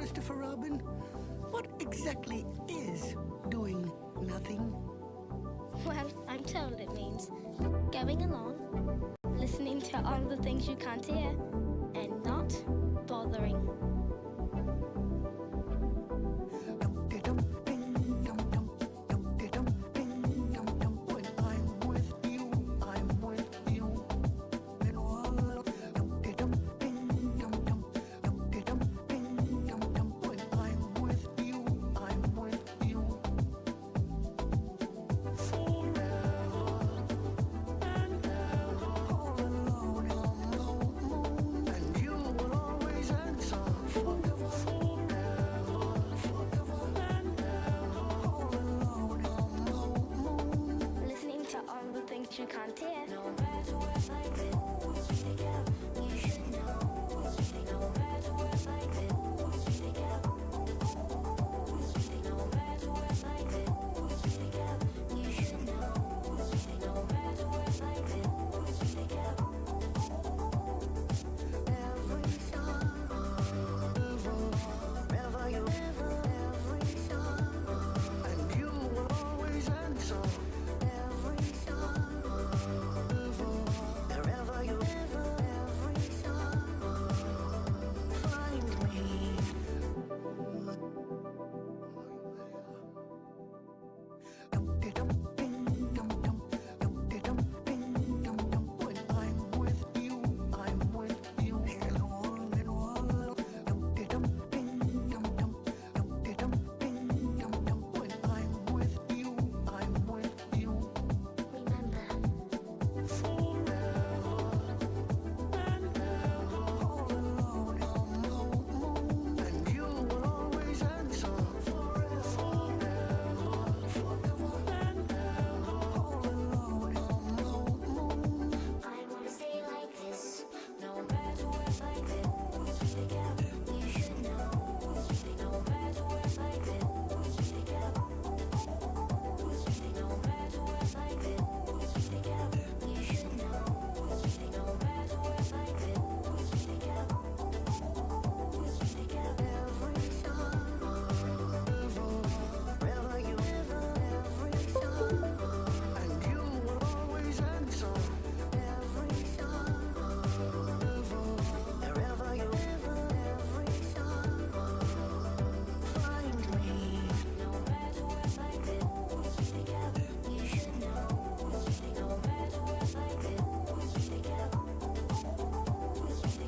Christopher Robin, what exactly is doing nothing? Well, I'm told it means going along, listening to all the things you can't hear, and not bothering. When I'm with you, I'm with you. When I'm with you, I'm with you. Forever and ever, all alone on the moon, and you will always answer. Forever, forever and ever, all alone on the moon. Listening to all the things you can't hear. No matter what I do, we'll be together. You should know. No matter what I do, we'll be together. No matter what I do, we'll be together. You should know. No matter what I do, we'll be together. Every summer, wherever you ever, every summer, and you will always answer. Every summer, wherever you ever, every summer, find me. When I'm with you, I'm with you. When I'm with you, I'm with you. Remember, Forever and ever, all alone on the moon, and you will always answer. Forever and ever, all alone on the moon. I wanna stay like this. No matter what I do, we'll be together. You should know. No matter what I do, we'll be together. No matter what I do, we'll be together. You should know. No matter what I do, we'll be together. Every summer, wherever you ever, every summer, and you will always answer. Every summer, wherever you ever, every summer, find me. No matter what I do, we'll be together. You should know. No matter what I do, we'll be together.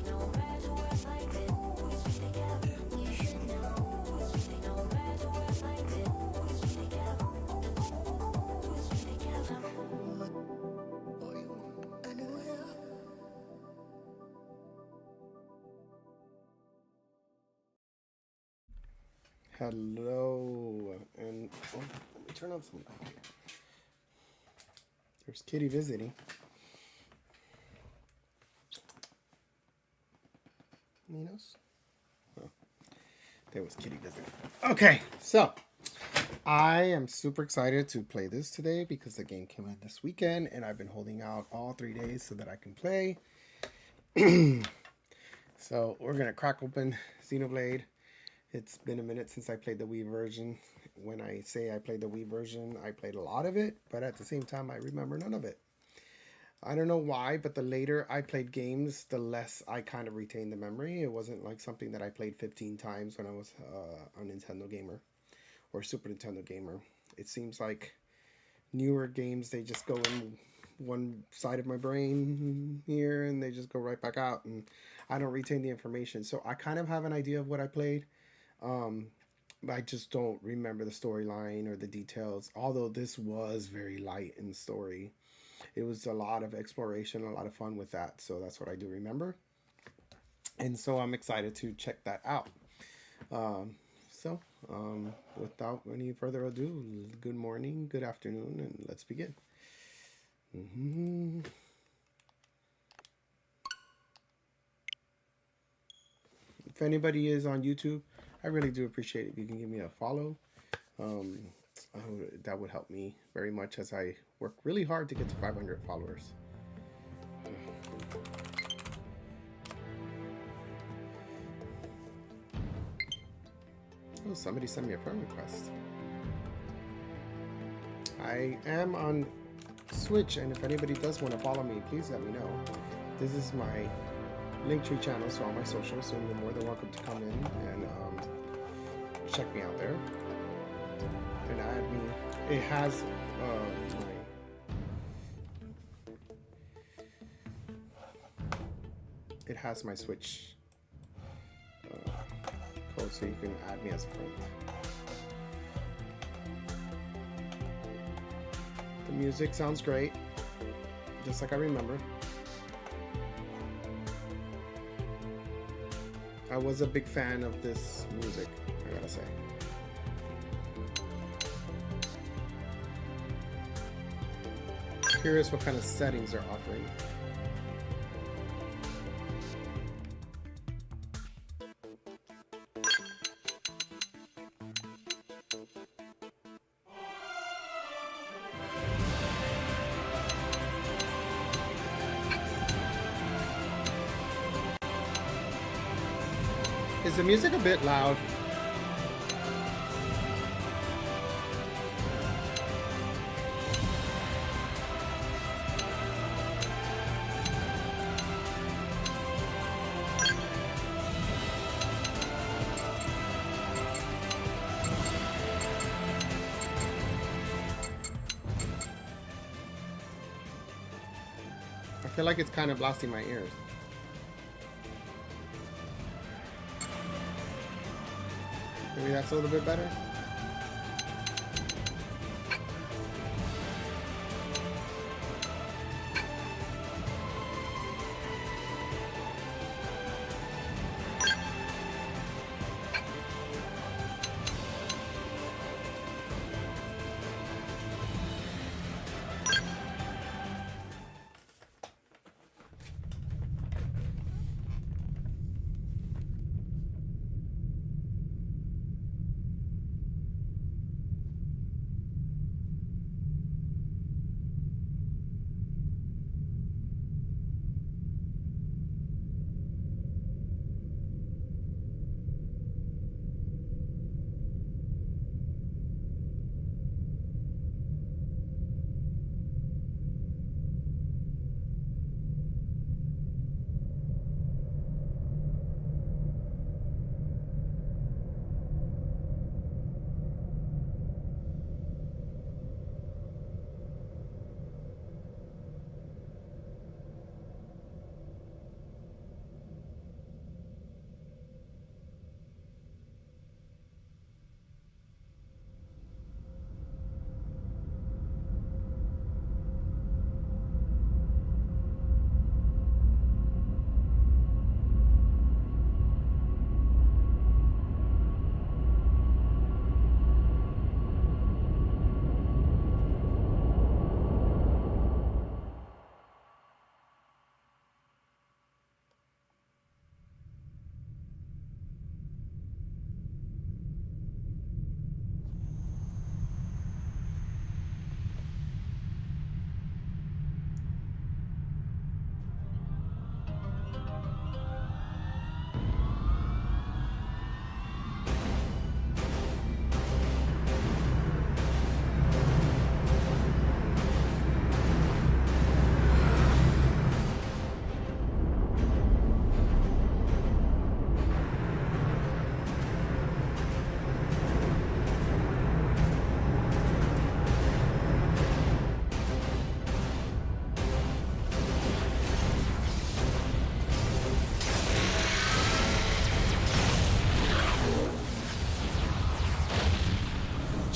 No matter what I do, we'll be together. You should know. No matter what I do, we'll be together. Are you anywhere? Hello, and let me turn on some light here. There's Kitty visiting. Ninos? Oh, there was Kitty visiting. Okay, so I am super excited to play this today because the game came out this weekend, and I've been holding out all 3 days so that I can play. So we're gonna crack open Xenoblade. It's been a minute since I played the Wii version. When I say I played the Wii version, I played a lot of it, but at the same time, I remember none of it. I don't know why, but the later I played games, the less I kind of retained the memory. It wasn't like something that I played 15 times when I was a Nintendo gamer or Super Nintendo gamer. It seems like newer games, they just go in one side of my brain here and they just go right back out, and I don't retain the information. So I kind of have an idea of what I played. But I just don't remember the storyline or the details, although this was very light in story. It was a lot of exploration, a lot of fun with that, so that's what I do remember. And so I'm excited to check that out. Without any further ado, good morning, good afternoon, and let's begin. If anybody is on YouTube, I really do appreciate it if you can give me a follow. That would help me very much as I work really hard to get to 500 followers. Oh, somebody sent me a friend request. I am on Switch, and if anybody does want to follow me, please let me know. This is my Linktree channel, so all my socials, so you're more than welcome to come in and check me out there and add me. It has my Switch code, so you can add me as a friend. The music sounds great, just like I remember. I was a big fan of this music, I gotta say. Curious what kind of settings they're offering. Is the music a bit loud? I feel like it's kind of blasting my ears. Maybe that's a little bit better.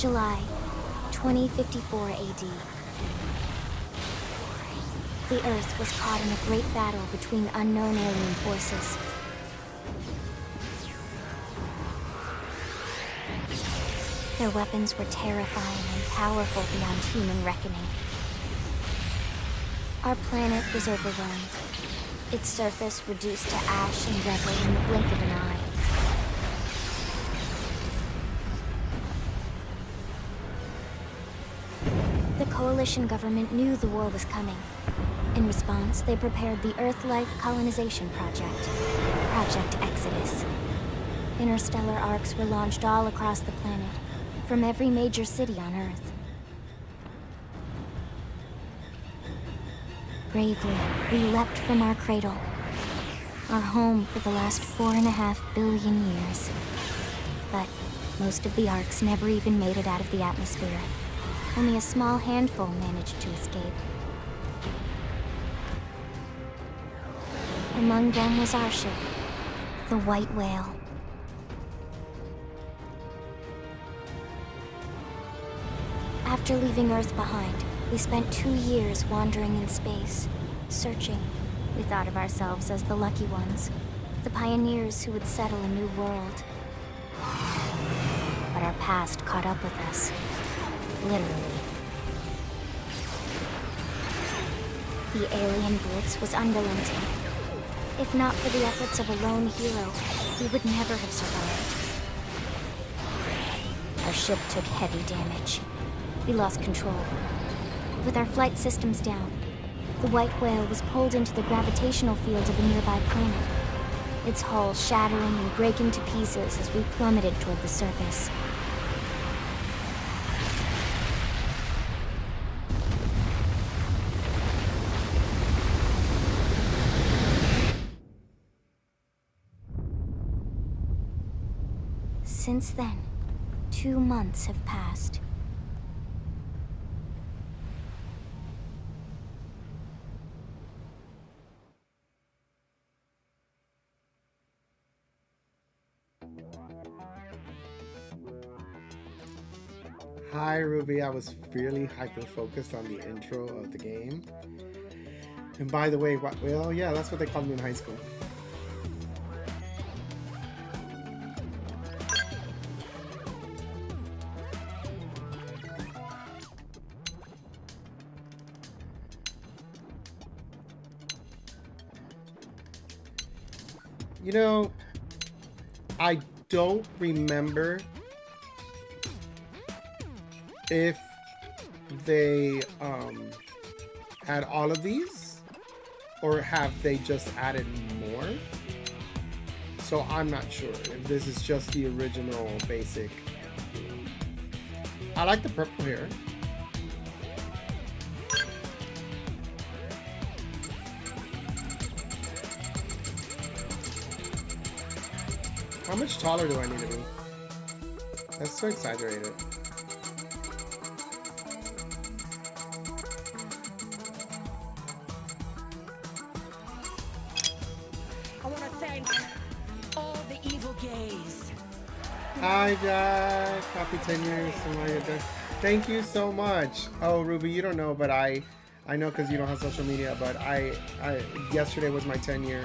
July 2054 AD. The Earth was caught in a great battle between unknown alien forces. Their weapons were terrifying and powerful beyond human reckoning. Our planet was overwhelmed, its surface reduced to ash and rubble in the blink of an eye. The coalition government knew the war was coming. In response, they prepared the Earth Life Colonization Project, Project Exodus. Interstellar arcs were launched all across the planet, from every major city on Earth. Bravely, we leapt from our cradle, our home for the last 4.5 billion years. But most of the arcs never even made it out of the atmosphere. Only a small handful managed to escape. Among them was our ship, the White Whale. After leaving Earth behind, we spent 2 years wandering in space, searching. We thought of ourselves as the lucky ones, the pioneers who would settle a new world. But our past caught up with us, literally. The alien blitz was unrelenting. If not for the efforts of a lone hero, we would never have survived. Our ship took heavy damage. We lost control. With our flight systems down, the White Whale was pulled into the gravitational field of a nearby planet, its hull shattering and breaking to pieces as we plummeted toward the surface. Since then, 2 months have passed. Hi Ruby, I was really hyper-focused on the intro of the game. And by the way, well, yeah, that's what they called me in high school. You know, I don't remember if they had all of these or have they just added more. So I'm not sure if this is just the original basic. I like the purple hair. How much taller do I need to be? That's so exaggerated. I want to thank all the evil gays. Hi, Jack. Happy 10 years. Thank you so much. Oh, Ruby, you don't know, but I know because you don't have social media, but I yesterday was my 10-year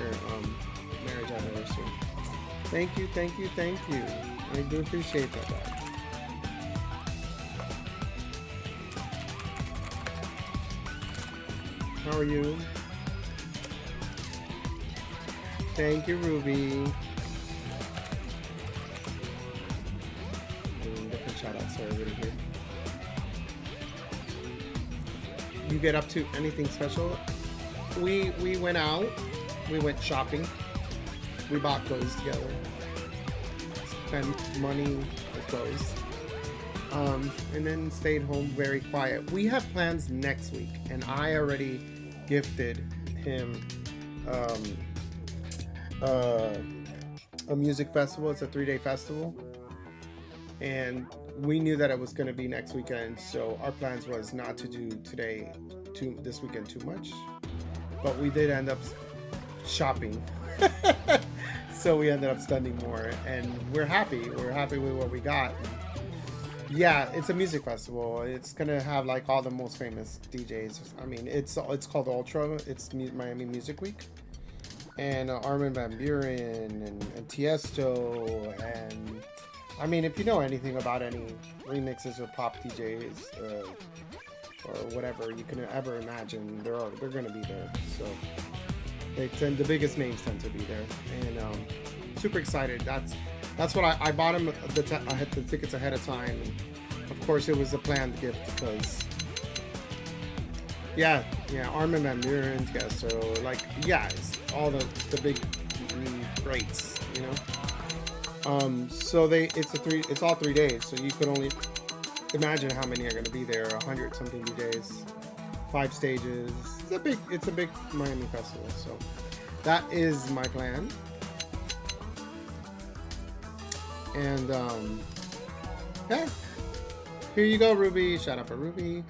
marriage anniversary. Thank you. I do appreciate that. How are you? Thank you, Ruby. Doing different shout outs for everybody here. You get up to anything special? We went out. We went shopping. We bought clothes together. Spent money for clothes. And then stayed home very quiet. We have plans next week, and I already gifted him a music festival. It's a 3-day festival, and we knew that it was going to be next weekend, so our plans was not to do this weekend too much, but we did end up shopping. So we ended up spending more, and we're happy with what we got. Yeah, it's a music festival. It's gonna have like all the most famous DJs. I mean, it's called Ultra. It's Miami Music Week, and Armin van Buuren and Tiesto, and I mean, if you know anything about any remixes or pop DJs or whatever you can ever imagine, they're gonna be there. So the biggest names tend to be there, and super excited. That's what I bought him. I had the tickets ahead of time. And of course, it was a planned gift because, yeah, Armin van Buuren, Tiesto, like, yeah, it's all the big greats, you know. So it's all 3 days. So you could only imagine how many are going to be there. 100 something days, 5 stages. It's a big Miami festival. So that is my plan. And yeah, here you go, Ruby. Shout out for Ruby.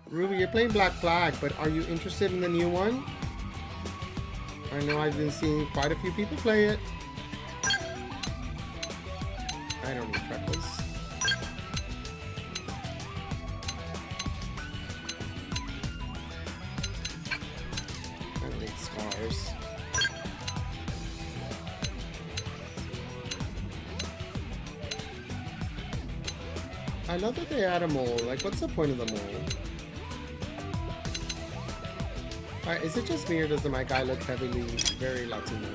Ruby, you're playing Black Flag, but are you interested in the new one? I know I've been seeing quite a few people play it. I don't need freckles. I don't need scars. I love that they add a mole. Like, what's the point of the mole? Alright, is it just me or does the my guy look heavily very Latino?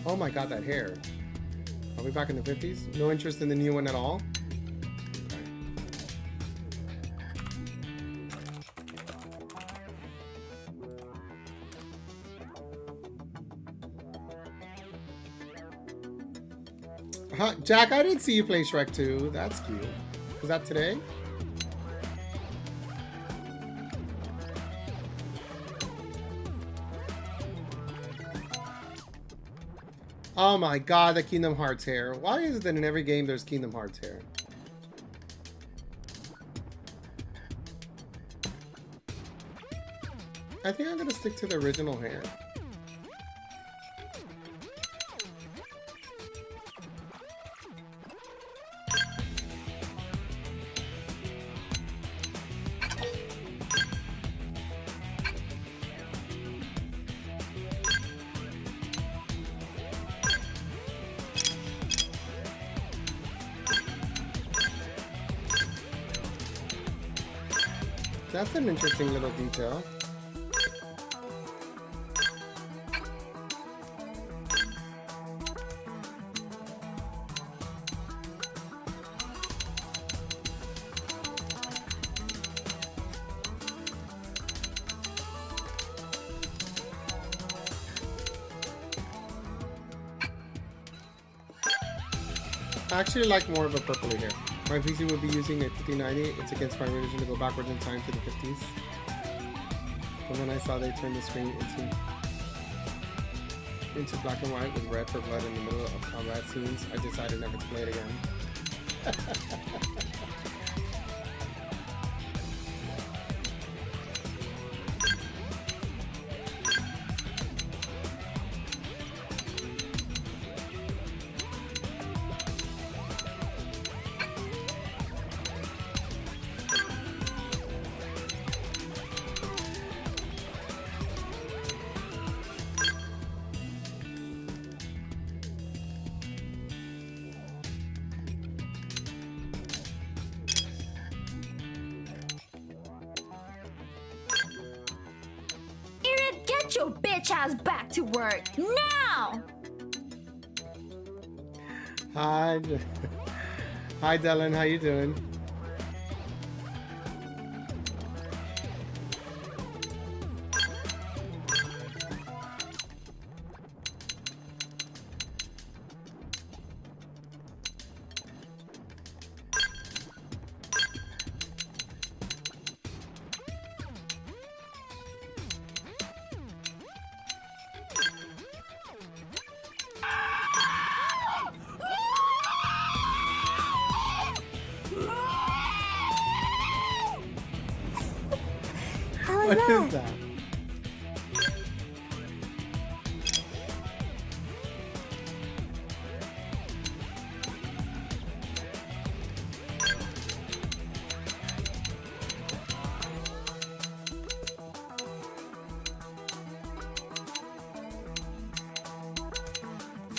Oh my god, that hair. Are we back in the 50s? No interest in the new one at all? Huh, Jack, I didn't see you play Shrek 2. That's cute. Was that today? Oh my god, the Kingdom Hearts hair. Why is it that in every game there's Kingdom Hearts hair? I think I'm gonna stick to the original hair. That's an interesting little detail. I actually like more of a purpley hair. My PC would be using a 5090. It's against my religion to go backwards in time to the 50s. But when I saw they turned the screen into black and white with red for blood in the middle of combat scenes, I decided never to play it again. Get your bitch ass back to work now! Hi, hi, Dylan. How you doing? What is that?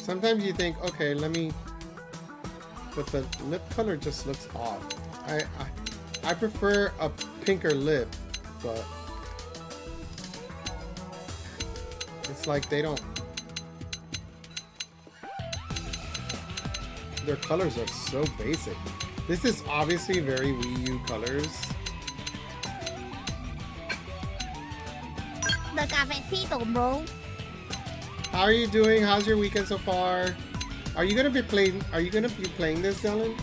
Sometimes you think, okay, let me, but the lip color just looks off. I prefer a pinker lip, but it's like they don't, their colors are so basic. This is obviously very Wii U colors. the cafecito, bro. How are you doing? How's your weekend so far? Are you gonna be playing? Are you gonna be playing this, Dylan?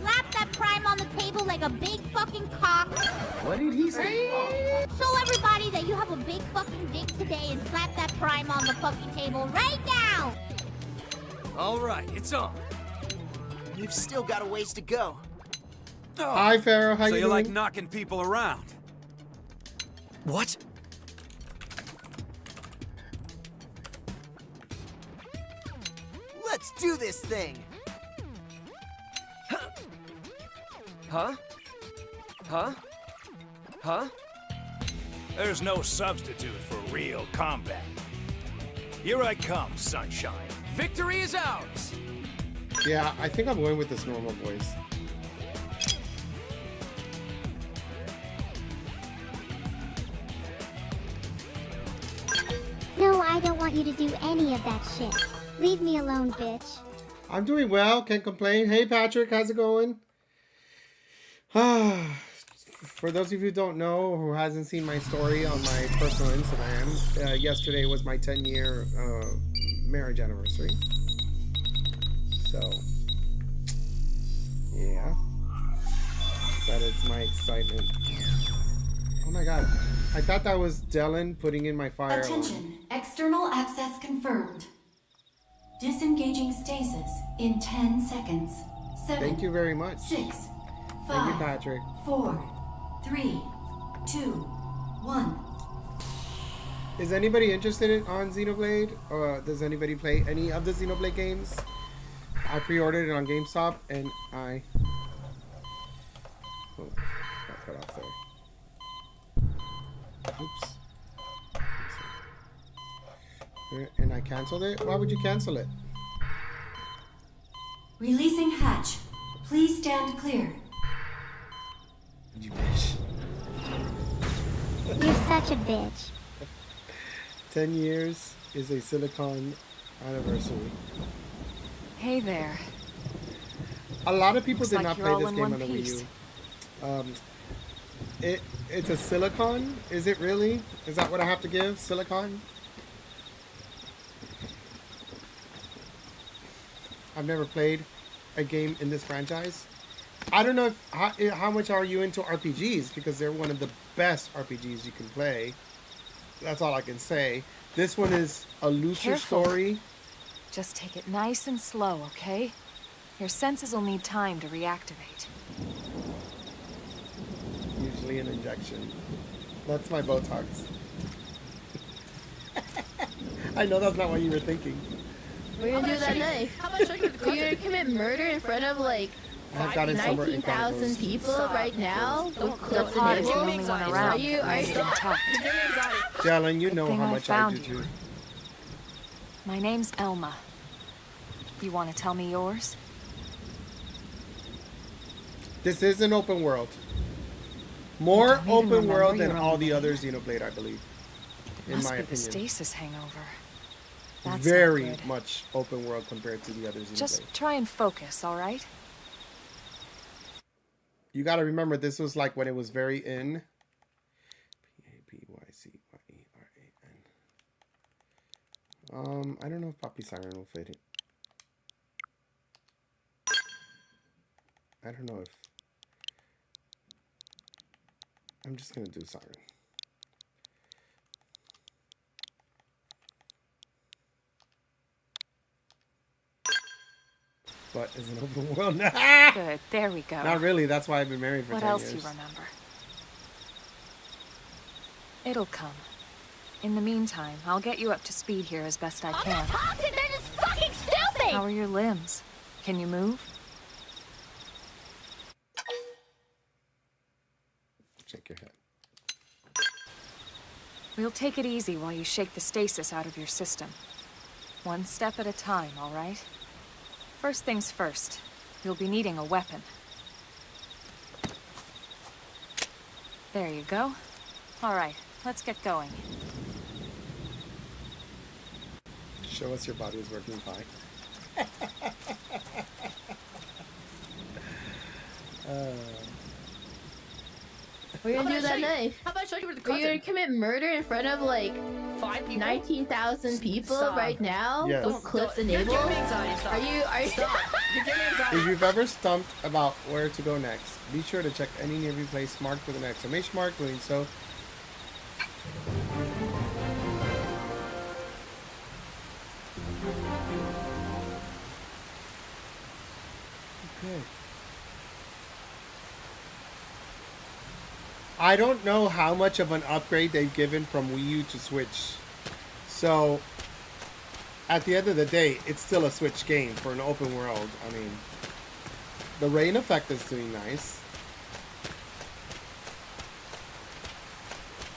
Slap that prime on the table like a big fucking cock. What did he say? Show everybody that you have a big fucking dick today and slap that prime on the fucking table right now. All right, it's on. You've still got a ways to go. Oh, Hi, Pharaoh. How so you you like doing? knocking people around? What? Let's do this thing. Huh? Huh? Huh? There's no substitute for real combat. Here I come, sunshine. Victory is ours! Yeah, I think I'm going with this normal voice. No, I don't want you to do any of that shit. Leave me alone, bitch. I'm doing well. Can't complain. Hey, Patrick. How's it going? For those of you who don't know, who hasn't seen my story on my personal Instagram, yesterday was my 10-year marriage anniversary. So, yeah. That is my excitement. Oh my god. I thought that was Dylan putting in my fire alarm. Attention, external access confirmed. Disengaging stasis in 10 seconds. 7. Thank you very much. 6. 5. Thank you, Patrick. 4. 3. 2. 1. Is anybody interested on Xenoblade? Does anybody play any of the Xenoblade games? I pre-ordered it on GameStop and I... Oh, got cut off there. Oops. And I canceled it? Why would you cancel it? Releasing hatch. Please stand clear. You bitch. You're such a bitch. 10 years is a Silicon anniversary. Hey there. A lot of people Looks did like not you're play all this in game one on the piece. Wii U. It's a Silicon? Is it really? Is that what I have to give? Silicon? I've never played a game in this franchise. I don't know if, how much are you into RPGs, because they're one of the best RPGs you can play. That's all I can say. This one is a looser Careful. story. Just take it nice and slow, okay? Your senses will need time to reactivate. Usually an injection. That's my Botox. I know that's not what you were thinking. We're gonna do that knife. How much are you gonna commit murder in front of like I've got it somewhere in 19,000 people right now? With clips in Pod your is the voice? only one Are around. you? Are you? Stay tough. Jalen, you Good know thing how I much I found do you. too. My name's Elma. You want to tell me yours? This is an open world. More don't even open remember world than your all own the name. other Xenoblade, I believe. In Must my be the opinion. stasis hangover. That's Very not good. much open world compared to the other Xenoblade. Just try and focus, all right? You got to remember, this was like when it was very in. Papycyan. I don't know if Poppy Siren will fit it. I don't know if. I'm just gonna do Siren. But is an open world now. Good, there we go. Not really. That's why I've been married for What 10 else years. you remember? It'll come. In the meantime, I'll get you up to speed here as best I can. They're just fucking stupid! How are your limbs? Can you move? Shake your head. We'll take it easy while you shake the stasis out of your system. One step at a time, all right? First things first, you'll be needing a weapon. There you go. All right, let's get going. Show us your body is working fine. We're gonna do that knife. How about I show you where the We're cousin? gonna commit murder in front of like 5 people? 19,000 people Stop. right now Yes. with clips You're enabled. giving me anxiety. Stop. Are you? Stop. You're giving me anxiety. If you've ever stumped about where to go next, be sure to check any nearby place marked with an exclamation mark. Doing so okay. I don't know how much of an upgrade they've given from Wii U to Switch. So, at the end of the day, it's still a Switch game for an open world. I mean, the rain effect is doing nice.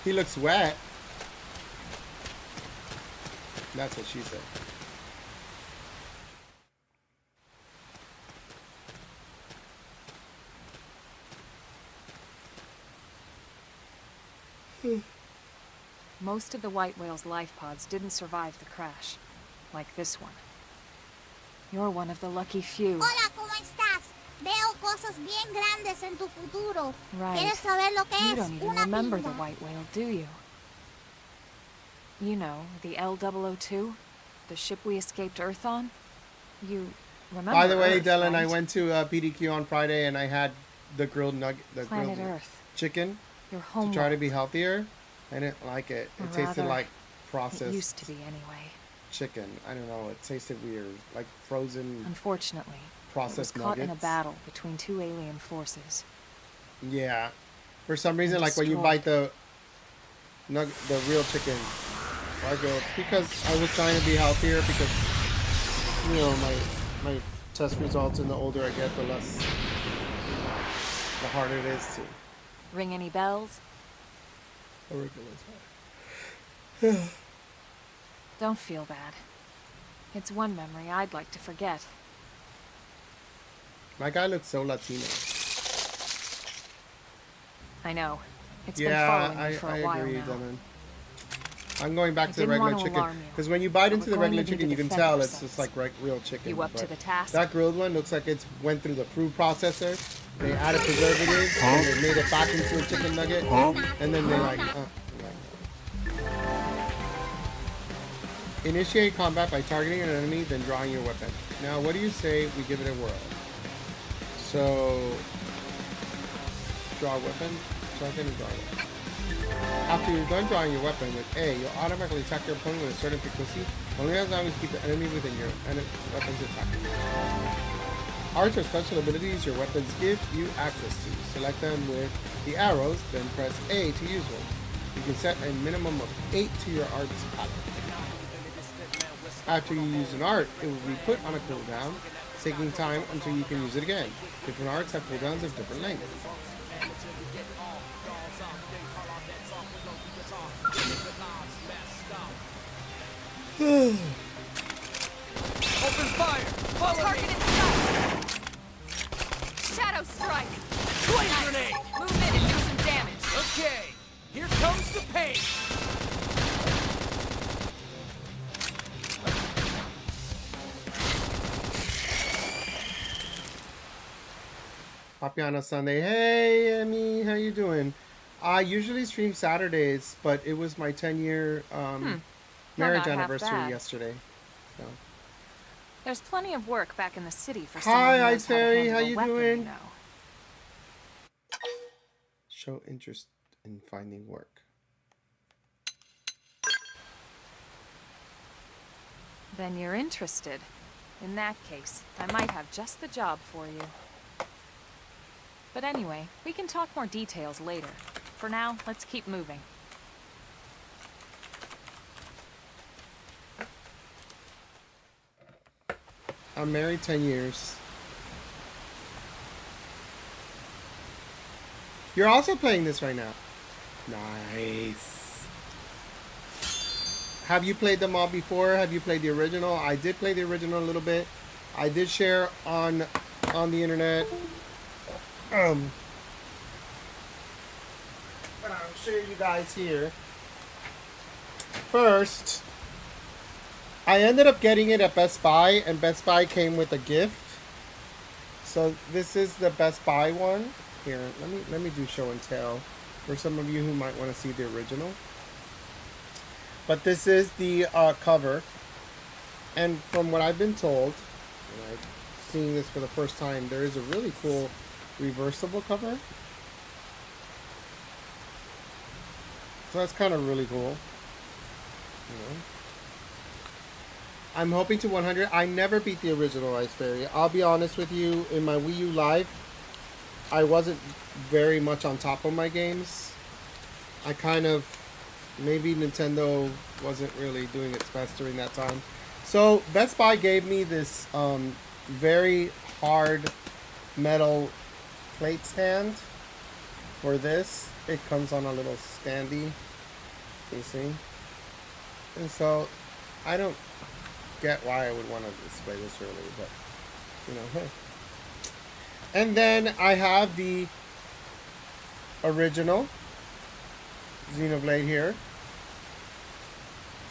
He looks wet. That's what she said. Most of the white whale's life pods didn't survive the crash, like this one. You're one of the lucky few. Hola, ¿cómo estás? Veo cosas bien grandes en tu futuro. Right. ¿Quieres saber lo que You es? don't even Una remember vida. the white whale, do you? You know, the L002? The ship we escaped Earth on? You remember By the way, Earth, Dylan, I right? went to PDQ on Friday and I had the grilled nugget, the Planet grilled Earth. chicken Your home. to try to be healthier. I didn't like it. Or It tasted rather, like It processed used to be anyway. chicken. I don't know. It tasted weird, like frozen. Unfortunately, it was Processed caught in a nuggets. battle between two alien forces. Yeah. For some reason, And like when you destroyed. bite the real chicken, I go because I was trying to be healthier because you know my test results, and the older I get, the harder it is to. Ring any bells? Don't feel bad. It's one memory I'd like to forget. My guy looks so Latino. I know. It's been Yeah, following I me for a while agree, now. Dylan. I'm going back I to the didn't regular want to chicken alarm you, because when you bite but into we're the going regular to need chicken, to you can defend tell it's ourselves. just like real chicken. You up to but the task? That grilled one looks like it's went through the food processor. They added preservatives and they made it back into a chicken nugget, and then they like. Initiate combat by targeting an enemy, then drawing your weapon. Now, what do you say we give it a whirl? So, draw a weapon. Target and draw a weapon. After you're done drawing your weapon with A, you'll automatically attack your opponent with a certain frequency, only as long as you keep the enemy within your weapon's attack. Arts or special abilities your weapons give you access to. Select them with the arrows, then press A to use one. You can set a minimum of 8 to your arts palette. After you use an art, it will be put on a cooldown, taking time until you can use it again. Different arts have cooldowns of different lengths. Open fire! Follow Target me! in sight! Shadow strike! Flame grenade! Move in and do some damage! Okay, here comes the pain! Happy on a Sunday. Hey, Emmy, how you doing? I usually stream Saturdays, but it was my 10-year marriage not half anniversary bad. yesterday. So. There's plenty of work back in the city for Hi, someone who knows Ice how to Fairy, handle how a you weapon, doing? you know. Show interest in finding work. Then you're interested. In that case, I might have just the job for you. But anyway, we can talk more details later. For now, let's keep moving. I'm married 10 years. You're also playing this right now. Nice. Have you played them all before? Have you played the original? I did play the original a little bit. I did share on the internet. But I'll share you guys here. First, I ended up getting it at Best Buy, and Best Buy came with a gift. So this is the Best Buy one. Here, let me do show and tell for some of you who might want to see the original. But this is the cover, and from what I've been told, and I'm seeing this for the first time, there is a really cool reversible cover. So that's kind of really cool. You know. I'm hoping to 100. I never beat the original Ice Fairy. I'll be honest with you, in my Wii U Live, I wasn't very much on top of my games. I kind of, maybe Nintendo wasn't really doing its best during that time. So Best Buy gave me this very hard metal plate stand for this. It comes on a little standy, you see. And so I don't get why I would want to display this really, but you know, hey. And then I have the original Xenoblade here,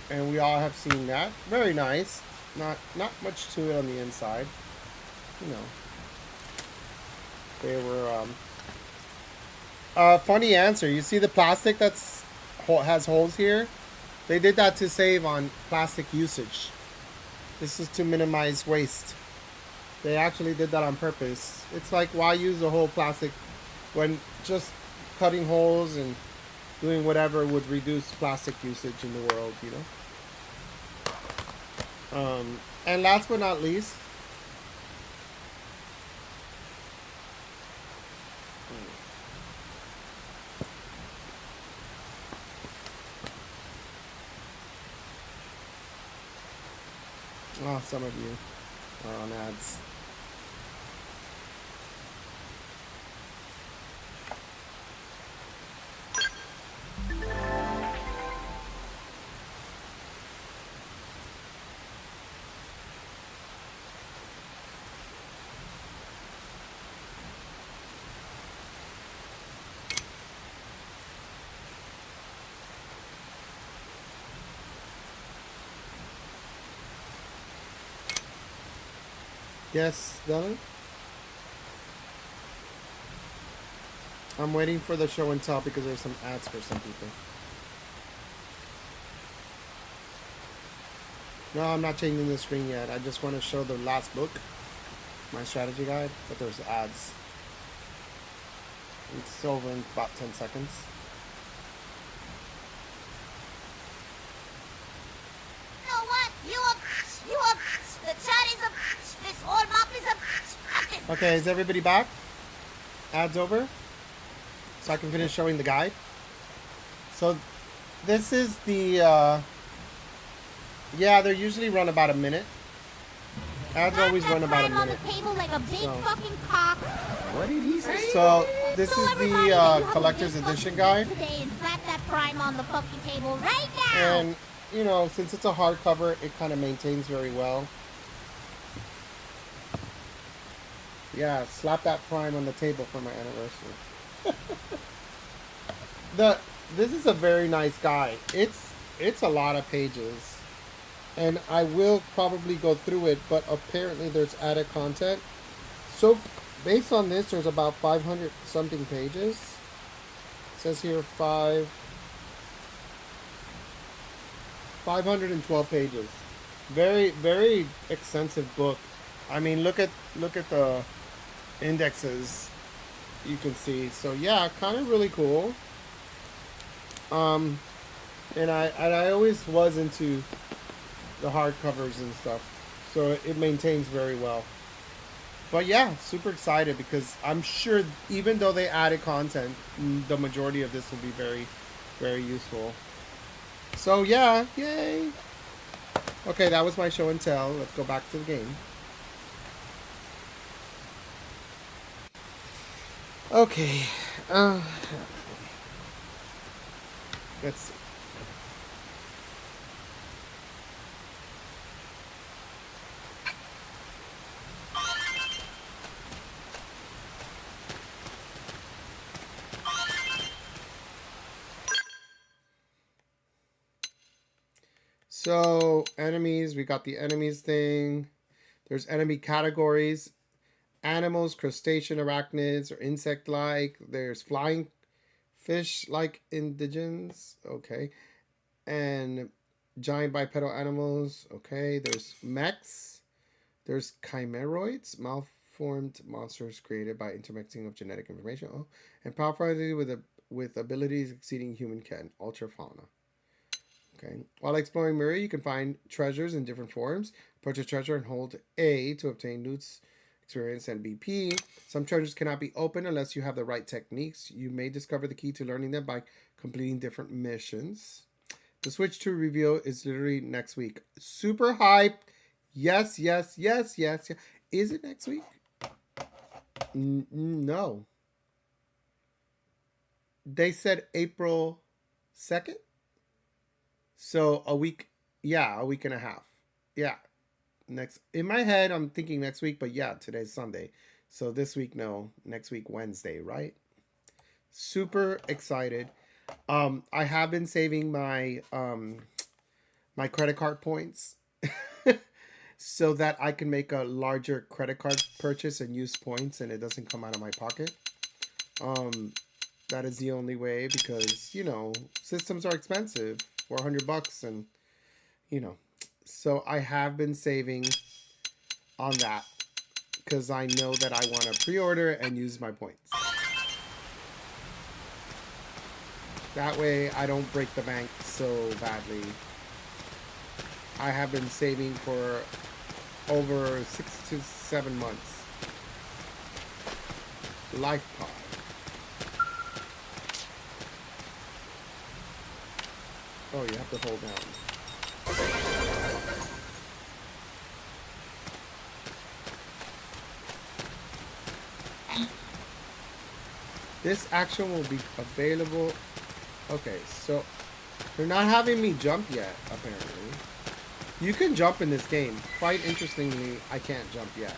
and we all have seen that. Very nice. Not much to it on the inside. You know, they were funny answer. You see the plastic that's has holes here? They did that to save on plastic usage. This is to minimize waste. They actually did that on purpose. It's like, why use the whole plastic when just cutting holes and doing whatever would reduce plastic usage in the world, you know? And last but not least, oh, some of you are on ads. Yes, Dylan? I'm waiting for the show and tell because there's some ads for some people. No, I'm not changing the screen yet. I just want to show the last book, my strategy guide, but there's ads. It's over in about 10 seconds. You know what? You the chat is this whole map is Okay, is everybody back? Ads over? So I can finish showing the guide. So this is the yeah, they usually run about a minute. Ads always run about a minute. Like a big fucking cock. What did he say? So this is the collector's edition guide. Today and slap that prime on the fucking table right now. And you know, since it's a hardcover, it kind of maintains very well. Yeah, slap that prime on the table for my anniversary. This is a very nice guide. It's a lot of pages, and I will probably go through it, but apparently there's added content. So based on this, there's about 500 something pages. It says here 512 pages. Very, very extensive book. I mean, look at the indexes you can see. So yeah, kind of really cool. And I always was into the hardcovers and stuff, so it maintains very well. But yeah, super excited because I'm sure even though they added content, the majority of this will be very, very useful. So yeah, yay! Okay, that was my show and tell. Let's go back to the game. Okay, Let's see. So, enemies, we got the enemies thing. There's enemy categories. Animals, crustacean, arachnids, or insect-like. There's flying fish-like indigents. Okay. And giant bipedal animals. Okay. There's mechs. There's chimeroids, malformed monsters created by intermixing of genetic information. Oh. And powerful with abilities exceeding human can. Ultrafauna. Okay. While exploring Mirror, you can find treasures in different forms. Purchase treasure and hold A to obtain loot, experience, and BP. Some treasures cannot be opened unless you have the right techniques. You may discover the key to learning them by completing different missions. The Switch 2 reveal is literally next week. Super hype. Yes, yes, yes, yes, yes. Is it next week? No. They said April 2nd? So a week, yeah, a week and a half. Yeah. Next, in my head, I'm thinking next week, but yeah, today's Sunday. So this week, no. Next week, Wednesday, right? Super excited. I have been saving my my credit card points so that I can make a larger credit card purchase and use points and it doesn't come out of my pocket. That is the only way because, you know, systems are expensive. $400 and, you know. So I have been saving on that because I know that I want to pre-order and use my points. That way I don't break the bank so badly. I have been saving for over 6 to 7 months. Life pod. Oh, you have to hold down. This action will be available. Okay, so they're not having me jump yet, apparently. You can jump in this game. Quite interestingly, I can't jump yet.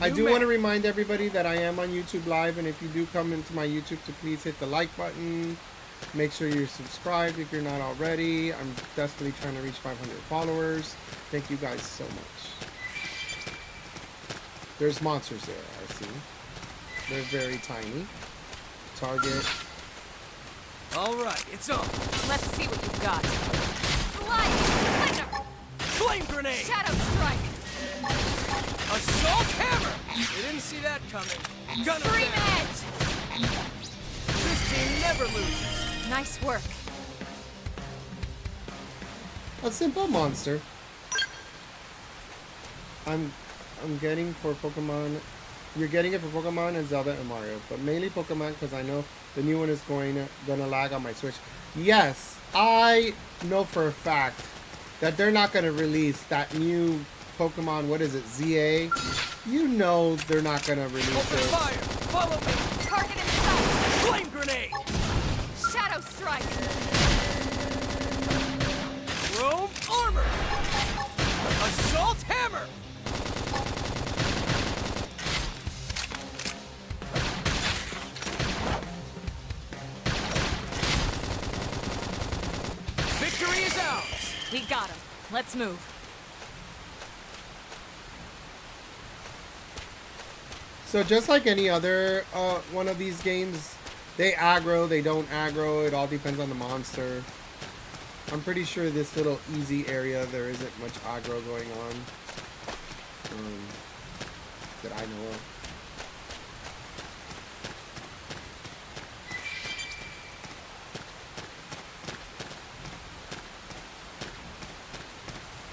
I do want to remind everybody that I am on YouTube Live, and if you do come into my YouTube, to please hit the like button. Make sure you're subscribed if you're not already. I'm desperately trying to reach 500 followers. Thank you guys so much. There's monsters there, I see. They're very tiny. Target. Alright, it's on. Let's see what you've got. Slide! Flame grenade! Shadow strike! Assault hammer! You didn't see that coming. Gun Scream attack. edge! This team never loses. Nice work. A simple monster. I'm getting for Pokemon. You're getting it for Pokemon and Zelda and Mario, but mainly Pokemon because I know the new one is gonna lag on my Switch. Yes, I know for a fact that they're not gonna release that new Pokemon. What is it, ZA? You know they're not gonna release Open it. fire! Follow me! Target in sight! Flame grenade! Shadow strike! Chrome armor! Assault hammer! Victory is ours! We got him. Let's move. So just like any other one of these games, they aggro, they don't aggro, it all depends on the monster. I'm pretty sure this little easy area, there isn't much aggro going on that I know of.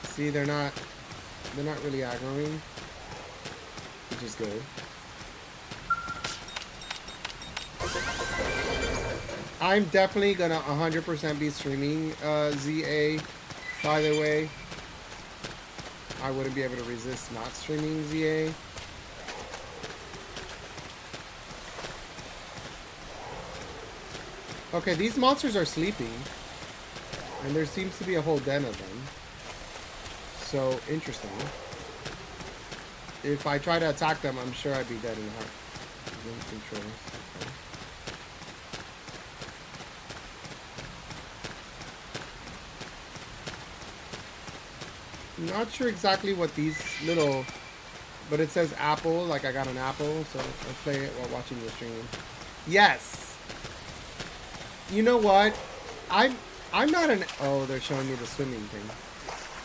See, they're not really aggroing, which is good. I'm definitely gonna 100% be streaming ZA. By the way, I wouldn't be able to resist not streaming ZA. Okay, these monsters are sleeping, and there seems to be a whole den of them. So interesting. If I try to attack them, I'm sure I'd be dead in heart. Controls. I'm not sure exactly what these little, but it says apple, like I got an apple, so I'll play it while watching the stream. Yes! You know what? I'm not an, oh, they're showing me the swimming thing.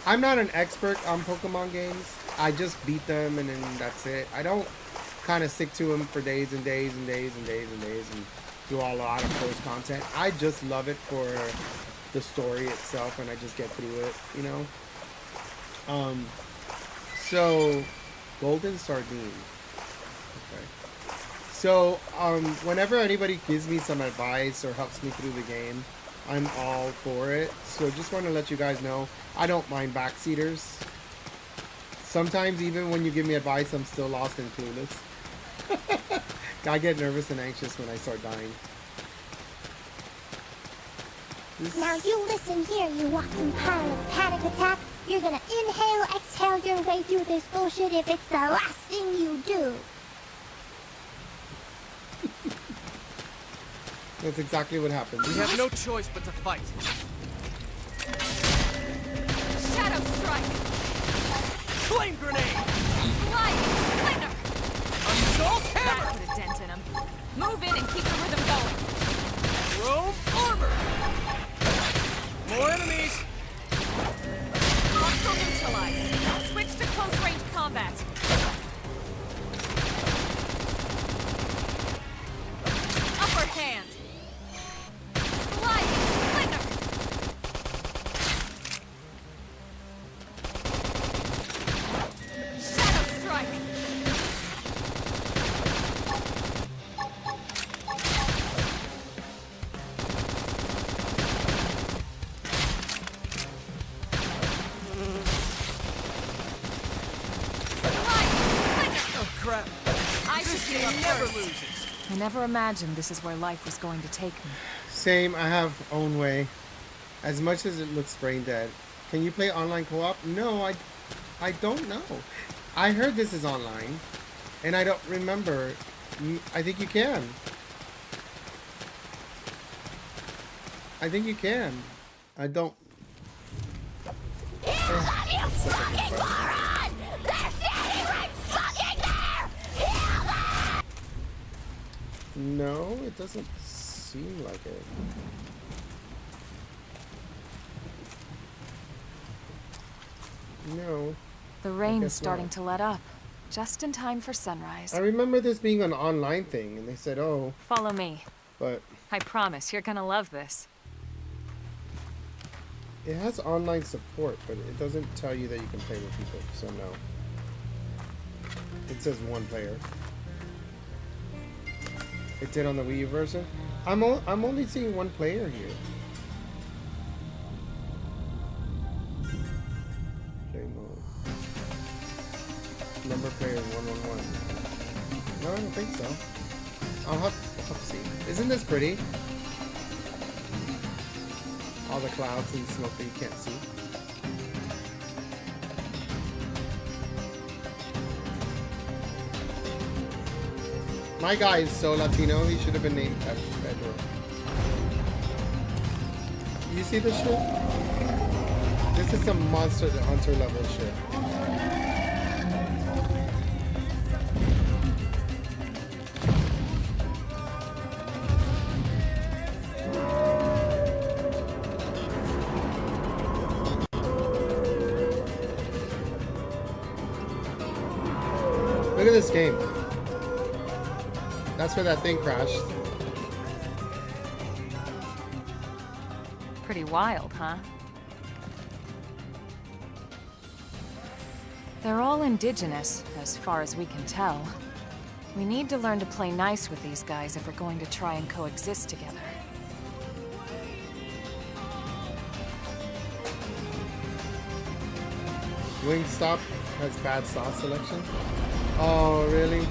I'm not an expert on Pokemon games. I just beat them and then that's it. I don't kind of stick to them for days and days and days and days and days and do a lot of post content. I just love it for the story itself and I just get through it, you know? So, Golden Sardine. Okay. So, whenever anybody gives me some advice or helps me through the game, I'm all for it. So just want to let you guys know, I don't mind backseaters. Sometimes even when you give me advice, I'm still lost and clueless. I get nervous and anxious when I start dying. Now you listen here, you walking pile of panic attack. You're gonna inhale, exhale your way through this bullshit if it's the last thing you do. That's exactly what happened. We have no choice but to fight. Shadow strike! Flame grenade! Sliding splinter! Assault hammer! That put a dent in him. Move in and keep the rhythm going. Roam armor! More enemies! Hostile neutralized. Switch to close range combat. Upper hand. Sliding splinter! Shadow strike! Oh crap! I This should give game up never first. loses. I never imagined this is where life was going to take me. Same, I have own way. As much as it looks brain dead. Can you play online co-op? No, I don't know. I heard this is online, and I don't remember. I think you can. I think you can. I don't. You fucking moron! They're standing right fucking there! Heal them! No, it doesn't seem like it. No. The rain's starting to let up. Just in time for sunrise. I remember this being an online thing, and they said, oh. Follow me. But I promise you're gonna love this. it has online support, but it doesn't tell you that you can play with people, so no. It says one player. It did on the Wii U version. I'm only seeing one player here. Play mode. Number of players 111. No, I don't think so. I'll have to see. Isn't this pretty? All the clouds and smoke that you can't see. My guy is so Latino, he should have been named Pedro. You see this shit? This is some Monster Hunter level shit. Look at this game. That's where that thing crashed. Pretty wild, huh? They're all indigenous, as far as we can tell. We need to learn to play nice with these guys if we're going to try and coexist together. Wingstop has bad sauce selection. Oh, really?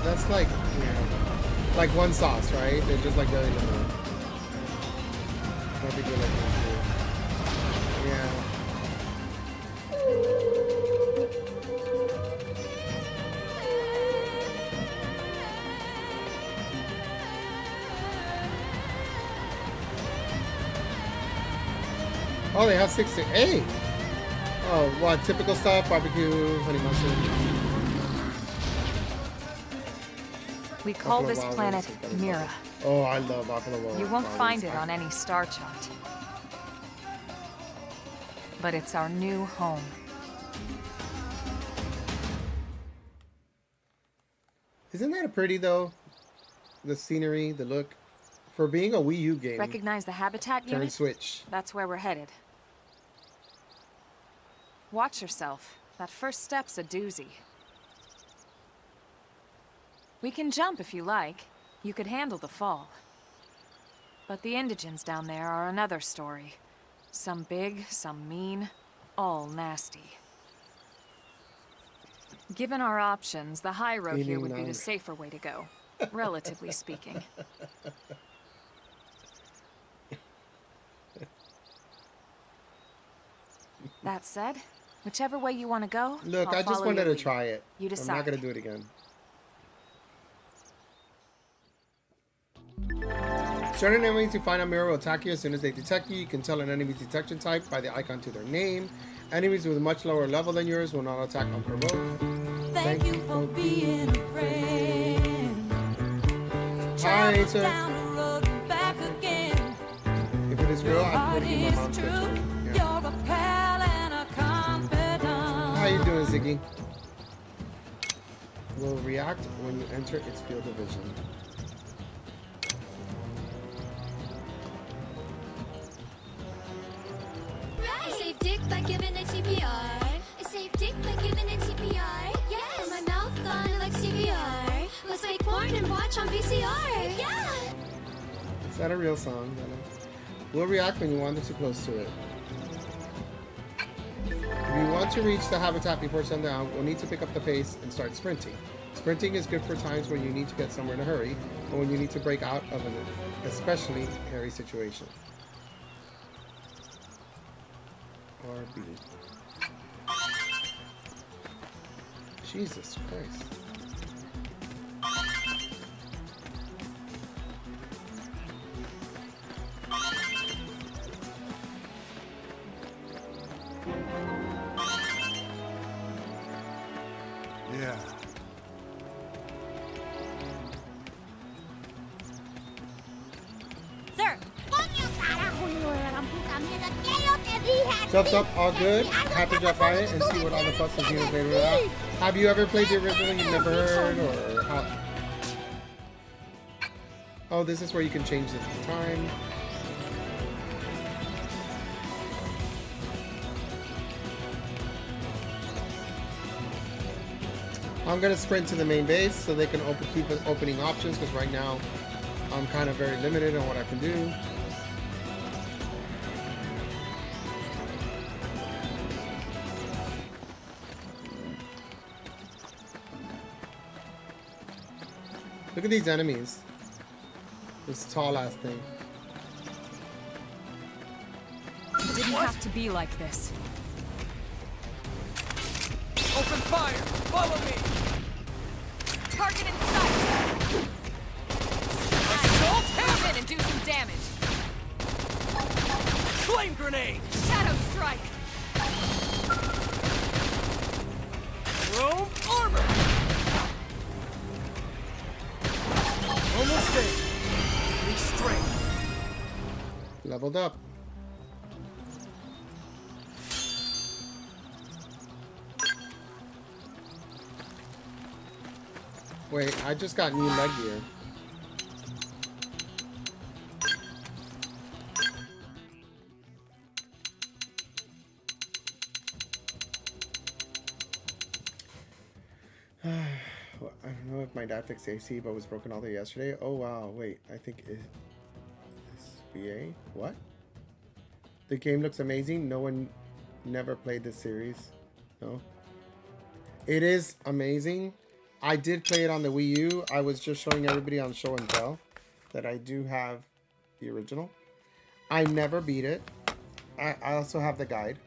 That's like, yeah, like one sauce, right? They're just like very limited. That'd be good like that too. Yeah. Oh, they have 6 to 8. Oh, what? Typical stuff: barbecue, honey mustard. We call Buffalo this Wild planet Wings is better. Mira. Oh, I love Buffalo Wild Wings. You won't find it on any star chart. But it's our new home. Isn't that pretty though? The scenery, the look. For being a Wii U game. Recognize the habitat Turn unit? switch. That's where we're headed. Watch yourself. That first step's a doozy. We can jump if you like. You could handle the fall. But the indigents down there are another story. Some big, some mean, all nasty. Given our options, the high road here would be the safer way to go, relatively speaking. That said, whichever way you want to go, Look, I'll I just follow wanted your to lead. try it. You decide. I'm not gonna do it again. Certain enemies you find on Mirror will attack you as soon as they detect you. You can tell an enemy's detection type by the icon to their name. Enemies with a much lower level than yours will not attack unprovoked. Thank you for being a friend. Hi, sir. Down the road and back again. If it is real, I'm going to give my mom's True. picture. Yeah. You're a pal and a confidant. How you doing, Ziggy? Will react when you enter its field of vision. I save dick by giving it CPR. I save dick by giving it CPR. Yes, my mouth gone like CPR. Let's make porn and watch on VCR. Yeah. Is that a real song? Will react when you wander too close to it. If you want to reach the habitat before sundown, we'll need to pick up the pace and start sprinting. Sprinting is good for times when you need to get somewhere in a hurry, or when you need to break out of an especially hairy situation. Or B. Jesus Christ. Yeah. Sir. What's up? All good? Have to drop by it and see what all the fuss is here later out. Have you ever played the original you've never heard, or how? Oh, this is where you can change the time. I'm gonna sprint to the main base so they can keep opening options, because right now I'm kind of very limited on what I can do. Look at these enemies. This tall ass thing. It didn't have to be like this. Open fire! Follow me! Target in sight! Assault Come in and do some damage! Flame grenade! Shadow strike! Chrome armor! Almost there. Need strength. Leveled up. Wait, I just got new leg gear. I don't know if my dad fixed AC, but was broken all day yesterday. Oh wow, wait, I think it's BA? What? The game looks amazing. No one Never played this series. No. It is amazing. I did play it on the Wii U. I was just showing everybody on Show and Tell that I do have the original. I never beat it. I also have the guide.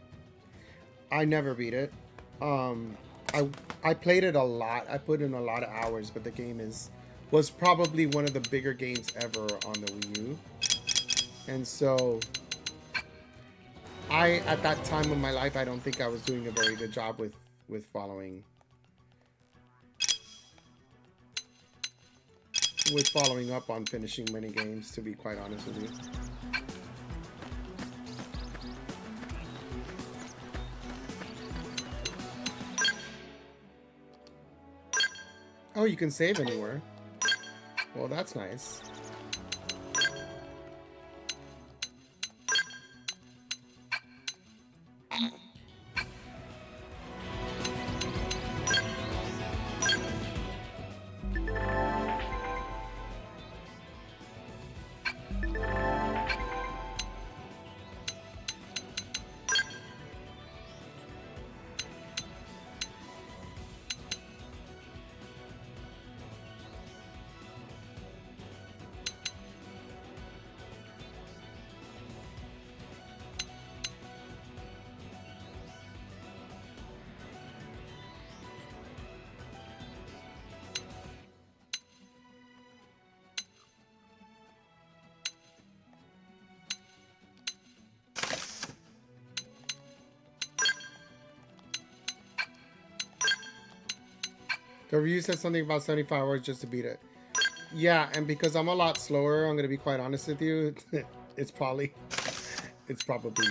I never beat it. I played it a lot. I put in a lot of hours, but the game was probably one of the bigger games ever on the Wii U. And so at that time of my life, I don't think I was doing a very good job with following up on finishing many games, to be quite honest with you. Oh, you can save anywhere. Well, that's nice. The review said something about 75 hours just to beat it. Yeah, and because I'm a lot slower, I'm gonna be quite honest with you, it's probably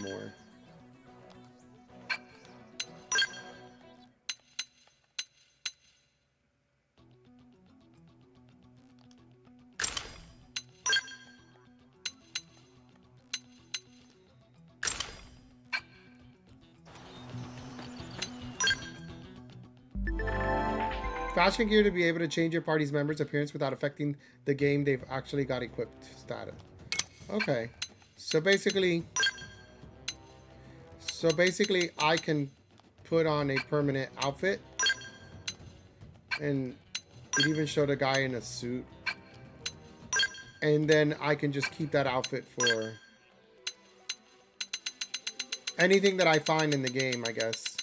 more. Fashion gear to be able to change your party's members' appearance without affecting the game they've actually got equipped status. Okay. So basically I can put on a permanent outfit, and it even showed a guy in a suit, and then I can just keep that outfit for anything that I find in the game, I guess.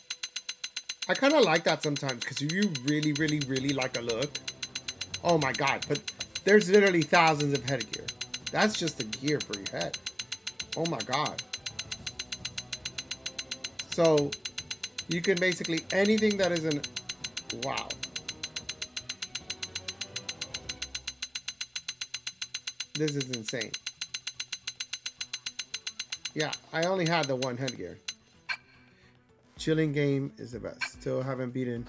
I kind of like that sometimes, because if you really, really, really like a look, oh my god, but there's literally thousands of headgear. That's just the gear for your head. Oh my god. So, you can basically, anything that isn't, wow. This is insane. Yeah, I only had the one headgear. Chilling game is the best. Still haven't beaten.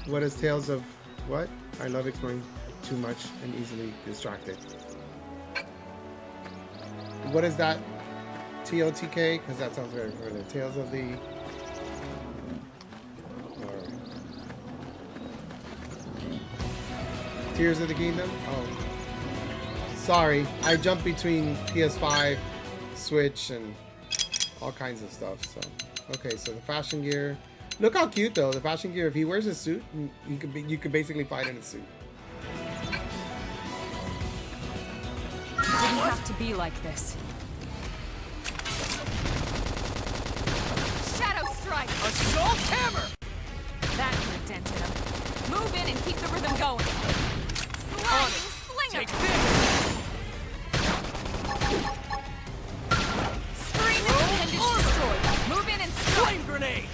What is Tales of what? I love exploring too much and easily distracted. What is that? TOTK? Because that sounds very familiar. Tales of the... Tears of the Kingdom? Oh. Sorry. I jumped between PS5, Switch, and all kinds of stuff. So, okay, so the fashion gear. Look how cute though. The fashion gear. If he wears a suit, you could basically fight in a suit. It didn't have to be like this. Shadow Strike! Assault Hammer! That could have dented him. Move in and keep the rhythm going. Sliding Slinger! Take this! Move in and strike! Flame grenade!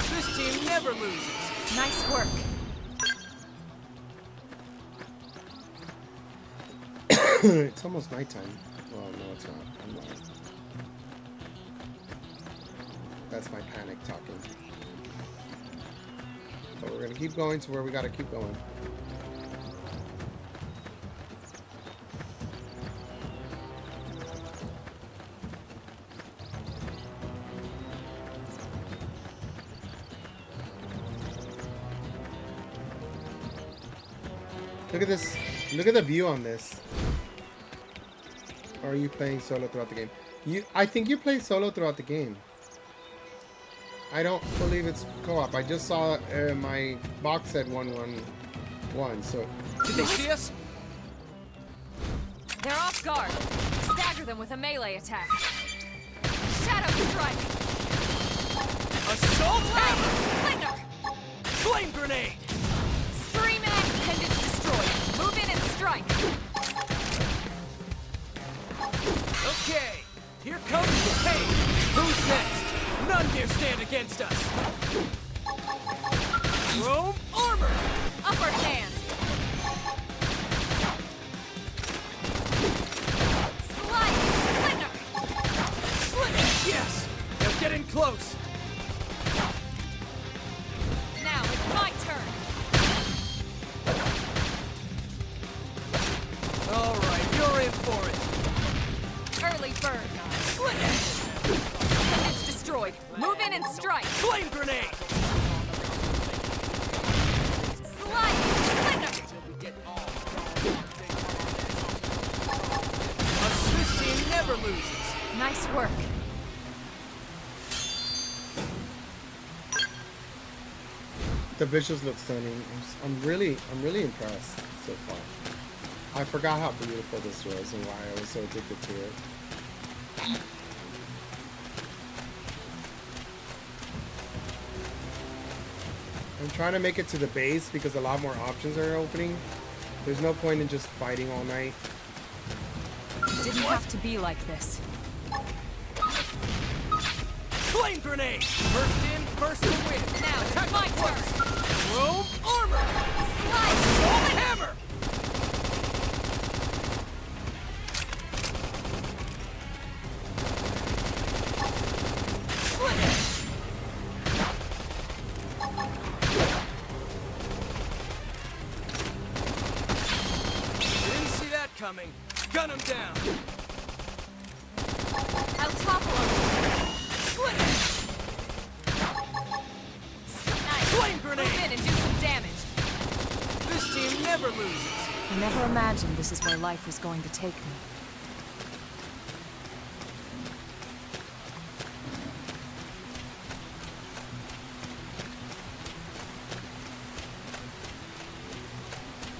This team never loses. Nice work. It's almost nighttime. Well, no, it's not. I'm lying. That's my panic talking. But we're gonna keep going to where we gotta keep going. Look at this. Look at the view on this. Or are you playing solo throughout the game? I think you play solo throughout the game. I don't believe it's co-op. I just saw my box said 1-1-1, so... Did they see us? They're off guard. Stagger them with a melee attack. Shadow strike. Assault hammer! Flinger. Flame grenade! Stream and appendage destroyed. Move in and strike. Okay, here comes the pain. Who's next? None dare stand against us. Chrome armor! Upper hand. Slide. Flinger. Slinger! Yes! Now get in close. Now it's my turn. All right, you're in for it. Early bird. Appendage destroyed. Move in and strike. Flame grenade! Slide. Flinger. This team never loses. Nice work. The visuals look stunning. I'm really impressed so far. I forgot how beautiful this was and why I was so addicted to it. I'm trying to make it to the base because a lot more options are opening. There's no point in just fighting all night. Didn't have to be like this. Flame grenade! First in, first to win. Now it's my turn. Chrome armor! Slide. Assault hammer! Didn't see that coming. Gun him down. I'll topple him. Nice. Flame grenade! Move in and do some damage. This team never loses. I never imagined this is where life was going to take me.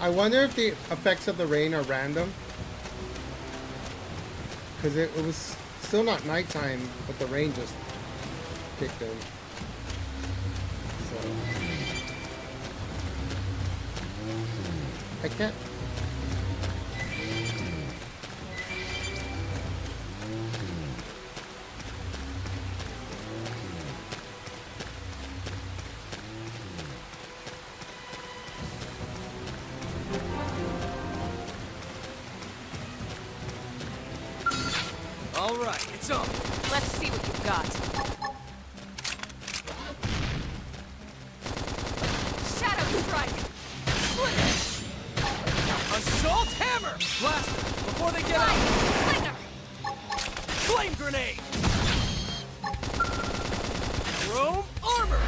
I wonder if the effects of the rain are random. Because it was still not nighttime, but the rain just kicked in. So I can't. All right, it's on. Let's see what you've got. Shadow strike. Assault hammer! Blast them before they get out. Flinger. Flame grenade! Chrome armor!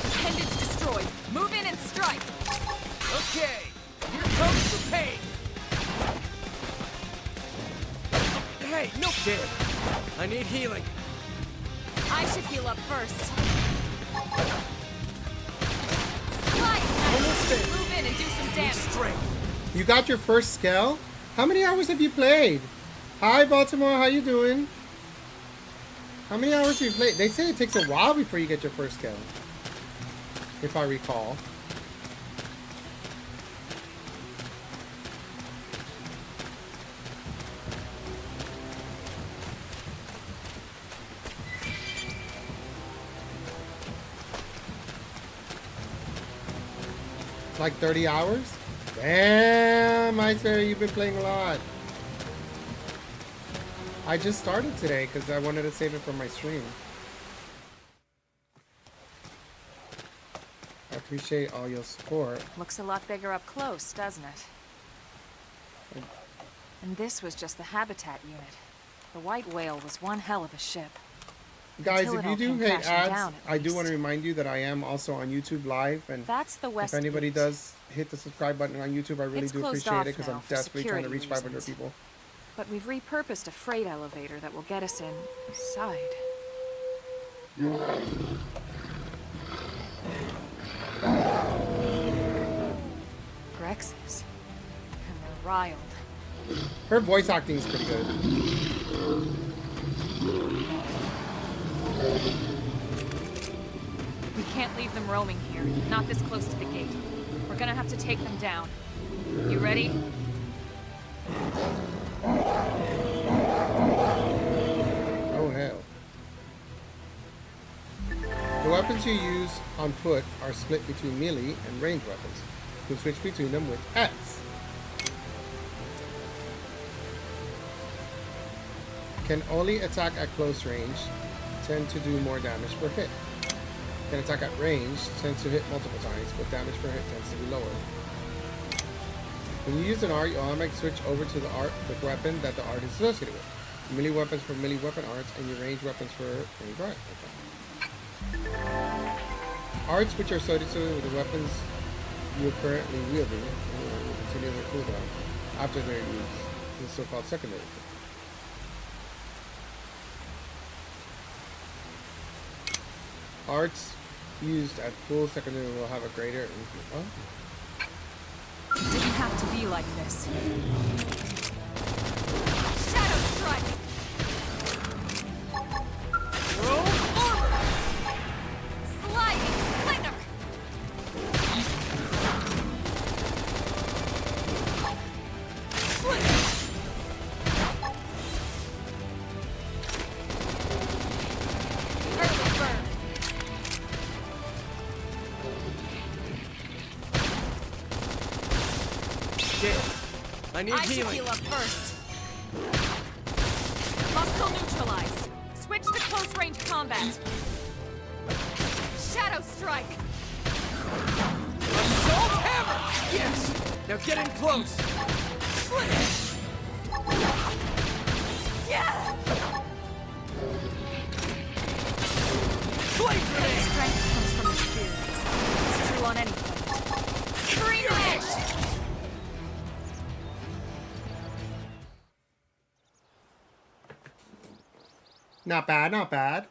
Appendage destroyed. Move in and strike. Okay, here comes the pain. Hey, no kidding. I need healing. I should heal up first. Slide. Almost there. Move in and do some Need damage. strength. You got your first scale? How many hours have you played? Hi, Baltimore. How you doing? How many hours have you played? They say it takes a while before you get your first scale, if I recall. Like 30 hours? Damn, I say you've been playing a lot. I just started today because I wanted to save it for my stream. I appreciate all your support. Looks a lot bigger up close, doesn't it? And this was just the habitat unit. The white whale was one hell of a ship. Guys, Until if it you all do came hate crashing ads, down, at I do least. want to remind you that I am also on YouTube Live, and That's the West if anybody Gate. does hit the subscribe button on YouTube, I really It's do closed appreciate off it because now I'm for desperately trying to reach security 500 reasons. people. But we've repurposed a freight elevator that will get us inside. Grexes. And they're riled. Her voice acting is pretty good. We can't leave them roaming here, not this close to the gate. We're gonna have to take them down. You ready? Oh hell. The weapons you use on foot are split between melee and ranged weapons. You can switch between them with X. Can only attack at close range, tend to do more damage per hit. Can attack at range, tends to hit multiple times, but damage per hit tends to be lower. When you use an art, you automatically switch over to the weapon that the art is associated with. Melee weapons for melee weapon arts, and your ranged weapons for ranged art. Okay. Arts which are associated with the weapons you are currently wielding will continue their cooldown after they're used. This is so-called secondary. Arts used at full secondary will have a greater. Oh. Didn't have to be like this. Shadow Strike! Roll armor! Sliding Slinger! Slinger! Early Burn! I need I should healing. heal up first. Hostile neutralized. Switch to close range combat. Shadow Strike. Assault Hammer! Yes! Now get in close! Yeah! Flame Grenade! Strength comes from experience. It's true on any point. Scream Edge! Not bad, not bad.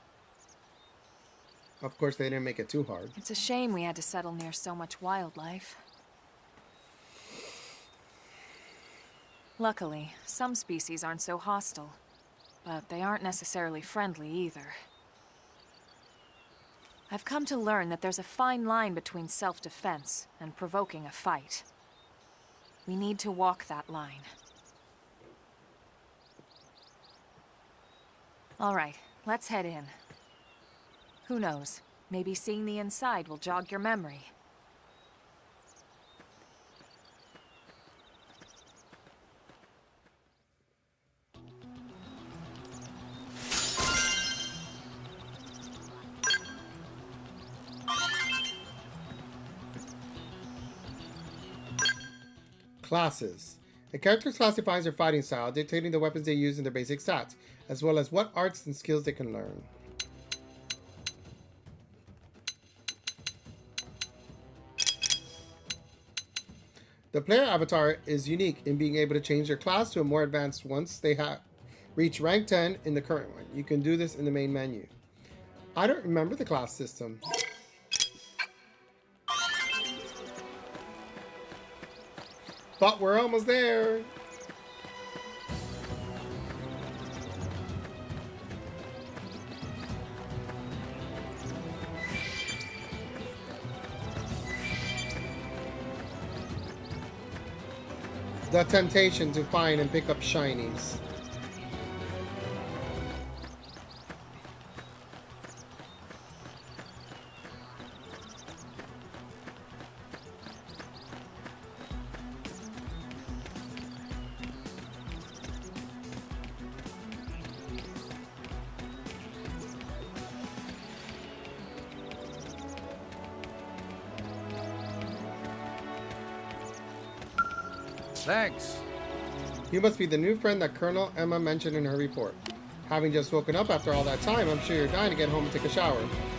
Of course, they didn't make it too hard. It's a shame we had to settle near so much wildlife. Luckily, some species aren't so hostile, but they aren't necessarily friendly either. I've come to learn that there's a fine line between self-defense and provoking a fight. We need to walk that line. All right, let's head in. Who knows? Maybe seeing the inside will jog your memory. Classes. A character classifies their fighting style, dictating the weapons they use and their basic stats, as well as what arts and skills they can learn. The player avatar is unique in being able to change their class to a more advanced once they have reached rank 10 in the current one. You can do this in the main menu. I don't remember the class system. But we're almost there. The temptation to find and pick up shinies. Thanks. You must be the new friend that Colonel Emma mentioned in her report. Having just woken up after all that time, I'm sure you're dying to get home and take a shower.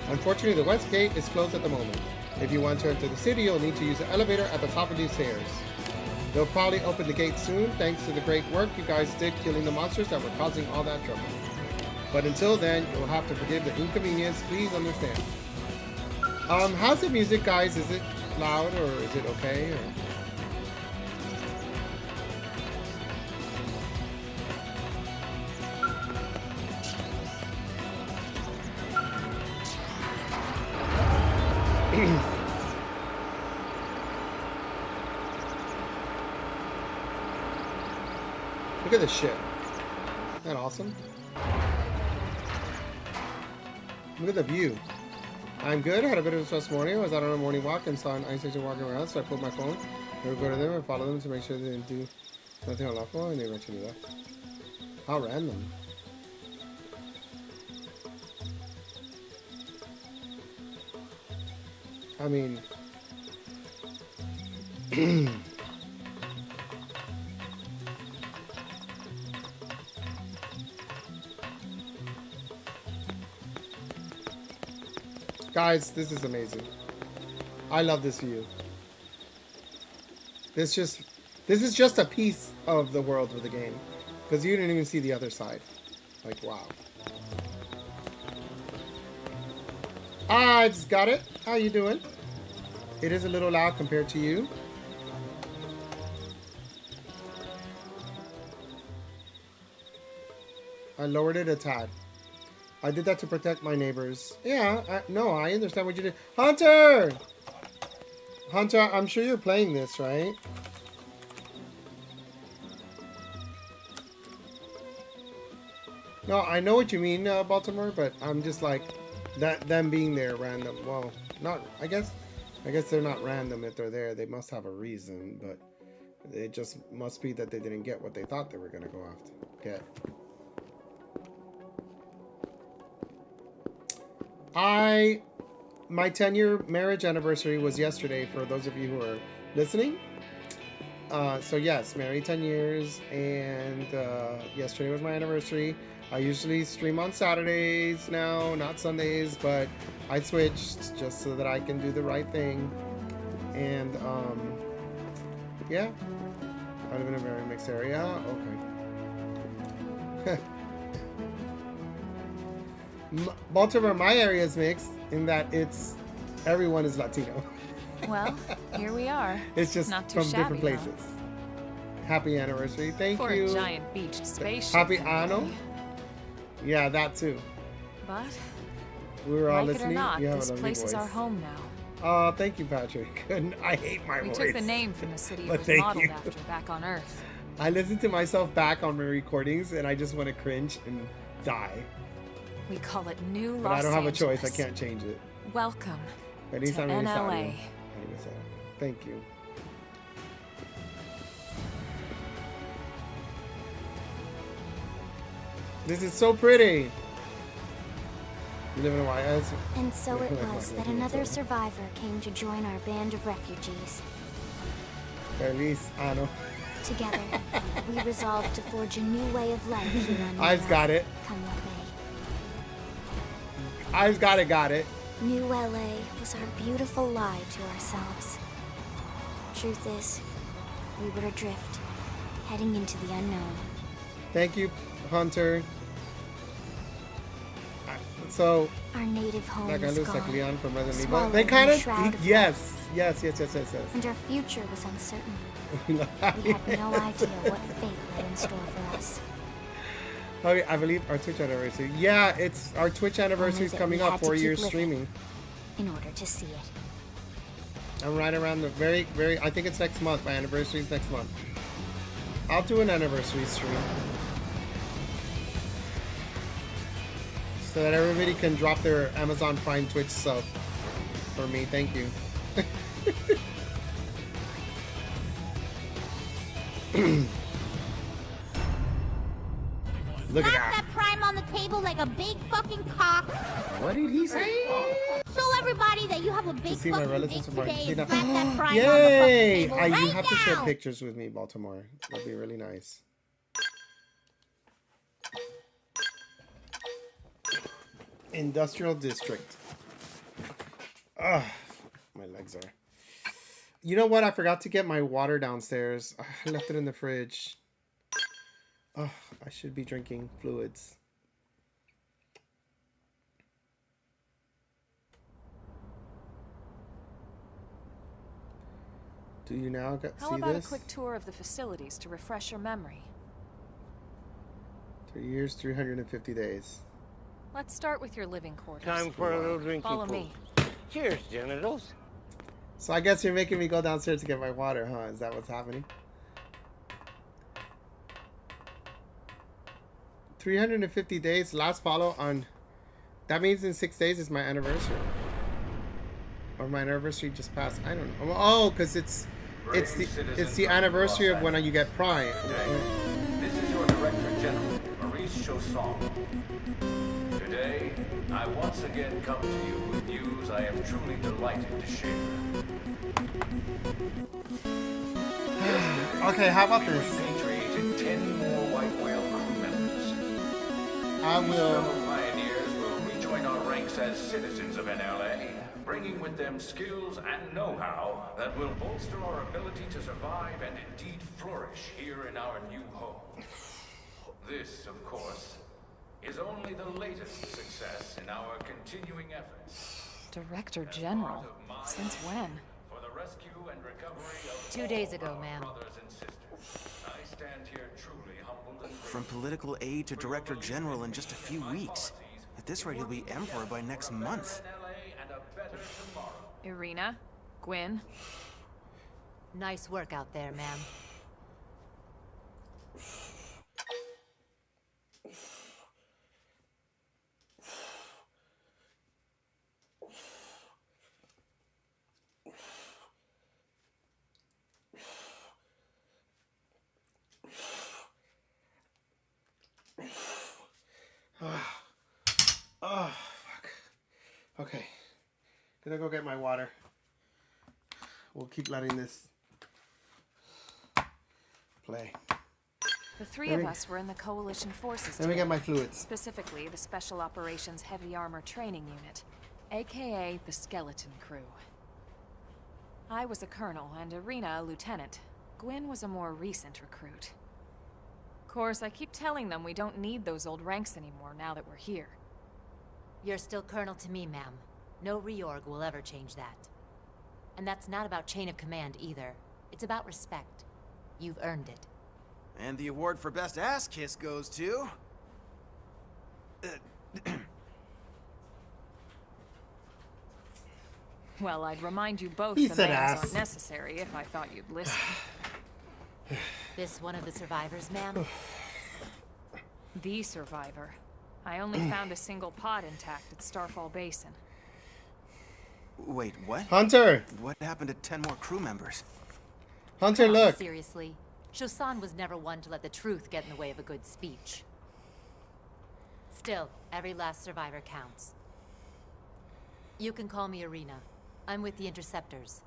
Unfortunately, the west gate is closed at the moment. If you want to enter the city, you'll need to use the elevator at the top of these stairs. They'll probably open the gate soon, thanks to the great work you guys did killing the monsters that were causing all that trouble. But until then, you'll have to forgive the inconvenience. Please understand. How's the music, guys? Is it loud or is it okay? Or... Look at this shit. Isn't that awesome? Look at the view. I'm good. I had a bit of a stress morning. I was out on a morning walk and saw an ice station walking around, so I pulled my phone and go to them and follow them to make sure they didn't do nothing unlawful, and they eventually left. How random. I mean... Guys, this is amazing. I love this view. This is just a piece of the world of the game, because you didn't even see the other side. Like, wow. I just got it. How you doing? It is a little loud compared to you. I lowered it a tad. I did that to protect my neighbors. Yeah, no, I understand what you did. Hunter! Hunter, I'm sure you're playing this, right? No, I know what you mean, Baltimore, but I'm just like, them being there random. Well, not, I guess they're not random if they're there. They must have a reason, but it just must be that they didn't get what they thought they were going to go after. Get. My 10-year marriage anniversary was yesterday, for those of you who are listening. So yes, married 10 years, and yesterday was my anniversary. I usually stream on Saturdays now, not Sundays, but I switched just so that I can do the right thing. And yeah, I live in a very mixed area. Okay. Baltimore, my area is mixed in that everyone is Latino. Well, here we are. It's just not too from shabby, different places. Happy anniversary. Thank for you. For a giant beached spaceship. Happy anno. Yeah, that too. But we were all like listening. It or not, you have this a lovely place voice. is our home now. Oh, thank you, Patrick. I hate my voice. We took the name from the city But it was thank modeled you. after back on Earth. I listen to myself back on my recordings, and I just want to cringe and die. We call it New Los But I don't have a Angeles. choice. I can't change it. Welcome to NLA. NLA. Thank you. This is so pretty. You live in Hawaii. And so it was that another survivor came to join our band of refugees. Feliz Ano. Together, we resolved to forge a new way of life here on I've got it. Come what may. I've got it. New LA was our beautiful lie to ourselves. Truth is, we were adrift, heading into the unknown. Thank you, Hunter. So our native home that guy was looks gone, like Leon from Resident Evil. swallowed They in kind a of shroud of yes. and our future was uncertain. We had no idea what fate lay in store for us. Oh, I believe our Twitch anniversary. Yeah, it's our Twitch anniversary is coming up. 4 years streaming. In order to see it. I'm right around the very. I think it's next month. My anniversary is next month. I'll do an anniversary stream so that everybody can drop their Amazon Prime Twitch sub for me. Thank you. Look at that. Prime on the table like a big fucking cock. What did he say? Show everybody that you have a big See my fucking relatives dick from today and Argentina. slap that prime Yay! on the fucking table right You have to share now. pictures with me, Baltimore. That'd be really nice. Industrial District. Ugh, my legs are. You know what? I forgot to get my water downstairs. I left it in the fridge. Oh, I should be drinking fluids. Do you now see this? How about a quick tour of the facilities to refresh your memory? 3 years, 350 days. Let's start with your living quarters. Time for a little drinking. Follow me. Cheers, genitals. So I guess you're making me go downstairs to get my water, huh? Is that what's happening? 350 days. Last follow on. That means in 6 days is my anniversary. Or my anniversary just passed. I don't know. Oh, because it's the anniversary of when you get Prime. This is your Director General, Maurice Chausson. Today, I once again come to you with news I am truly delighted to share. Okay, how about this? Repatriated 10 more White Whale crew members. I will. Fellow pioneers will rejoin our ranks as citizens of NLA, bringing with them skills and know-how that will bolster our ability to survive and indeed flourish here in our new home. This, of course, is only the latest success in our continuing efforts. Director General? Since when? For the rescue and recovery of 2 days ago, ma'am. brothers and sisters. I stand here truly humbled and From political aide to director general in just a few weeks. At this rate, he'll be emperor by next month. Irina? Gwyn? Nice work out there, ma'am. Oh, fuck. Okay. Gonna go get my water. We'll keep letting this play. The three of us were in the Coalition forces. Let me get my fluids. Specifically, the Special Operations Heavy Armor Training Unit, aka the Skeleton Crew. I was a colonel and Irina a lieutenant. Gwyn was a more recent recruit. Of course, I keep telling them we don't need those old ranks anymore now that we're here. You're still colonel to me, ma'am. No reorg will ever change that. And that's not about chain of command either. It's about respect. You've earned it. And the award for best ass kiss goes to... Well, I'd remind you both He the said names ass. aren't necessary if I thought you'd listen. This one of the survivors, ma'am? The survivor. I only found a single pod intact at Starfall Basin. Wait, what? Hunter! What happened to 10 more crew members? Hunter, Come on, look! seriously. Chausson was never one to let the truth get in the way of a good speech. Still, every last survivor counts. You can call me Irina. I'm with the Interceptors.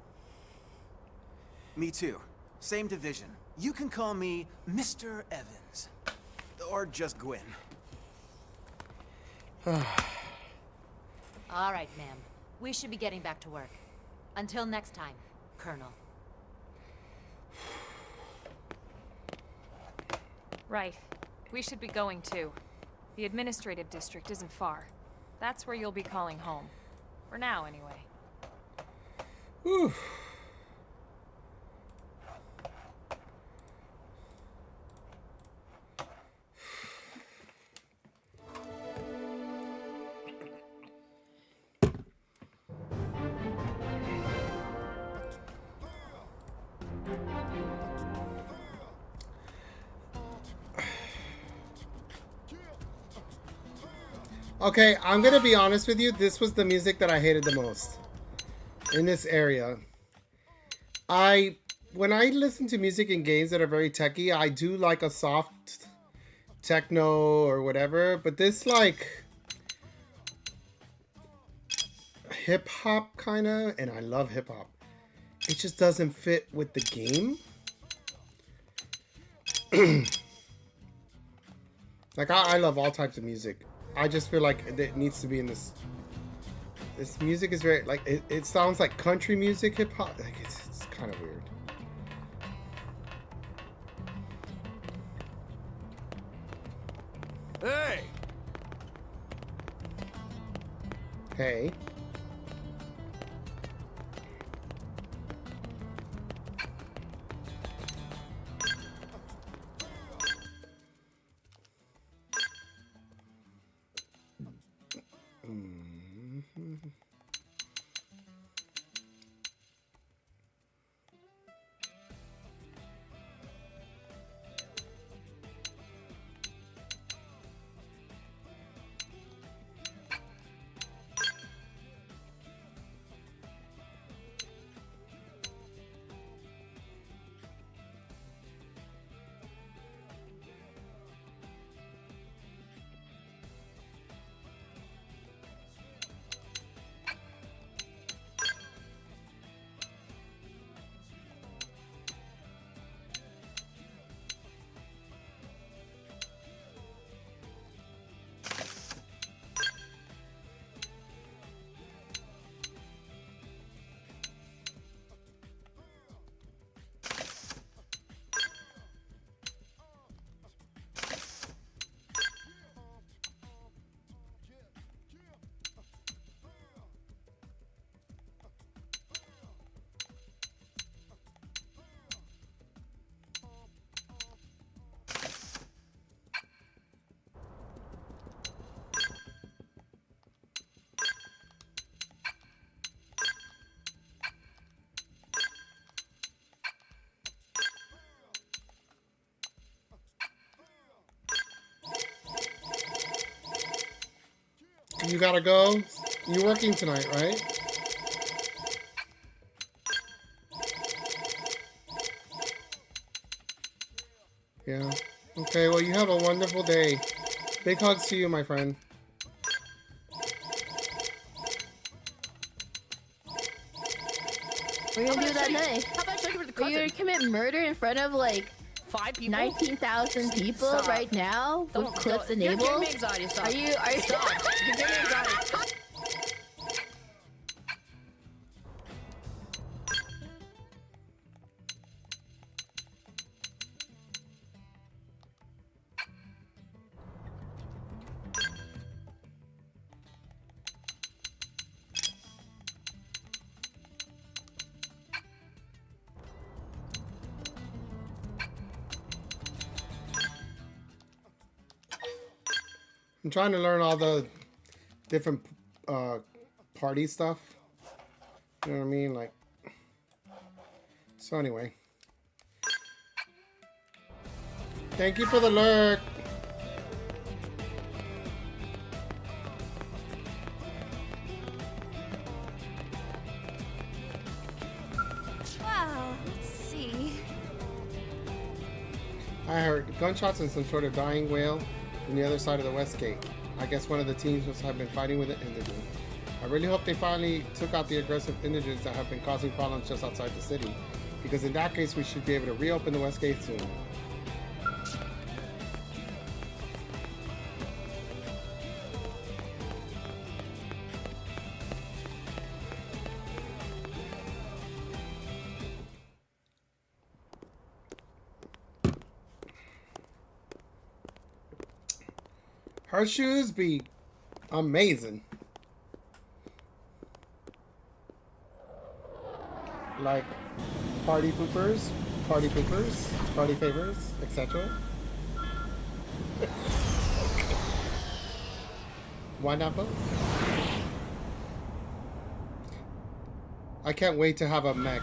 Me too. Same division. You can call me Mr. Evans. Or just Gwyn. All right, ma'am. We should be getting back to work. Until next time, Colonel. Right. We should be going too. The administrative district isn't far. That's where you'll be calling home. For now, anyway. Whew. Okay, I'm gonna be honest with you. This was the music that I hated the most in this area. When I listen to music in games that are very techy, I do like a soft techno or whatever, but this like hip hop kind of, and I love hip hop. It just doesn't fit with the game. Like I love all types of music. I just feel like it needs to be in this. This music is very like it sounds like country music, hip hop. Like it's kind of weird. Hey. Hey. You gotta go. You're working tonight, right? Yeah. Okay, well, you have a wonderful day. Big hugs to you, my friend. What are you gonna do that night? How about I show you where the Are you gonna commit murder in front of like 5 people? 19,000 people Stop. right now with clips enabled? You're giving me anxiety. Stop. Are you? Stop. You're giving me anxiety. I'm trying to learn all the different party stuff. You know what I mean? Like, so anyway. Thank you for the lurk. Wow, let's see. I heard gunshots and some sort of dying wail from the other side of the west gate. I guess one of the teams must have been fighting with the indigents. I really hope they finally took out the aggressive indigents that have been causing problems just outside the city, because in that case we should be able to reopen the west gate soon. Her shoes be amazing. Like party poopers, party favors, etc. Why not both? I can't wait to have a mech.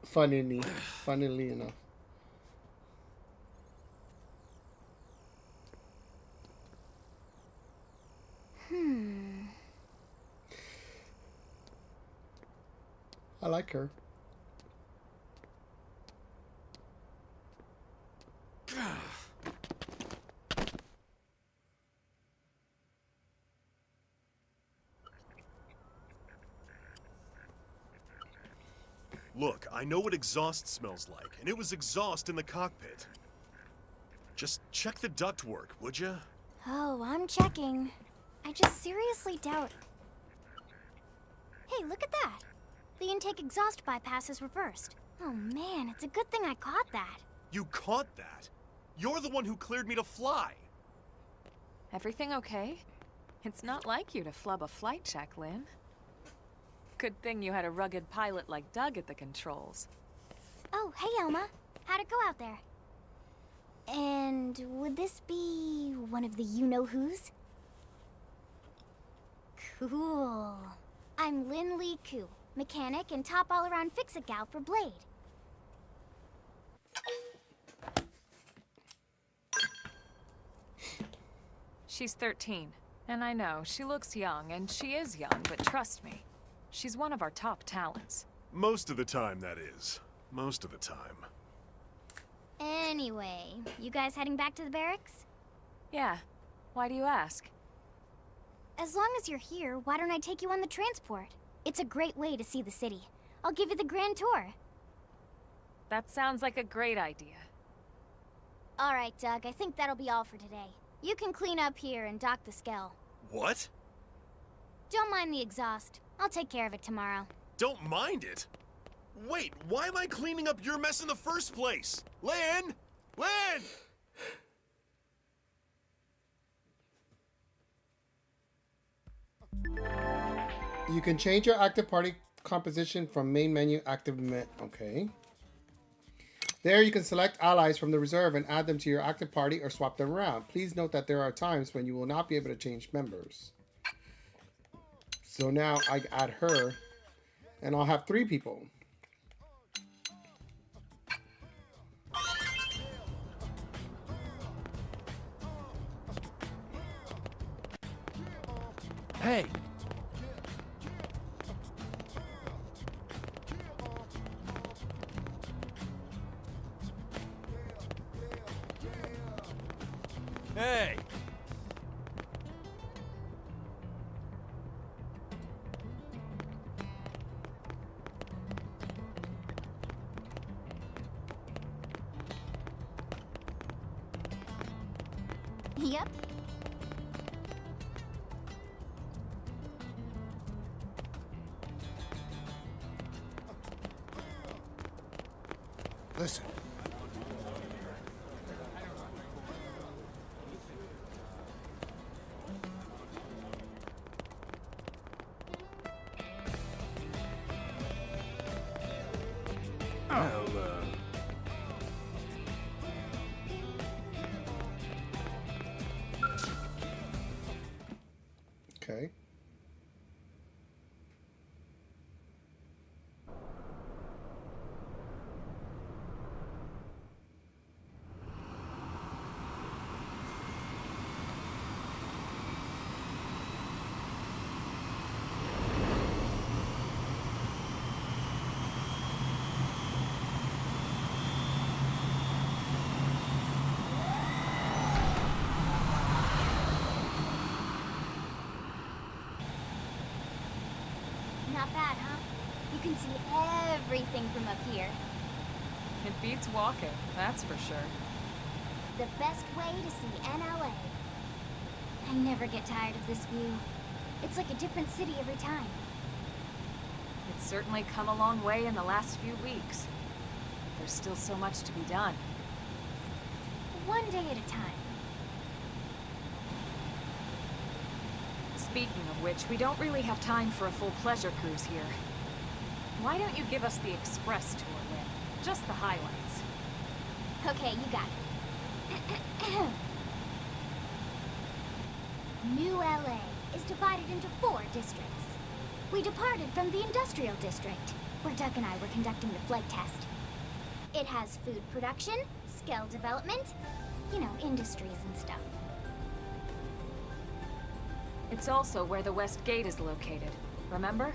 Funnily enough. I like her. Look, I know what exhaust smells like, and it was exhaust in the cockpit. Just check the ductwork, would ya? Oh, I'm checking. I just seriously doubt... Hey, look at that! The intake exhaust bypass is reversed. Oh man, it's a good thing I caught that. You caught that? You're the one who cleared me to fly. Everything okay? It's not like you to flub a flight check, Lynn. Good thing you had a rugged pilot like Doug at the controls. Oh, hey Elma. How'd it go out there? And would this be one of the you-know-whos? Cool. I'm Lynn Lee Koo, mechanic and top all-around fix-it gal for Blade. She's 13, and I know, she looks young, and she is young, but trust me, she's one of our top talents. Most of the time, that is. Most of the time. Anyway, you guys heading back to the barracks? Yeah. Why do you ask? As long as you're here, why don't I take you on the transport? It's a great way to see the city. I'll give you the grand tour. That sounds like a great idea. All right, Doug, I think that'll be all for today. You can clean up here and dock the Skell. What? Don't mind the exhaust. I'll take care of it tomorrow. Don't mind it? Wait, why am I cleaning up your mess in the first place? Lynn! Lynn! You can change your active party composition from main menu okay. There you can select allies from the reserve and add them to your active party or swap them around. Please note that there are times when you will not be able to change members. So now I add her and I'll have 3 people. Hey! Hey! Yep. Listen. Okay. Not bad, huh? You can see everything from up here. It beats walking, that's for sure. The best way to see NLA. I never get tired of this view. It's like a different city every time. It's certainly come a long way in the last few weeks. There's still so much to be done. One day at a time. Speaking of which, we don't really have time for a full pleasure cruise here. Why don't you give us the express tour, Lynn? Just the highlights. Okay, you got it. New LA is divided into 4 districts. we departed from the industrial district, where Doug and I were conducting the flight test. It has food production, skill development, you know, industries and stuff. It's also where the West Gate is located, remember?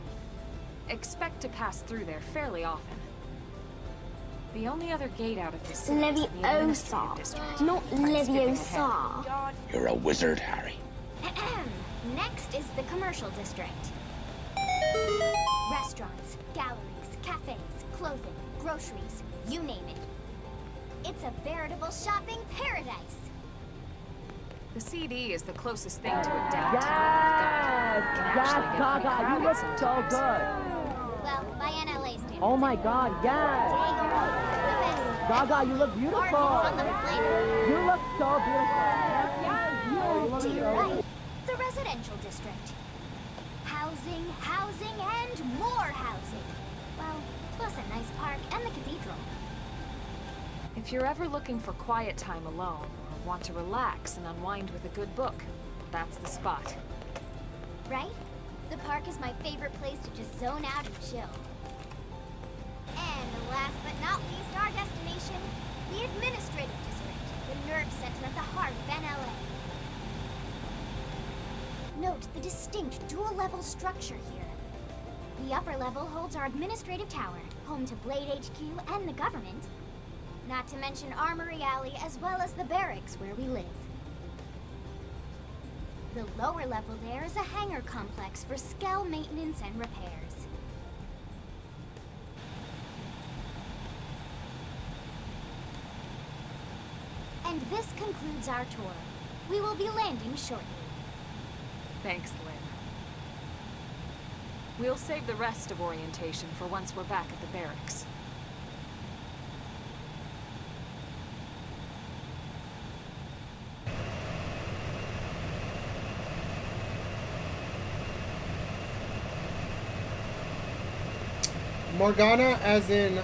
Expect to pass through there fairly often. The only other gate out of the city is in the administrative district. Not Try skipping Leviosa. ahead. You're a wizard, Harry. Next is the commercial district. Restaurants, galleries, cafes, clothing, groceries, you name it. It's a veritable shopping paradise. The CD is the closest thing to a downtown. Yes, Gaga, you look so good. Well, by NLA standards. Oh my God, yes. Gaga, you look beautiful. You look so beautiful. To your right, the residential district. Housing, housing, and more housing. Well, plus a nice park and the cathedral. If you're ever looking for quiet time alone, or want to relax and unwind with a good book, that's the spot. Right? The park is my favorite place to just zone out and chill. And last but not least, our destination, the administrative district, the nerve center at the heart of NLA. Note the distinct dual-level structure here. The upper level holds our administrative tower, home to Blade HQ and the government. Not to mention Armory Alley, as well as the barracks where we live. The lower level there is a hangar complex for Skell maintenance and repairs. And this concludes our tour. We will be landing shortly. Thanks, Lynn. We'll save the rest of orientation for once we're back at the barracks. Morgana, as in,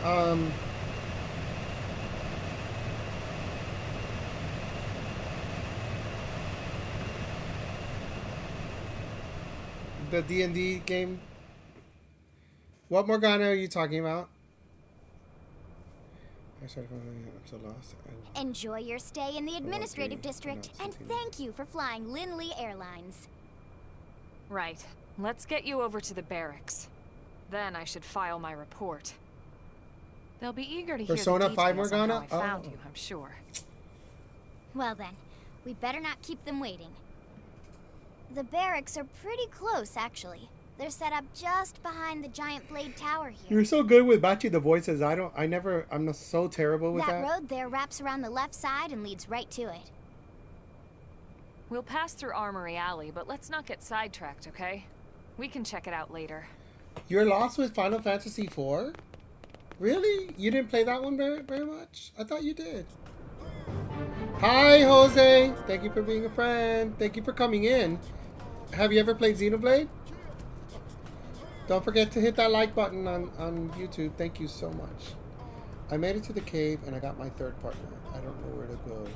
the D&D game. What Morgana are you talking about? I'm so lost. Enjoy your stay in the administrative district, and thank you for flying Lindley Airlines. Right. Let's get you over to the barracks. Then I should file my report. They'll be eager to hear Persona the 5 details on Morgana? how I found you, I'm sure. Well then, we better not keep them waiting. The barracks are pretty close, actually. They're set up just behind the giant blade tower here. You're so good with matching the voices. I'm so terrible with that. That road there wraps around the left side and leads right to it. We'll pass through Armory Alley, but let's not get sidetracked, okay? We can check it out later. You're lost with Final Fantasy IV? Really? You didn't play that one very much? I thought you did. Hi, Jose. Thank you for being a friend. Thank you for coming in. Have you ever played Xenoblade? Don't forget to hit that like button on YouTube. Thank you so much. I made it to the cave and I got my third partner. I don't know where to go.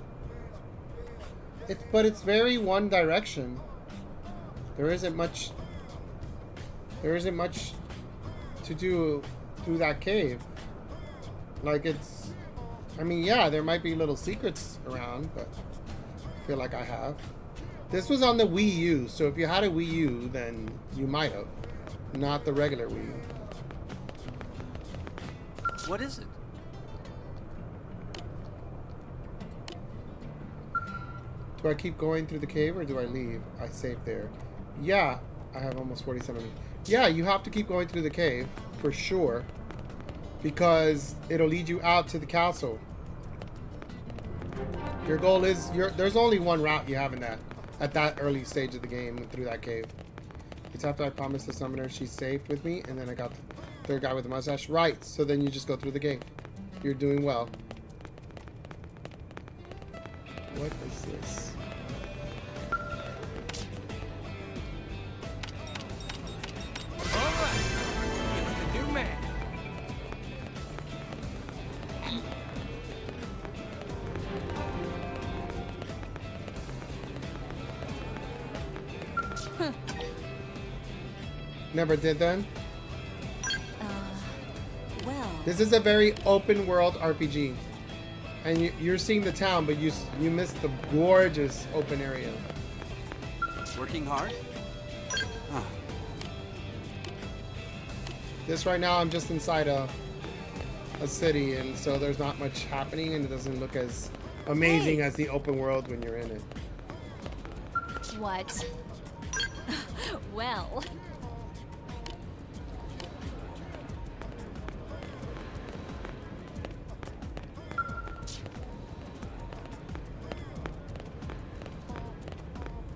But it's very one direction. There isn't much to do through that cave. Like I mean, yeah, there might be little secrets around, but I feel like I have. This was on the Wii U, so if you had a Wii U, then you might have. Not the regular Wii U. What is it? Do I keep going through the cave or do I leave? I saved there. Yeah, I have almost 47 minutes. Yeah, you have to keep going through the cave, for sure. Because it'll lead you out to the castle. Your goal is, there's only one route you have in that, at that early stage of the game through that cave. It's after I promised the summoner she's safe with me, and then I got the third guy with the mustache. Right, so then you just go through the cave. You're doing well. What is this? Alright, you're the new man. Never did then? Well. This is a very open world RPG. And you're seeing the town, but you missed the gorgeous open area. Working hard? Huh. This right now, I'm just inside a city, and so there's not much happening, and it doesn't look as amazing as the open world when you're in it. What? Well.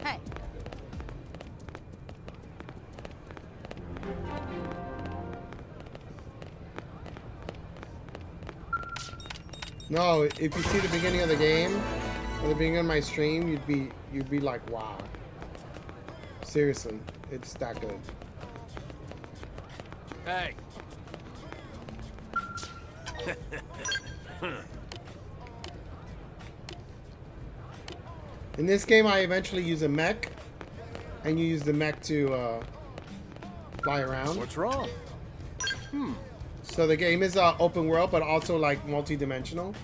Hey. No, if you see the beginning of the game, or the beginning of my stream, you'd be like, wow. Seriously, it's that good. Hey. In this game, I eventually use a mech, and you use the mech to fly around. What's wrong? So the game is open world, but also like multi-dimensional.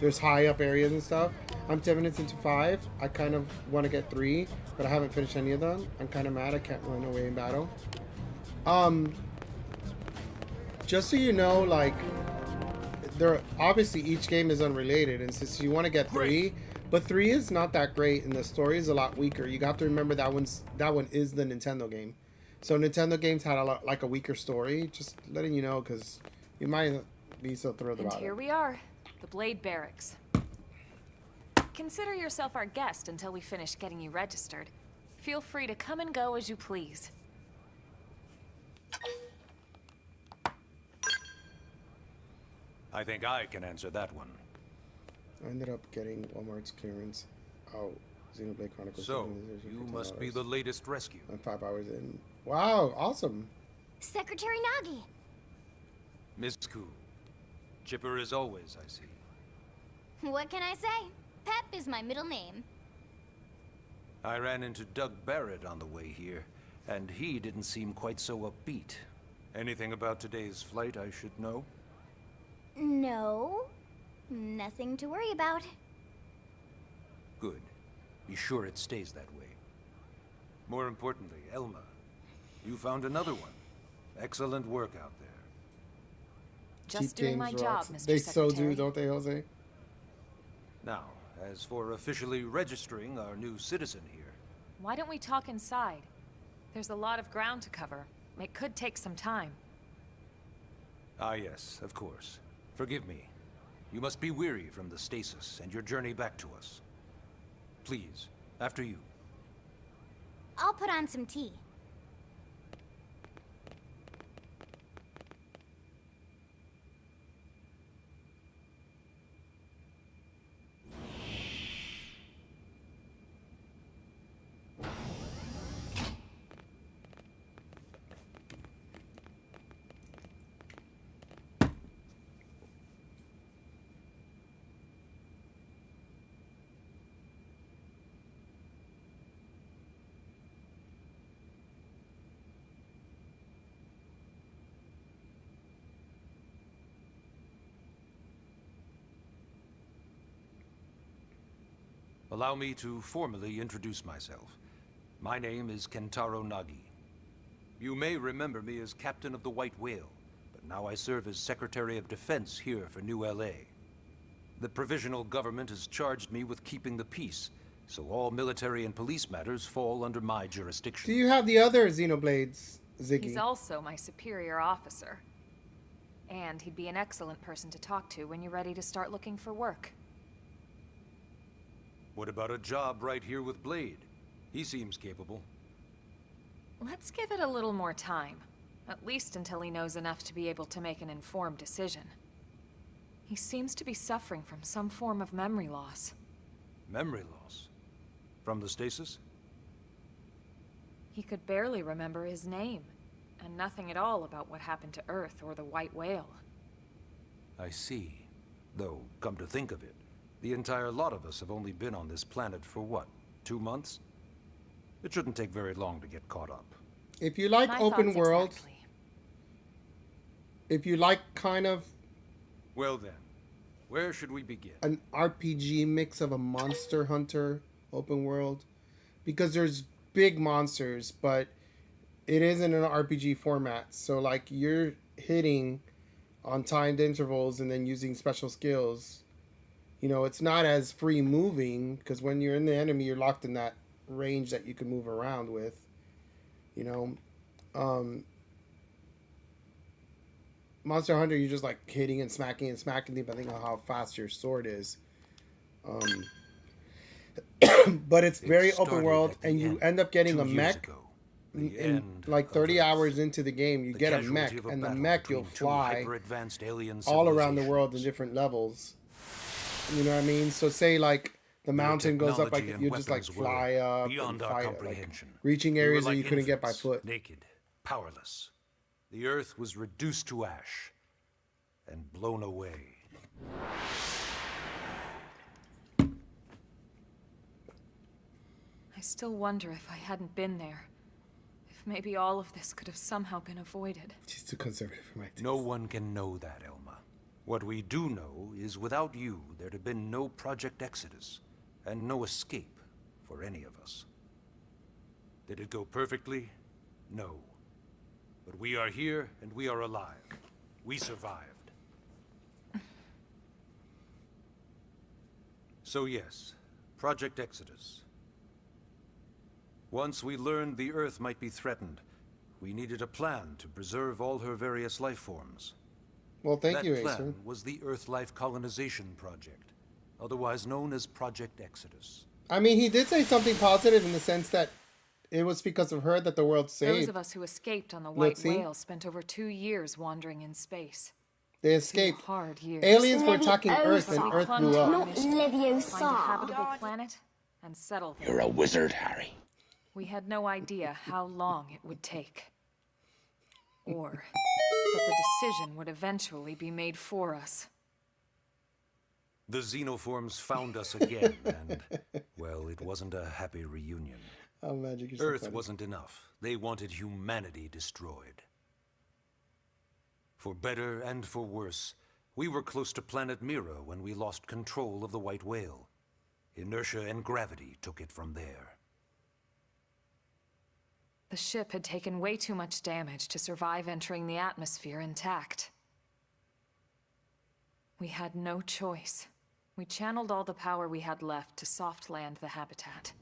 There's high up areas and stuff. I'm 10 minutes into 5. I kind of want to get 3, but I haven't finished any of them. I'm kind of mad I can't run away in battle. Just so you know, like, obviously each game is unrelated, and since you want to get 3, but 3 is not that great, and the story is a lot weaker. You have to remember that one is the Nintendo game. So Nintendo games had a weaker story. Just letting you know, because you might be so thrilled about it. And here we are, the Blade Barracks. Consider yourself our guest until we finish getting you registered. Feel free to come and go as you please. I think I can answer that one. I ended up getting Walmart's clearance. Oh, Xenoblade Chronicles. So, you must be the latest rescue. I'm 5 hours in. Wow, awesome. Secretary Nagi. Miss Ku. Chipper as always, I see. What can I say? Pep is my middle name. I ran into Doug Barrett on the way here, and he didn't seem quite so upbeat. Anything about today's flight I should know? No. Nothing to worry about. Good. Be sure it stays that way. More importantly, Elma, you found another one. Excellent work out there. Just doing my job, Mr. They Secretary. so do, don't they, Jose? Now, as for officially registering our new citizen here... Why don't we talk inside? There's a lot of ground to cover. It could take some time. Ah yes, of course. Forgive me. You must be weary from the stasis and your journey back to us. Please, after you. I'll put on some tea. Allow me to formally introduce myself. My name is Kentaro Nagi. You may remember me as Captain of the White Whale, but now I serve as Secretary of Defense here for New LA. The provisional government has charged me with keeping the peace, so all military and police matters fall under my jurisdiction. Do you have the other Xenoblades, Ziggy? He's also my superior officer. And he'd be an excellent person to talk to when you're ready to start looking for work. What about a job right here with Blade? He seems capable. Let's give it a little more time. At least until he knows enough to be able to make an informed decision. He seems to be suffering from some form of memory loss. Memory loss? From the stasis? He could barely remember his name, and nothing at all about what happened to Earth or the White Whale. I see. Though, come to think of it, the entire lot of us have only been on this planet for what, 2 months? It shouldn't take very long to get caught up. If you like My open thoughts world, exactly. if you like kind of Well then, where should we begin? an RPG mix of a Monster Hunter open world, because there's big monsters, but it isn't an RPG format. So like you're hitting on timed intervals and then using special skills. You know, it's not as free moving because when you're in the enemy, you're locked in that range that you can move around with. You know, Monster Hunter, you're just like hitting and smacking depending on how fast your sword is. But it's very open world, and you end up getting a mech. In like 30 hours into the game, you get a mech, and the mech you'll fly all around the world in different levels. You know what I mean? So say like the mountain goes up, like you just like fly up and fight it, like reaching areas that you couldn't get by foot. Naked, powerless. The earth was reduced to ash and blown away. I still wonder if I hadn't been there. If maybe all of this could have somehow been avoided. She's too conservative for my taste. No one can know that, Elma. What we do know is without you, there'd have been no Project Exodus, and no escape for any of us. Did it go perfectly? No. But we are here, and we are alive. We survived. So yes, Project Exodus. Once we learned the Earth might be threatened, we needed a plan to preserve all her various life forms. Well, thank you, That Acer. plan was the Earth Life Colonization Project, otherwise known as Project Exodus. I mean, he did say something positive in the sense that it was because of her that the world saved. Those of us who escaped on the White Whale spent over 2 years wandering in space. They escaped. 2 hard years. Aliens were attacking Earth, and We Earth clung blew to our up. mission, find a habitable planet and settle there. You're a wizard, Harry. We had no idea how long it would take. Or that the decision would eventually be made for us. The xenoforms found us again, and, well, it wasn't a happy reunion. Oh, magic is so Earth funny. wasn't enough. They wanted humanity destroyed. For better and for worse, we were close to planet Mira when we lost control of the White Whale. Inertia and gravity took it from there. The ship had taken way too much damage to survive entering the atmosphere intact. We had no choice. We channeled all the power we had left to soft land the habitat.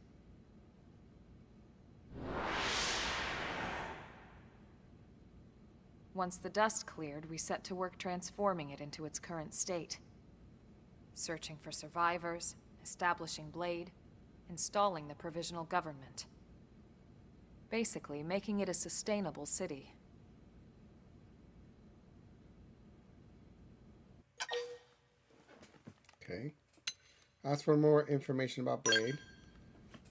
Once the dust cleared, we set to work transforming it into its current state. Searching for survivors, establishing Blade, installing the provisional government. Basically, making it a sustainable city. Okay. Ask for more information about Blade.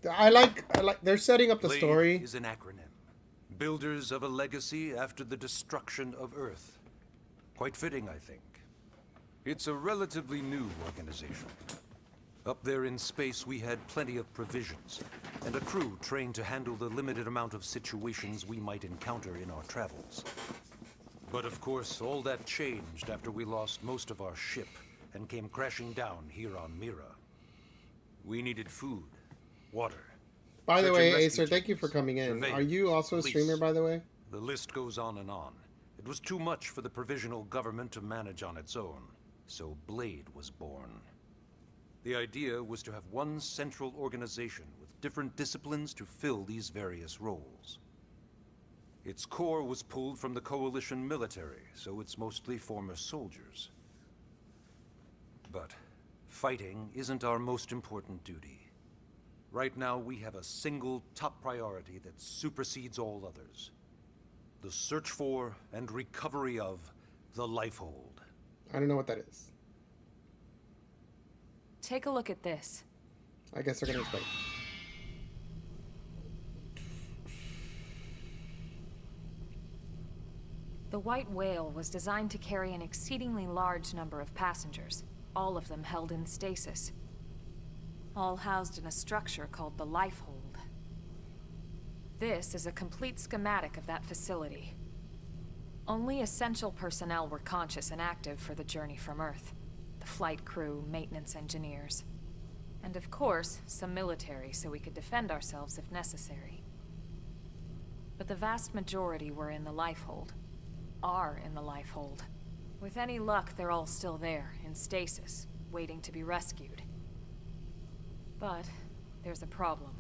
I like. They're setting up the Blade story. is an acronym. Builders of a legacy after the destruction of Earth. Quite fitting, I think. It's a relatively new organization. Up there in space, we had plenty of provisions, and a crew trained to handle the limited amount of situations we might encounter in our travels. But of course, all that changed after we lost most of our ship and came crashing down here on Mira. We needed food, water. By the search way, and rescue Acer, thank you teams, for coming in. surveillance, Are you also a police. streamer, by the way? The list goes on and on. It was too much for the provisional government to manage on its own, so Blade was born. The idea was to have one central organization with different disciplines to fill these various roles. Its core was pulled from the Coalition military, so it's mostly former soldiers. But fighting isn't our most important duty. Right now, we have a single top priority that supersedes all others. The search for and recovery of the Lifehold. I don't know what that is. Take a look at this. I guess they're gonna explain. The White Whale was designed to carry an exceedingly large number of passengers, all of them held in stasis. All housed in a structure called the Lifehold. This is a complete schematic of that facility. Only essential personnel were conscious and active for the journey from Earth. The flight crew, maintenance engineers. And of course, some military so we could defend ourselves if necessary. But the vast majority were in the lifehold. Are in the lifehold. With any luck, they're all still there, in stasis, waiting to be rescued. But there's a problem.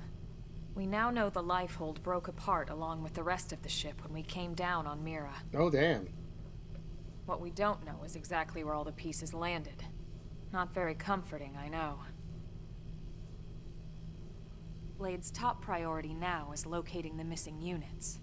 We now know the lifehold broke apart along with the rest of the ship when we came down on Mira. Oh, damn. What we don't know is exactly where all the pieces landed. Not very comforting, I know. Blade's top priority now is locating the missing units.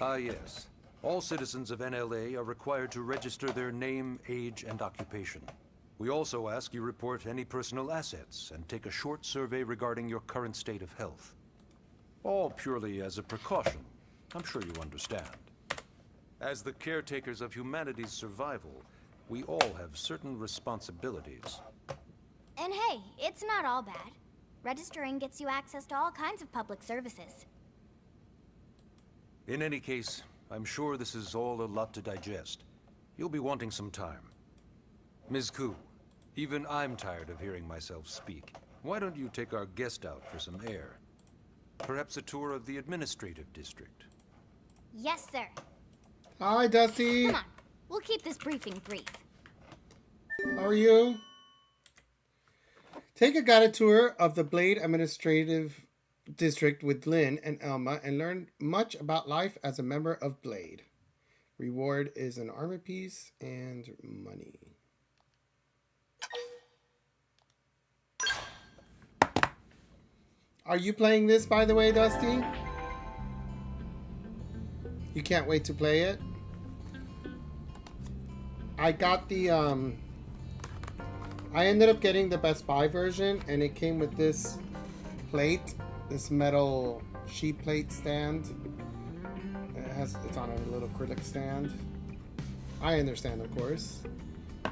Ah, yes. All citizens of NLA are required to register their name, age, and occupation. We also ask you report any personal assets and take a short survey regarding your current state of health. All purely as a precaution. I'm sure you understand. As the caretakers of humanity's survival, we all have certain responsibilities. And hey, it's not all bad. Registering gets you access to all kinds of public services. In any case, I'm sure this is all a lot to digest. You'll be wanting some time. Ms. Koo, even I'm tired of hearing myself speak. Why don't you take our guest out for some air? Perhaps a tour of the administrative district. Yes, sir. Hi, Dusty. Come on, we'll keep this briefing brief. How are you? Take a guided tour of the Blade Administrative District with Lynn and Elma and learn much about life as a member of Blade. Reward is an armor piece and money. Are you playing this, by the way, Dusty? You can't wait to play it? I got the, I ended up getting the Best Buy version, and it came with this plate, this metal sheet plate stand. It's on a little acrylic stand. I understand, of course.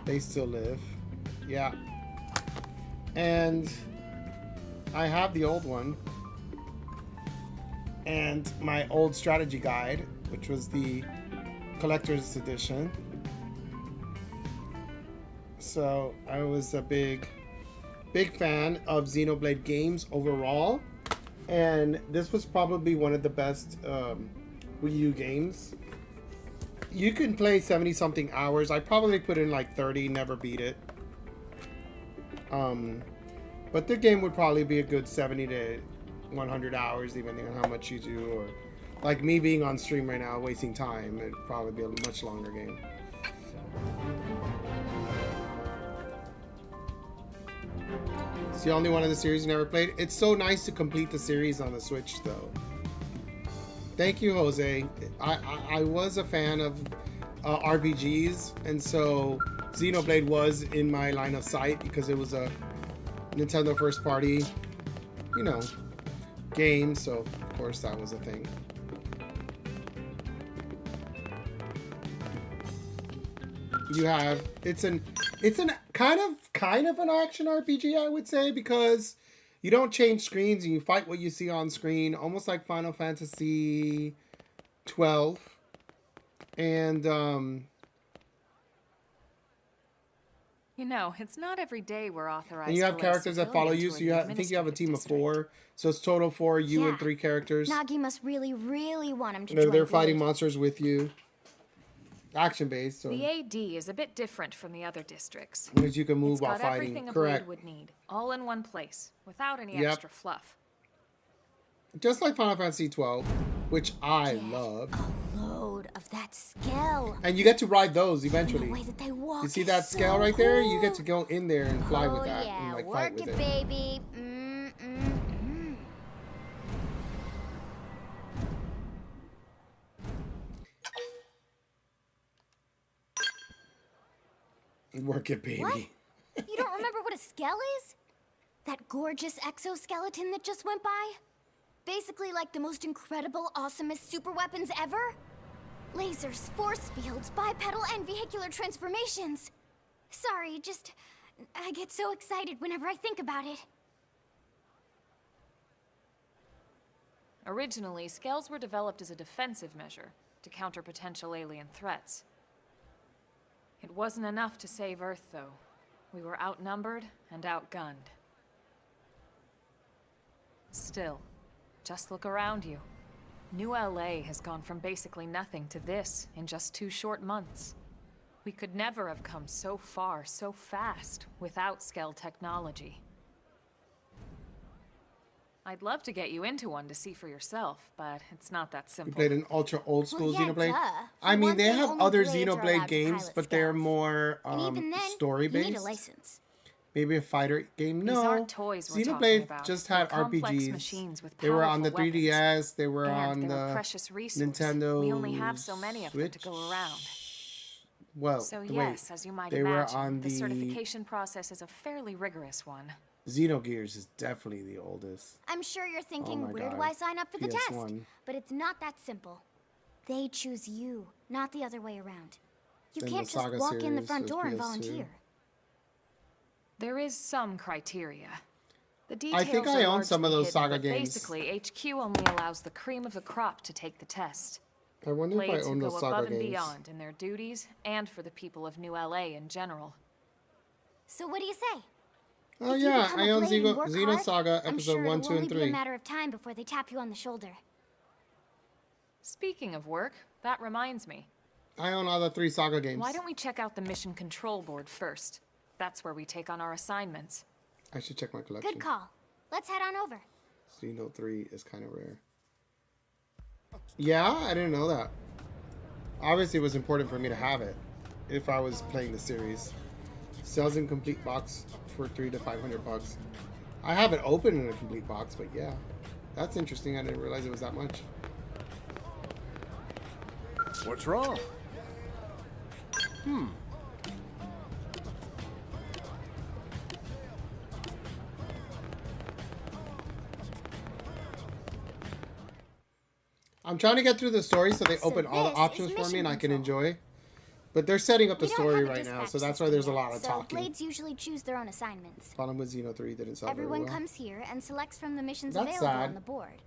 They still live. Yeah. And I have the old one. And my old strategy guide, which was the collector's edition. So I was a big fan of Xenoblade games overall. And this was probably one of the best Wii U games. You can play 70-something hours. I probably put in like 30, never beat it. But the game would probably be a good 70 to 100 hours, depending on how much you do. Or like me being on stream right now, wasting time, it'd probably be a much longer game. It's the only one in the series you never played. It's so nice to complete the series on the Switch, though. Thank you, Jose. I was a fan of RPGs, and so Xenoblade was in my line of sight because it was a Nintendo first party, you know, game. So of course that was a thing. You have it's an kind of an action RPG, I would say, because you don't change screens and you fight what you see on screen, almost like Final Fantasy 12. And you know, it's not every day we're authorized. And you have characters that follow you, so I think you have a team of 4. So it's total 4, you and 3 characters. Nagi must really, really want him to join. They're fighting monsters with you. Action based. So. The AD is a bit different from the other districts. Because you can move while fighting. Everything a Blade would need, all in one place, without any extra fluff. Just like Final Fantasy 12, which I love. A load of that scale. And you get to ride those eventually. The way that they walk you see that scale right there? You get to go in there and fly with that. Yeah, and like work fight with it. Baby. Work it, baby. What? You don't remember what a scale is? That gorgeous exoskeleton that just went by? Basically like the most incredible, awesomest super weapons ever? Lasers, force fields, bipedal and vehicular transformations. Sorry, just... I get so excited whenever I think about it. Originally, scales were developed as a defensive measure to counter potential alien threats. It wasn't enough to save Earth, though. We were outnumbered and outgunned. Still, just look around you. New LA has gone from basically nothing to this in just 2 short months. We could never have come so far, so fast, without scale technology. I'd love to get you into one to see for yourself, but it's not that simple. You played an ultra old school Well, yeah, Xenoblade? duh. I For mean, one they thing, have only other blades are allowed Xenoblade to games, pilot but they're scales. more And even then, story you need a based. license. Maybe a fighter game. These No, aren't toys we're talking Xenoblade about. just They're had complex RPGs. machines with They were on the powerful 3DS. They were and on they're a the precious resource. Nintendo. We only have so many of them to Switch. go around. Well, So wait, yes, as you might they were imagine, on the certification process is a fairly rigorous one. Xenogears is definitely the oldest. I'm sure you're thinking, my where do God. I sign up for the test? PS1. But it's not that simple. They choose you, not the other way around. You Then can't the just Saga walk in the series front was door and PS2. volunteer. There is some criteria. The I details think I are own some of largely those hidden, Saga but games. Basically, HQ only allows the cream of the crop to take the test. I wonder if I Blades own who those go Saga above and games. beyond in their duties and for the people of New LA in general. So what do you say? Oh If you yeah, become a I own blade and work hard, Xenosaga I'm episode sure 1, it'll 2, only and be a 3. matter of time before they tap you on the shoulder. Speaking of work, that reminds me. I own all the 3 Saga games. Why don't we check out the mission control board first? That's where we take on our assignments. I should check my collection. Good call. Let's head on over. Xeno 3 is kind of rare. Yeah, I didn't know that. Obviously, it was important for me to have it if I was playing the series. Sells in complete box for $300 to $500. I have it open in a complete box, but yeah, that's interesting. I didn't realize it was that much. What's wrong? I'm trying to get through the story so they open all the this options is for me mission and I can control. enjoy. But they're setting up the We don't story have a right now, dispatch so that's why system there's a yet, lot of so talking. blades usually choose their own assignments. Problem with Xeno 3 didn't sell very Everyone well. comes here and selects from the missions That's available sad. on the board.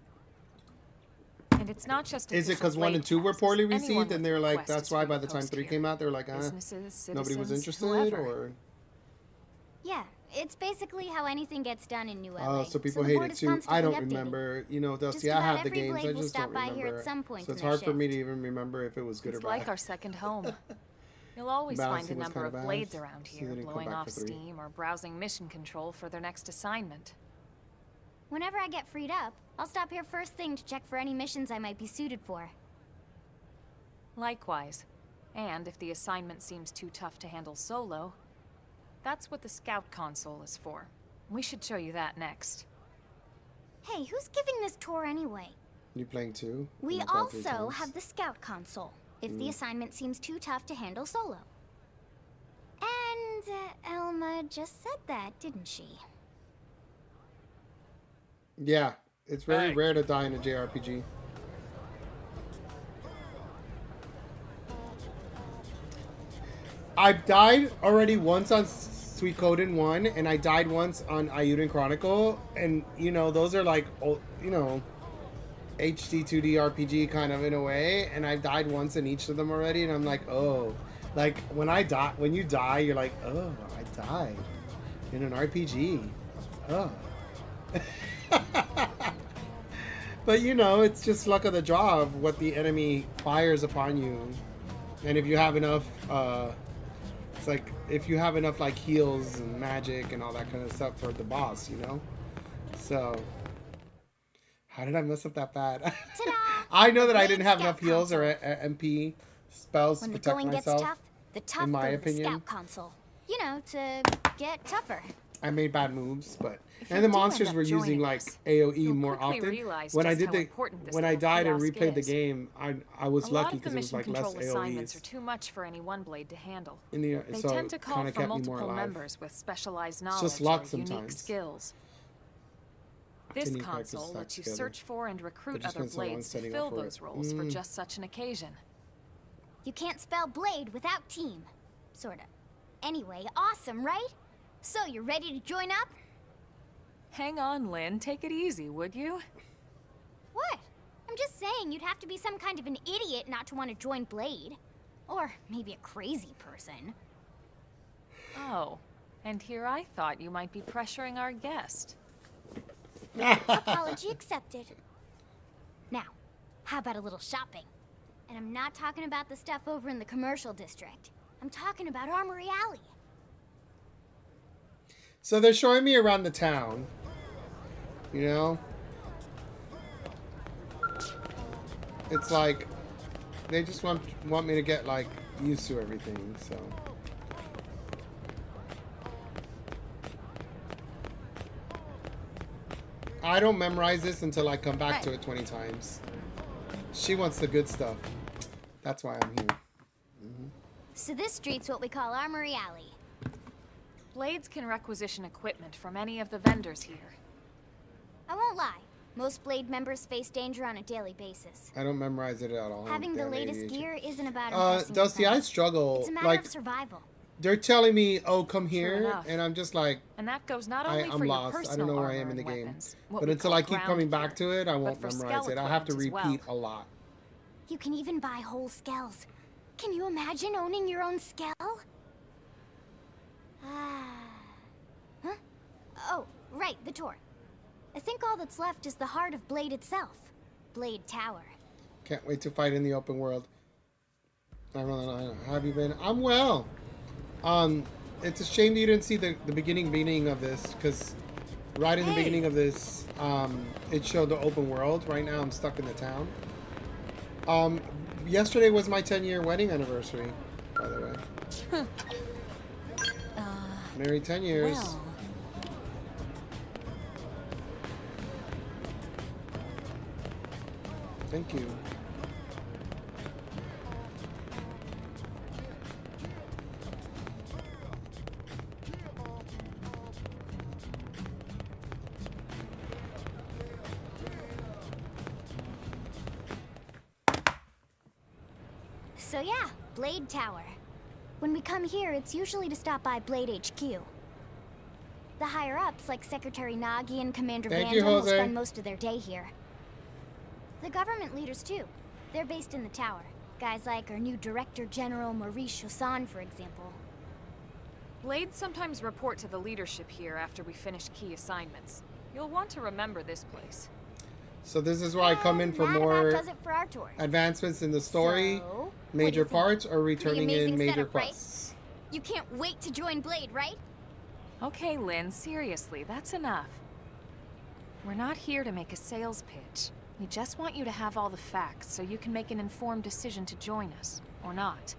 And it's not just Is it official because 1 and blade 2 were passes. poorly Anyone received with and they're like, request that's is why free by to the time post 3 here. came out, they were like, Businesses, nobody was citizens, interested? whoever. Or Yeah, it's basically how anything gets done in New LA. Oh, so people the hate board it is too. I constantly don't updating. remember. You know, they'll Just see I about have the every games. I blade will just stop don't by here remember. at some point So in it's their hard for me shift. to even remember if it was good It's or like bad. our second home. You'll always find Balancing a was number kinda of bad, blades around so they here, didn't come blowing back off for 3. steam or browsing mission control for their next assignment. Whenever I get freed up, I'll stop here first thing to check for any missions I might be suited for. Likewise. And if the assignment seems too tough to handle solo, that's what the Scout console is for. We should show you that next. Hey, who's giving this tour anyway? You playing 2? We Knocked out 3 also times. have the Scout console, if the assignment seems too tough to handle solo. And Elma just said that, didn't she? Yeah, it's very Hey. rare to die in a JRPG. I've died already once on Suikoden 1, and I died once on Ayuden Chronicle, and, you know, those are like, you know, HD 2D RPG kind of in a way, and I've died once in each of them already, and I'm like, oh. Like, when you die, you're like, oh, I died in an RPG. Oh. But you know, it's just luck of the draw of what the enemy fires upon you. And if you have enough, it's like, if you have enough like heals and magic and all that kind of stuff for the boss, you know? So, how did I mess up that bad? I know that I didn't have enough heals or MP spells When to the protect going gets myself. tough, the tough in my go to the opinion. Scout console. You know, to get tougher. I made bad moves, but If and you the do monsters end up were using joining like us, AOE you'll more quickly often. realize When I just did how the important this when I little died and kiosk replayed the is. game, I was A lucky lot of the because it was mission like less control assignments are AOEs. too much for any one blade to handle. In the They so tend to it call kind for of kept me more multiple alive. members with specialized It's just knowledge luck or unique sometimes. skills. This Continuing characters console stacked lets you together. search for and recruit But just other spend so long blades to setting up fill for it. those roles for just such an occasion. You can't spell blade without team. Sorta. Anyway, awesome, right? So, you're ready to join up? Hang on, Lynn. Take it easy, would you? What? I'm just saying you'd have to be some kind of an idiot not to want to join Blade. Or maybe a crazy person. Oh, and here I thought you might be pressuring our guest. Apology accepted. Now, how about a little shopping? And I'm not talking about the stuff over in the commercial district. I'm talking about Armory Alley. So they're showing me around the town. You know? It's like they just want me to get like used to everything, so I don't memorize this until I come back to it 20 times. She wants the good stuff. That's why I'm here. So this street's what we call Armory Alley. Blades can requisition equipment from any of the vendors here. I won't lie. Most Blade members face danger on a daily basis. I don't memorize it at all. Having the Damn latest ADHD. gear isn't about impressing Dusty, I yourself. struggle. It's a matter Like, of survival. they're telling me, "Oh, come True here," enough. and I'm just like, And that goes not only I'm for your lost. personal I don't know where I am armor in the and game. weapons, what But we until call I keep ground coming back gear, to it, I but won't for memorize it. I have to skeleton as repeat well. a lot. You can even buy whole skells. Can you imagine owning your own skell? Huh? Oh, right, the tour. I think all that's left is the heart of Blade itself. Blade Tower. Can't wait to fight in the open world. I don't know. How have you been? I'm well. It's a shame that you didn't see the beginning of this, because right in the beginning of this, it showed the open world. Right now, I'm stuck in the town. Yesterday was my 10-year wedding anniversary, by the way. Married 10 years. Well. Thank you. So yeah, Blade Tower. When we come here, it's usually to stop by Blade HQ. The higher-ups, like Secretary Nagi and Commander Thank you, Vandal, will Jose. spend most of their day here. The government leaders, too. They're based in the tower. Guys like our new Director General Maurice Chosan, for example. Blades sometimes report to the leadership here after we finish key assignments. You'll want to remember this place. So this is where I come in for That more about does it for our tour. advancements in the story, So, what do major you think? parts, or returning amazing in major setup, right? quests. You can't wait to join Blade, right? Okay, Lynn, seriously, that's enough. We're not here to make a sales pitch. We just want you to have all the facts so you can make an informed decision to join us, or not.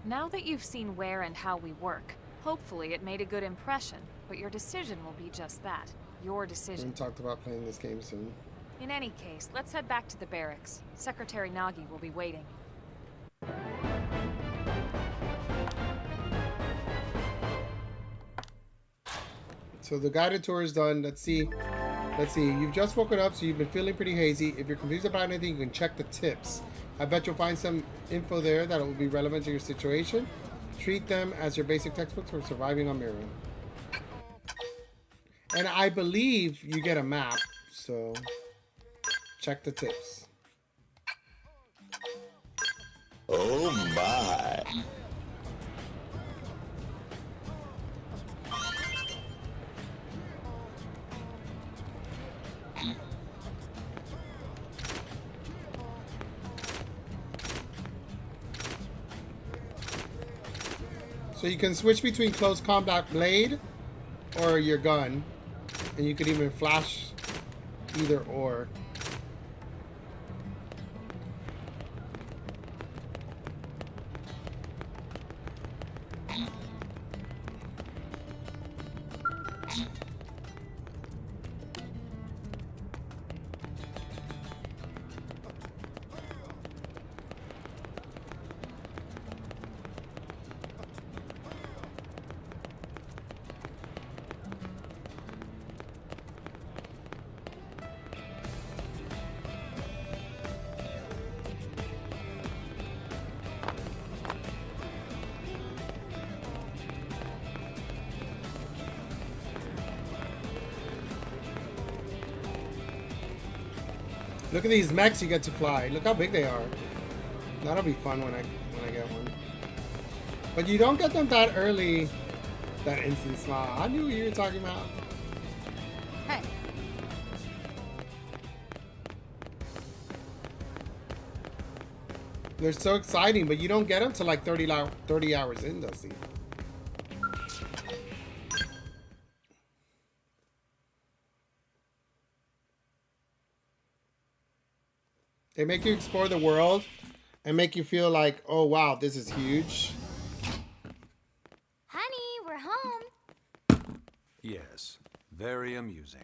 Now that you've seen where and how we work, hopefully it made a good impression, but your decision will be just that, your decision. We talked about playing this game soon. In any case, let's head back to the barracks. Secretary Nagi will be waiting. So the guided tour is done. Let's see. Let's see. You've just woken up, so you've been feeling pretty hazy. If you're confused about anything, you can check the tips. I bet you'll find some info there that will be relevant to your situation. Treat them as your basic textbooks for surviving on Mirror. And I believe you get a map, so check the tips. Oh my. So you can switch between close combat blade or your gun, and you could even flash either or. Look at these mechs you get to fly. Look how big they are. That'll be fun when I get one. But you don't get them that early. That instant smile. I knew what you were talking about. Hey. They're so exciting, but you don't get them till like 30 hours in, Dusty. They make you explore the world and make you feel like, oh wow, this is huge. Honey, we're home. Yes, very amusing.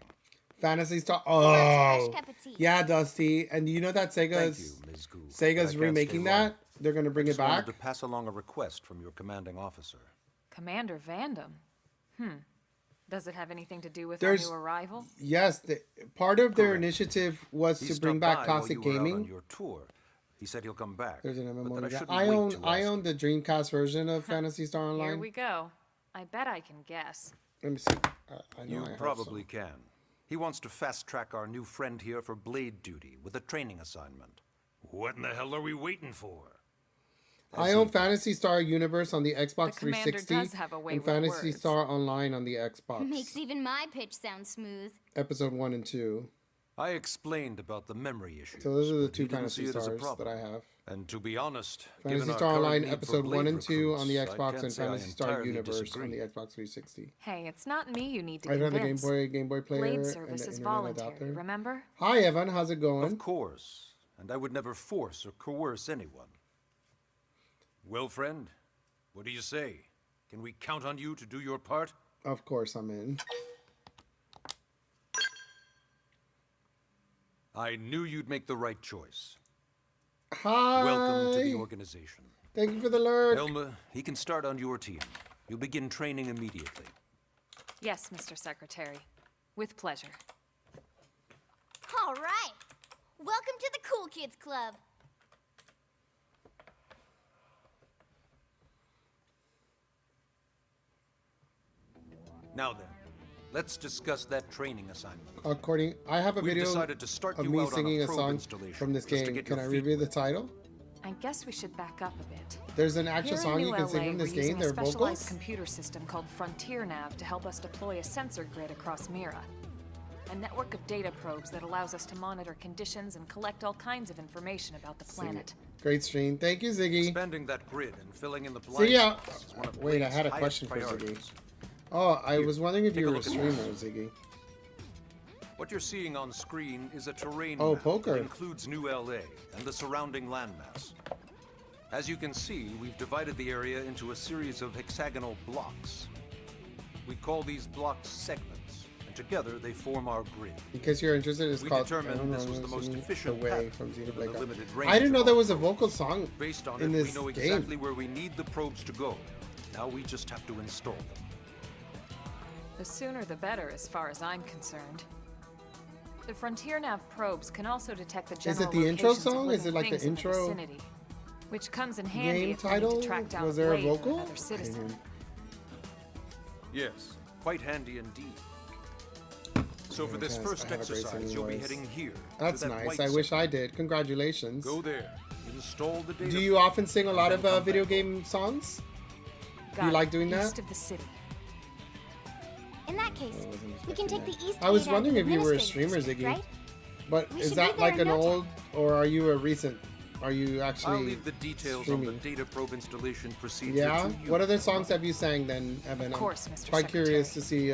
Fantasy Star. That's a Oh, fresh cup of tea. yeah, Dusty. And you know that Sega's remaking that. They're gonna bring it Just wanted back. to pass along a request from your commanding officer. Commander Vandam? Does it have anything to do with There's- our new arrival? Yes, part of their initiative was He to bring stopped back by while classic you were out on gaming. your tour. He said he'll come back. There's an but MMO. that I Yeah, shouldn't I wait own to I ask. own the Dreamcast version of Fantasy Star Here Online. we go. I bet I can guess. Let me see. I know You I have probably can. He wants to fast track our new friend here for blade duty with a training assignment. What in the hell are we waiting for? I own Fantasy Star Universe on the Xbox The commander 360 does have a way and with Fantasy words. Star Online on the Xbox. Makes even my pitch sound smooth. Episode 1 and 2. I explained about the memory issues. So those are the but two he didn't Fantasy see it as a Stars that problem. I have. And to be honest, Fantasy given our Star current Online need for Episode blade 1 and 2 on the recruits, I Xbox can't and say I Fantasy Star entirely Universe disagree. on the Xbox 360. Hey, it's not me you need to I have the convince. Game Boy player Blade and service the is internet voluntary, adapter. remember? Hi Evan, how's it going? Of course. And I would never force or coerce anyone. Well, friend, what do you say? Can we count on you to do your part? Of course I'm in. I knew you'd make the right choice. Hi. Welcome to the organization. Thank you for the lurk. Elma, he can start on your team. You'll begin training immediately. Yes, Mr. Secretary. With pleasure. All right. Welcome to the Cool Kids Club. Now then, let's discuss that training assignment. According, I have a We've video decided to start of you me out on a singing a probe song installation from this just to game. get Can your I feet review the title? I guess we should back up a bit. There's an actual Here in song you New can sing LA, from this we're game. using They're a specialized vocals. computer system called Frontier Nav to help us deploy a sensor grid across Mira. A network of data probes that allows us to monitor conditions and collect all kinds of information about the planet. Great stream. Thank you, Ziggy. Expanding that grid and filling in the blanks Ziggy, is one of wait, I Blade's had a highest question for Ziggy. priorities. Oh, I was wondering if take you a were a look at streamer, this. Ziggy. What you're seeing on screen is a terrain Oh, map poker. that includes New LA and the surrounding landmass. As you can see, we've divided the area into a series of hexagonal blocks. We call these blocks segments, and together they form our grid. In case you're interested, it's We called determined this I don't was know, the most The efficient Way path from with a Xenoblade. limited I range didn't know of there was a vocal song Based on in it, this we know game. exactly where we need the probes to go. Now we just have to install them. The sooner the better, as far as I'm concerned. The Frontier Nav probes can also detect the general Is it the intro locations of song? Is it living like the things in intro vicinity, which comes in handy game if we need title? to track down Was there a Blade or vocal? another citizen. Yes, quite handy indeed. So for this Yes, first I have a great exercise, singing you'll be voice. heading here. That's to that nice. white I wish zone. I did. Congratulations. Go there. Install the data. Do you often sing a lot of Then come video back. game songs? Got You it. like doing East that? of the city. In that case, we can take the east I was gate out wondering of if you were a administrative streamer, district, Ziggy. right? But We is should that be there like in an no old, or are you a recent? Are you actually? I'll leave the details streaming? on the data probe installation procedure Yeah. to you. What other songs have you sang then, Evan? Of course, Mr. I'm quite curious to see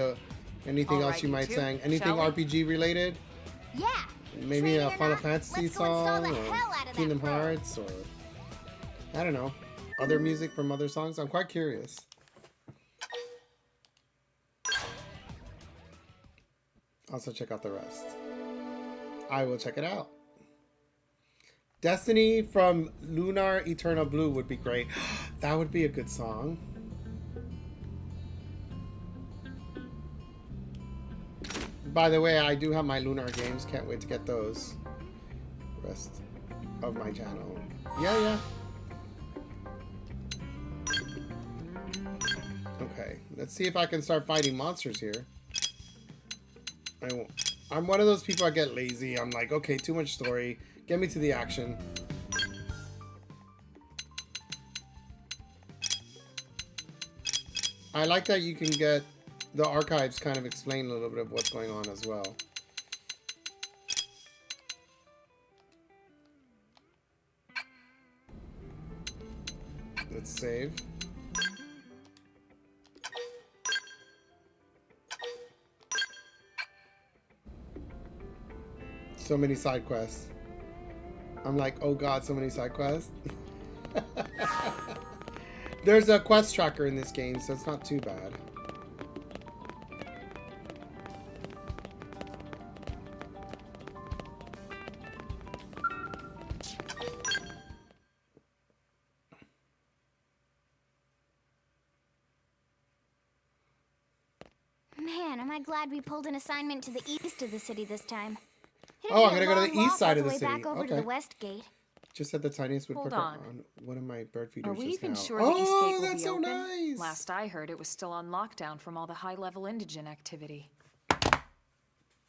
anything All else right, you you might two, sing. Anything shall we? RPG related? Yeah. Maybe a Training or Final not, Fantasy let's go install song, the or hell out of that Kingdom probe. Hearts, or I don't know, other music from other songs. I'm quite curious. Also, check out the rest. I will check it out. Destiny from Lunar Eternal Blue would be great. That would be a good song. By the way, I do have my Lunar games. Can't wait to get those. Rest of my channel. Yeah. Okay, let's see if I can start fighting monsters here. I won't. I'm one of those people that get lazy. I'm like, okay, too much story. Get me to the action. I like that you can get the archives kind of explain a little bit of what's going on as well. Let's save. So many side quests. I'm like, oh god, so many side quests. There's a quest tracker in this game, so it's not too bad. Man, am I glad we pulled an assignment to the east of the city this time. Oh, I'm gonna go to the east side of the way city. back over to Okay. the west gate. Just at the tiniest Hold woodpecker on. one of my bird feeders Are we just even now. sure the East Gate Oh, will that's be so open? nice. Last I heard, it was still on lockdown from all the high-level indigent activity.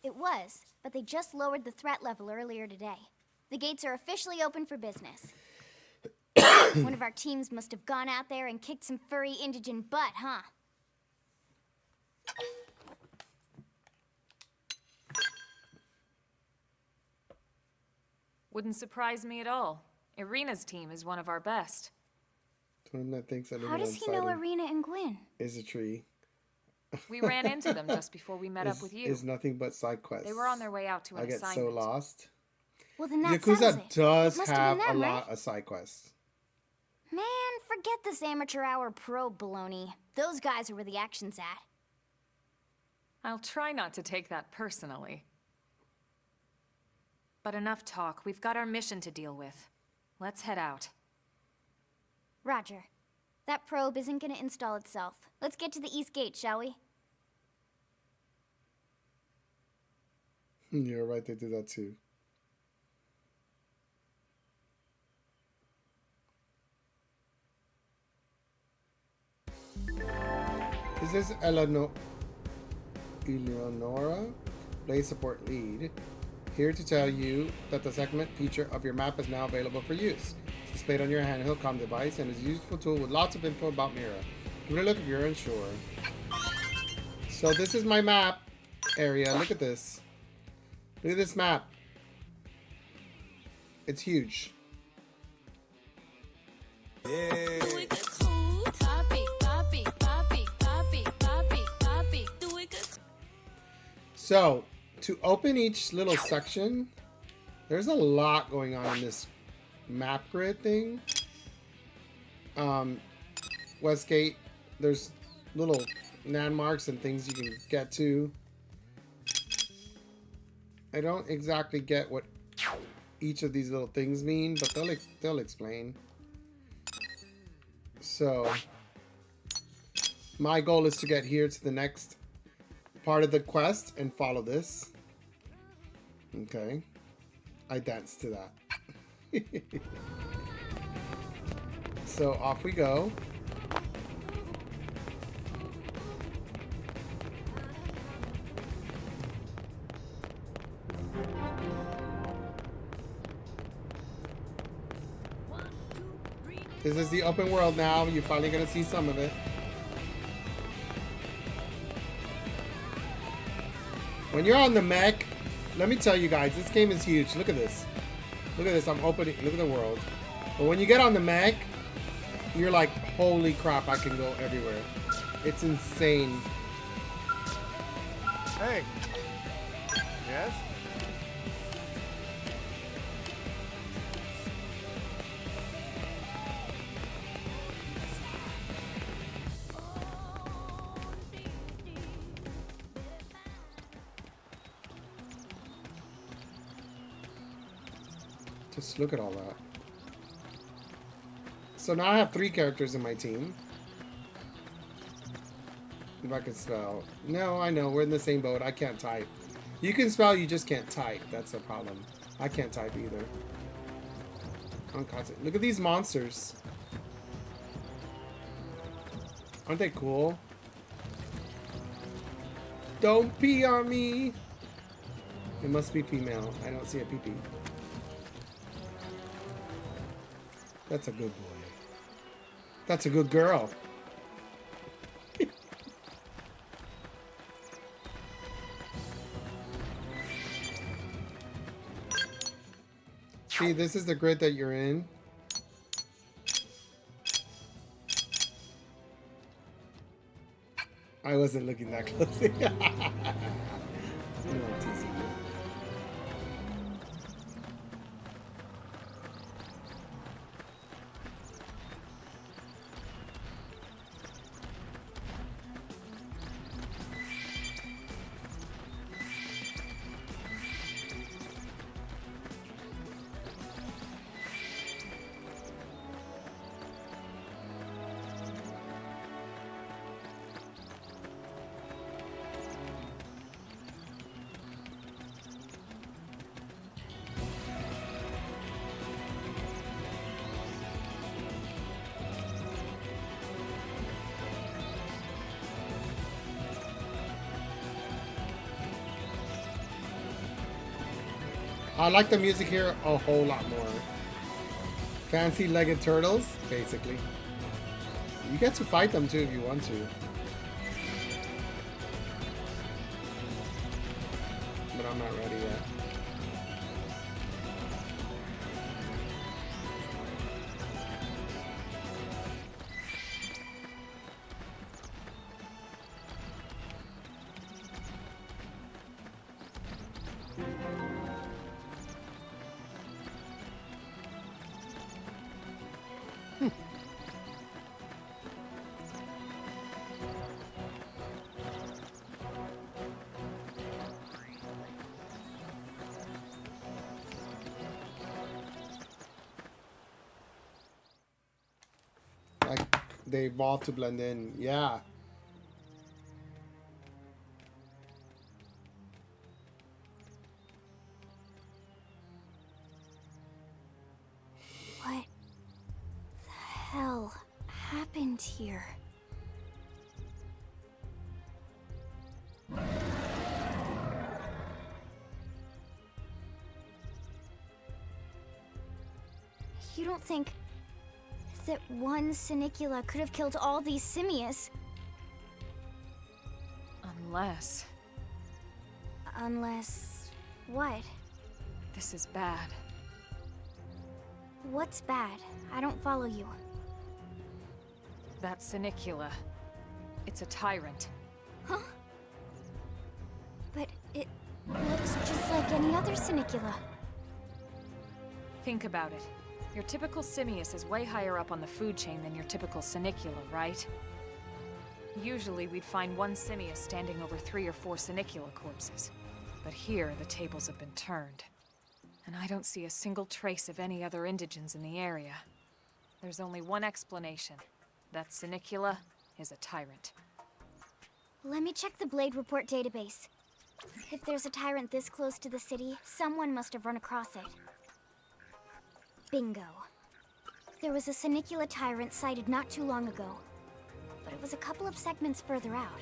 It was, but they just lowered the threat level earlier today. The gates are officially open for business. One of our teams must have gone out there and kicked some furry indigent butt, huh? Wouldn't surprise me at all. Irina's team is one of our best. One that thinks I live How does he know alongside him Irina and Gwyn? is a tree. We ran into them just before we met up with you. Is nothing but side quests. They were on their way out to an I get assignment. so lost. Well, then that settles Yakuza it. does It must have have been them, a right? lot of side quests. Man, forget this amateur hour pro baloney. Those guys are where the action's at. I'll try not to take that personally. But enough talk. We've got our mission to deal with. Let's head out. Roger. That probe isn't gonna install itself. Let's get to the east gate, shall we? You're right, they do that too. This is Eleonora, Blade Support Lead, here to tell you that the segment feature of your map is now available for use. It's displayed on your handheld comm device and is a useful tool with lots of info about Mira. Give it a look if you're unsure. So this is my map area. Look at this. Look at this map. It's huge. So, to open each little section, there's a lot going on in this map grid thing. Westgate, there's little landmarks and things you can get to. I don't exactly get what each of these little things mean, but they'll explain. So, my goal is to get here to the next part of the quest and follow this. Okay. I danced to that. So off we go. This is the open world now. You're finally gonna see some of it. When you're on the mech, let me tell you guys, this game is huge. Look at this. Look at this. I'm opening. Look at the world. But when you get on the mech, you're like, holy crap, I can go everywhere. It's insane. Hey. Yes? Just look at all that. So now I have 3 characters in my team. If I can spell. No, I know. We're in the same boat. I can't type. You can spell, you just can't type. That's the problem. I can't type either. Unconscious. Look at these monsters. Aren't they cool? Don't pee on me. It must be female. I don't see a pee-pee. That's a good boy. That's a good girl. See, this is the grid that you're in. I wasn't looking that closely. No, I'm teasing you. I like the music here a whole lot more. Fancy legged turtles, basically. You get to fight them too if you want to. But I'm not ready yet. They evolve to blend in. Yeah. What the hell happened here? You don't think that one Sinicula could have killed all these simius? Unless... Unless... what? This is bad. What's bad? I don't follow you. That Sinicula. It's a tyrant. Huh? But it looks just like any other Sinicula. Think about it. Your typical simius is way higher up on the food chain than your typical Sinicula, right? Usually we'd find one simius standing over 3 or 4 Sinicula corpses. But here, the tables have been turned. And I don't see a single trace of any other indigents in the area. There's only one explanation. That Sinicula is a tyrant. Let me check the Blade Report database. If there's a tyrant this close to the city, someone must have run across it. Bingo. There was a Sinicula tyrant sighted not too long ago, but it was a couple of segments further out.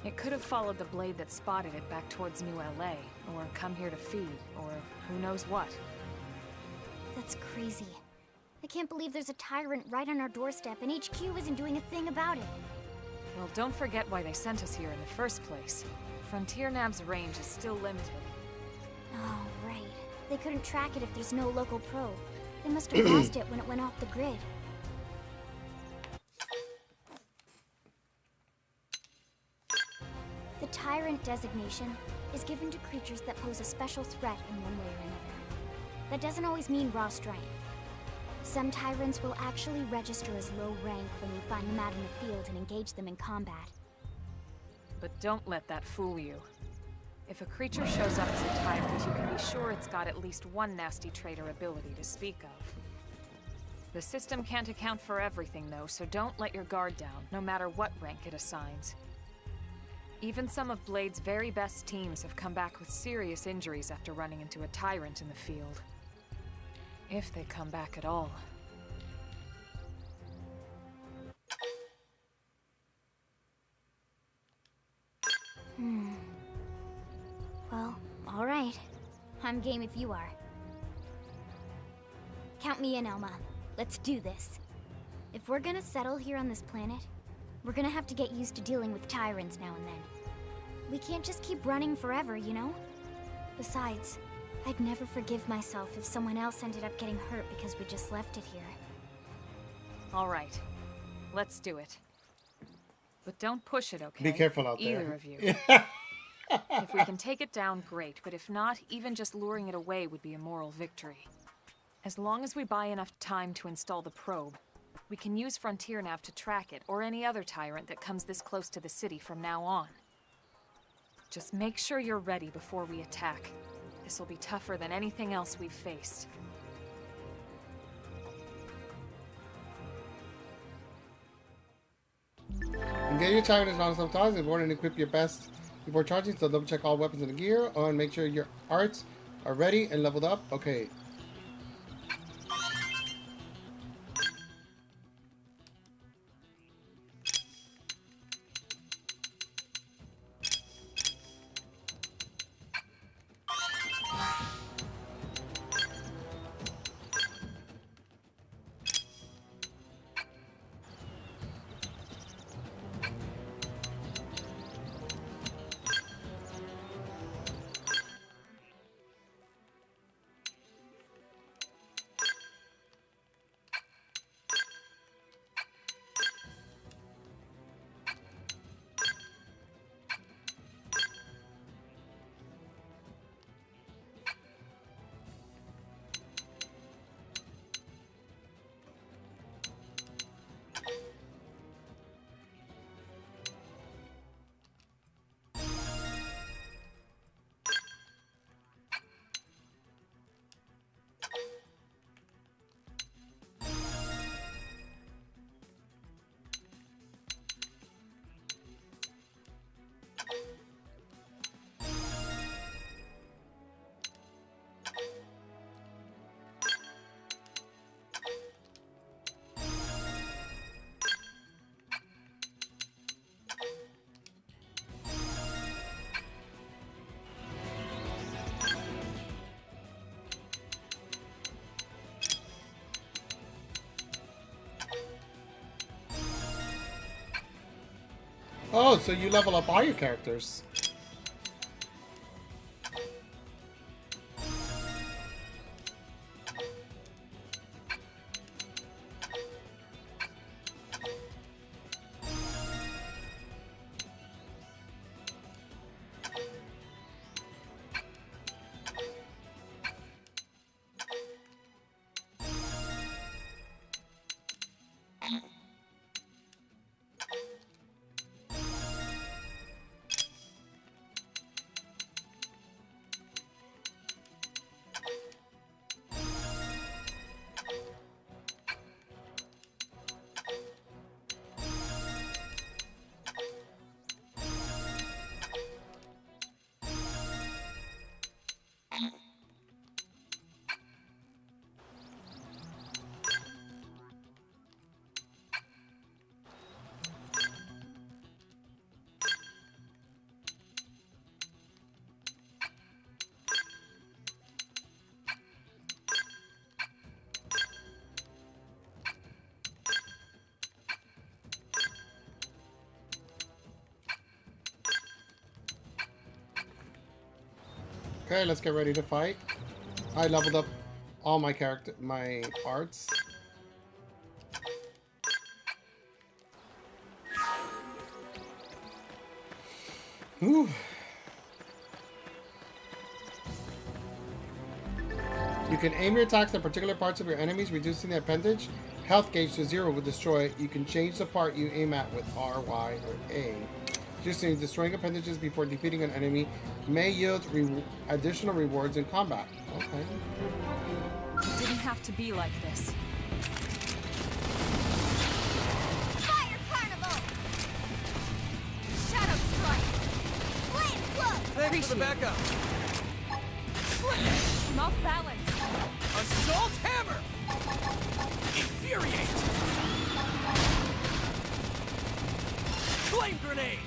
It could have followed the blade that spotted it back towards New LA, or come here to feed, or who knows what. That's crazy. I can't believe there's a tyrant right on our doorstep and HQ isn't doing a thing about it. Well, don't forget why they sent us here in the first place. Frontier Nav's range is still limited. Oh, right. They couldn't track it if there's no local probe. They must have lost it when it went off the grid. The Tyrant designation is given to creatures that pose a special threat in one way or another. That doesn't always mean raw strength. Some Tyrants will actually register as low rank when you find them out in the field and engage them in combat. But don't let that fool you. If a creature shows up as a tyrant, you can be sure it's got at least one nasty trait or ability to speak of. The system can't account for everything, though, so don't let your guard down, no matter what rank it assigns. Even some of Blade's very best teams have come back with serious injuries after running into a tyrant in the field. If they come back at all. Well, All right. I'm game if you are. Count me in, Elma. Let's do this. If we're gonna settle here on this planet, we're gonna have to get used to dealing with tyrants now and then. We can't just keep running forever, you know? Besides, I'd never forgive myself if someone else ended up getting hurt because we just left it here. All right. Let's do it. But don't push it, okay? Be careful out there. Either of you. If we can take it down, great. But if not, even just luring it away would be a moral victory. As long as we buy enough time to install the probe, we can use Frontier Nav to track it, or any other tyrant that comes this close to the city from now on. Just make sure you're ready before we attack. This will be tougher than anything else we've faced. Engage your tyrant as long as sometimes in order and equip your best before charging, so double check all weapons and gear and make sure your arts are ready and leveled up. Okay. Oh, so you level up all your characters. Okay, let's get ready to fight. I leveled up all my my arts. Whew. You can aim your attacks at particular parts of your enemies, reducing the appendage health gauge to 0 will destroy it. You can change the part you aim at with R, Y, or A. Just destroying appendages before defeating an enemy may yield additional rewards in combat. Okay. It didn't have to be like this. Fire Carnival! Shadow Strike! Flame Flow! Thanks for the backup. Off balance. Assault Hammer! Infuriate! Flame Grenade!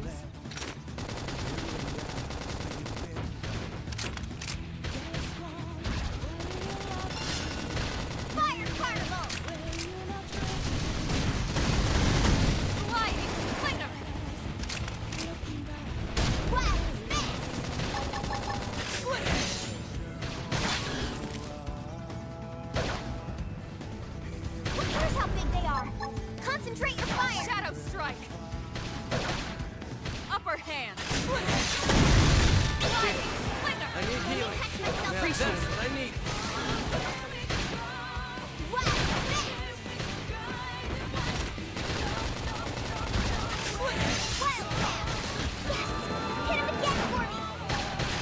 hands. Fire carnival! Sliding slinger! Wet Who cares how big they are? Concentrate your fire! Shadow strike! Upper hand! I need healing. Now that's what I need.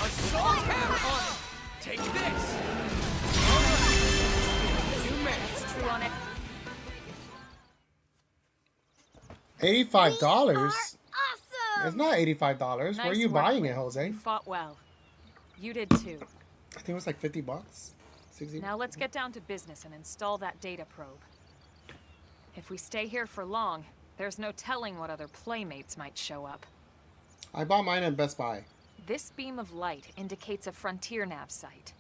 Assault hammer on it. Take this. All right. 2 minutes. True on it. $85? Awesome! It's not $85. Where are Nice you work, buying Lynn. it, Jose? You fought well. You did too. I think it was like 50 bucks. 60. Now let's get down to business and install that data probe. If we stay here for long, there's no telling what other playmates might show up. I bought mine at Best Buy. This beam of light indicates a frontier nav site.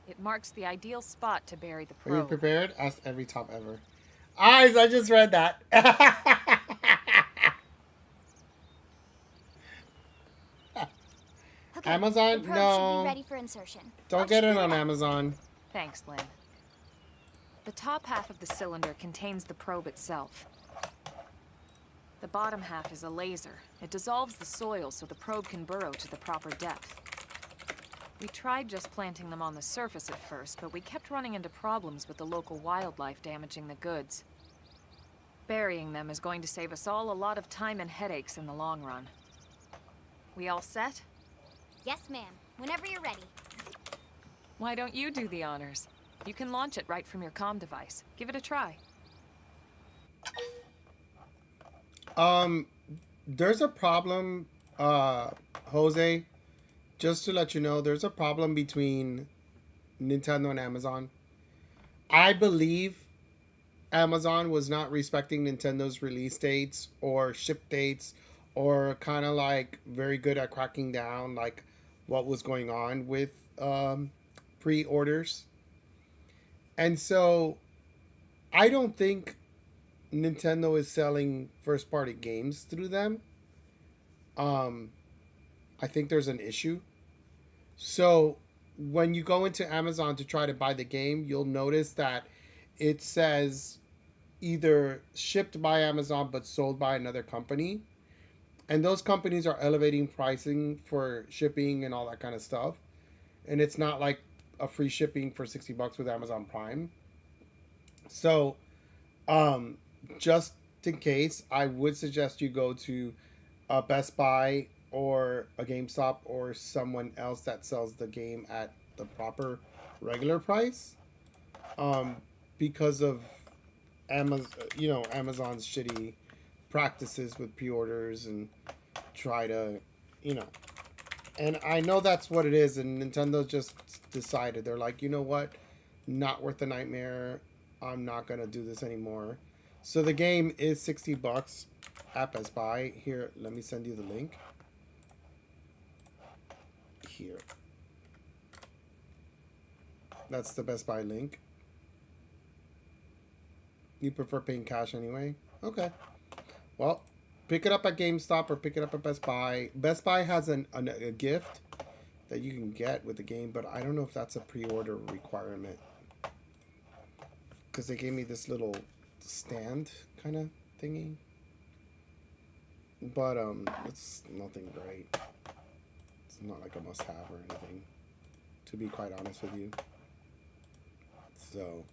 It marks the ideal spot to bury the Are you probe. prepared? Ask every top ever. Eyes, I just read that. Okay, Amazon? the probe should No. be ready for insertion. Don't get it on Amazon. Thanks, Lynn. The top half of the cylinder contains the probe itself. The bottom half is a laser. It dissolves the soil so the probe can burrow to the proper depth. We tried just planting them on the surface at first, but we kept running into problems with the local wildlife damaging the goods. Burying them is going to save us all a lot of time and headaches in the long run. We all set? Yes, ma'am. Whenever you're ready. Why don't you do the honors? You can launch it right from your comm device. Give it a try. There's a problem, Jose. Just to let you know, there's a problem between Nintendo and Amazon. I believe Amazon was not respecting Nintendo's release dates or ship dates, or kind of like very good at cracking down like what was going on with pre-orders. And so I don't think Nintendo is selling first-party games through them. I think there's an issue. So when you go into Amazon to try to buy the game, you'll notice that it says either shipped by Amazon but sold by another company. And those companies are elevating pricing for shipping and all that kind of stuff. And it's not like a free shipping for $60 with Amazon Prime. So just in case, I would suggest you go to Best Buy or a GameStop or someone else that sells the game at the proper regular price, because of Amazon's shitty practices with pre-orders and try to, and I know that's what it is, and Nintendo just decided, they're like, you know what, not worth the nightmare, I'm not gonna do this anymore. So the game is $60 at Best Buy. Here, let me send you the link. Here. That's the Best Buy link. You prefer paying cash anyway? Okay. Well, pick it up at GameStop or pick it up at Best Buy. Best Buy has a gift that you can get with the game, but I don't know if that's a pre-order requirement. Because they gave me this little stand kind of thingy. But it's nothing great. It's not like a must-have or anything, to be quite honest with you. So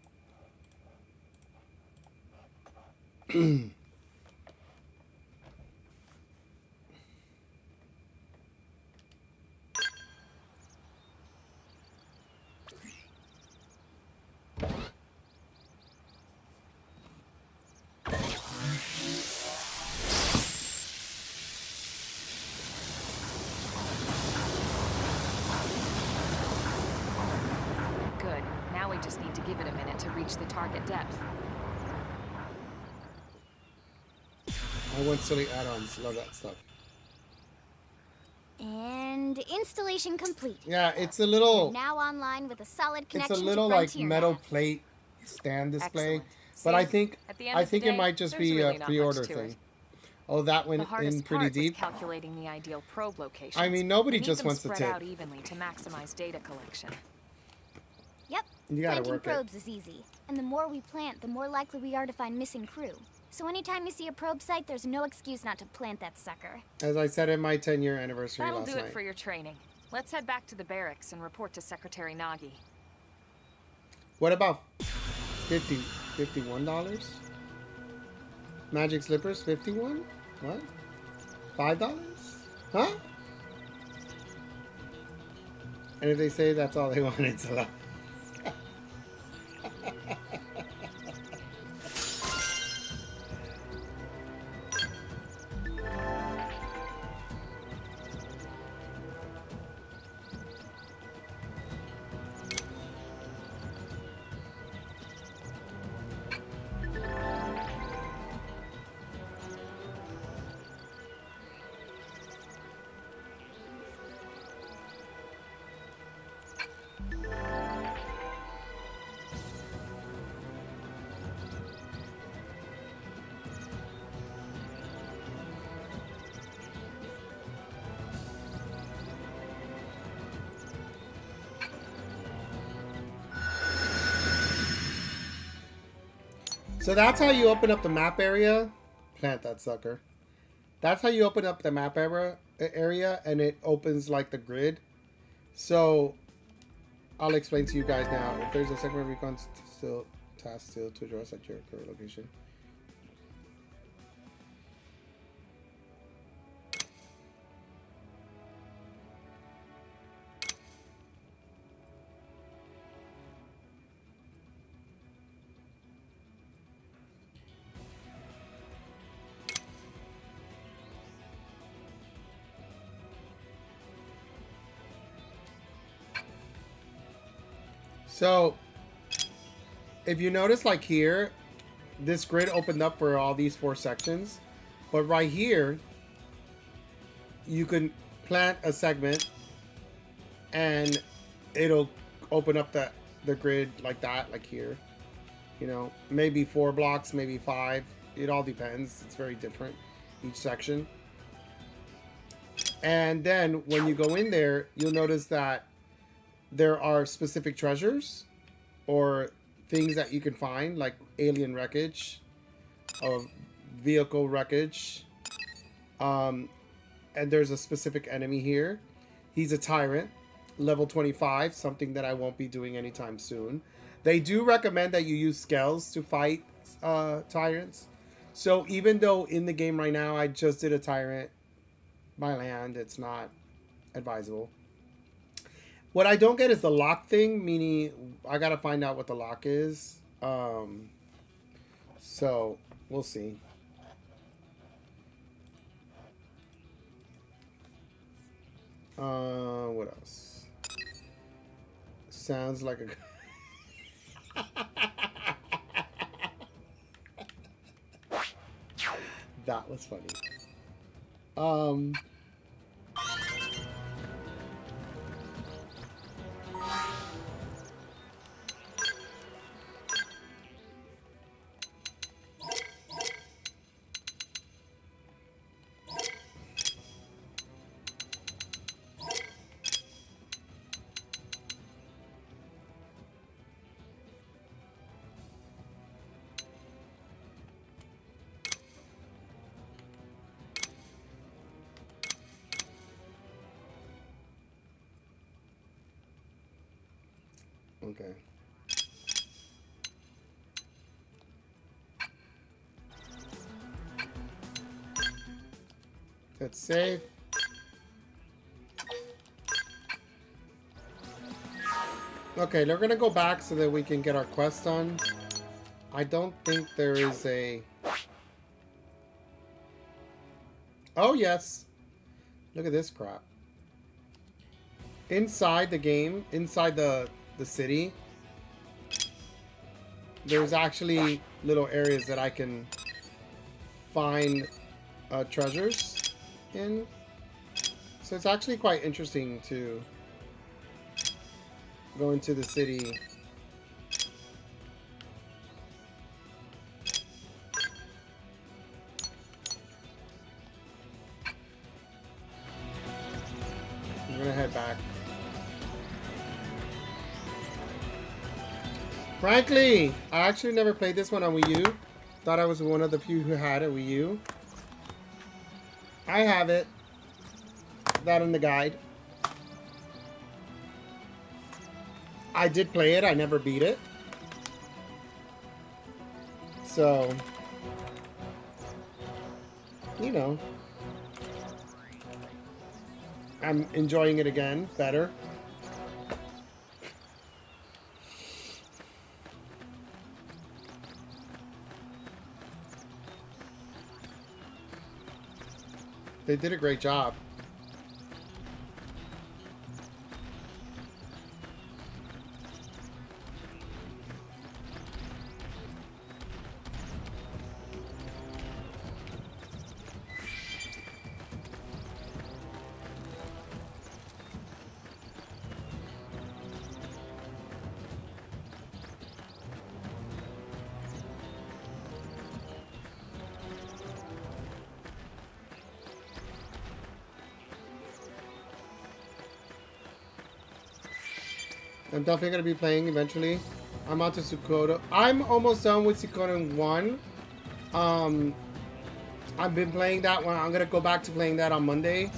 Good. Now we just need to give it a minute to reach the target depth. I want silly add-ons. Love that stuff. And installation complete. Yeah, it's a little. Now online with a solid It's connection a little to like Frontier metal Nav. plate stand display, Excellent. but I See? think At the end of the it day, might just there's be really a not pre-order much to thing. it. Oh, that The went hardest in pretty part deep. was calculating the ideal probe locations. I mean, nobody We need just them wants to spread tip. out evenly to maximize data collection. Yep. You gotta Planting work it. probes is easy. And the more we plant, the more likely we are to find missing crew. So anytime you see a probe site, there's no excuse not to plant that sucker. As I said in my 10-year anniversary That'll last do night. it for your training. Let's head back to the barracks and report to Secretary Nagi. What about $51? Magic slippers, 51? What? $5? Huh? And if they say that's all they want, it's a lot. So that's how you open up the map area. Plant that sucker. That's how you open up the map area, and it opens like the grid. So I'll explain to you guys now. If there's a segment recon task still to address at your current location. So, if you notice, like here, this grid opened up for all these 4 sections. But right here, you can plant a segment and it'll open up the grid like that, like here. You know, maybe 4 blocks, maybe 5. It all depends. It's very different, each section. And then when you go in there, you'll notice that there are specific treasures or things that you can find, like alien wreckage or vehicle wreckage. And there's a specific enemy here. He's a tyrant, level 25, something that I won't be doing anytime soon. They do recommend that you use scales to fight tyrants. So even though in the game right now I just did a tyrant by land, it's not advisable. What I don't get is the lock thing, meaning I gotta find out what the lock is. So we'll see. What else? Sounds like a... That was funny. Okay. That's safe. Okay, they're gonna go back so that we can get our quest done. I don't think there is a... Oh, yes. Look at this crap. Inside the game, inside the city, there's actually little areas that I can find treasures in. So it's actually quite interesting to go into the city. I'm gonna head back. Frankly, I actually never played this one on Wii U. Thought I was one of the few who had a Wii U. I have it. That in the guide. I did play it. I never beat it. So, you know, I'm enjoying it again better. They did a great job. I'm definitely going to be playing eventually. I'm on to Suikoden. I'm almost done with Suikoden 1. I've been playing that one. I'm going to go back to playing that on Monday.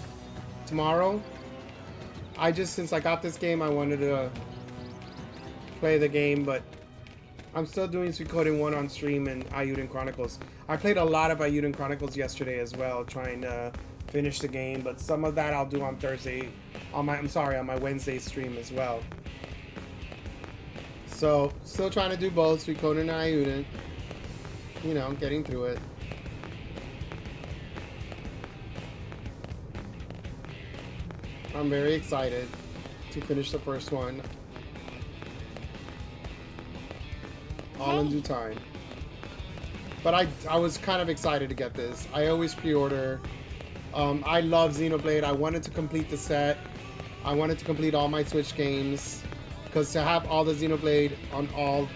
Tomorrow. Since I got this game, I wanted to play the game, but I'm still doing Suikoden 1 on stream and Ayuden Chronicles. I played a lot of Ayuden Chronicles yesterday as well, trying to finish the game, but some of that I'll do on Thursday. On my Wednesday stream as well. So, still trying to do both, Suikoden and Ayuden. You know, getting through it. I'm very excited to finish the first one. All in due time. But I was kind of excited to get this. I always pre-order. I love Xenoblade. I wanted to complete the set. I wanted to complete all my Switch games. Because to have all the Xenoblade on all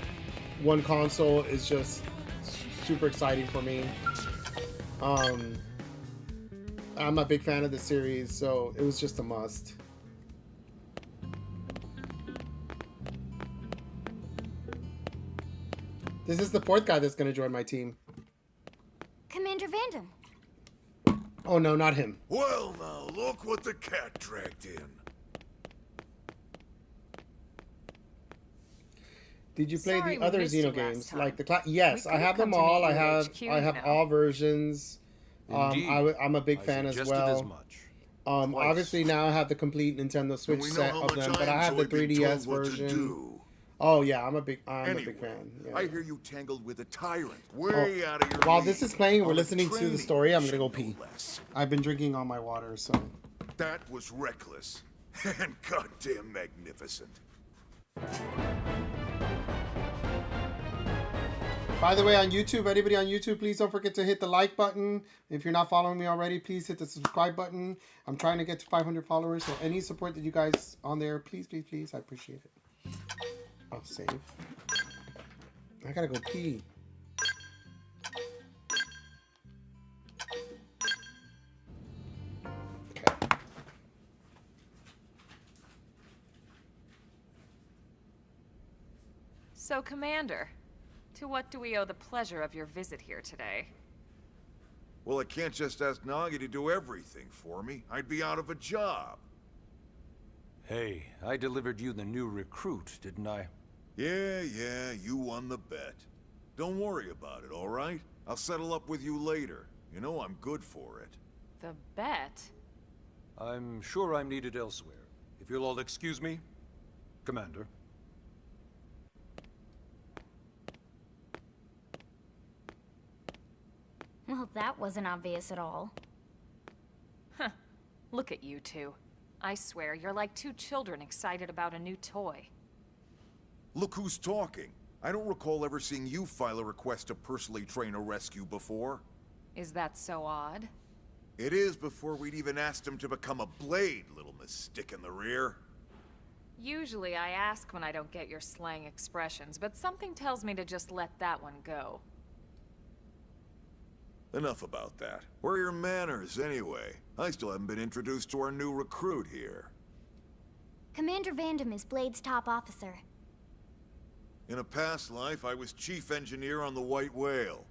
one console is just super exciting for me. I'm a big fan of the series, so it was just a must. This is the fourth guy that's going to join my team. Commander Vandam. Oh no, not him. Well, now look what the cat dragged in. Did you play Sorry the we other missed you Xeno last games, time. like the yes? We I could have come them to all. meet I you have at HQ now. all versions. Indeed. I'm a big I fan as suggested well. as much. Obviously now I have the complete Nintendo Switch we know set how of much them, I but I have the enjoy being 3DS told what to version. do. Oh yeah, I'm a big Anyway, fan. Yeah. I hear you tangled with a tyrant. Way out of your While league. this is playing, we're On a listening to the training story. I'm gonna go mission, pee. no less. I've been drinking all my water, so. That was reckless and goddamn magnificent. By the way, on YouTube, anybody on YouTube, please don't forget to hit the like button. If you're not following me already, please hit the subscribe button. I'm trying to get to 500 followers, so any support that you guys on there, please, please, please, I appreciate it. I'll save. I gotta go pee. Okay. So, Commander, to what do we owe the pleasure of your visit here today? Well, I can't just ask Nagi to do everything for me. I'd be out of a job. Hey, I delivered you the new recruit, didn't I? Yeah, you won the bet. Don't worry about it, all right? I'll settle up with you later. You know I'm good for it. The bet? I'm sure I'm needed elsewhere. If you'll all excuse me, Commander. Well, that wasn't obvious at all. Huh. Look at you two. I swear, you're like two children excited about a new toy. Look who's talking. I don't recall ever seeing you file a request to personally train a rescue before. Is that so odd? It is before we'd even asked him to become a blade, little Miss Stick in the Rear. Usually I ask when I don't get your slang expressions, but something tells me to just let that one go. Enough about that. Where are your manners, anyway? I still haven't been introduced to our new recruit here. Commander Vandam is Blade's top officer. In a past life, I was chief engineer on the White Whale.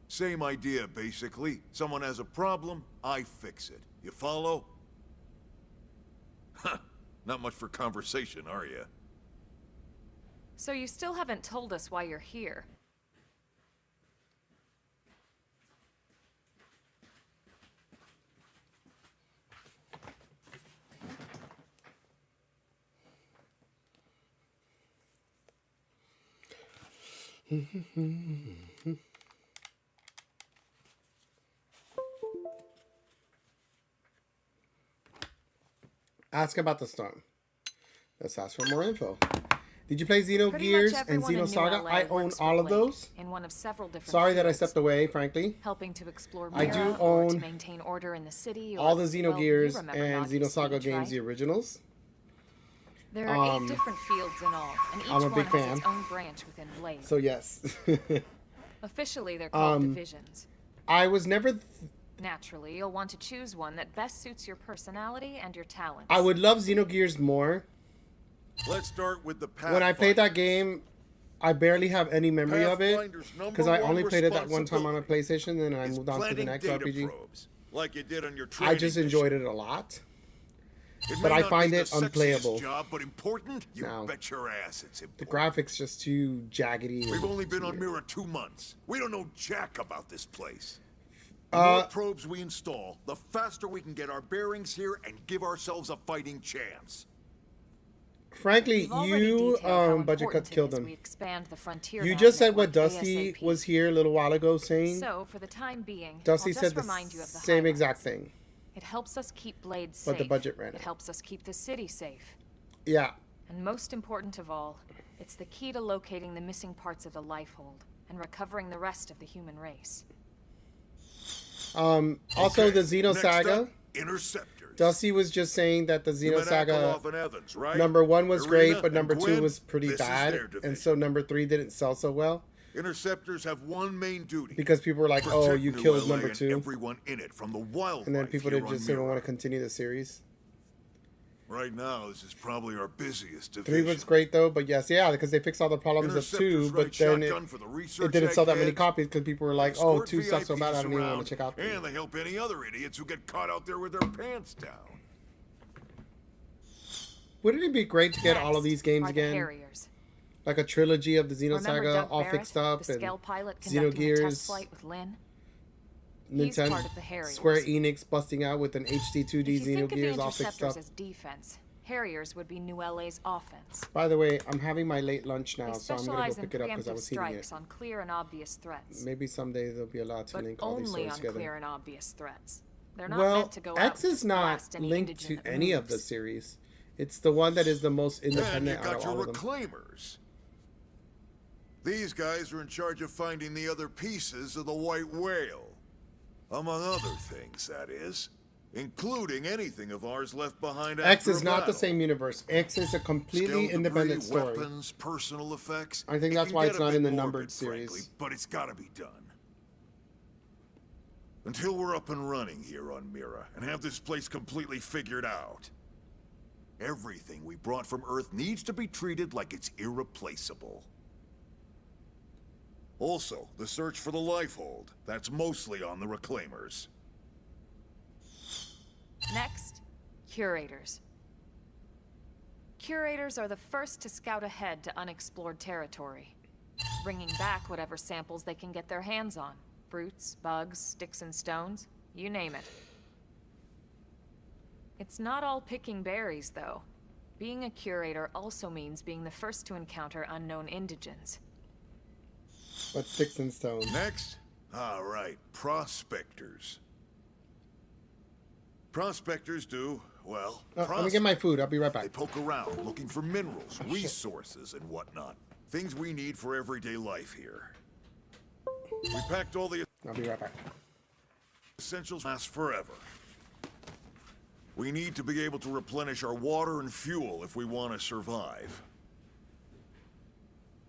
Same idea, basically. Someone has a problem, I fix it. You follow? Huh. Not much for conversation, are you? So you still haven't told us why you're here. Ask about the storm. Let's ask for more info. Did you play Xenogears and Xenosaga? I own all of those. In one of several different Sorry that I fields, stepped away, frankly. helping to explore I do Mira, or to own maintain order in the city, all or, the well, you Xenogears remember and Nagi's Xenosaga speech, games, right? the originals. There are 8 different fields in all, and each I'm a one big has fan. its own branch within Blade. So yes. Officially, they're called divisions. I was never... Naturally, you'll want to choose one that best suits your personality and your talents. I would love Xenogears more. Let's start with the Pathfinder. When I played that game, I barely have any memory of it. Because I only played it that one time on my PlayStation, and I moved on to the next RPG. Like you did on your I just enjoyed it a lot. But I find it unplayable. Job, but important? You now. Bet your ass it's important. The graphics just too jaggedy. We've only been on Mira 2 months. We don't know jack about this place. The more probes we install, the faster we can get our bearings here and give ourselves a fighting chance. Frankly, you budget cuts killed them. You You just said what Dusty was here a little while ago saying. So, for the time being, Dusty I'll said just the remind you of the same highlights. exact thing. It helps us keep Blade safe. But the budget ran It out. helps us keep the city safe. Yeah. And most important of all, it's the key to locating the missing parts of the Lifehold and recovering the rest of the human race. Also, the Xenosaga. Interceptors. Dusty was just saying that the You met Xenosaga Akerlof and Evans, right? number 1 was Irina great, but number and 2 Gwen, was pretty this is bad, their division. and so number 3 didn't sell so well Interceptors have one main duty. because people were like, "Oh, Protect you New killed LA number and 2," everyone in it from the wildlife and then people here just on didn't Mira. want to continue the series. Right now, this is probably our busiest 3 division. was great though, but yes, yeah, because they fixed all the problems of 2, Interceptors but ride then shotgun for the research it didn't sell that many eggheads, copies because people were like, "Oh, escort 2 sucks so bad, I don't even VIPs want to check out." And they help any other idiots who get caught out there with their pants down. Wouldn't it be great to get all of these games are the again? Harriers. Like a trilogy of the Remember Xenosaga, Doug all Barrett, fixed up, the and scale pilot conducting a test Xenogears, flight with Lynn? He's Nintendo, part of the Harriers. Square Enix busting out with an HD 2D If you think of the Xenogears all fixed Interceptors up. as defense, Harriers would be New LA's offense. By the way, I'm having my late lunch now, They so I'm gonna go specialize in pick it up because I preemptive was eating it. strikes on clear and obvious threats. Maybe someday there'll be allowed to But link all these only stories on together. clear and obvious threats. They're not Well, meant to go out X and is not blast any linked to indigent that any of the moves. series. It's the one that is the most And you independent out got of your all of them. reclaimers. These guys are in charge of finding the other pieces of the White Whale. Among other things, that is. Including anything of ours left behind after X is a not the battle. same universe. X is a completely Skilled independent debris, story. Weapons, personal effects. I think It that's can why get it's a not bit in the morbid, numbered series. frankly, but it's got to be done. Until we're up and running here on Mira and have this place completely figured out, everything we brought from Earth needs to be treated like it's irreplaceable. Also, the search for the Lifehold. That's mostly on the Reclaimers. Next, curators. Curators are the first to scout ahead to unexplored territory, bringing back whatever samples they can get their hands on. Fruits, bugs, sticks and stones, you name it. It's not all picking berries, though. Being a curator also means being the first to encounter unknown indigents. But sticks and stones. Next? All right, prospectors. Prospectors do, well, Let me get my food. I'll be right back. They poke around looking for minerals, resources, and whatnot. Things we need for everyday life here. We packed all the I'll be right back. essentials last forever. We need to be able to replenish our water and fuel if we want to survive.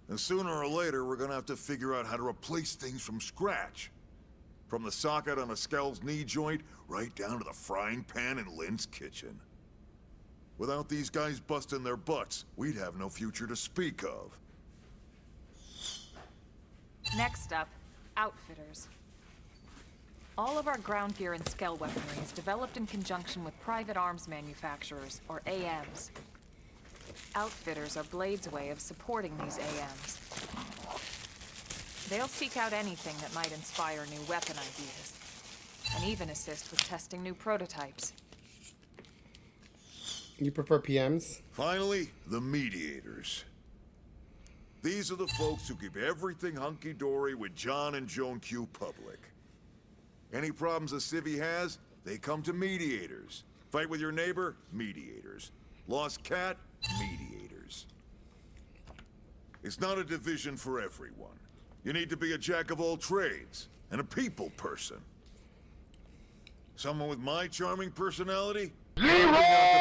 And sooner or later, we're gonna have to figure out how to replace things from scratch. From the socket on a Skell's knee joint, right down to the frying pan in Lynn's kitchen. Without these guys busting their butts, we'd have no future to speak of. Next up, outfitters. All of our ground gear and Skell weaponry is developed in conjunction with private arms manufacturers, or AMs. Outfitters are Blade's way of supporting these AMs. They'll seek out anything that might inspire new weapon ideas, and even assist with testing new prototypes. You prefer PMs? Finally, the mediators. These are the folks who keep everything hunky-dory with John and Joan Q public. Any problems a civvy has, they come to mediators. Fight with your neighbor? Mediators. Lost cat? Mediators. It's not a division for everyone. You need to be a jack of all trades, and a people person. Someone with my charming personality? Probably not the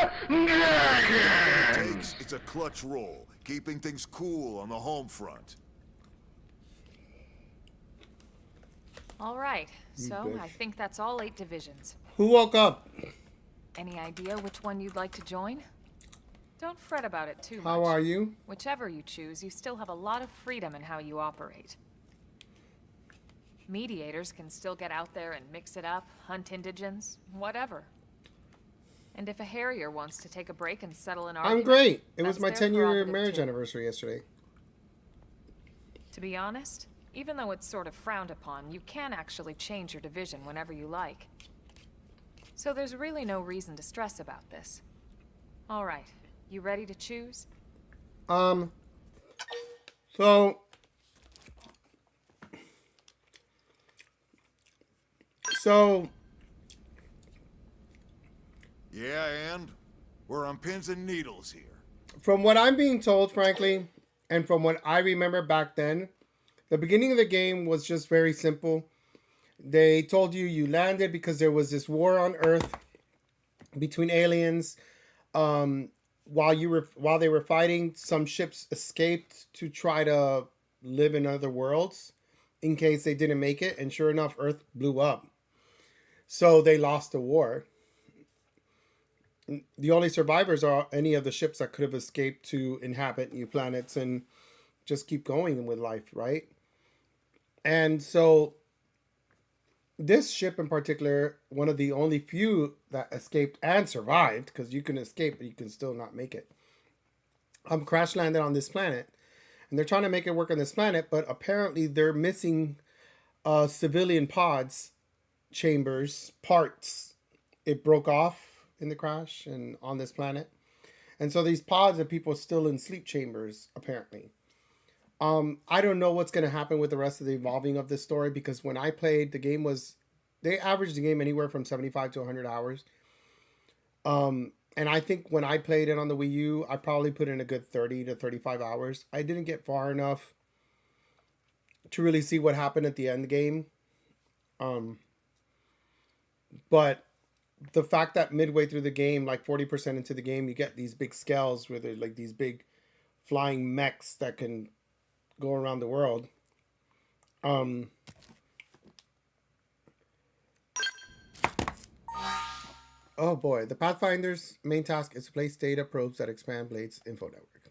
best mediator. It's a clutch role, keeping things cool on the home front. All right, You so bitch. I think that's all 8 divisions. Who woke up? Any idea which one you'd like to join? Don't fret about it too much. How are you? Whichever you choose, you still have a lot of freedom in how you operate. Mediators can still get out there and mix it up, hunt indigents, whatever. And if a Harrier wants to take a break and settle an I'm argument, great. It was that's my their 10-year prerogative marriage too. anniversary yesterday. To be honest, even though it's sort of frowned upon, you can actually change your division whenever you like. So there's really no reason to stress about this. All right, you ready to choose? So Yeah, and we're on pins and needles here. from what I'm being told, frankly, and from what I remember back then, the beginning of the game was just very simple. They told you landed because there was this war on Earth between aliens. While they were fighting, some ships escaped to try to live in other worlds in case they didn't make it, and sure enough, Earth blew up. So they lost the war. The only survivors are any of the ships that could have escaped to inhabit new planets and just keep going with life, right? And so this ship in particular, one of the only few that escaped and survived, because you can escape, but you can still not make it, crash landed on this planet. And they're trying to make it work on this planet, but apparently they're missing civilian pods, chambers, parts. It broke off in the crash and on this planet. And so these pods are people still in sleep chambers, apparently. I don't know what's going to happen with the rest of the evolving of this story, because when I played, the game was, they averaged the game anywhere from 75 to 100 hours. And I think when I played it on the Wii U, I probably put in a good 30 to 35 hours. I didn't get far enough to really see what happened at the end game. But the fact that midway through the game, like 40% into the game, you get these big scales where they're like these big flying mechs that can go around the world. Oh boy, the Pathfinder's main task is to place data probes that expand Blade's info network.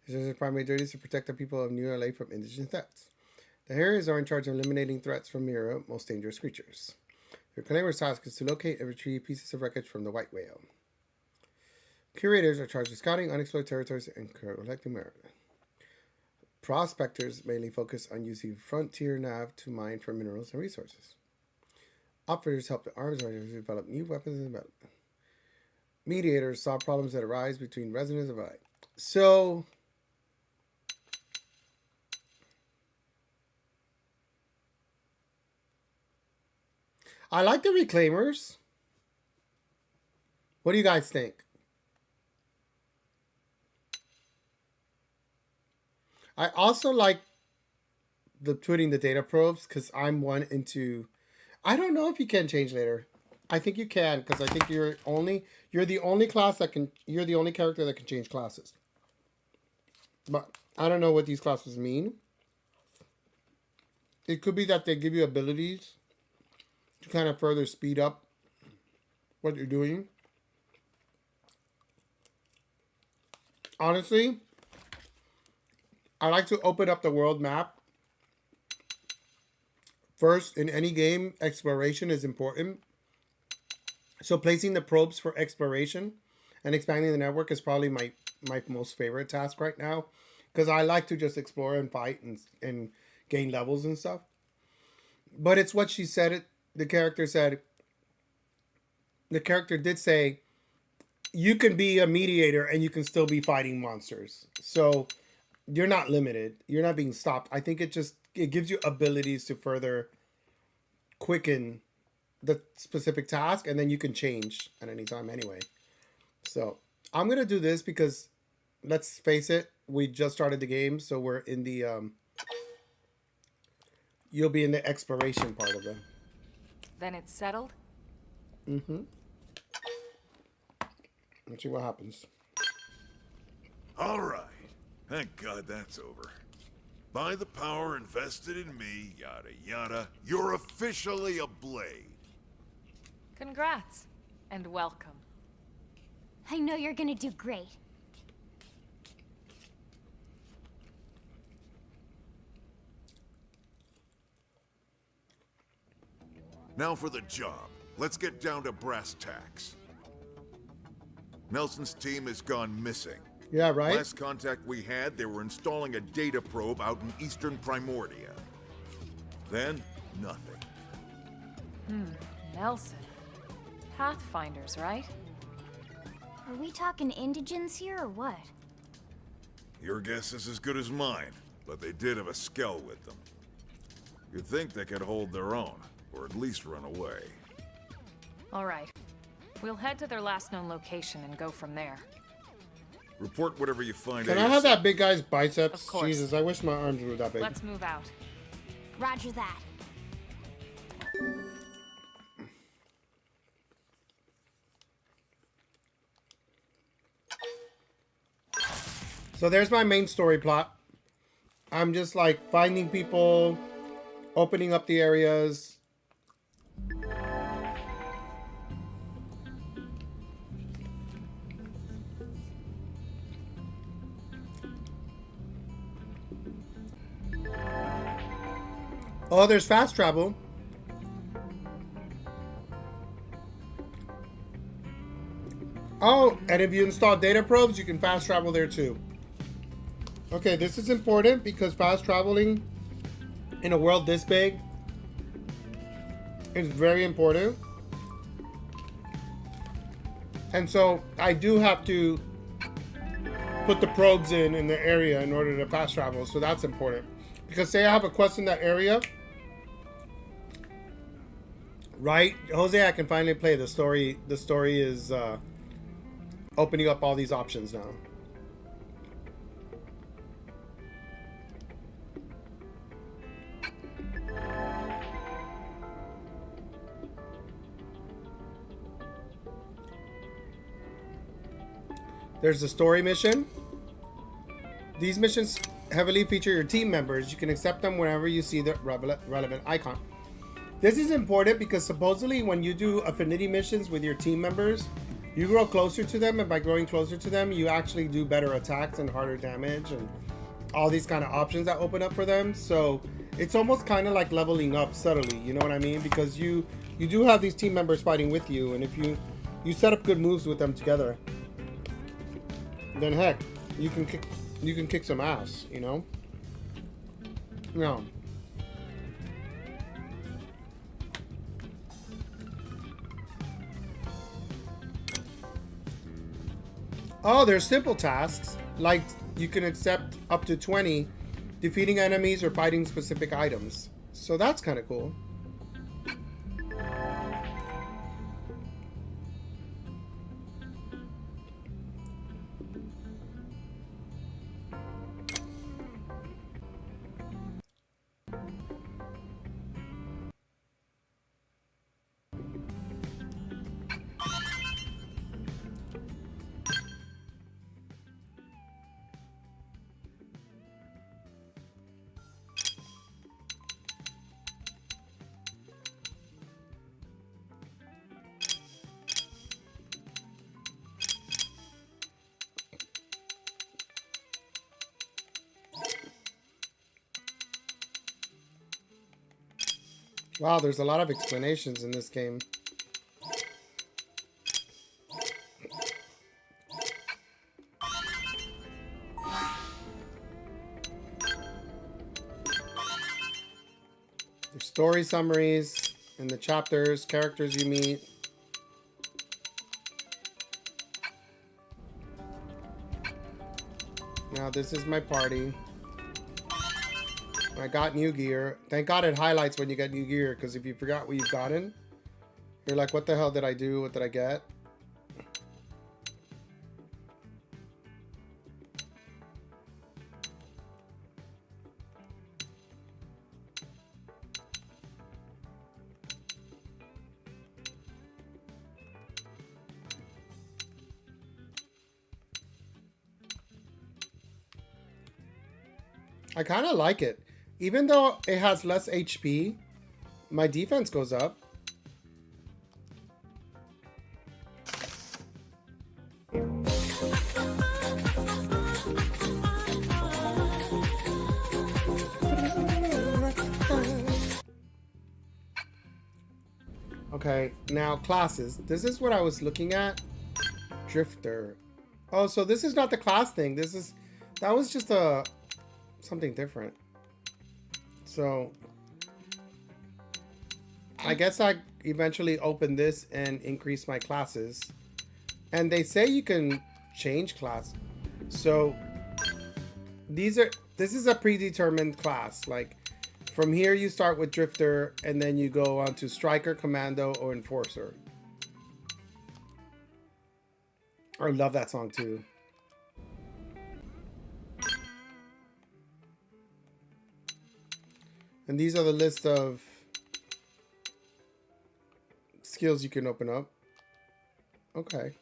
His primary duty is to protect the people of New LA from indigent threats. The Harriers are in charge of eliminating threats from Mira, most dangerous creatures. Your Claimer's task is to locate and retrieve pieces of wreckage from the White Whale. Curators are charged with scouting unexplored territories and collecting merit. Prospectors mainly focus on using frontier nav to mine for minerals and resources. Operators help the arms raiders develop new weapons and development. Mediators solve problems that arise between residents of light. So, I like the Reclaimers. What do you guys think? I also like the putting the data probes, because I'm one into, I don't know if you can change later. I think you can, because I think you're the only class that can, you're the only character that can change classes. But I don't know what these classes mean. It could be that they give you abilities to kind of further speed up what you're doing. Honestly, I like to open up the world map. First, in any game, exploration is important. So placing the probes for exploration and expanding the network is probably my most favorite task right now. Because I like to just explore and fight and gain levels and stuff. But it's what she said. The character said, the character did say, you can be a mediator and you can still be fighting monsters. So you're not limited. You're not being stopped. I think it gives you abilities to further quicken the specific task, and then you can change at any time anyway. So I'm going to do this because, let's face it, we just started the game, so we're in the, you'll be in the exploration part of it. Then it's settled? Mm-hmm. Let's see what happens. All right. Thank God that's over. By the power invested in me, yada yada, you're officially a blade. Congrats, and welcome. I know you're gonna do great. Now for the job. Let's get down to brass tacks. Nelson's team has gone missing. Yeah, right? Last contact we had, they were installing a data probe out in eastern Primordia. Then, nothing. Nelson. Pathfinders, right? Are we talking indigents here or what? Your guess is as good as mine, but they did have a skell with them. You'd think they could hold their own, or at least run away. All right. We'll head to their last known location and go from there. Report whatever you find. Can I have that big guy's biceps? Of course. Jesus, I wish my arms were that big. Let's move out. Roger that. So there's my main story plot. I'm just like finding people, opening up the areas. Oh, there's fast travel. Oh, and if you install data probes, you can fast travel there too. Okay, this is important because fast traveling in a world this big is very important. And so I do have to put the probes in the area in order to fast travel, so that's important. Because say I have a quest in that area, right? Jose, I can finally play the story. The story is opening up all these options now. There's the story mission. These missions heavily feature your team members. You can accept them whenever you see the relevant icon. This is important because supposedly when you do affinity missions with your team members, you grow closer to them, and by growing closer to them, you actually do better attacks and harder damage and all these kind of options that open up for them. So it's almost kind of like leveling up subtly, you know what I mean? Because you do have these team members fighting with you, and if you set up good moves with them together, then heck, you can kick some ass, you know? No. Oh, there's simple tasks, like you can accept up to 20 defeating enemies or fighting specific items. So that's kind of cool. Wow, there's a lot of explanations in this game. There's story summaries in the chapters, characters you meet. Now this is my party. I got new gear. Thank God it highlights when you get new gear, because if you forgot what you've gotten, you're like, what the hell did I do? What did I get? I kind of like it. Even though it has less HP, my defense goes up. Okay, now classes. This is what I was looking at. Drifter. Oh, so this is not the class thing. That was just something different. So I guess I eventually open this and increase my classes. And they say you can change class. So this is a predetermined class. Like from here you start with Drifter and then you go on to Striker, Commando, or Enforcer. I love that song too. And these are the list of skills you can open up. Okay.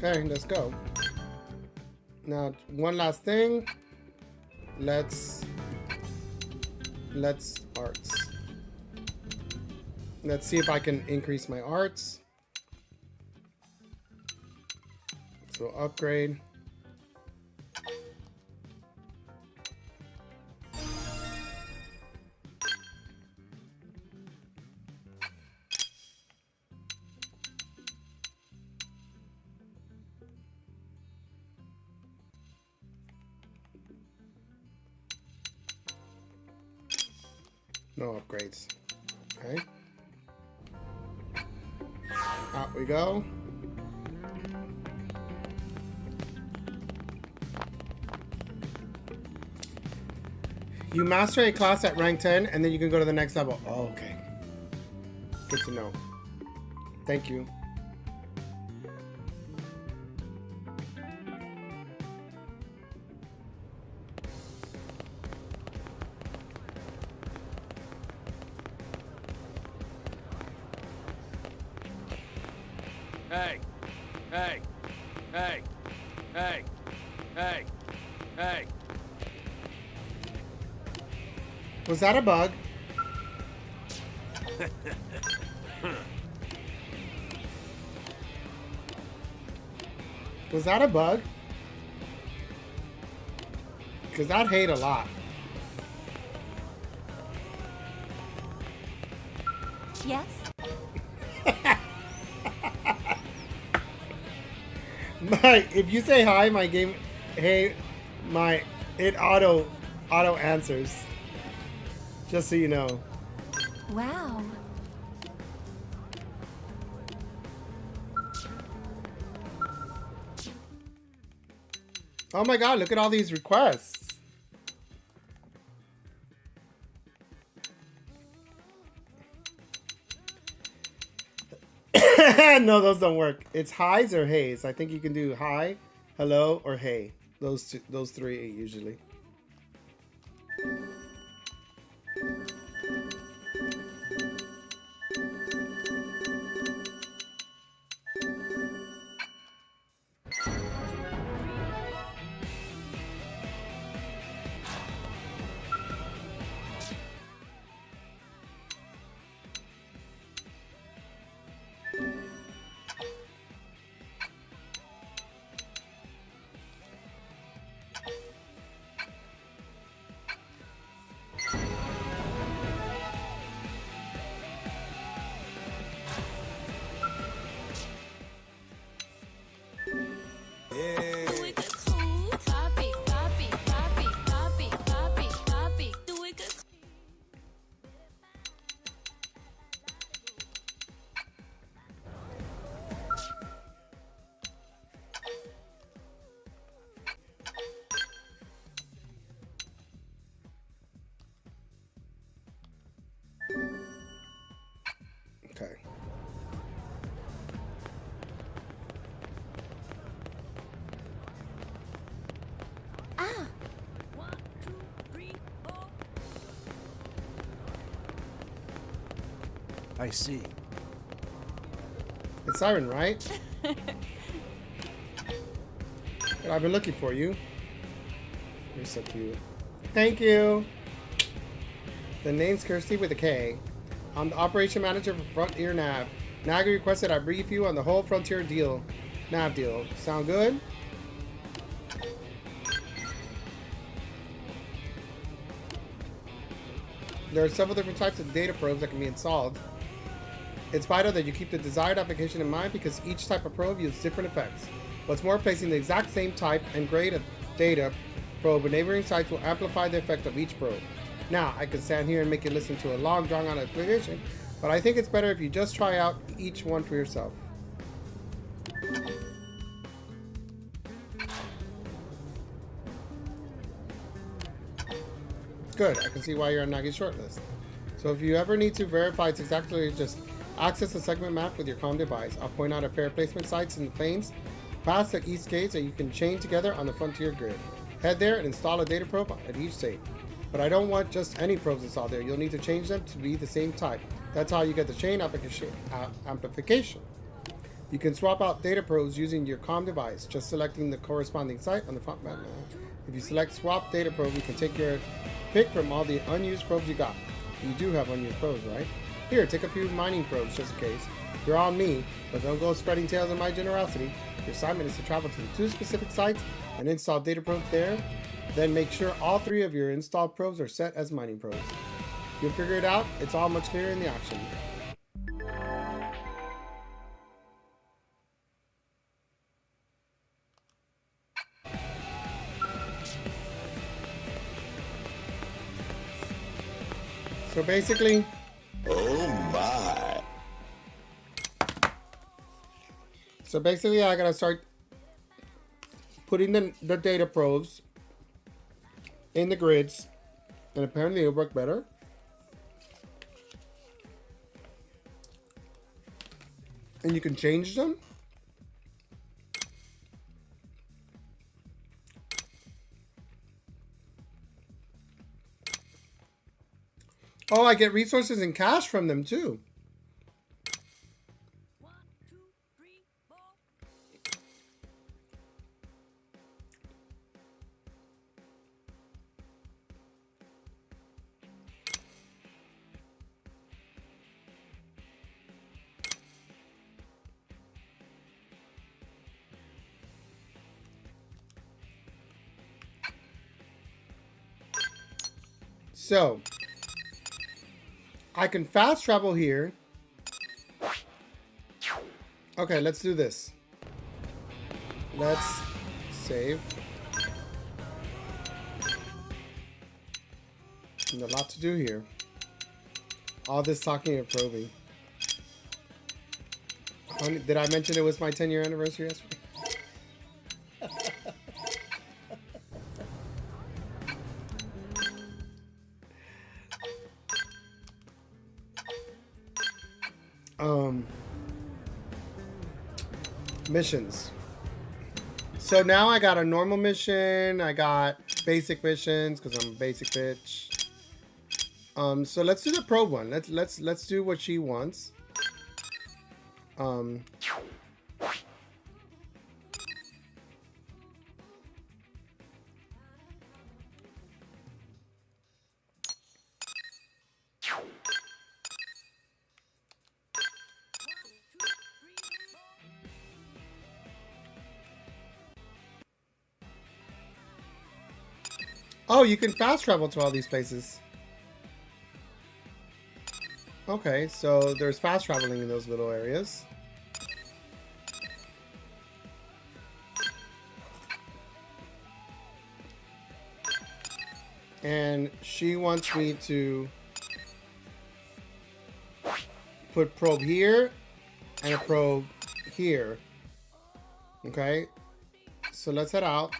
Okay, let's go. Now, one last thing. Let's arts. Let's see if I can increase my arts. So upgrade. No upgrades. Okay. Out we go. You master a class at rank 10 and then you can go to the next level. Oh, okay. Good to know. Thank you. Hey! Hey! Hey! Hey! Hey! Hey! Was that a bug? Was that a bug? Because I'd hate a lot. Yes? If you say hi, my game, hey, it auto answers. Just so you know. Wow. Oh my god, look at all these requests. No, those don't work. It's highs or hays. I think you can do hi, hello, or hey. Those three usually. I see. It's Siren, right? I've been looking for you. You're so cute. Thank you. The name's Kirsty with a K. I'm the operation manager for Frontier Nav. Nagi requested I brief you on the whole Frontier deal. Nav deal. Sound good? There are several different types of data probes that can be installed. It's vital that you keep the desired application in mind because each type of probe uses different effects. What's more, placing the exact same type and grade of data probe in neighboring sites will amplify the effect of each probe. Now, I could stand here and make you listen to a long, drawn-out explanation, but I think it's better if you just try out each one for yourself. Good, I can see why you're on Nagi's shortlist. So if you ever need to verify it's exactly, just access the segment map with your comm device. I'll point out a pair of placement sites in the plains past the east gates that you can chain together on the Frontier grid. Head there and install a data probe at each state. But I don't want just any probes installed there. You'll need to change them to be the same type. That's how you get the chain amplification. You can swap out data probes using your comm device, just selecting the corresponding site on the front panel. If you select swap data probe, you can take your pick from all the unused probes you got. You do have unused probes, right? Here, take a few mining probes just in case. You're on me, but don't go spreading tales of my generosity. Your assignment is to travel to the 2 specific sites and install data probes there. Then make sure all 3 of your installed probes are set as mining probes. You'll figure it out. It's all much clearer in the action. So basically, oh my. So basically I gotta start putting the data probes in the grids, and apparently it'll work better. And you can change them. Oh, I get resources and cash from them too. So I can fast travel here. Okay, let's do this. Let's save. There's a lot to do here. All this talking and probing. Did I mention it was my 10-year anniversary yesterday? Missions. So now I got a normal mission. I got basic missions because I'm a basic bitch. So let's do the probe one. Let's do what she wants. Oh, you can fast travel to all these places. Okay, so there's fast traveling in those little areas. And she wants me to put probe here and a probe here. Okay, so let's head out.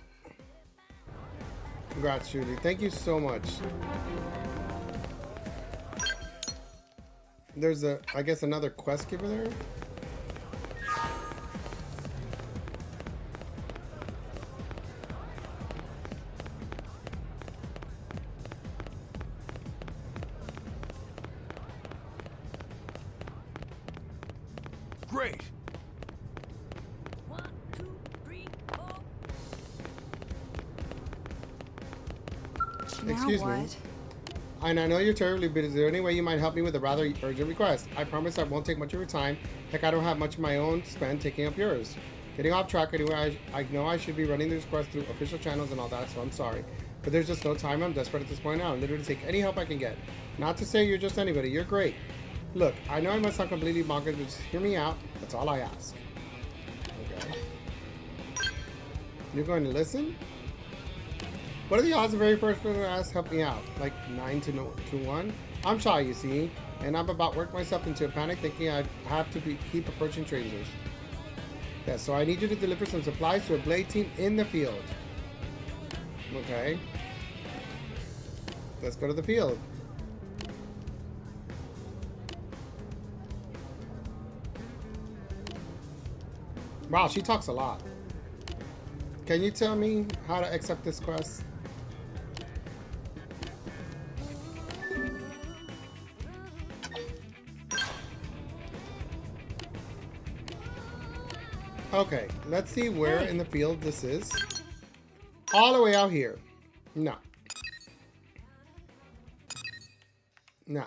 Congrats, Julie. Thank you so much. There's I guess another quest giver there. Great. Excuse me. And I know you're terribly busy. Is there any way you might help me with a rather urgent request? I promise I won't take much of your time. Heck, I don't have much of my own to spend taking up yours. Getting off track anyway, I know I should be running this quest through official channels and all that, so I'm sorry. But there's just no time. I'm desperate at this point now. I'll literally take any help I can get. Not to say you're just anybody. You're great. Look, I know I must sound completely bonkers, but just hear me out. That's all I ask. Okay. You're going to listen? What are the odds the very first person to ask help me out? Like 9 to 1? I'm shy, you see, and I'm about worked myself into a panic thinking I have to keep approaching strangers. Yeah, so I need you to deliver some supplies to a blade team in the field. Okay. Let's go to the field. Wow, she talks a lot. Can you tell me how to accept this quest? Okay, let's see where in the field this is. All the way out here. No. No.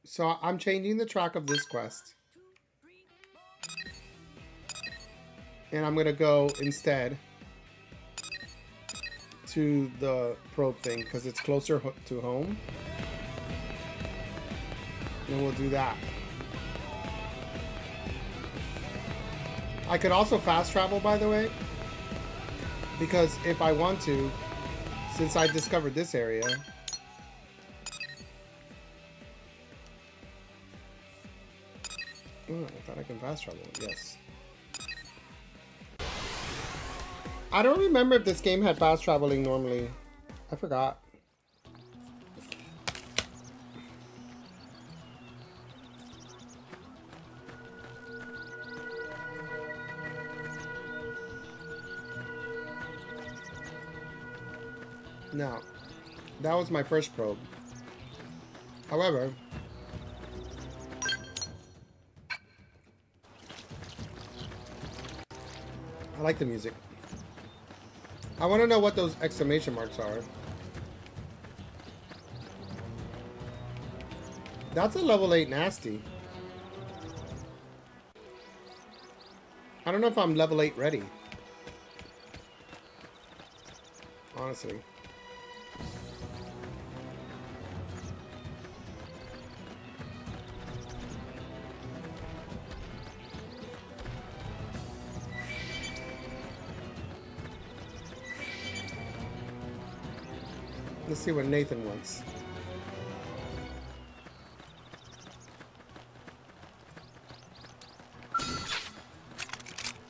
So I'm changing the track of this quest. And I'm going to go instead to the probe thing because it's closer to home. And we'll do that. I could also fast travel, by the way, because if I want to, since I discovered this area. Oh, I thought I can fast travel. Yes. I don't remember if this game had fast traveling normally. I forgot. Now, that was my first probe. However, I like the music. I want to know what those exclamation marks are. That's a level 8 nasty. I don't know if I'm level 8 ready. Honestly. Let's see what Nathan wants.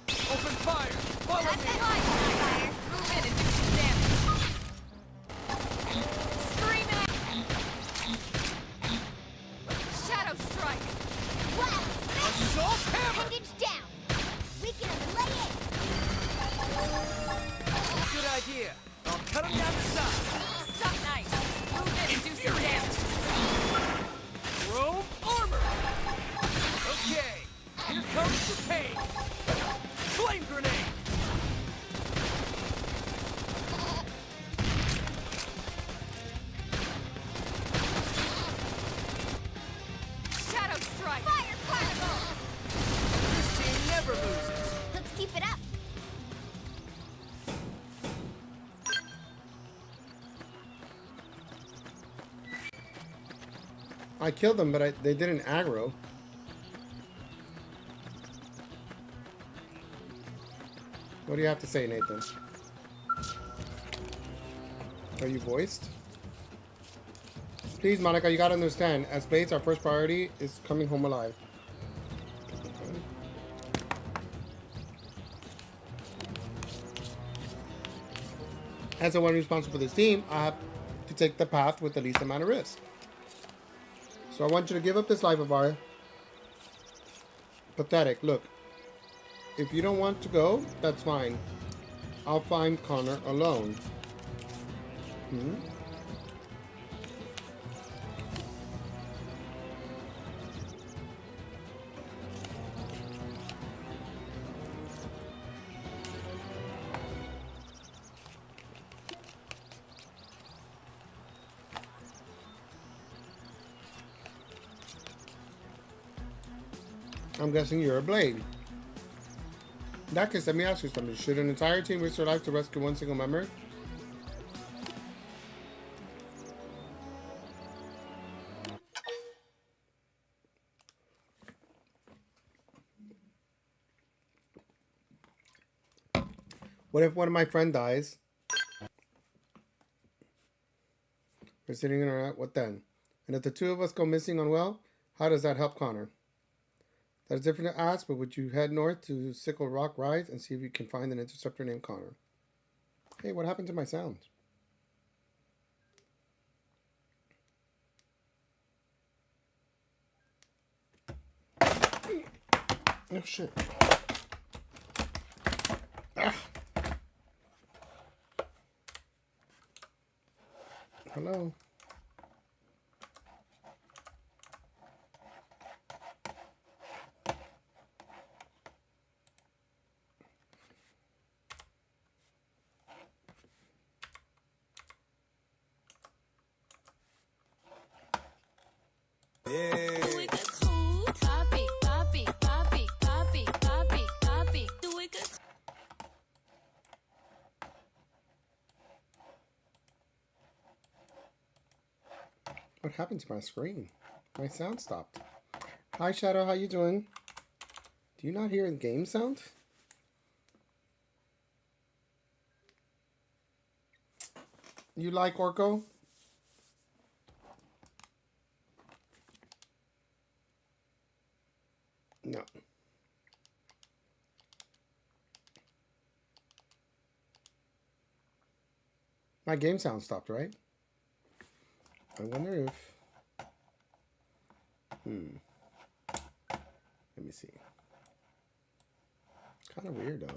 Open fire! Follow me! Fire! Move in and do some damage. Scream it! Shadow strike! Assault hammer! Package down! Weaken him and lay in! Good idea. I'll cut him down the side. Suck nice. Move in and do some damage. Chrome armor! Okay, here comes the pain! Flame grenade! Shadow strike! Fire particle! This team never loses. Let's keep it up! I killed them, but they didn't aggro. What do you have to say, Nathan? Are you voiced? Please, Monica, you gotta understand. As Blades, our first priority is coming home alive. As the one responsible for this team, I have to take the path with the least amount of risk. So I want you to give up this life of ours. Pathetic. Look, if you don't want to go, that's fine. I'll find Connor alone. I'm guessing you're a blade. In that case, let me ask you something. Should an entire team risk their life to rescue one single member? What if one of my friends dies? We're sitting in our... What then? And if the two of us go missing on well, how does that help Connor? That is different to ask, but would you head north to Sickle Rock Rise and see if you can find an interceptor named Connor? Hey, what happened to my sound? Oh, shit. Ah. Hello? What happened to my screen? My sound stopped. Hi Shadow, how you doing? Do you not hear the game sound? You like Orko? No. My game sound stopped, right? I wonder if... Let me see. Kind of weird, though.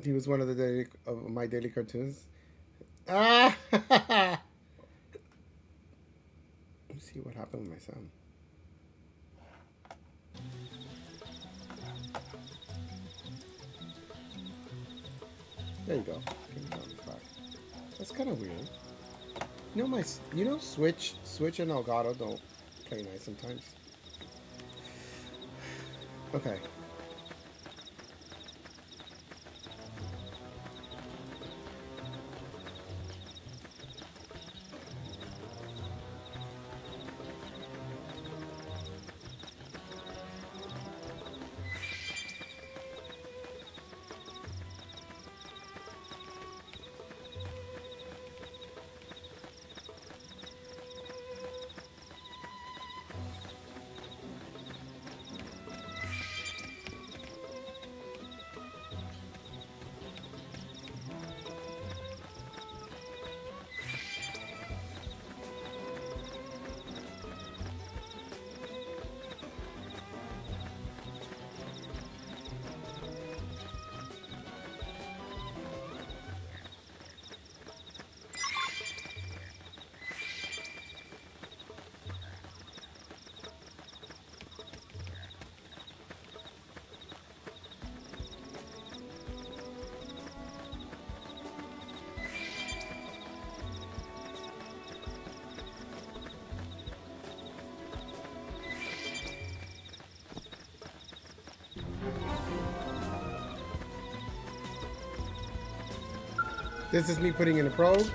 He was one of the of my daily cartoons. Ah! Let me see what happened with my sound. There you go. That's kind of weird. You know, Switch and Elgato don't play nice sometimes. Okay. This is me putting in a probe.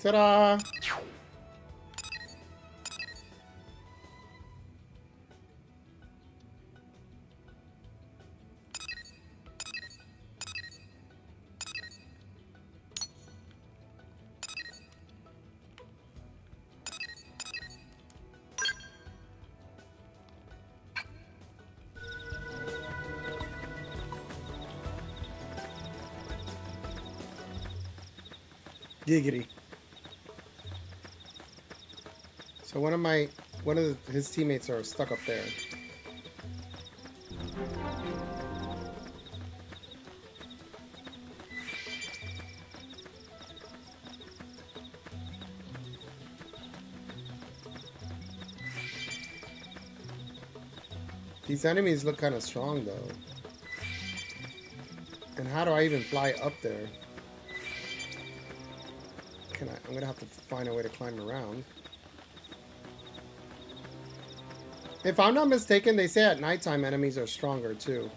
Ta-da! Giggity. So one of his teammates are stuck up there. These enemies look kind of strong though. And how do I even fly up there? I'm gonna have to find a way to climb around. If I'm not mistaken, they say at nighttime enemies are stronger too.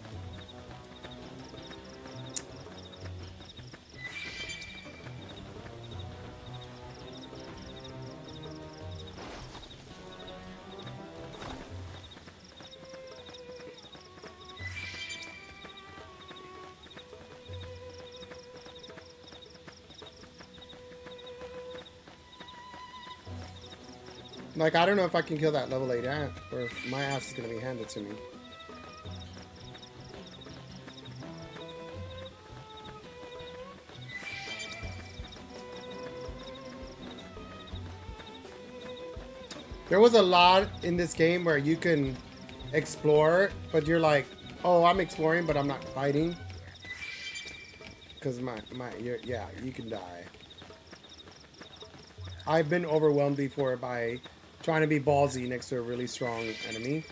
Like, I don't know if I can kill that level 8 ant, or if my ass is going to be handed to me. There was a lot in this game where you can explore, but you're like, oh, I'm exploring, but I'm not fighting. Because yeah, you can die. I've been overwhelmed before by trying to be ballsy next to a really strong enemy.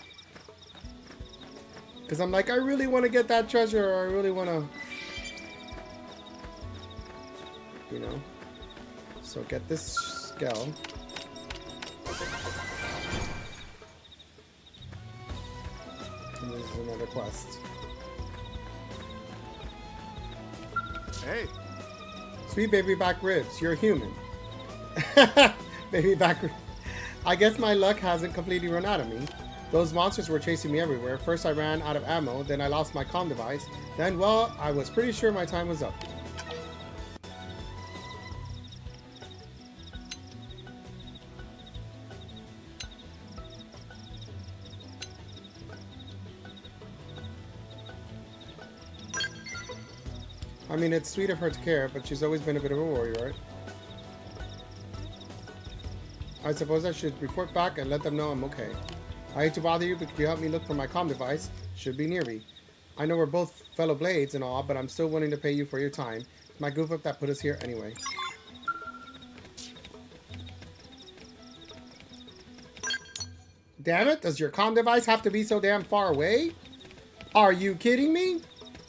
Because I'm like, I really want to get that treasure, or I really want to, you know. So get this skull. And this is another quest. Hey. Sweet baby back ribs, you're human. Baby back ribs. I guess my luck hasn't completely run out of me. Those monsters were chasing me everywhere. First I ran out of ammo, then I lost my comm device. Then, well, I was pretty sure my time was up. I mean, it's sweet of her to care, but she's always been a bit of a warrior, right? I suppose I should report back and let them know I'm okay. I hate to bother you, but could you help me look for my comm device? Should be near me. I know we're both fellow blades and all, but I'm still willing to pay you for your time. It's my goof up that put us here anyway. Damn it, does your comm device have to be so damn far away? Are you kidding me?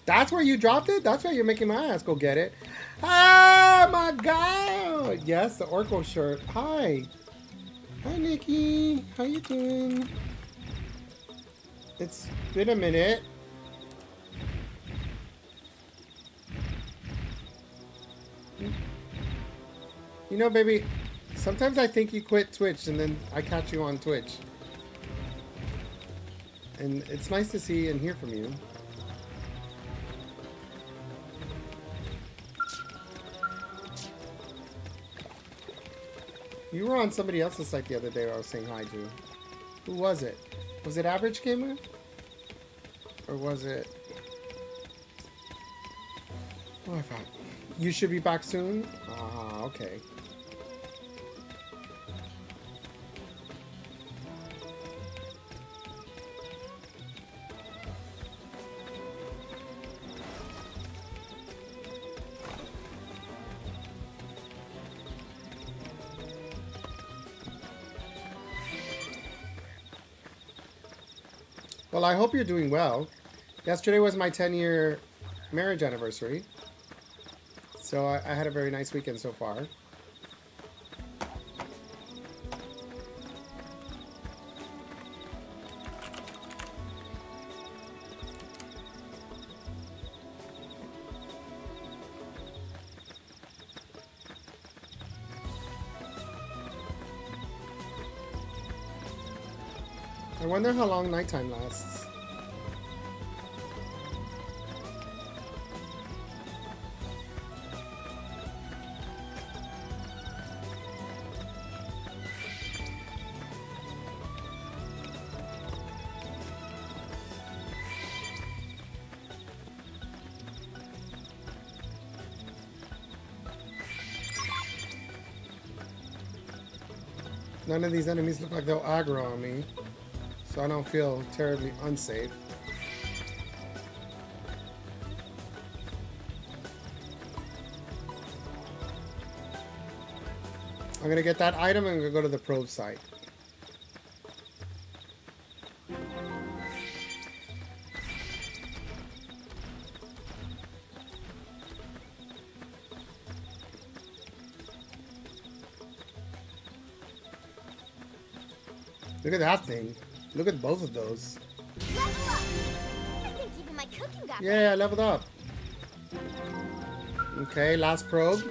That's where you dropped it? That's why you're making my ass go get it. Oh my god! Yes, the Orko shirt. Hi. Hi, Nikki. How you doing? It's been a minute. You know, baby, sometimes I think you quit Twitch and then I catch you on Twitch. And it's nice to see and hear from you. You were on somebody else's site the other day I was saying hi to. Who was it? Was it Average Gamer? Or was it... Oh, I thought... You should be back soon? Ah, okay. Well, I hope you're doing well. Yesterday was my 10-year marriage anniversary. So I had a very nice weekend so far. I wonder how long nighttime lasts. None of these enemies look like they'll aggro on me, so I don't feel terribly unsafe. I'm gonna get that item and I'm gonna go to the probe site. Look at that thing. Look at both of those. Level up! I think even my cooking got Yeah, I leveled up. Okay, last probe.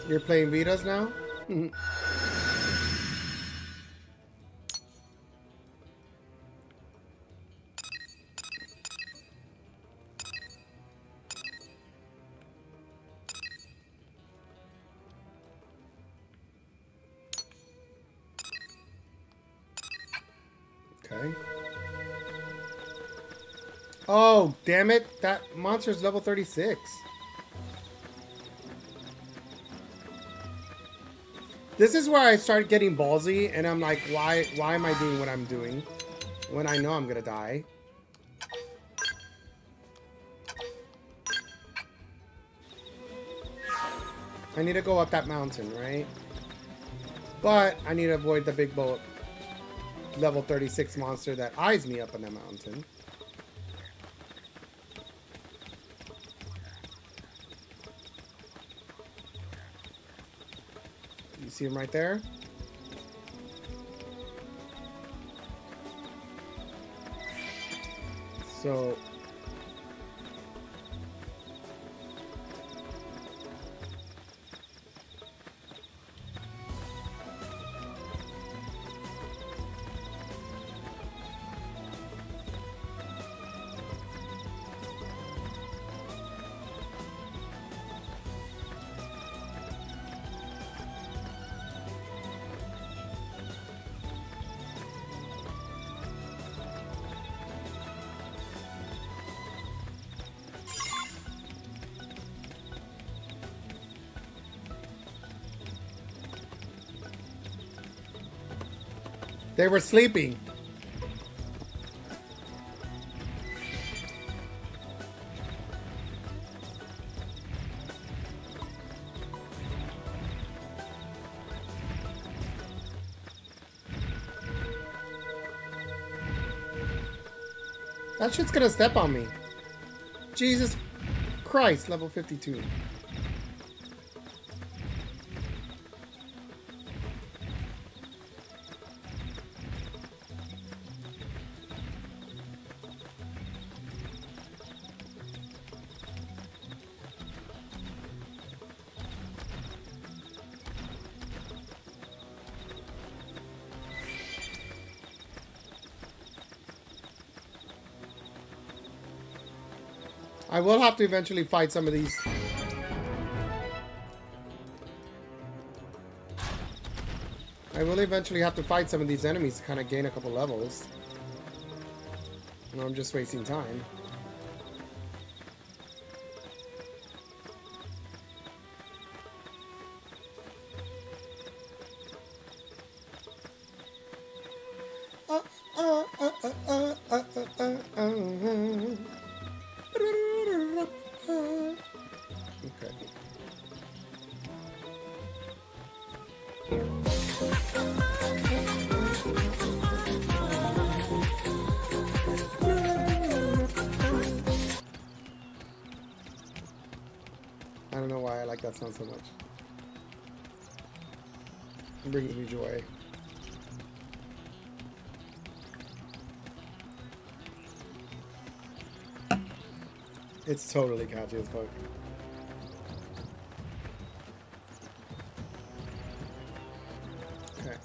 You're playing Vitas now? Okay. Oh, damn it. That monster's level 36. This is where I start getting ballsy and I'm like, why am I doing what I'm doing when I know I'm gonna die? I need to go up that mountain, right? But I need to avoid the big bullet level 36 monster that eyes me up on the mountain. You see him right there? So they were sleeping. That shit's gonna step on me. Jesus Christ, level 52. I will have to eventually fight some of these. I will eventually have to fight some of these enemies to kind of gain a couple levels. No, I'm just wasting time. I don't know why I like that sound so much. It brings me joy. It's totally catchy as fuck. Okay.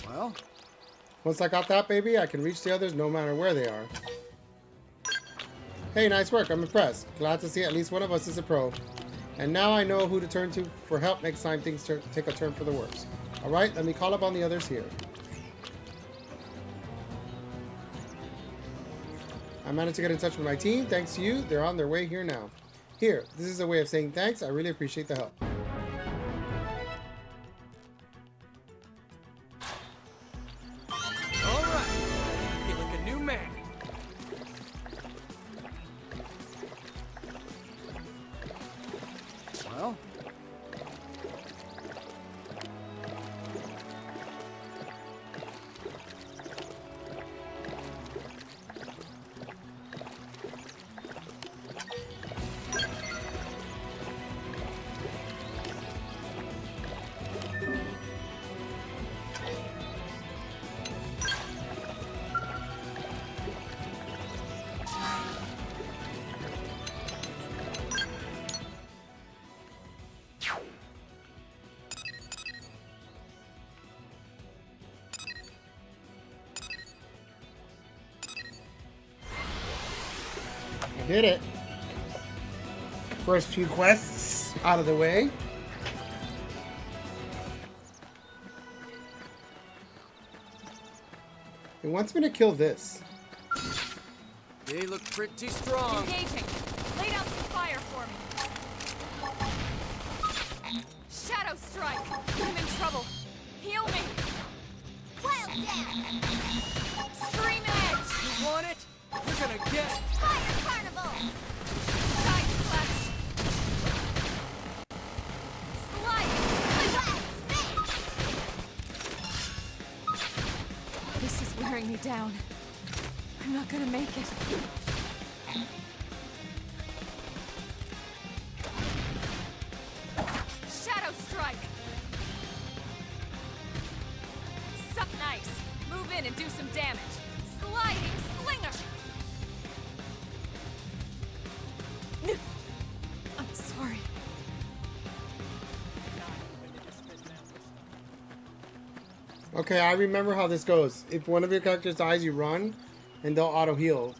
Well, once I got that, baby, I can reach the others no matter where they are. Hey, nice work. I'm impressed. Glad to see at least one of us is a pro. And now I know who to turn to for help next time things take a turn for the worse. Alright, let me call up on the others here. I managed to get in touch with my team. Thanks to you, they're on their way here now. Here, this is a way of saying thanks. I really appreciate the help. Alright, feel like a new man. Did it. First few quests out of the way. It wants me to kill this. They look pretty strong. Engaging. Lay down some fire for me. Shadow strike. I'm in trouble. Heal me. Wild down. Stream edge. You want it? You're gonna get it. Fire carnival. Side flash. Slide. This is wearing me down. I'm not gonna make it. Shadow strike. Suck nice. Move in and do some damage. Sliding slinger. I'm sorry. Okay, I remember how this goes. If one of your characters dies, you run, and they'll auto-heal.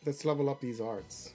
Let's level up these arts.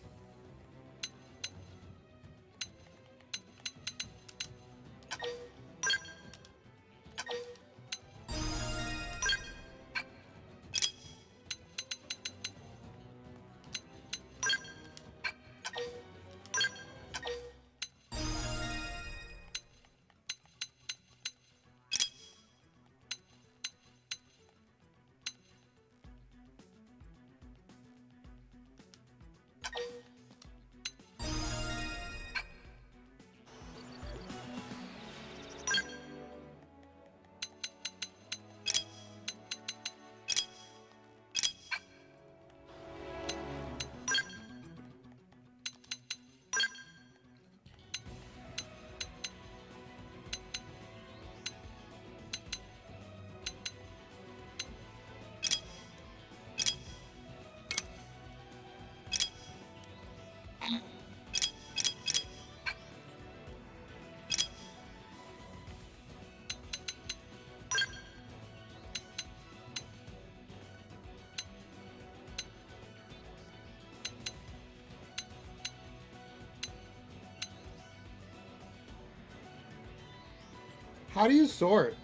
How do you sort?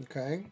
Okay.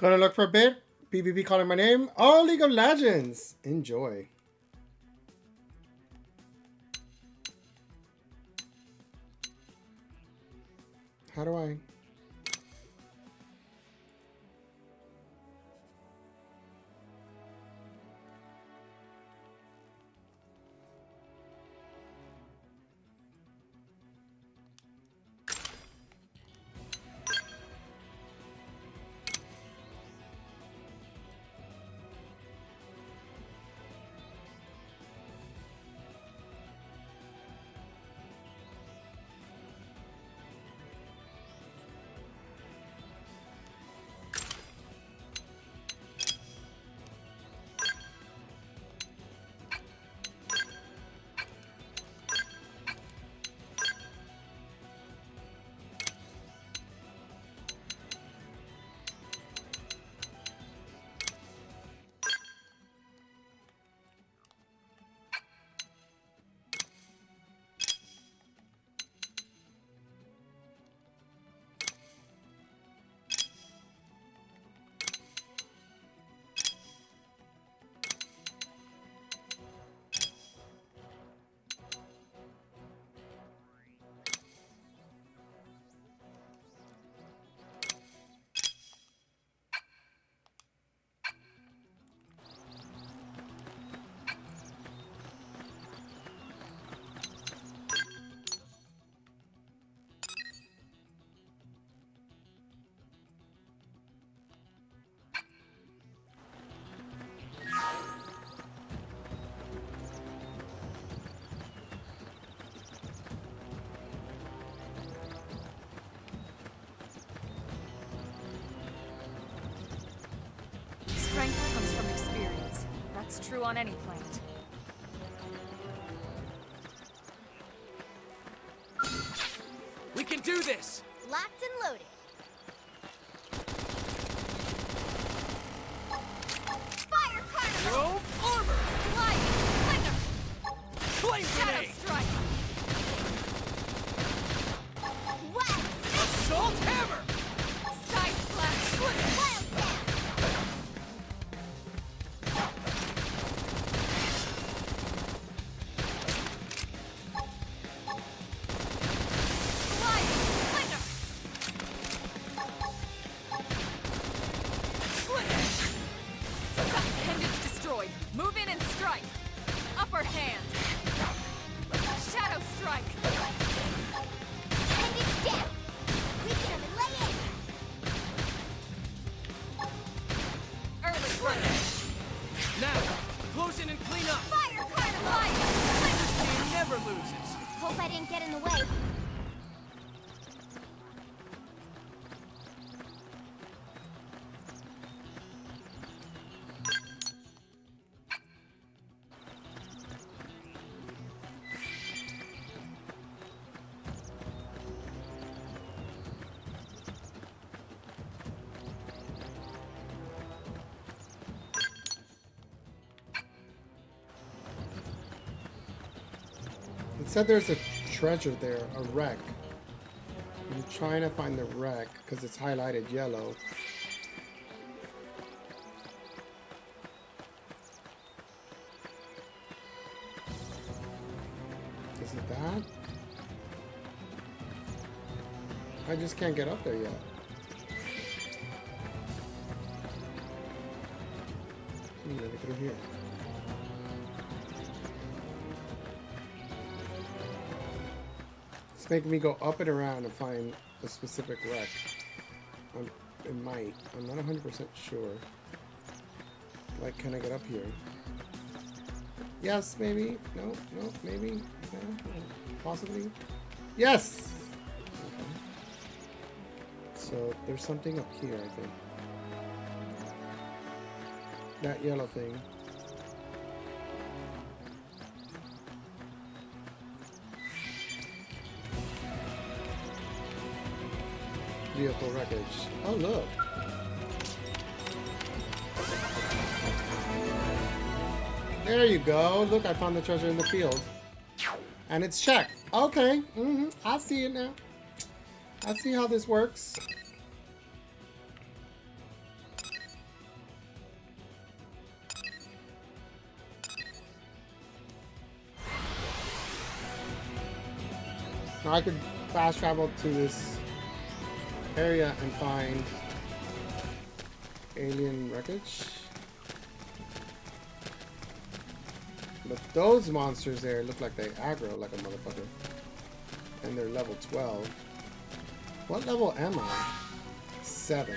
Gonna look for a bit. PvP calling my name. Oh, League of Legends. Enjoy. How do I? true on any planet. We can do this! Locked and loaded. Fire carnival! Throw armor! Slide! Flicker! Flame Shadow grenade! strike! West! Assault hammer! Side slash! Wildcat! Appendage destroyed. Move in and strike. Upper hand. Shadow strike. Appendage down! Weaken him and lay in! Early runner. Now, close in and clean up! Fire carnival! This team never loses! Hope I didn't get in the way. It said there's a treasure there, a wreck. I'm trying to find the wreck because it's highlighted yellow. Is it that? I just can't get up there yet. Let me through here. It's making me go up and around and find a specific wreck. It might. I'm not 100% sure. Like, can I get up here? Yes, maybe. No, no, maybe. No, possibly. Yes! Okay. So, there's something up here, I think. That yellow thing. Vehicle wreckage. Oh, look. There you go. Look, I found the treasure in the field. And it's checked. Okay. I see it now. I see how this works. Now I could fast travel to this area and find alien wreckage. But those monsters there look like they aggro like a motherfucker. And they're level 12. What level am I? 7.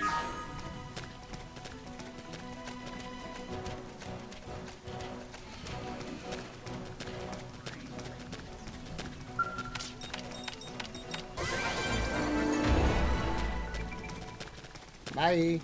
Bye.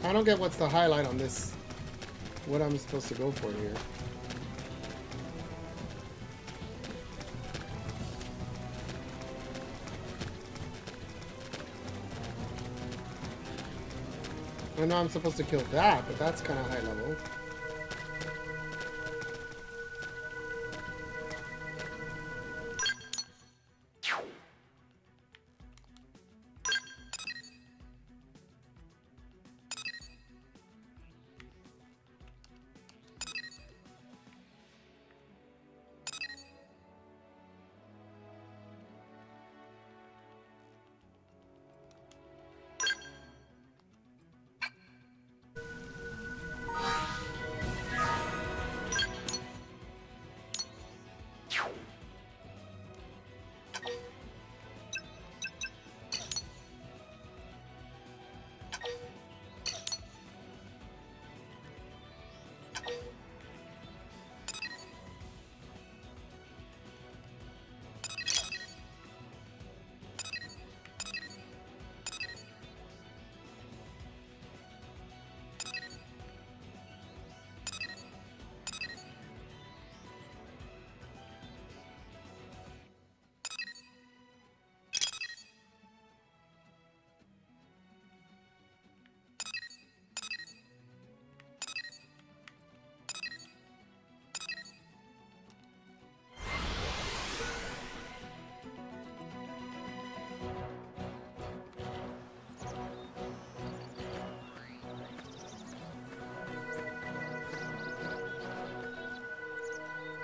I don't get what's the highlight on this. What I'm supposed to go for here. I know I'm supposed to kill that, but that's kind of high level.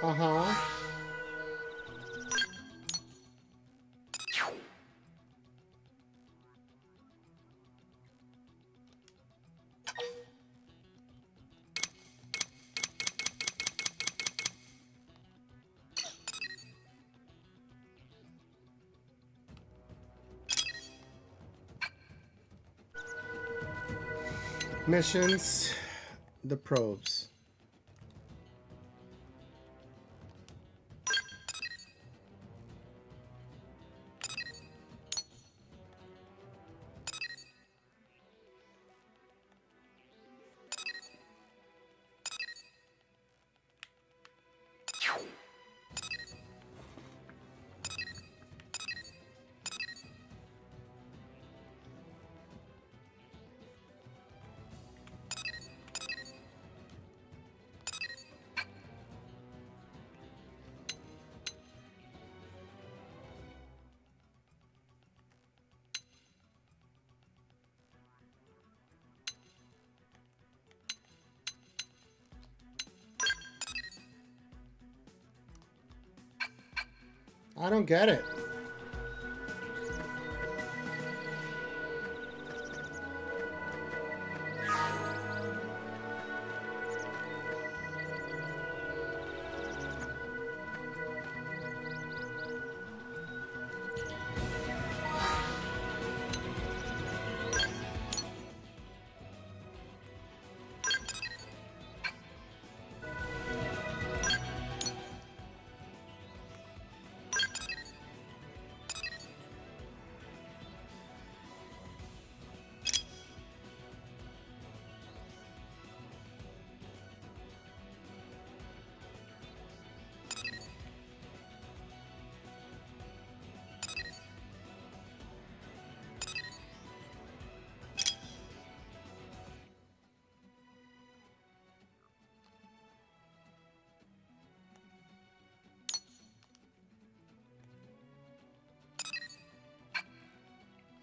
Uh-huh. Missions, the probes. I don't get it.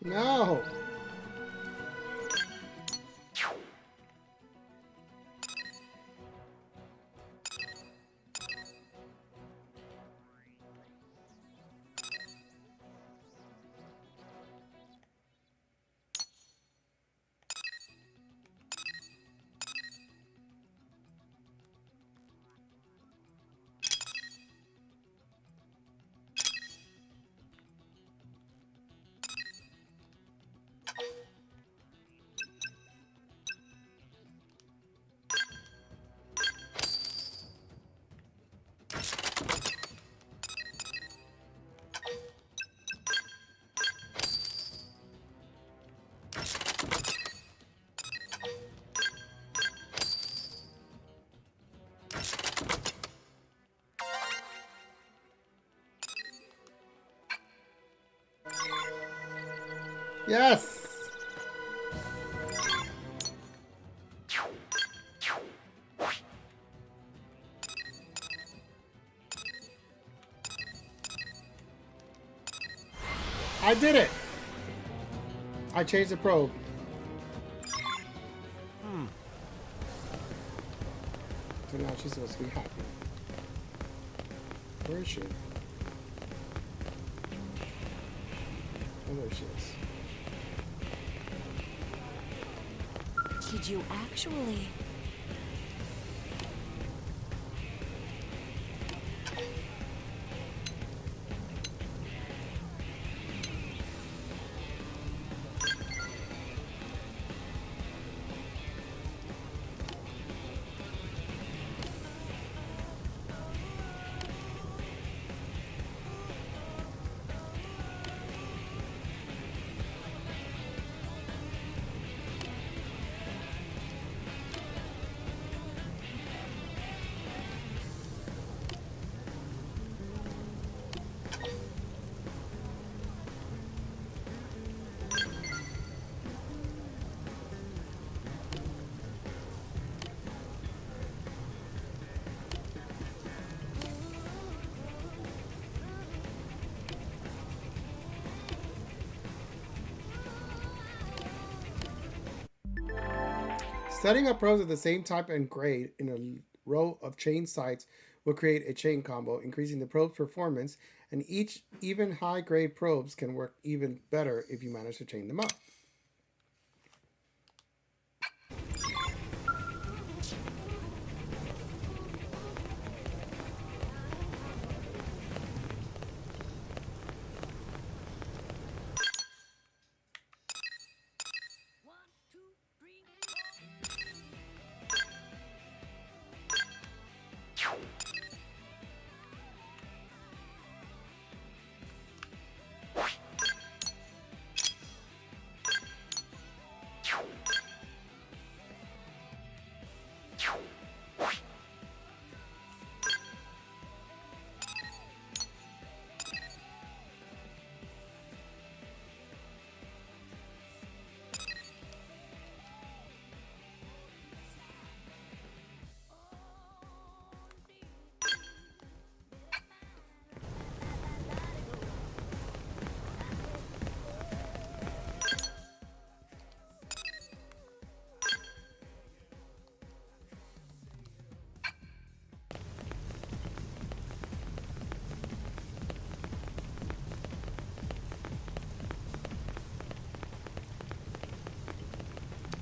No. Yes. I did it. I changed the probe. So now she's supposed to be happy. Where is she? Oh, there she is. Did you actually? Setting up probes of the same type and grade in a row of chain sites will create a chain combo, increasing the probe's performance, and each even high-grade probes can work even better if you manage to chain them up.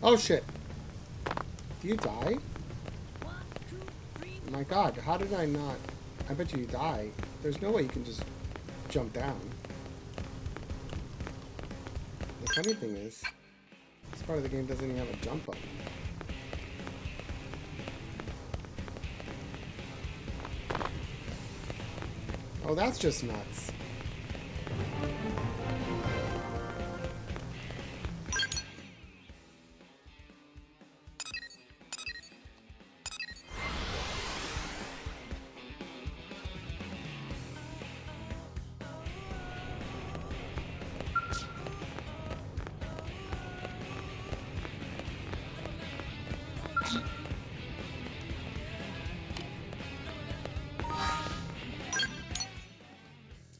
Oh shit. Do you die? My god, how did I not? I bet you die. There's no way you can just jump down. The funny thing is, this part of the game doesn't even have a jump button. Oh, that's just nuts.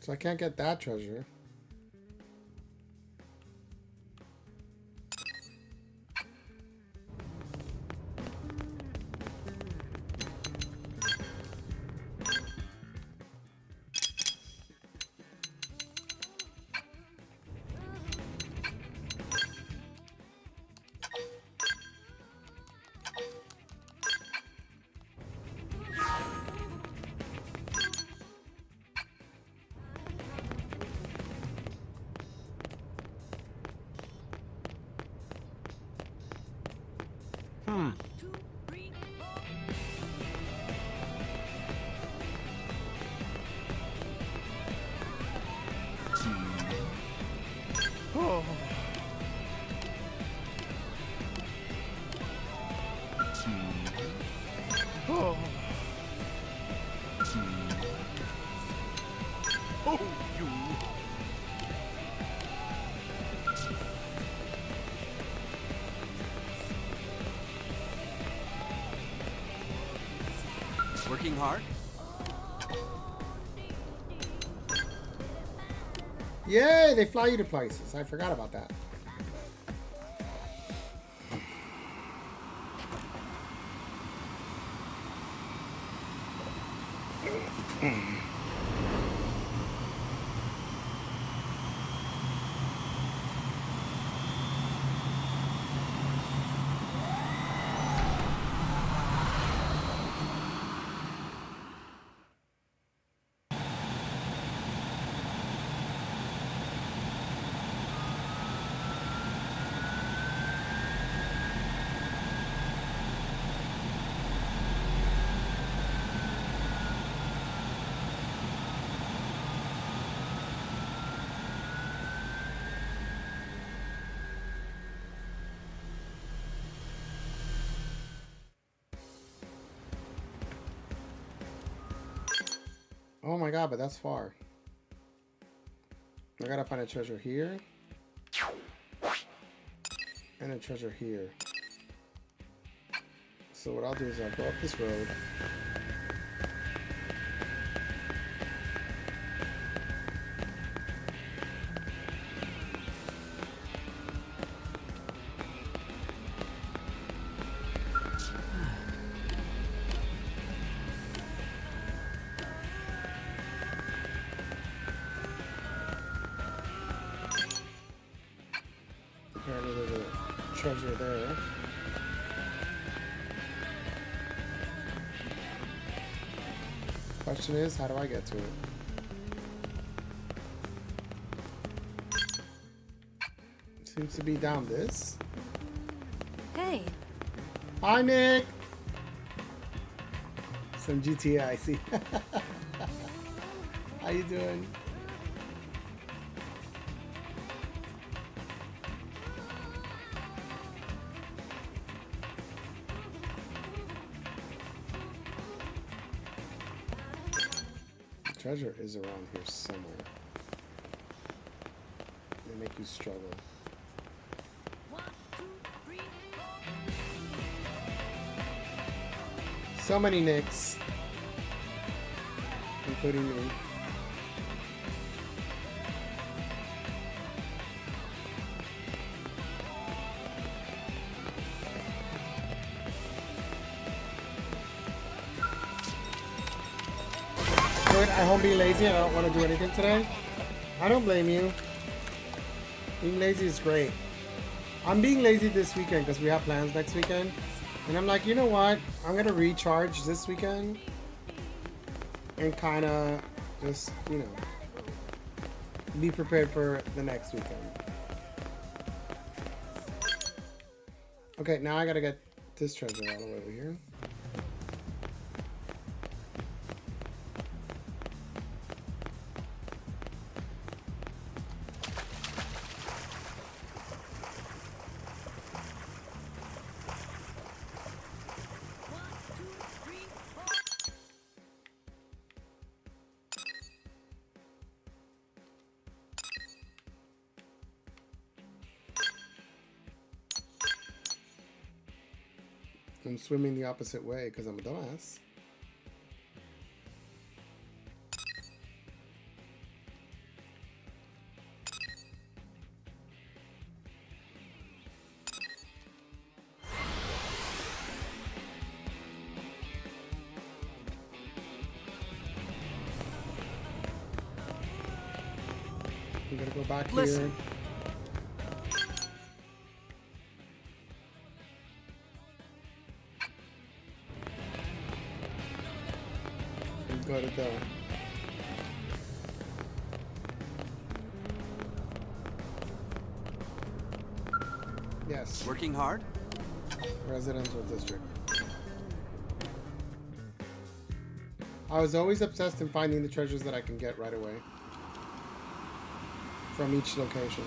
So I can't get that treasure. Oh. Oh. Oh, you. Working hard? Yay, they fly you to places. I forgot about that. Oh my god, but that's far. I gotta find a treasure here. And a treasure here. So what I'll do is I'll go up this road. treasure there. Question is, how do I get to it? Seems to be down this. Hey. Hi, Nick. Some GTA, I see. How you doing? Treasure is around here somewhere. They make you struggle. So many Nicks, including me. At home being lazy and I don't want to do anything today. I don't blame you. Being lazy is great. I'm being lazy this weekend because we have plans next weekend. And I'm like, you know what? I'm going to recharge this weekend. And kind of just, you know, be prepared for the next weekend. Okay, now I got to get this treasure all the way over here. I'm swimming the opposite way because I'm a dumbass. I'm gonna go back here. Got it down. Yes. Working hard? Residential district. I was always obsessed in finding the treasures that I can get right away from each location.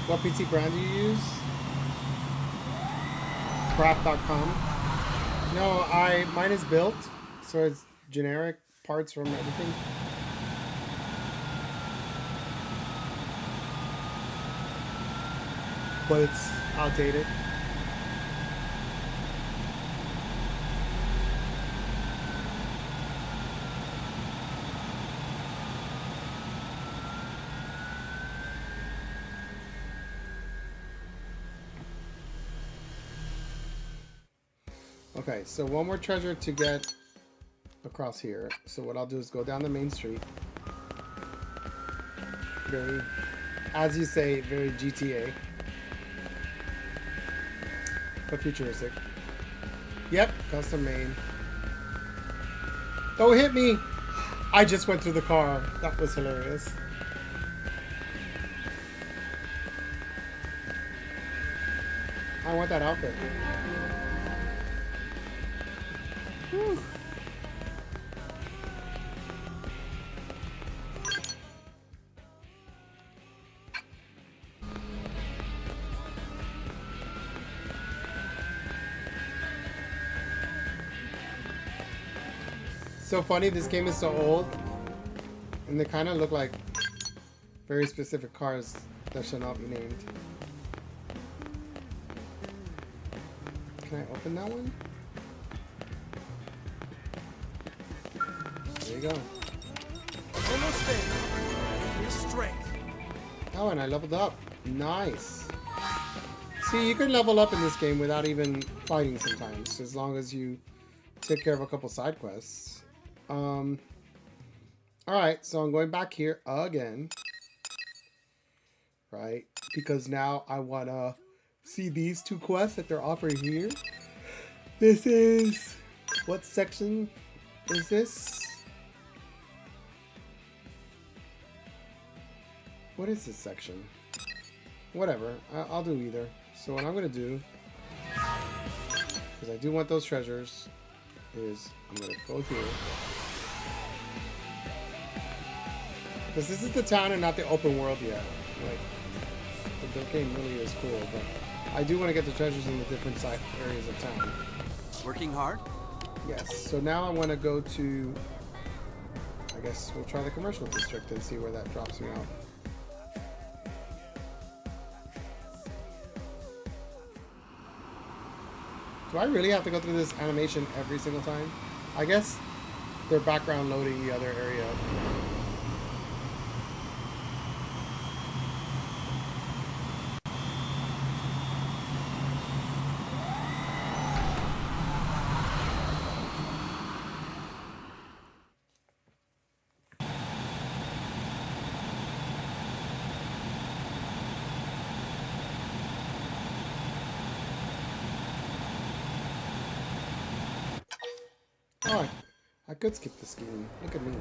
What PC brand do you use? Crap.com. No, mine is built, so it's generic parts from everything. But it's outdated. Okay, so one more treasure to get across here. So what I'll do is go down the main street. Very, as you say, very GTA. But futuristic. Yep, custom main. Don't hit me! I just went through the car. That was hilarious. I want that outfit. Whew. So funny, this game is so old and they kind of look like very specific cars that should not be named. Can I open that one? There you go. Almost there. Your strength. Oh, and I leveled up. Nice. See, you can level up in this game without even fighting sometimes, as long as you take care of a couple side quests. Alright, so I'm going back here again. Right? Because now I want to see these two quests that they're offering here. This is... What section is this? What is this section? Whatever. I'll do either. So what I'm going to do, because I do want those treasures, is I'm going to go here. Because this is the town and not the open world yet. Like, the game really is cool, but I do want to get the treasures in the different side areas of town. Working hard? Yes. So now I want to go to, I guess we'll try the commercial district and see where that drops me off. Do I really have to go through this animation every single time? I guess they're background loading the other area. Oh, I could skip the skiing. Look at me.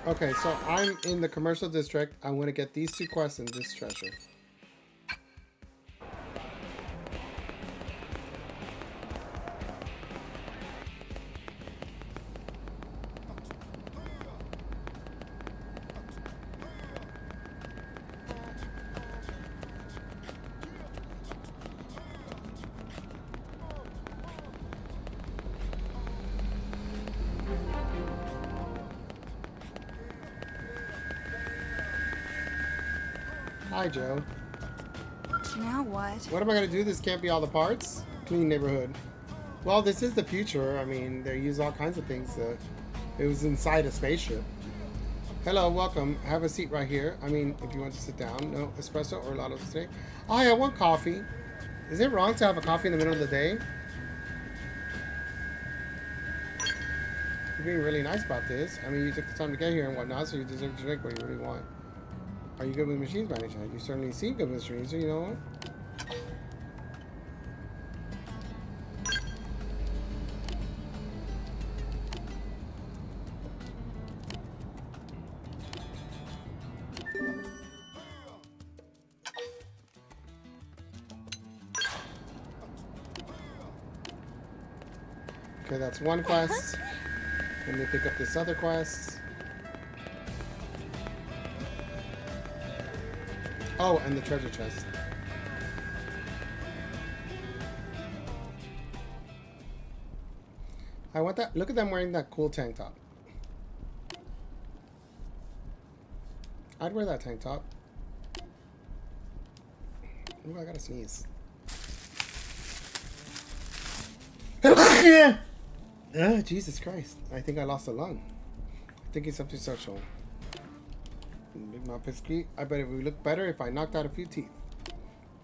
Okay, so I'm in the commercial district. I want to get these two quests and this treasure. Hi, Joe. Now what? What am I going to do? This can't be all the parts? Clean neighborhood. Well, this is the future. I mean, they use all kinds of things. It was inside a spaceship. Hello, welcome. Have a seat right here. I mean, if you want to sit down. No espresso or latte today. Oh, I want coffee. Is it wrong to have a coffee in the middle of the day? You're being really nice about this. I mean, you took the time to get here and whatnot, so you deserve to drink what you really want. Are you good with machines by any chance? You certainly seem good with machines, so you know what? Okay, that's one quest. Let me pick up this other quest. Oh, and the treasure chest. I want that. Look at them wearing that cool tank top. I'd wear that tank top. Ooh, I gotta sneeze. Oh, Jesus Christ. I think I lost a lung. I think it's something social. Big Mouth Biscuit. I bet it would look better if I knocked out a few teeth.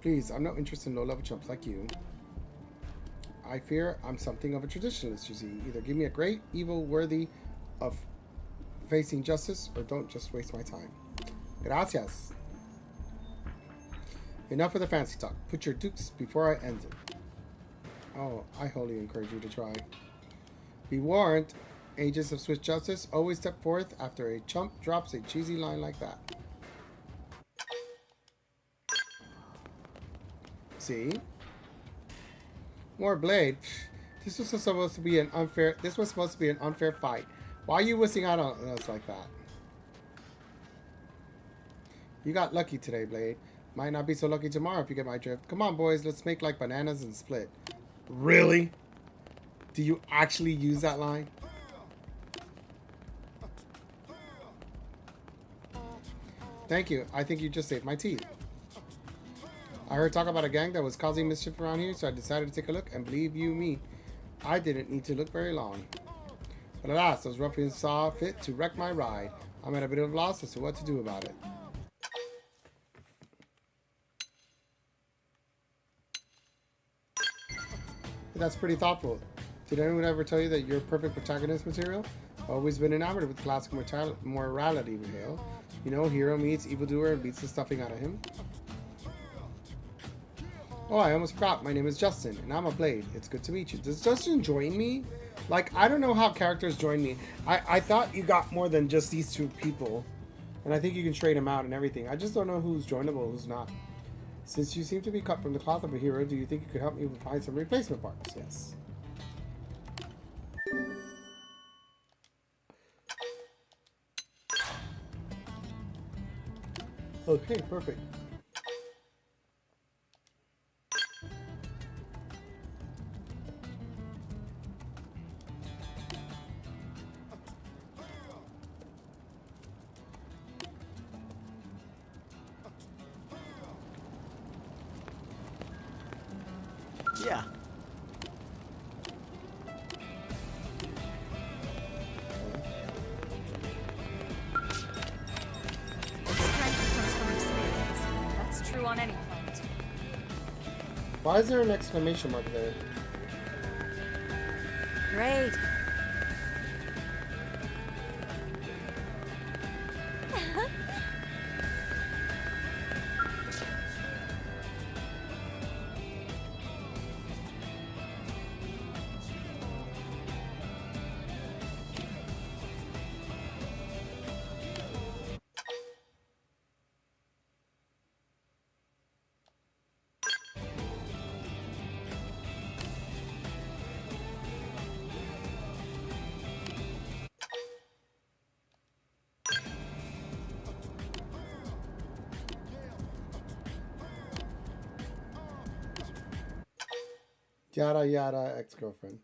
Please, I'm not interested in low-level chumps like you. I fear I'm something of a traditionalist, you see. Either give me a great evil worthy of facing justice, or don't just waste my time. Gracias. Enough of the fancy talk. Put your dukes before I end it. Oh, I wholly encourage you to try. Be warned. Agents of Swiss justice always step forth after a chump drops a cheesy line like that. See? More blade. This was supposed to be an unfair. This was supposed to be an unfair fight. Why are you whistling out on us like that? You got lucky today, Blade. Might not be so lucky tomorrow if you get my drift. Come on, boys. Let's make like bananas and split. Really? Do you actually use that line? Thank you. I think you just saved my teeth. I heard talk about a gang that was causing mischief around here, so I decided to take a look, and believe you me, I didn't need to look very long. But alas, those ruffians saw fit to wreck my ride. I'm at a bit of a loss as to what to do about it. That's pretty thoughtful. Did anyone ever tell you that you're perfect protagonist material? Always been enamored with classic morality tale. You know, hero meets evildoer and beats the stuffing out of him. Oh, I almost forgot. My name is Justin, and I'm a Blade. It's good to meet you. Does Justin join me? Like, I don't know how characters join me. I thought you got more than just these two people. And I think you can trade them out and everything. I just don't know who's joinable, who's not. Since you seem to be cut from the cloth of a hero, do you think you could help me find some replacement parts? Yes. Okay, perfect. Yeah. Strength comes from experience. That's true on any planet. Why is there an exclamation mark there? Great. Yada yada ex-girlfriend.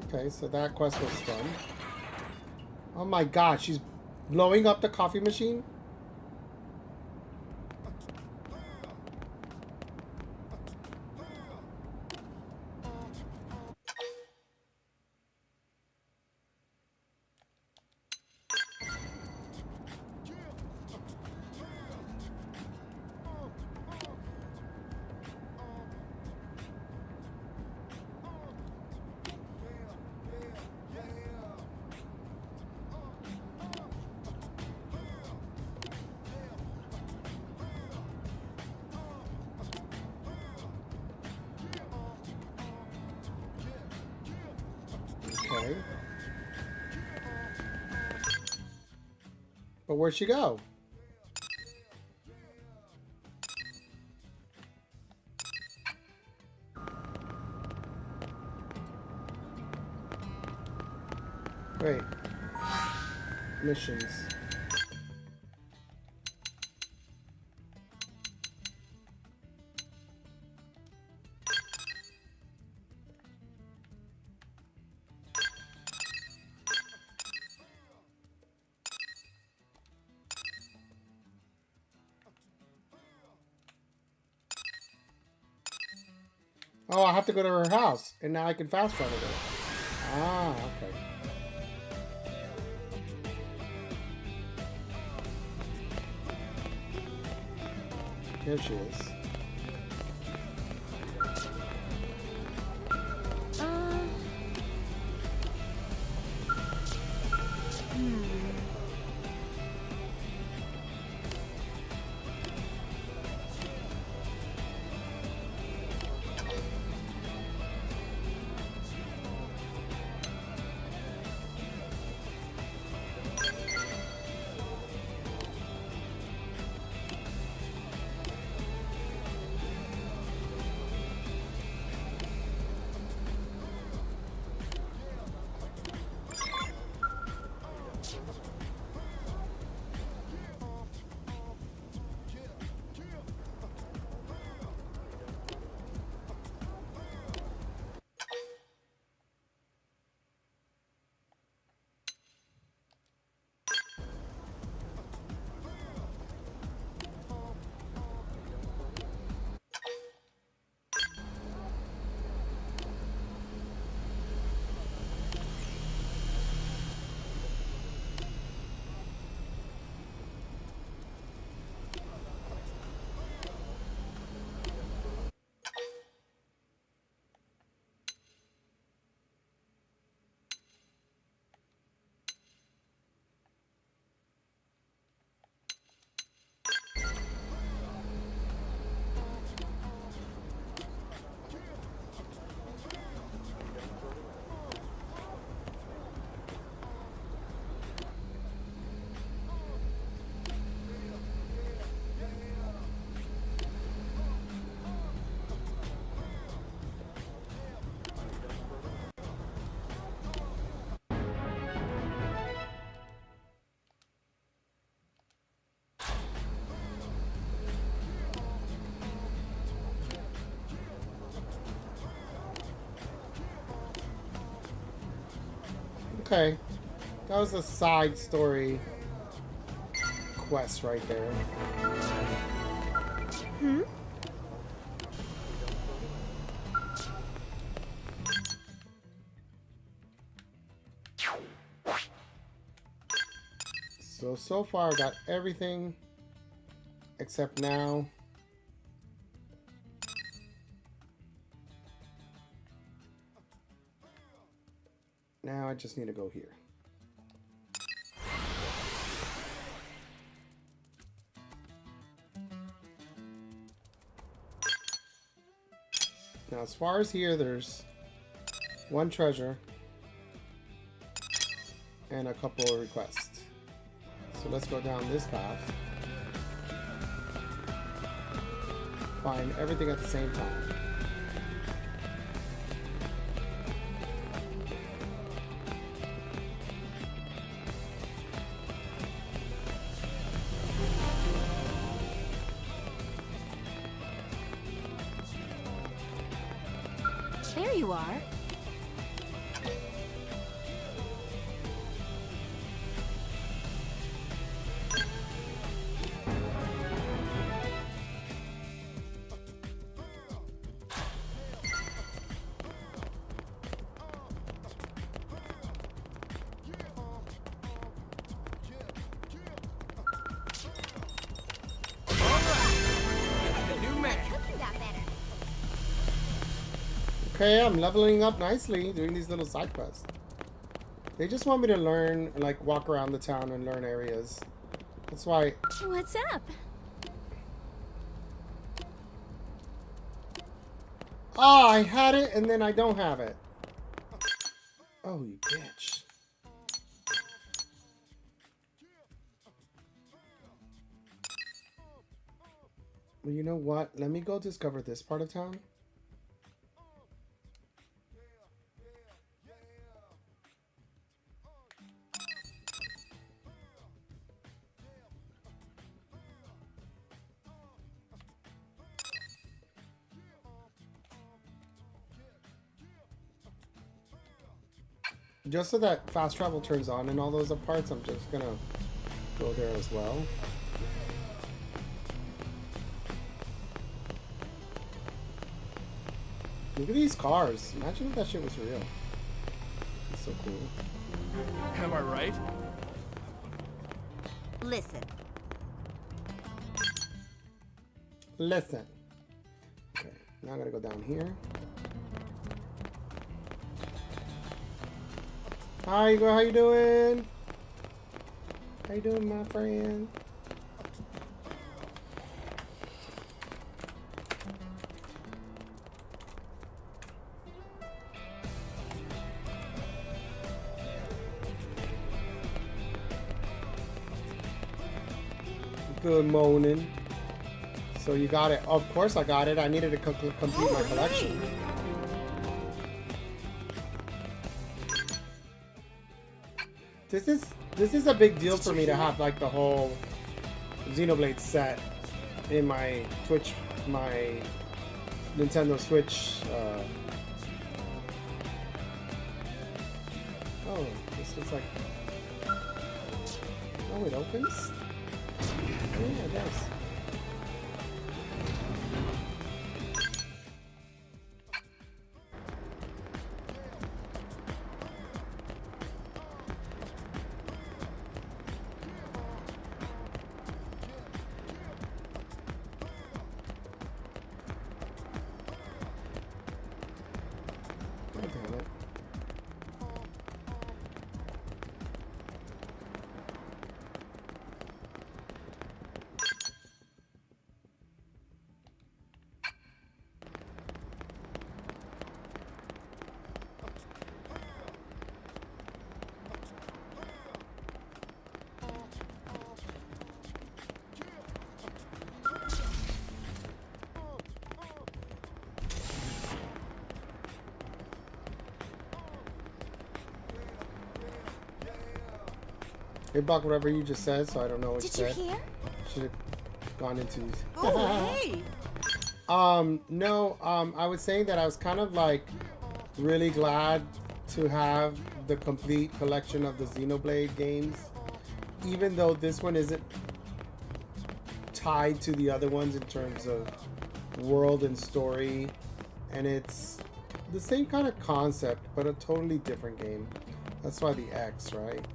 Okay, so that quest was done. Oh my god, she's blowing up the coffee machine? Okay. But where'd she go? Wait. Missions. Oh, I have to go to her house, and now I can fast travel there. Ah, okay. Here she is. Okay. That was a side story quest right there. Hmm? So far I got everything except now. Now I just need to go here. Now as far as here, there's one treasure and a couple of requests. So let's go down this path. Find everything at the same time. There you are. Okay, I'm leveling up nicely doing these little side quests. They just want me to learn, like walk around the town and learn areas. That's why. What's up? Oh, I had it and then I don't have it. Oh, you bitch. Well, you know what? Let me go discover this part of town. Just so that fast travel turns on in all those parts, I'm just gonna go there as well. Look at these cars. Imagine if that shit was real. It's so cool. Am I right? Listen. Listen. Okay, now I'm gonna go down here. Hi, Igor, how you doing? How you doing, my friend? Good morning. So you got it. Of course I got it. I needed to complete my collection. This is a big deal for me to have like the whole Xenoblade set in my Nintendo Switch. Oh, this is like. Oh, it opens? Yeah, it does. It blocked whatever you just said, so I don't know what you said. Did you hear? Should have gone into. Oh, hey! No, I was saying that I was kind of like really glad to have the complete collection of the Xenoblade games, even though this one isn't tied to the other ones in terms of world and story, and it's the same kind of concept but a totally different game. That's why the X, right?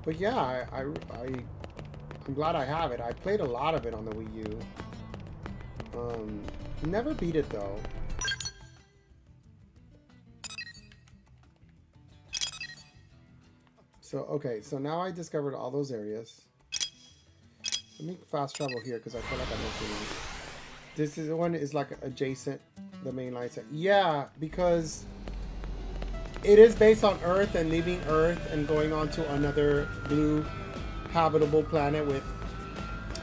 But yeah, I'm glad I have it. I played a lot of it on the Wii U. Never beat it though. So okay, so now I discovered all those areas. Let me fast travel here because I feel like I'm missing it. This is the one is like adjacent the main line set. Yeah, because it is based on Earth and leaving Earth and going on to another blue habitable planet with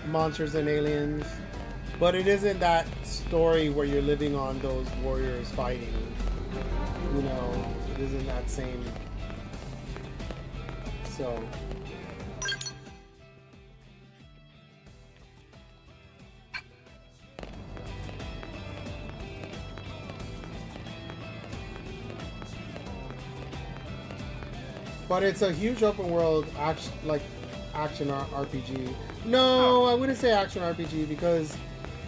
monsters and aliens. But it isn't that story where you're living on those warriors fighting. You know, it isn't that same. So but it's a huge open world action, like action RPG. No, I wouldn't say action RPG because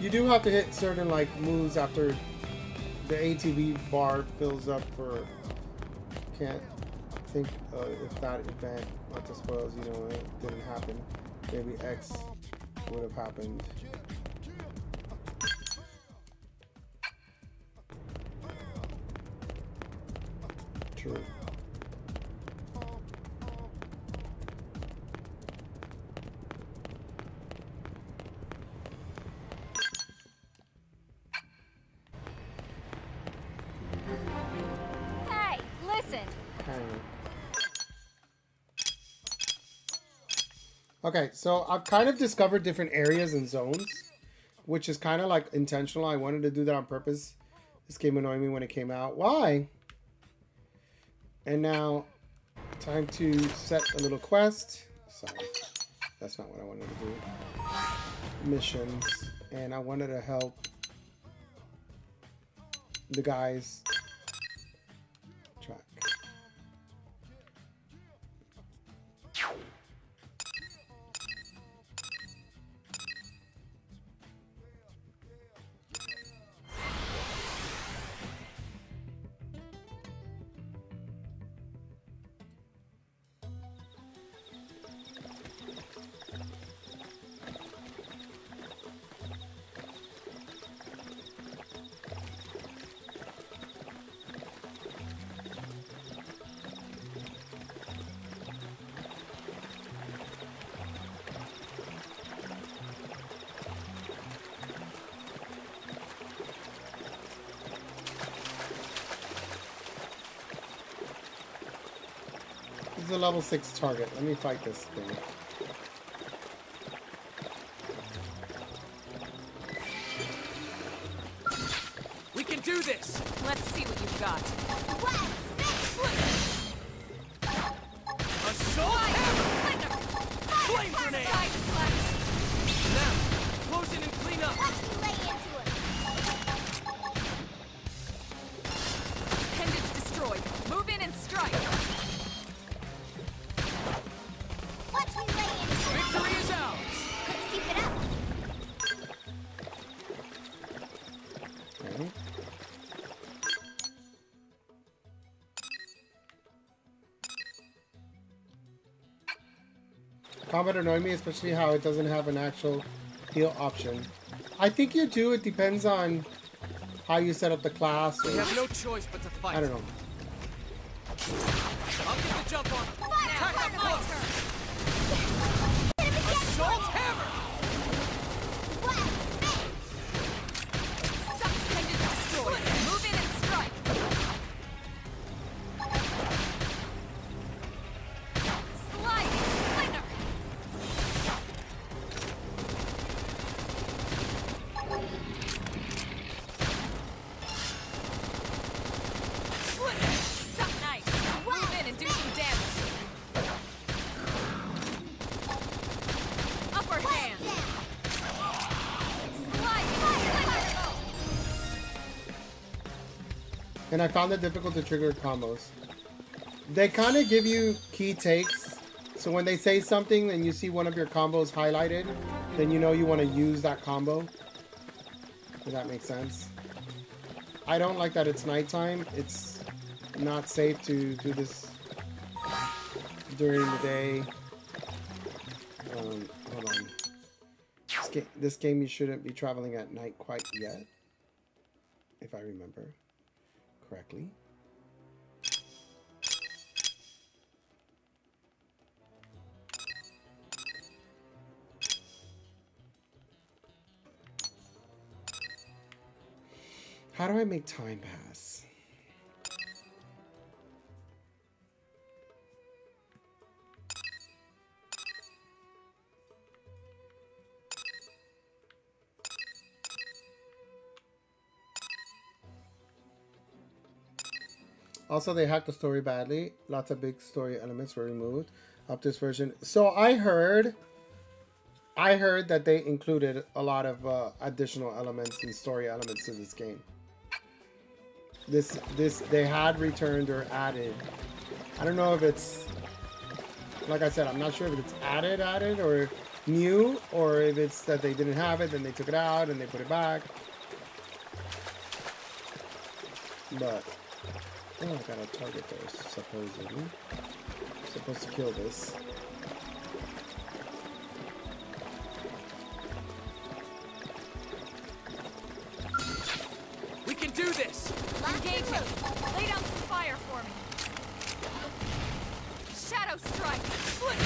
you do have to hit certain like moves after the ATV bar fills up for. Can't think if that event, not to spoil, you know, it didn't happen. Maybe X would have happened. True. Hey, listen. Okay, so I've kind of discovered different areas and zones, which is kind of like intentional. I wanted to do that on purpose. This game annoyed me when it came out. Why? And now, time to set a little quest. Sorry, that's not what I wanted to do. Missions, and I wanted to help the guys track. This is a level 6 target. Let me fight this thing. We can do this! Let's see what you've got. Assault hammer! Flame grenade! Now, close in and clean up! Appendage destroyed. Move in and strike. Victory is ours! Let's keep it up. Okay. Combat annoyed me, especially how it doesn't have an actual heal option. I think you do. It depends on how you set up the class. We have no choice but to fight. I don't know. I'll get the jump on him. Attack up close! Assault hammer! Appendage destroyed. Move in and strike. Sliding slinger. Something nice. Move in and do some damage. Upper hand. And I found it difficult to trigger combos. They kind of give you key takes. So when they say something and you see one of your combos highlighted, then you know you want to use that combo. If that makes sense. I don't like that it's nighttime. It's not safe to do this during the day. Hold on. This game you shouldn't be traveling at night quite yet, if I remember correctly. How do I make time pass? Also, they hacked the story badly. Lots of big story elements were removed up this version. So I heard that they included a lot of additional elements and story elements to this game. This they had returned or added. I don't know if it's, like I said, I'm not sure if it's added or new, or if it's that they didn't have it, then they took it out and they put it back. But oh, I gotta target those, supposedly. I'm supposed to kill this. We can do this! Engage him! Lay down some fire for me! Shadow strike! Flip!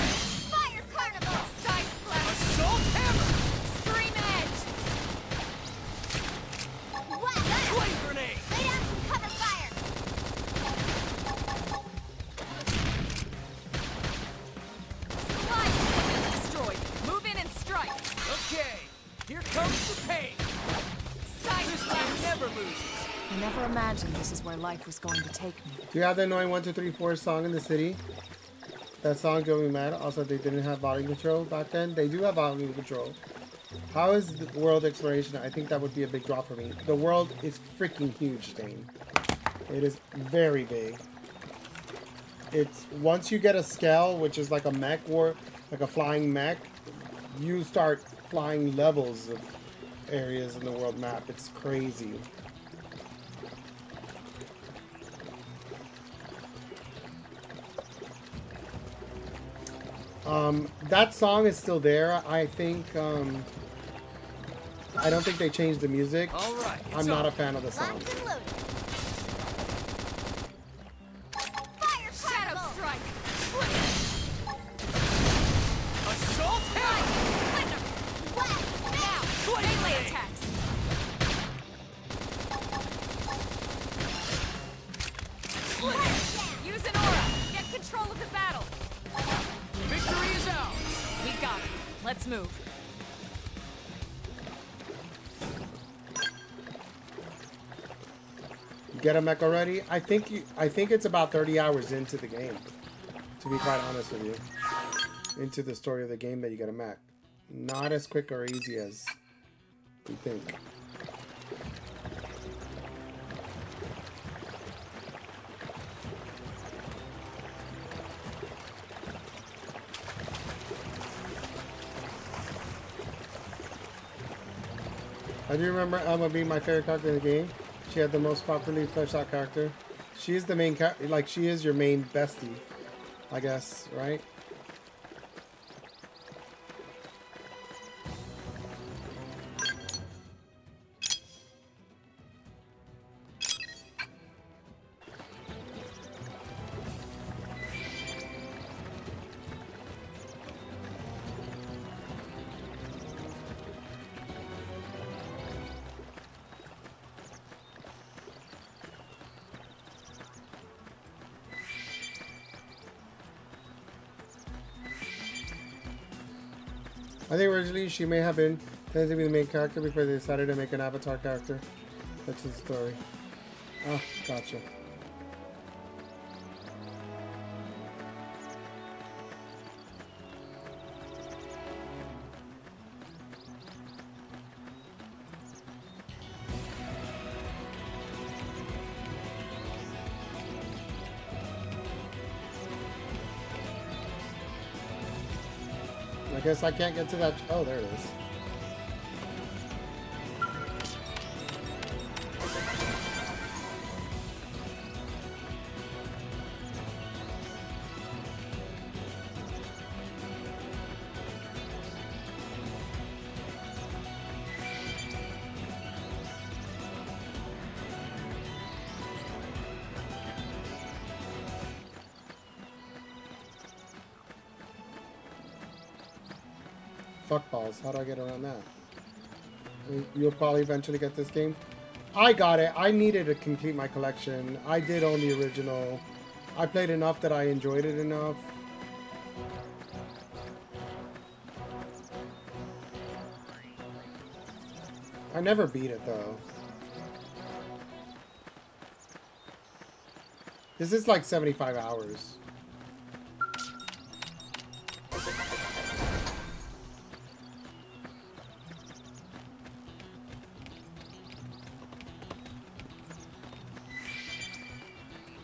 Fire carnival! Side slash! Assault hammer! Scream edge! What? Flame grenade! Lay down some cover fire! Slide switch destroyed! Move in and strike! Okay, here comes the pain! Side This slash! game never loses! I never imagined this is where life was going to take me. Do you have the annoying 1, 2, 3, 4 song in the city? That song drove me mad. Also, they didn't have volume control back then. They do have volume control. How is the world exploration? I think that would be a big draw for me. The world is freaking huge, Dane. It is very big. It's once you get a scale, which is like a mech war, like a flying mech, you start flying levels of areas in the world map. It's crazy. That song is still there. I think, I don't think they changed the music. All right, I'm not a fan of the song. Locked and loaded. Fire Shadow carnival! strike! Assault hammer! What? Now! Flame Melee grenade! attacks! Use an aura! Get control of the battle! Victory is ours! We got it. Let's move. Get a mech already? I think it's about 30 hours into the game, to be quite honest with you. Into the story of the game that you get a mech. Not as quick or easy as you think. I do remember Elma being my favorite character in the game. She had the most properly fleshed out character. She is the main character, like she is your main bestie, I guess, right? I think originally she may have been intended to be the main character before they decided to make an avatar character. That's the story. Ah, gotcha. I guess I can't get to that. Oh, there it is. Fuck balls. How do I get around that? You'll probably eventually get this game. I got it. I needed to complete my collection. I did own the original. I played enough that I enjoyed it enough. I never beat it though. This is like 75 hours.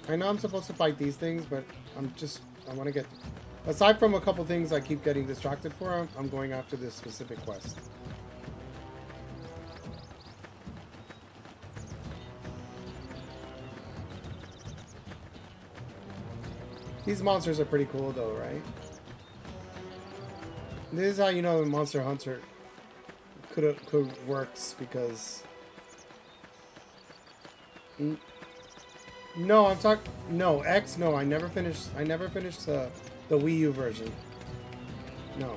I know I'm supposed to fight these things, but I want to get, aside from a couple things I keep getting distracted for, I'm going after this specific quest. These monsters are pretty cool though, right? This is how you know the Monster Hunter could works, because no, I'm talking, no, X, no, I never finished the Wii U version. No.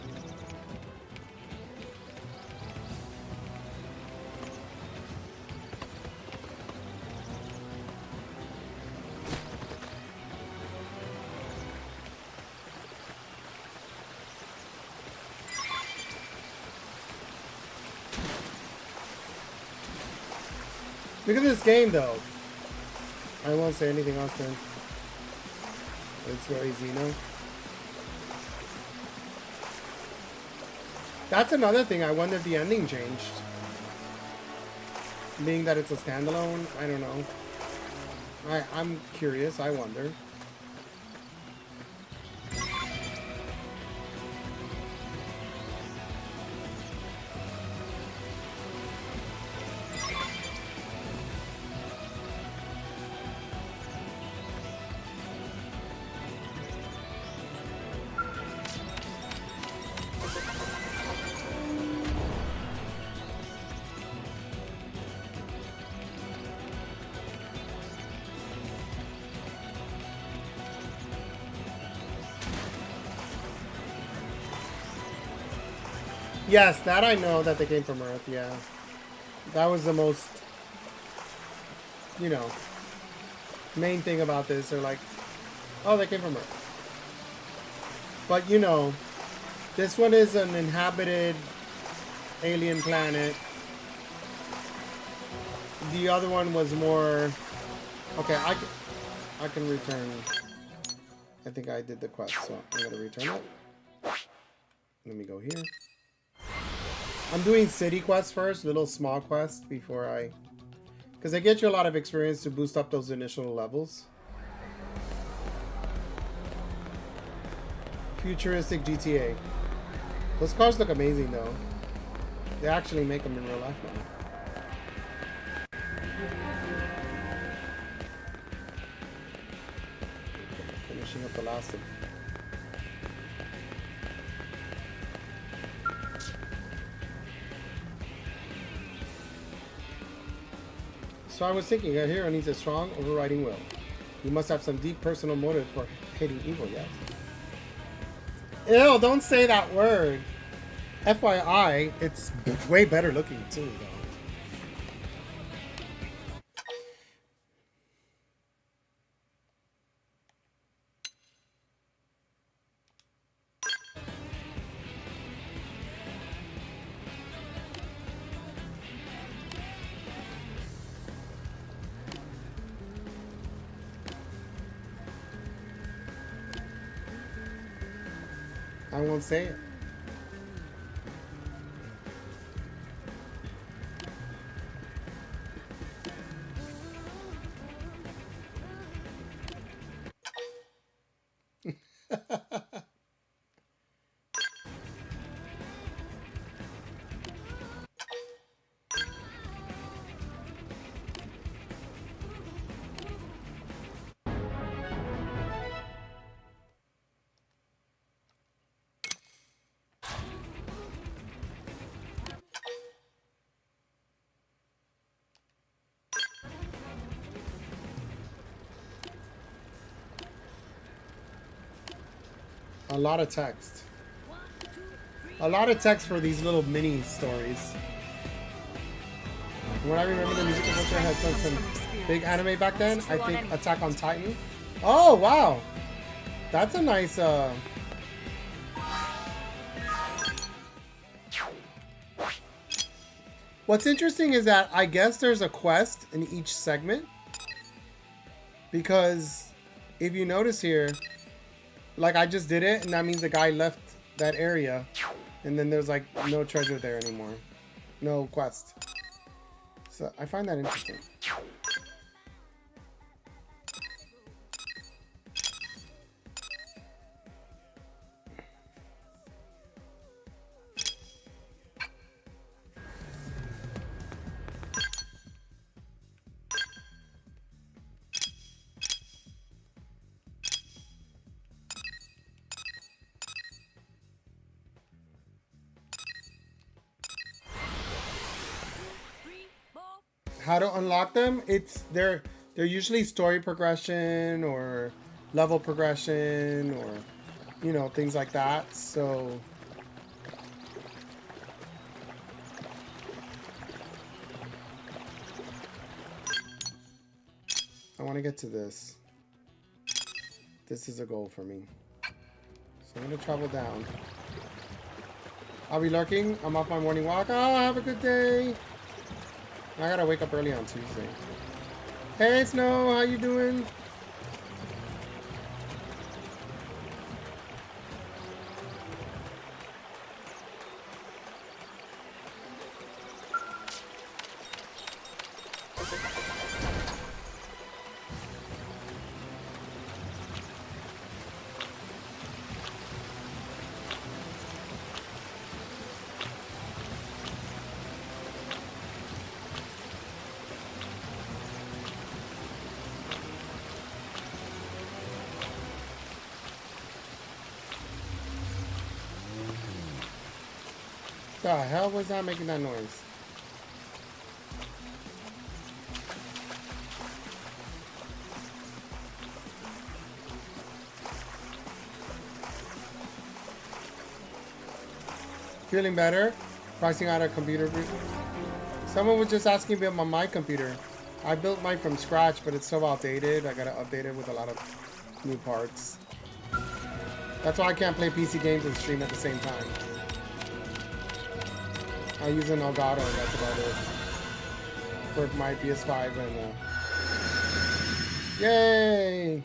Look at this game though. I won't say anything else then. It's very Xeno. That's another thing. I wonder if the ending changed. Being that it's a standalone, I don't know. I'm curious. I wonder. Yes, that I know that they came from Earth, yeah. That was the most, you know, main thing about this. They're like, oh, they came from Earth. But, you know, this one is an inhabited alien planet. The other one was more... Okay, I can return. I think I did the quest, so I'm going to return it. Let me go here. I'm doing city quests first, little small quests before I... Because they get you a lot of experience to boost up those initial levels. Futuristic GTA. Those cars look amazing though. They actually make them in real life now. Finishing up the last of... So I was thinking, a hero needs a strong, overriding will. He must have some deep personal motive for hating evil, yes? Ew, don't say that word. FYI, it's way better looking too, though. I won't say it. A lot of text. A lot of text for these little mini stories. When I remember the musical culture had some big anime back then, I think Attack on Titan. Oh, wow. That's a nice, What's interesting is that I guess there's a quest in each segment. Because if you notice here, like I just did it and that means the guy left that area. And then there's like no treasure there anymore. No quest. So I find that interesting. How to unlock them? They're usually story progression or level progression or you know things like that. So I want to get to this. This is a goal for me. So I'm gonna travel down. I'll be lurking. I'm off my morning walk. Oh, have a good day. I gotta wake up early on Tuesday. Hey Snow, how you doing? The hell was that making that noise? Feeling better? Pricing out a computer. Someone was just asking me about my computer. I built mine from scratch, but it's so outdated. I gotta update it with a lot of new parts. That's why I can't play PC games and stream at the same time. I use an Elgato and that's about it. For my PS5 and yay!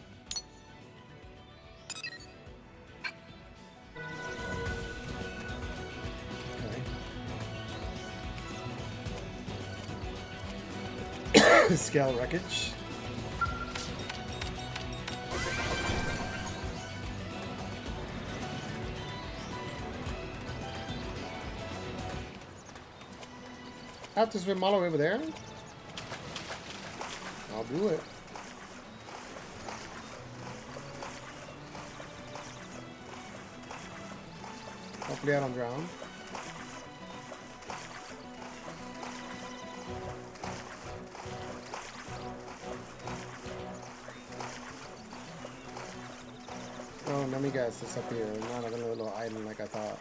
Okay. Scale wreckage. I have to swim all the way over there? I'll do it. Hopefully I don't drown. Oh, let me guess, it's up here. Not like a little island like I thought.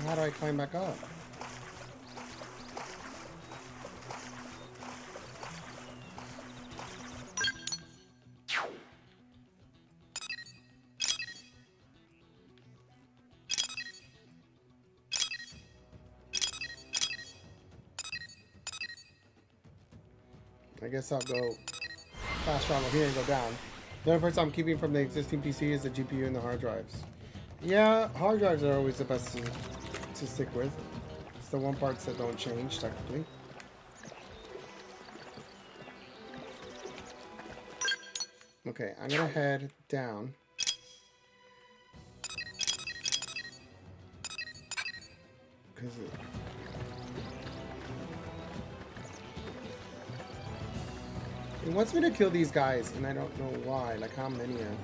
How do I climb back up? I guess I'll go fast travel here and go down. The only parts I'm keeping from the existing PC is the GPU and the hard drives. Yeah, hard drives are always the best to stick with. It's the one parts that don't change technically. Okay, I'm gonna head down. Because it wants me to kill these guys, and I don't know why. Like, how many are...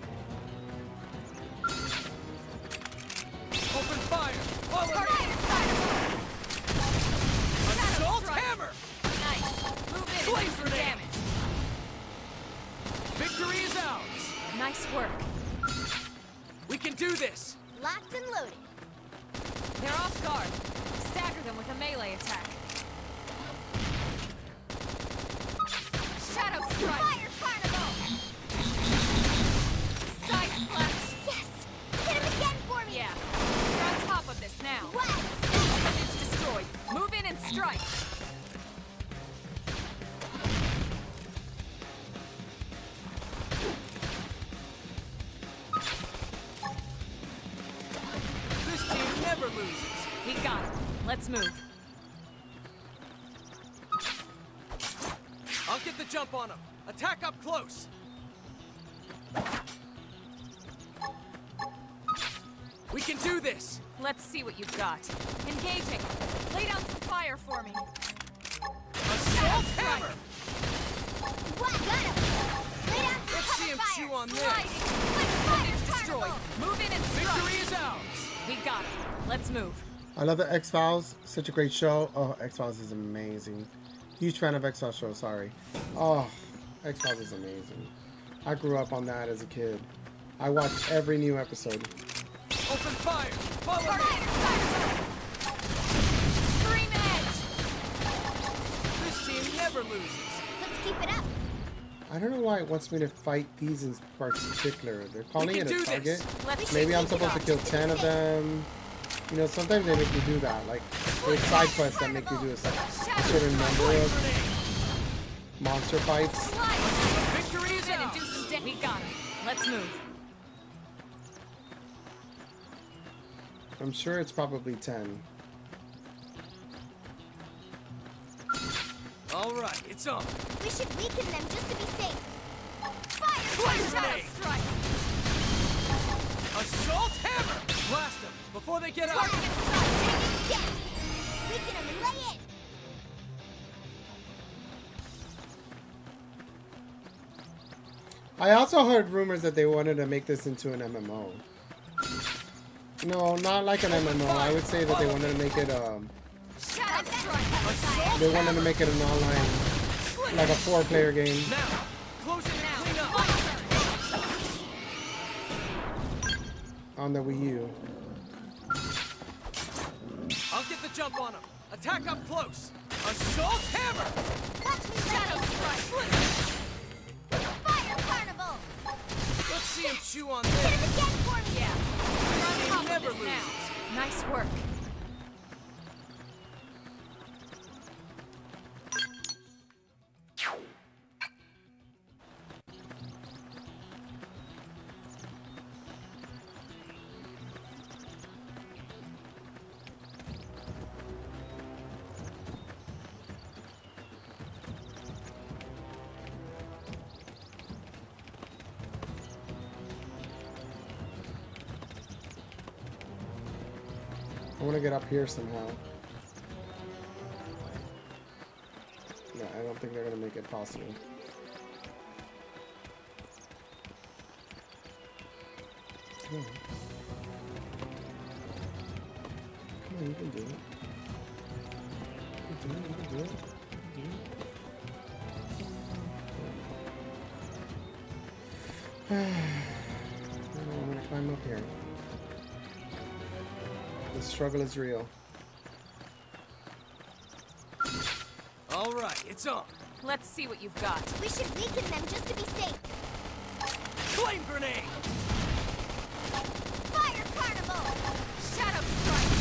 Open fire! Follow me! Assault hammer! Nice. Move in. Blaze For grenade! damage. Victory is ours! Nice work. We can do this! Locked and loaded. They're off guard. Stagger them with a melee attack. Shadow strike! Fire carnival! Side flash! Yes! Hit him again for me! Yeah. You're on top of this now. What? Appendage destroyed. Move in and strike. This team never loses! We got it. Let's move. I'll get the jump on them. Attack up close! We can do this! Let's see what you've got. Engaging. Lay down some fire for me. Assault hammer! What? Got him! Lay down some Let's see him cover chew fire. on this! Appendage destroyed. Move in and strike. Victory is ours! We got it. Let's move. I love the X-Files. Such a great show. Oh, X-Files is amazing. Huge fan of X-Files show, sorry. Oh, X-Files is amazing. I grew up on that as a kid. I watched every new episode. Open fire! Follow me! Scream edge! This team never loses! Let's keep it up. I don't know why it wants me to fight these in particular. They're calling it can a do target. this. Maybe I'm supposed to kill 10 of them. You know, sometimes they make you do that. Like, there's side quests that make you do a certain number of monster fights. Victory is in and do some damage. We got it. Let's move. I'm sure it's probably 10. Alright, it's on! We should weaken them just to be safe. Fire! Flame Shadow grenade! strike! Assault hammer! Blast them before they get out! Target inside! Yes! Weaken them and lay in! I also heard rumors that they wanted to make this into an MMO. No, not like an MMO. I would say that they wanted to make it Shadow strike. they wanted to make it an online, like a 4-player game. Now! Close in and clean up! On the Wii U. I'll get the jump on them! Attack up close! Assault hammer! Watch me shadow strike! Fire carnival! Let's see him chew on Hit this! him again for me! Yeah. You're on top never of this now. loses. Nice work. I want to get up here somehow. No, I don't think they're going to make it possible. Come on. Come on, you can do it. You can do it, you can do it. You can do it. I'm going to climb up here. The struggle is real. Alright, it's on! Let's see what you've got. We should weaken them just to be safe. Flame grenade! Fire carnival! Shadow strike.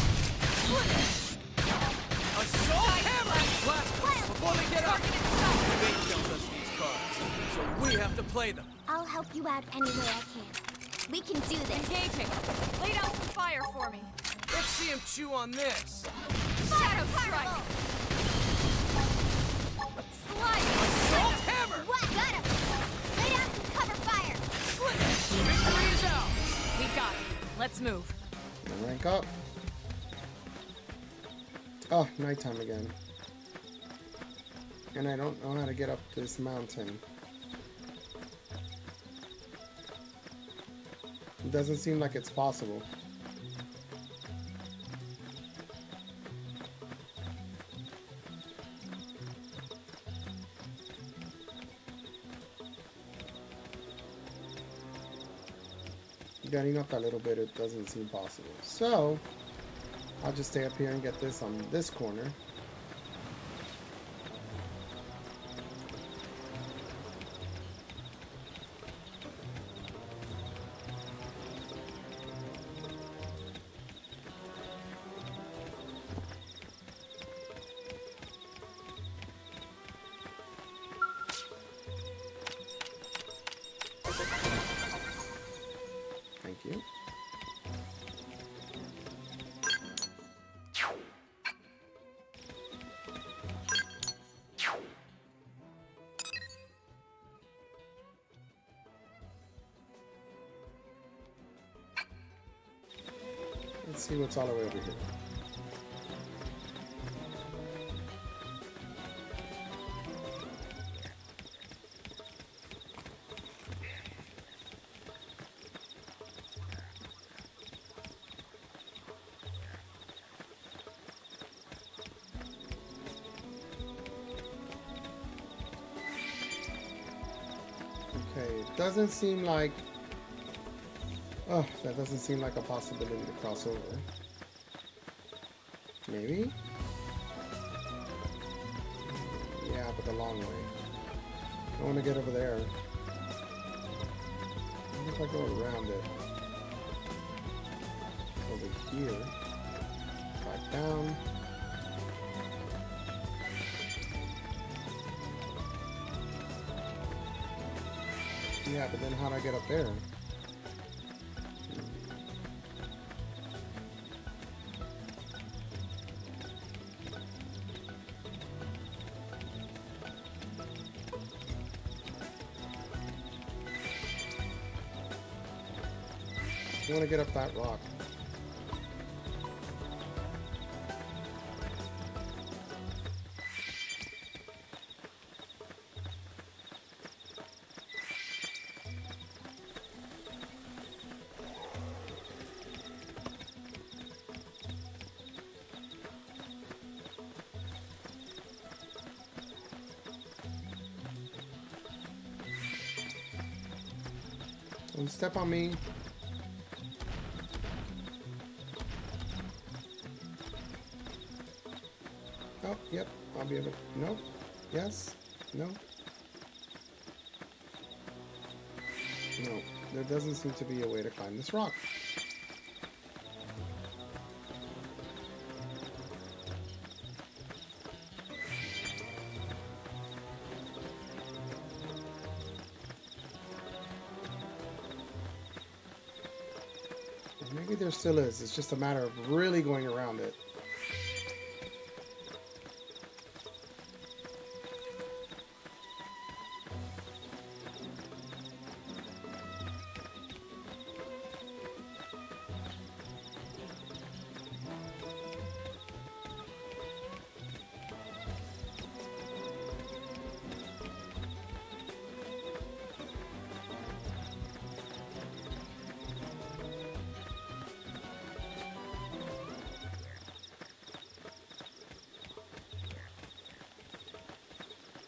Assault hammer! Blast them before they get out! Target inside. They dealt us these cards, so we have to play them. I'll help you out any way I can. We can do this. Engaging. Lay down some fire for me. Let's see him chew on this. Shadow strike. Sliding. Assault hammer! What? Got him! Lay down some cover fire! Victory is ours! We got it. Let's move. Rank up. Oh, nighttime again. And I don't know how to get up this mountain. It doesn't seem like it's possible. getting up that little bit, it doesn't seem possible. So, I'll just stay up here and get this on this corner. Thank you. Let's see what's all the way over here. Okay, it doesn't seem like... Oh, that doesn't seem like a possibility to cross over. Maybe? Yeah, but the long way. I want to get over there. What if I go around it? Over here. Back down. Yeah, but then how do I get up there? I want to get up that rock. Don't step on me. Oh, yep. I'll be able to... No. Yes. No. No. There doesn't seem to be a way to climb this rock. Maybe there still is. It's just a matter of really going around it.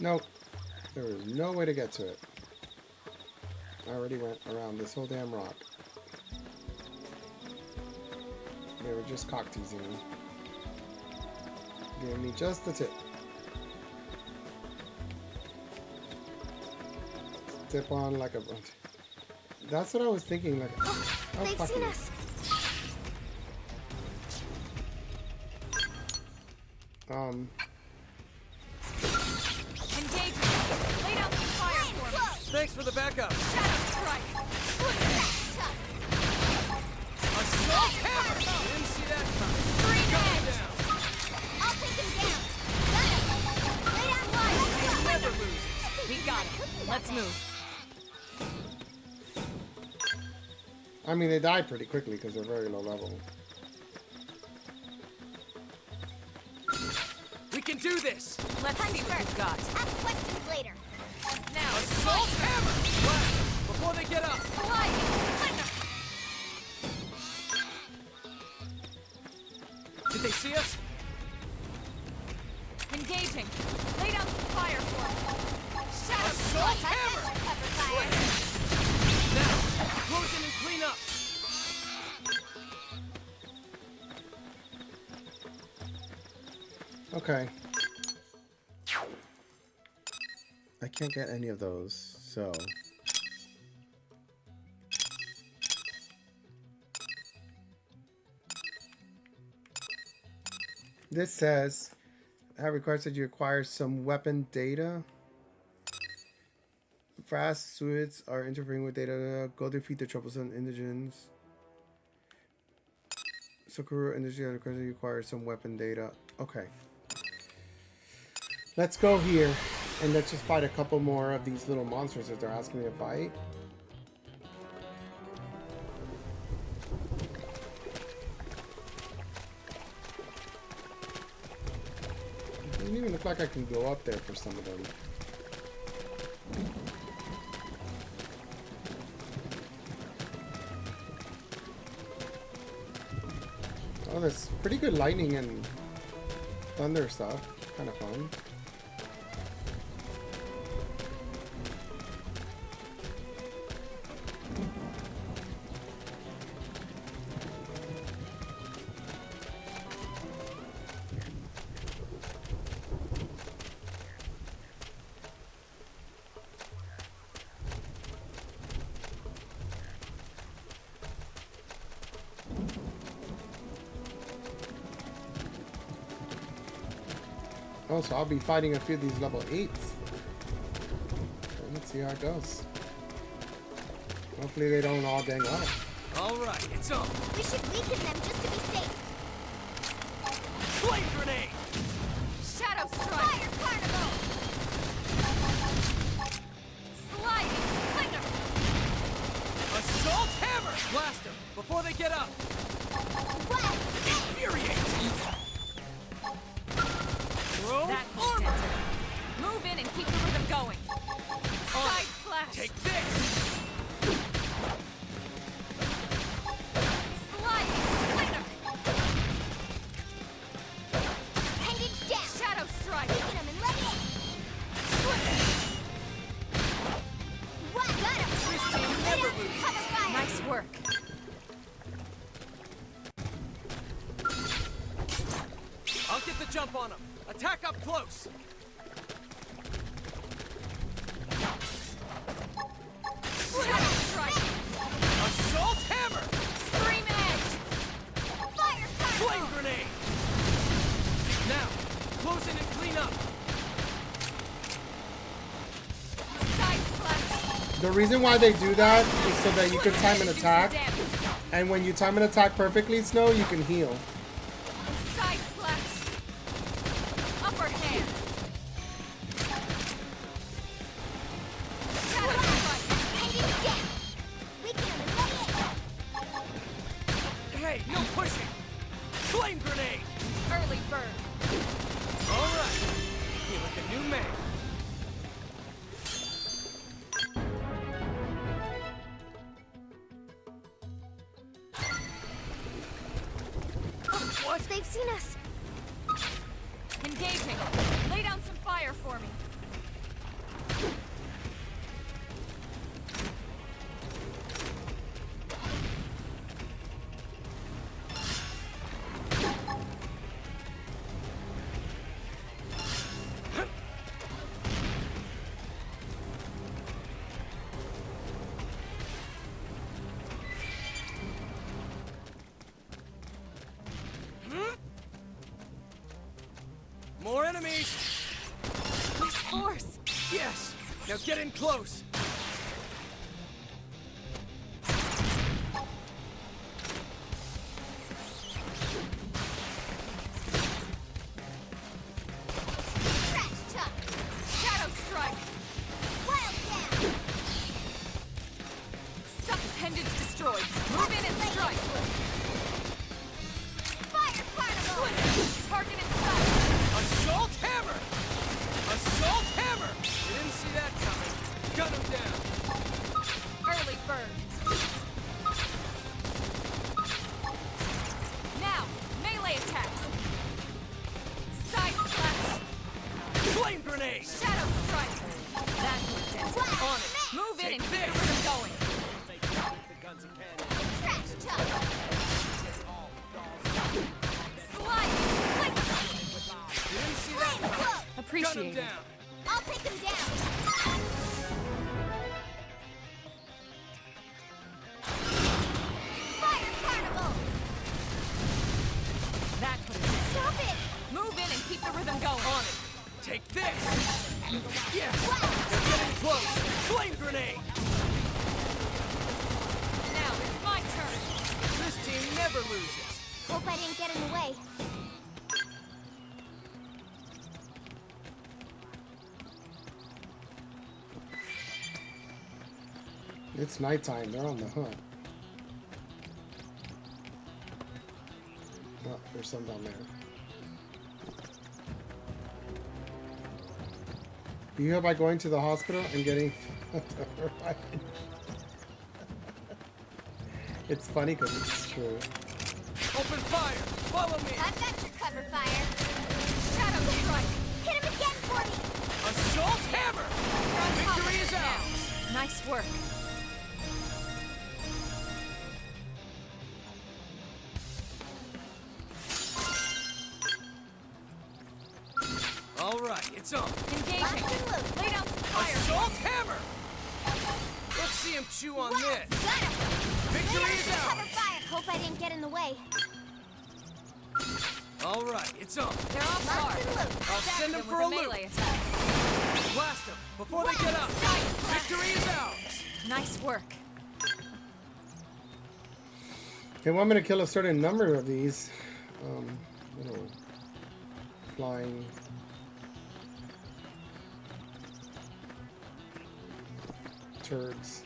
Nope. There is no way to get to it. I already went around this whole damn rock. They were just cock teasing me. Giving me just the tip. Tip on like a... That's what I was thinking. Like, oh, They've seen us. Thanks for the backup. Shadow strike. Assault hammer. Didn't see that coming. Screen edge. Down. I'll take him down. Lay down wide. It never loses. We got it. Let's move. I mean, they die pretty quickly because they're very low level. We can do this. Let's see what we've got. Ask questions later. Now, Assault hammer. Blast before they get up. Did they see us? engaging. Lay down some fire for us. Shadow Assault hammer. cover fire. Now, close in and clean up. Okay. I can't get any of those, so... This says, that requires that you acquire some weapon data. Fast suits are interfering with data. Go defeat the troublesome indigents. Sakura Industry requires that you acquire some weapon data. Okay. Let's go here and let's just fight a couple more of these little monsters that they're asking me to fight. It doesn't even look like I can go up there for some of them. Oh, there's pretty good lightning and thunder stuff. Kind of fun. Oh, so I'll be fighting a few of these level 8s. Let's see how it goes. Hopefully they don't all gang up. Alright, it's on. We should weaken them just to be safe. Flame grenade! Shadow strike! Fire carnival! Sliding slinger! Assault hammer! Blast them before they get up! What? Infuriate! Throw That armor! Move in and keep the rhythm going. Side slash. Take this! Sliding slinger! Hand it down! Shadow strike! Weaken them and let it! What? Got him! This team never loses. Cover fire! Nice work. I'll get the jump on them. Attack up close! Shadow strike! Assault hammer! Scream edge! Fire carnival! Flame grenade! Now, close in and clean up! Side slash! The reason why they do that is so that you can time an attack. And when you time an attack perfectly, Snow, you can heal. Side slash! Upper hand! Shadow strike! Hand it down! Weaken them and let it! Hey, no pushing! Flame grenade! Early bird! Alright, feel like a new man. What? They've seen us! Engaging. Lay down some fire for me. More enemies! Nice force. Yes! Now get in close! Trash chuck! Shadow strike! Wild down! Appendage destroyed! Move in and strike! Fire carnival! Target in sight! Assault hammer! Assault hammer! You didn't see that coming. Gun him down. Early bird! Now, melee attacks! Side slash! Flame grenade! Shadow strike! That was dead. On it! Move in Take and keep this. the rhythm going! Trash chuck! Sliding slinger! You didn't appreciated. down. I'll take him down. Fire carnival. That could have Stop it. Move in and keep the rhythm going. On it. Take this. Yes. They're getting close. Flame grenade. Now it's my turn. This team never loses. Hope I didn't get in the way. It's nighttime. They're on the hunt. Oh, there's some down there. Do you hear by going to the hospital and getting It's funny because it's true. Open fire. Follow me. I've got your cover fire. Shadow strike. Hit him again for me. Assault hammer. Victory is ours. Nice work. All right, it's on. Engaging. Lay down some fire. Assault hammer. Let's see him chew on this. Victory is Cover ours. fire. Hope I didn't get in the way. All right, it's on. They're off guard. I'll send them for a loop. melee attack. Blast them before they get up. Victory is ours. Nice work. They want me to kill a certain number of these little flying turds.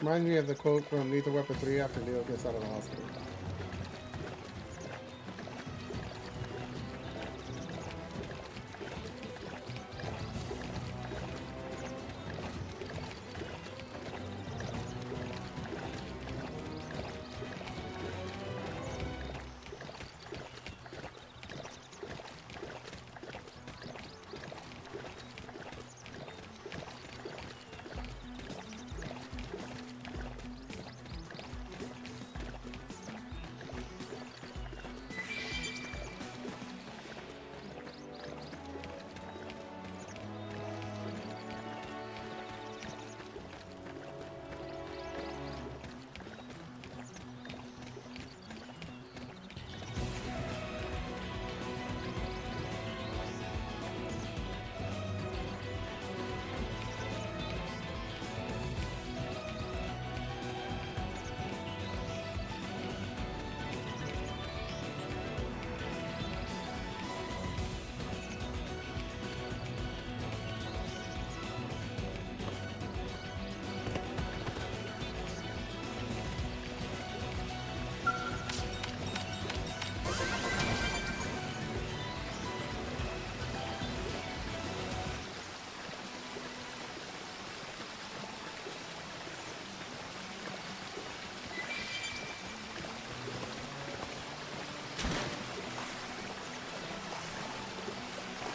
Reminds me of the quote from Lethal Weapon 3 after Leo gets out of the hospital.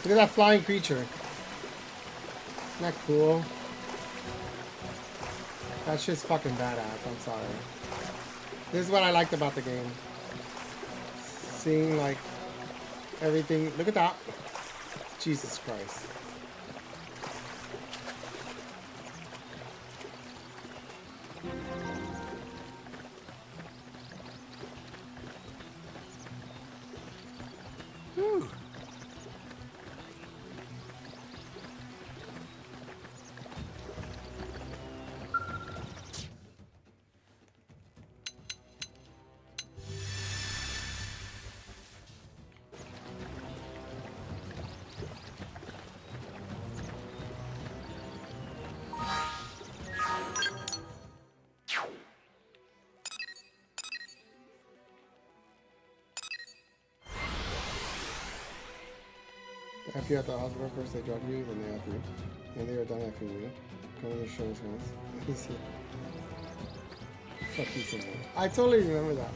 Look at that flying creature. Isn't that cool? That shit's fucking badass, I'm sorry. This is what I liked about the game. Seeing like everything. Look at that. Jesus Christ. Whew. After you at the hospital, first they drug you, then they F you. And they are done Fing you. One of the shows was. Fuck you, Simple. I totally remember that.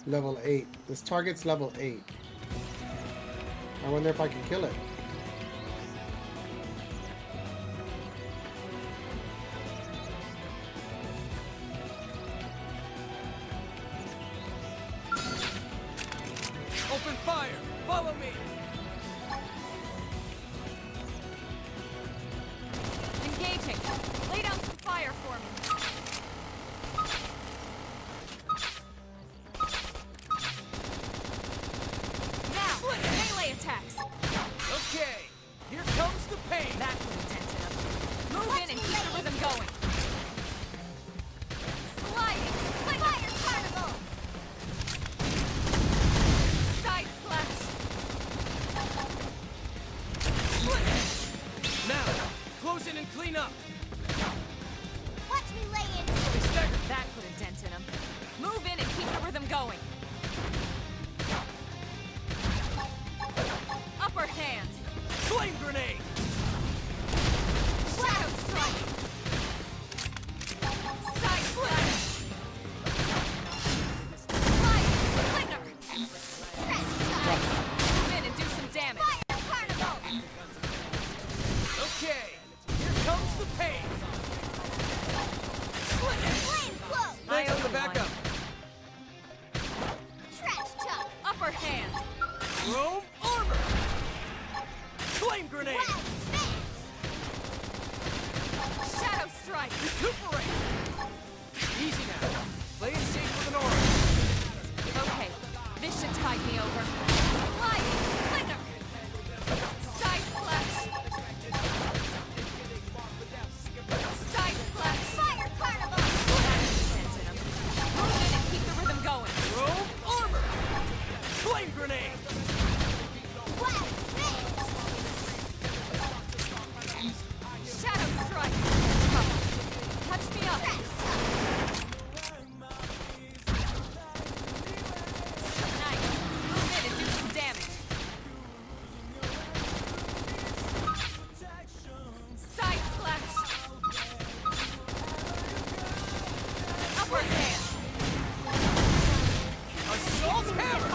Level 8. This target's level 8. I wonder if I can kill it. Open fire! Follow me! Engaging. Lay down some fire for me. Attacks. Okay, here comes the pain. That's intense enough. Move in and keep the rhythm going. Sliding. Fire carnival. Side slash. Now, close in and clean up. Watch me lay in. That put a dent in him. Move in and keep the rhythm going. Upper hand. Flame grenade. Shadow strike. Side slash. Slide. Flinger. Move in and do some damage. Fire carnival. Okay, here comes the pain. Flame flow. Thanks for the backup. Trash chuck. Upper hand. Chrome armor. Flame grenade. Shadow strike. Recuperate. Easy now. Play it safe with an aura. Okay, this should tide me over. Sliding. Flinger. Side slash. Side slash. Fire carnival. Move in and keep the rhythm going. Chrome armor. Flame grenade. Shadow strike. Touch me up. Nice. Move in and do some damage. Side slash. Upper hand. Assault hammer.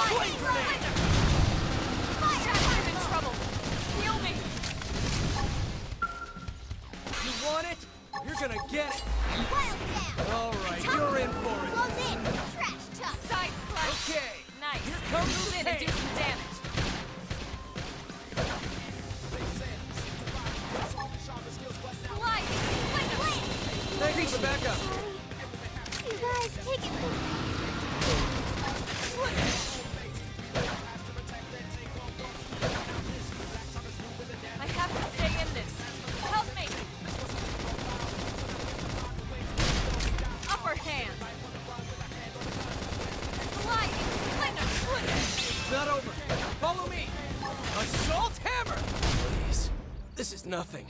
Flame grenade. I'm in trouble. Heal me. You want it? You're gonna get it. Wild down. All right, you're in for it. Close in. Trash chuck. Side slash. Okay. Nice. Here comes Move the in and do pain. some damage. Sliding. Flinger. Thanks for the backup. You guys, take it from me. I have to stay in this. Help me. Upper hand. Sliding. Flinger. It's not over. Follow me. Assault hammer. Please. This is nothing.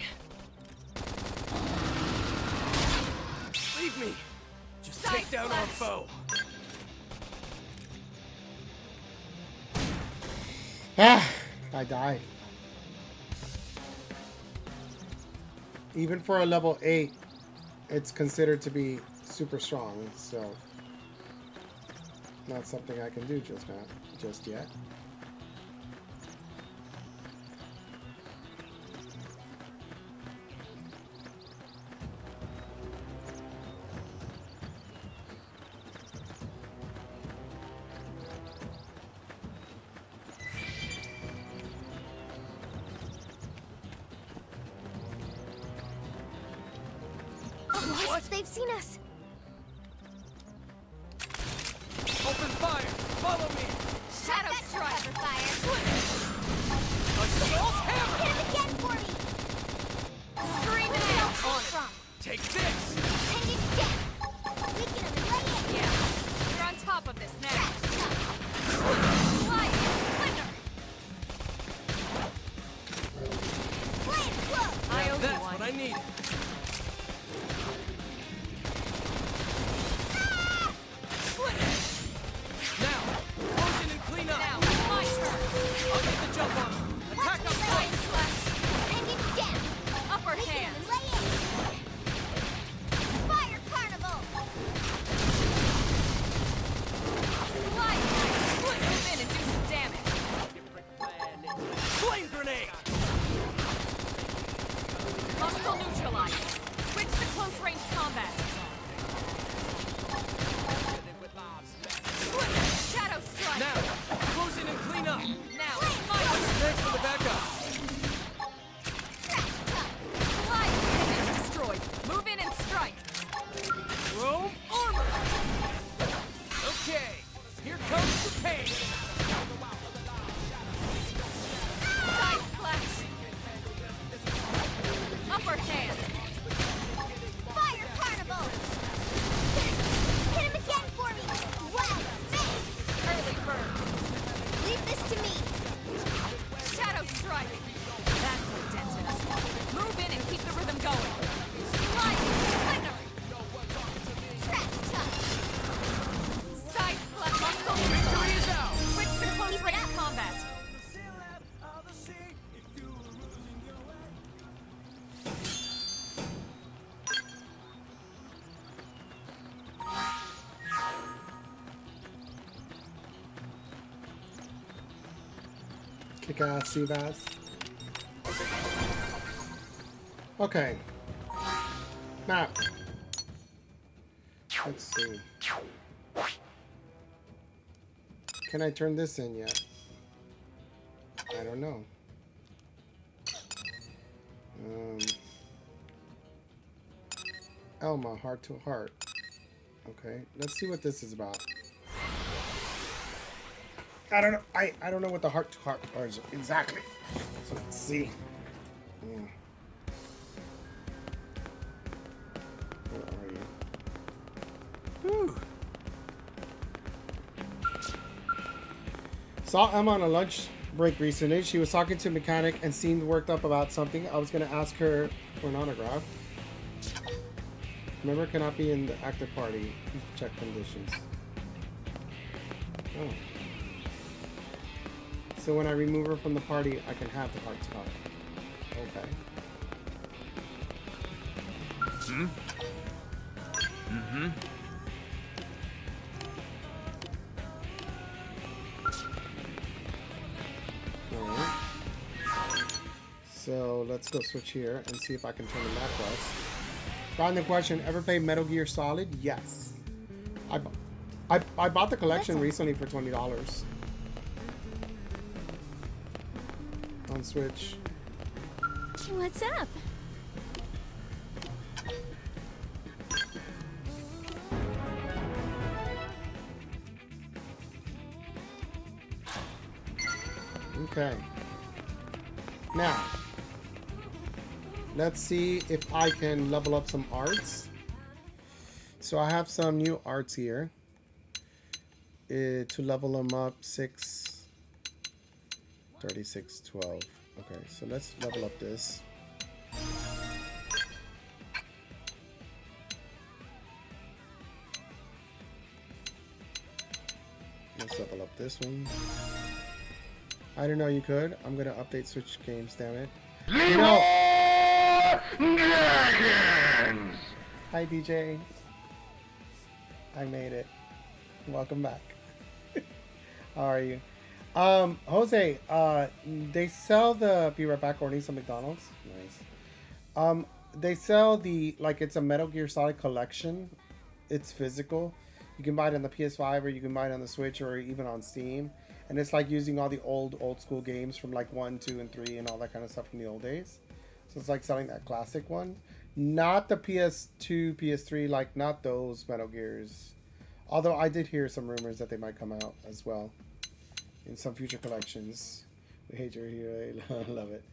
Leave me. Just take down our foe. Ah, I died. Even for a level 8, it's considered to be super strong, so not something I can do just yet. What? They've seen us. owes That's you one. what I needed. Now, close in and clean up. Now, my turn. I'll get the jump on him. Attack up Side front. slash. And get down. Upper Take it hand. and lay in. Fire carnival. Slide. Move in and do some damage. Flame grenade. Hostile neutralized. Switch to close range combat. Shadow strike. Now, close in and clean up. Now, my Thanks for the backup. slide. Image destroyed. Move in and strike. Chrome armor. Okay, here comes the pain. Side slash. Upper hand. Fire carnival. Hit him again for me. Wow, space. Early bird. Leave this to me. Shadow strike. That put dent in us. Move in and keep the rhythm going. Slide. Slinger. Trash touch. Side slash. Hostile Victory is out. Switch to close Keep it range up. combat. Kick ass, sea bass. Okay. Map. Let's see. Can I turn this in yet? I don't know. Elma, heart to heart. Okay, let's see what this is about. I don't know. I don't know what the heart to heart is exactly. So let's see. Where are you? Whew. Saw Emma on a lunch break recently. She was talking to a mechanic and seemed worked up about something. I was going to ask her for an autograph. Member cannot be in the active party. Please check conditions. Oh. So when I remove her from the party, I can have the heart to heart. Okay. Alright. So let's go switch here and see if I can turn in that quest. Random question, ever played Metal Gear Solid? Yes. I bought the collection recently for $20 on Switch. What's up? Okay. Now, let's see if I can level up some arts. So I have some new arts here. To level them up 6, 36, 12. Okay, so let's level up this. Let's level up this one. I didn't know you could. I'm gonna update Switch games, damn it. You know. Hi DJ. I made it. Welcome back. How are you? Jose, they sell the be right back ordering some McDonald's. Nice. They sell the it's a Metal Gear Solid collection. It's physical. You can buy it on the PS5 or you can buy it on the Switch or even on Steam. And it's like using all the old school games from like 1, 2, and 3 and all that kind of stuff from the old days. So it's like selling that classic one. Not the PS2, PS3, like not those Metal Gears. Although I did hear some rumors that they might come out as well in some future collections. We hate your hero. I love it.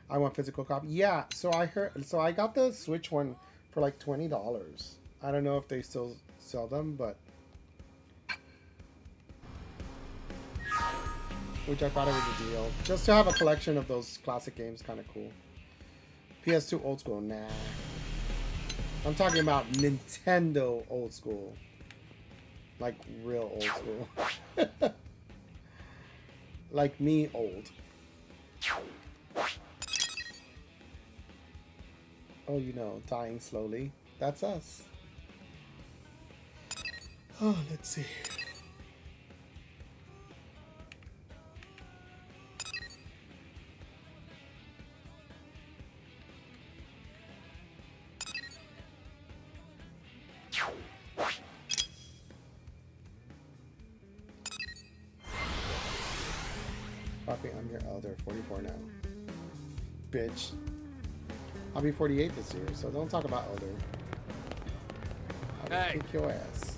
I want physical copy. Yeah, so I got the Switch one for like $20. I don't know if they still sell them, but which I thought it was a deal. Just to have a collection of those classic games, kind of cool. PS2 old school, nah. I'm talking about Nintendo old school. Like real old school. Like me old. Oh, you know, dying slowly. That's us. Oh, let's see. Poppy, I'm your elder, 44 now. Bitch. I'll be 48 this year, so don't talk about elder. I'll kick your ass.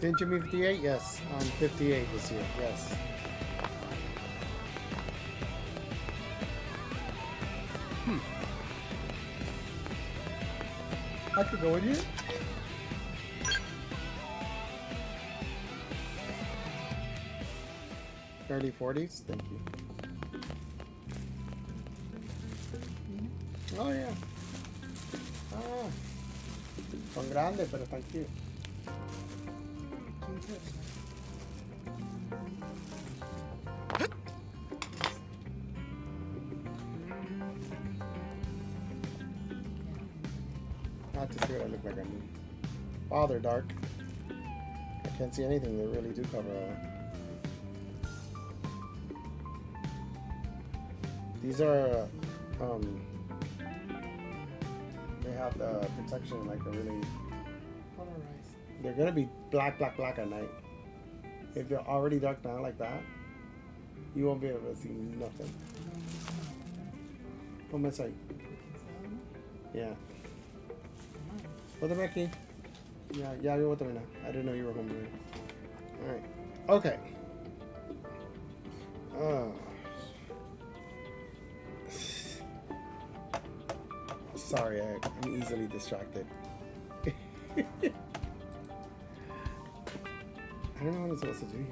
Didn't you meet 58? Yes, I'm 58 this year. Yes. I could go with you. Early 40s. Thank you. Oh yeah. Ah. Son grandes, pero están cute. Not to see what I look like on me. Wow, they're dark. I can't see anything. They really do cover up. These are, they have the protection like a really polarized. They're gonna be black at night. If they're already dark now like that, you won't be able to see nothing. Come inside. Yeah. Put them aquí. Yeah, yo voy now. I didn't know you were home already. Alright. Okay. Sorry, I'm easily distracted. I don't know what I'm supposed to do here.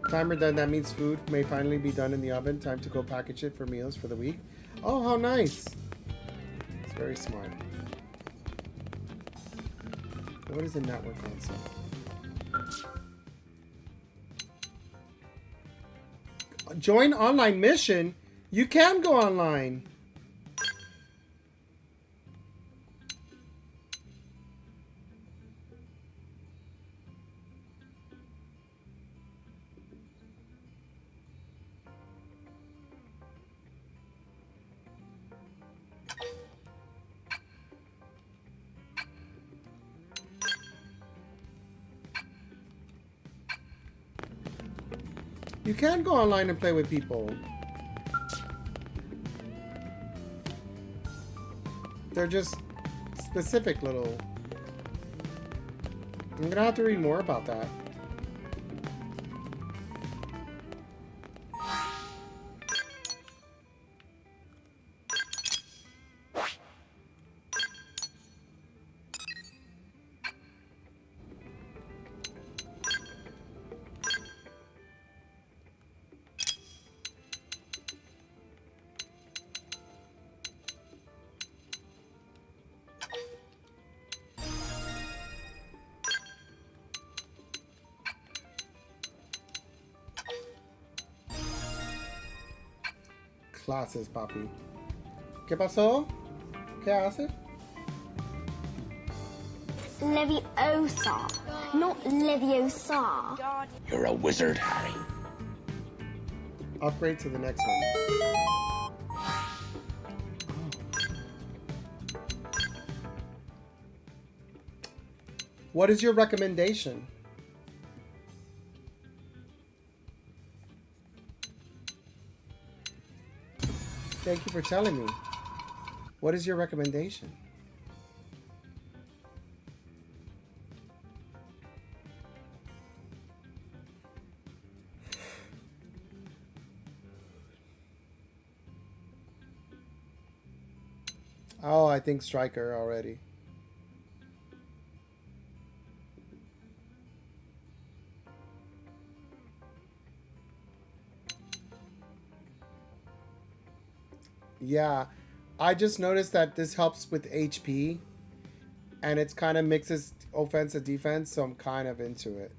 Timer done. That means food may finally be done in the oven. Time to go package it for meals for the week. Oh, how nice. It's very smart. What is a network console? Join online mission? You can go online. You can go online and play with people. They're just specific little... I'm gonna have to read more about that. Clases, papi. ¿Qué pasó? ¿Qué hace? Leviosa, not Leviosa. You're a wizard, Harry. Upgrade to the next one. What is your recommendation? Thank you for telling me. What is your recommendation? Oh, I think Striker already. Yeah, I just noticed that this helps with HP, and it's kind of mixes offense and defense, so I'm kind of into it.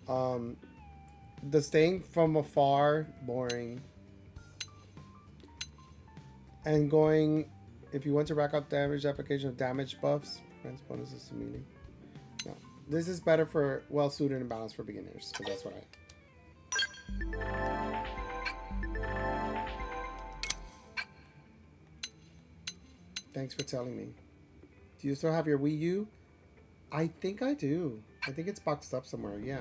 The staying from afar, boring. And going, if you want to rack up damage, application of damage buffs, prevents bonuses to melee. No, this is better for well suited and balanced for beginners, because that's what I. Thanks for telling me. Do you still have your Wii U? I think I do. I think it's boxed up somewhere, yeah.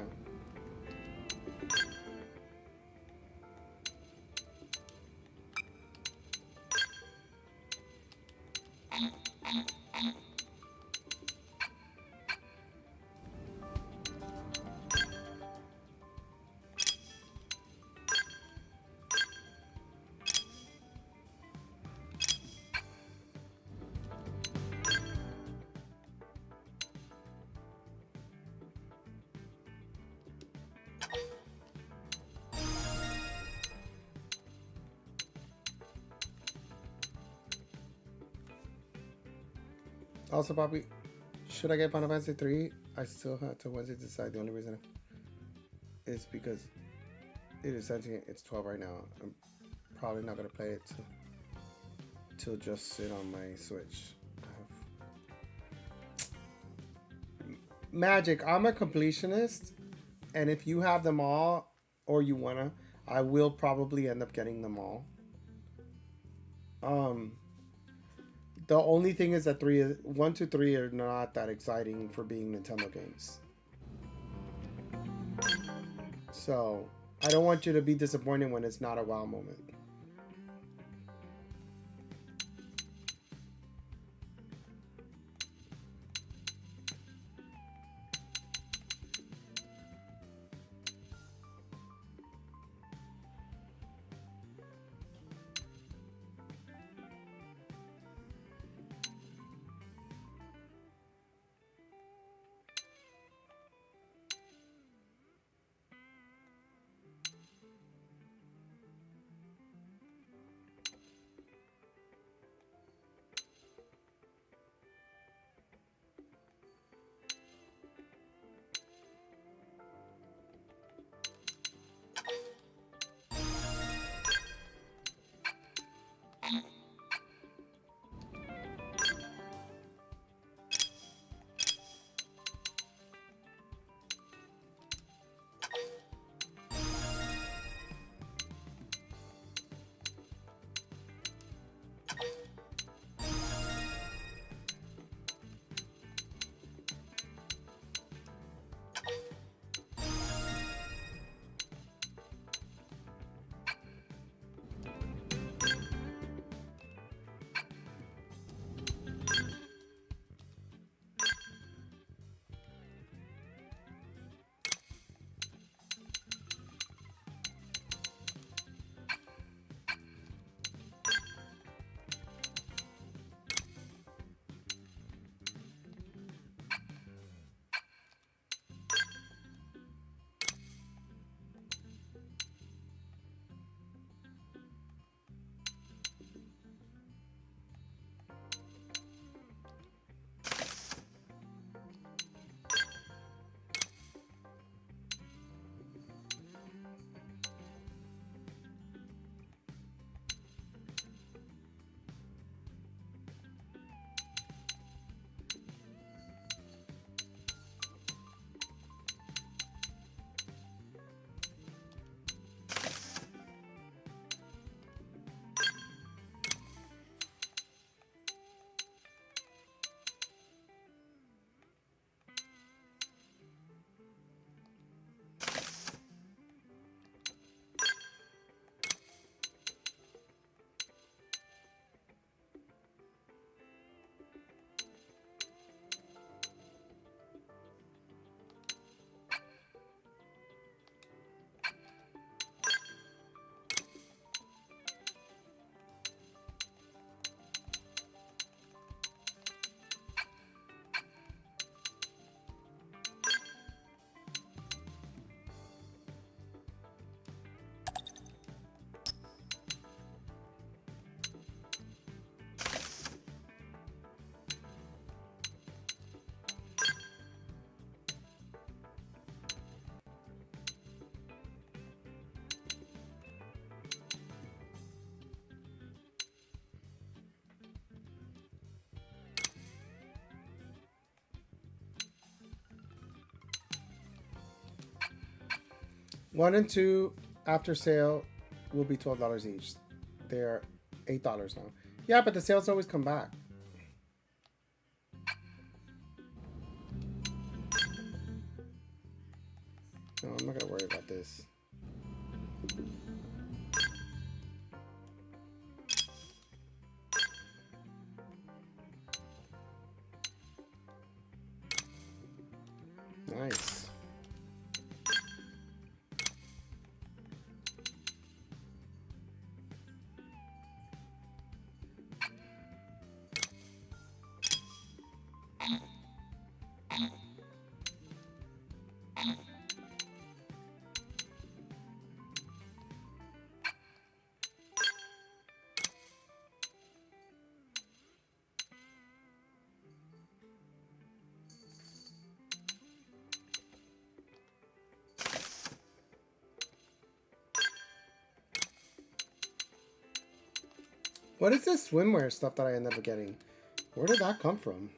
Also, Bobby, should I get Final Fantasy 3? I still have to Wednesday decide. The only reason is because it is sentient. It's 12 right now. I'm probably not gonna play it till just sit on my Switch. Magic, I'm a completionist, and if you have them all or you wanna, I will probably end up getting them all. The only thing is that 1 to 3 are not that exciting for being Nintendo games. So, I don't want you to be disappointed when it's not a wow moment. 1 and 2 after sale will be $12 each. They're $8 now. Yeah, but the sales always come back. No, I'm not gonna worry about this. Nice. What is this swimwear stuff that I end up getting? Where did that come from?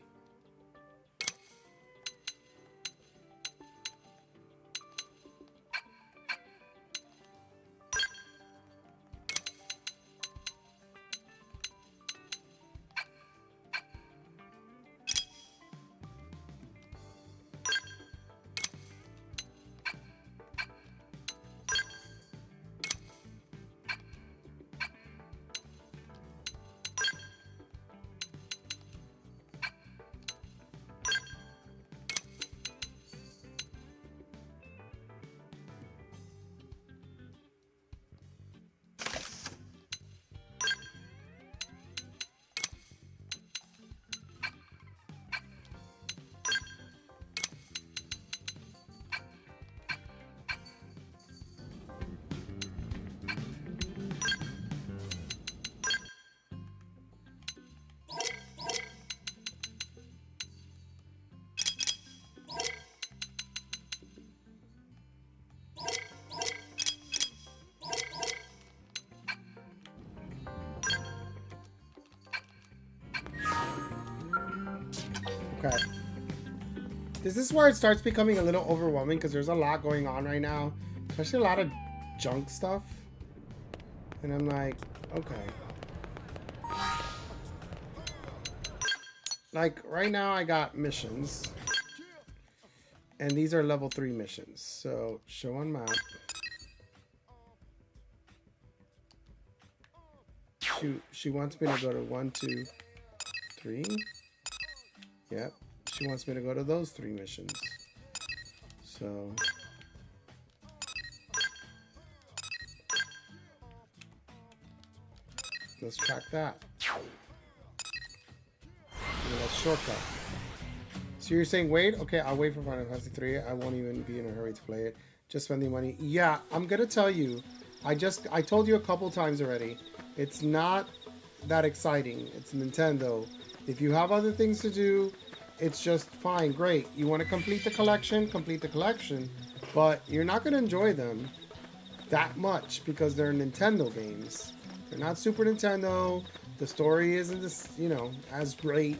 Okay. This is where it starts becoming a little overwhelming because there's a lot going on right now, especially a lot of junk stuff. And I'm like, okay. Like right now I got missions. And these are level 3 missions. So show on map. She wants me to go to 1, 2, 3. Yep. She wants me to go to those 3 missions. So let's track that. And let's shortcut. So you're saying wait? Okay, I'll wait for Final Fantasy 3. I won't even be in a hurry to play it. Just spending money. Yeah, I'm gonna tell you. I told you a couple times already. It's not that exciting. It's Nintendo. If you have other things to do, it's just fine, great. You want to complete the collection, but you're not going to enjoy them that much because they're Nintendo games. They're not Super Nintendo. The story isn't this, you know, as great.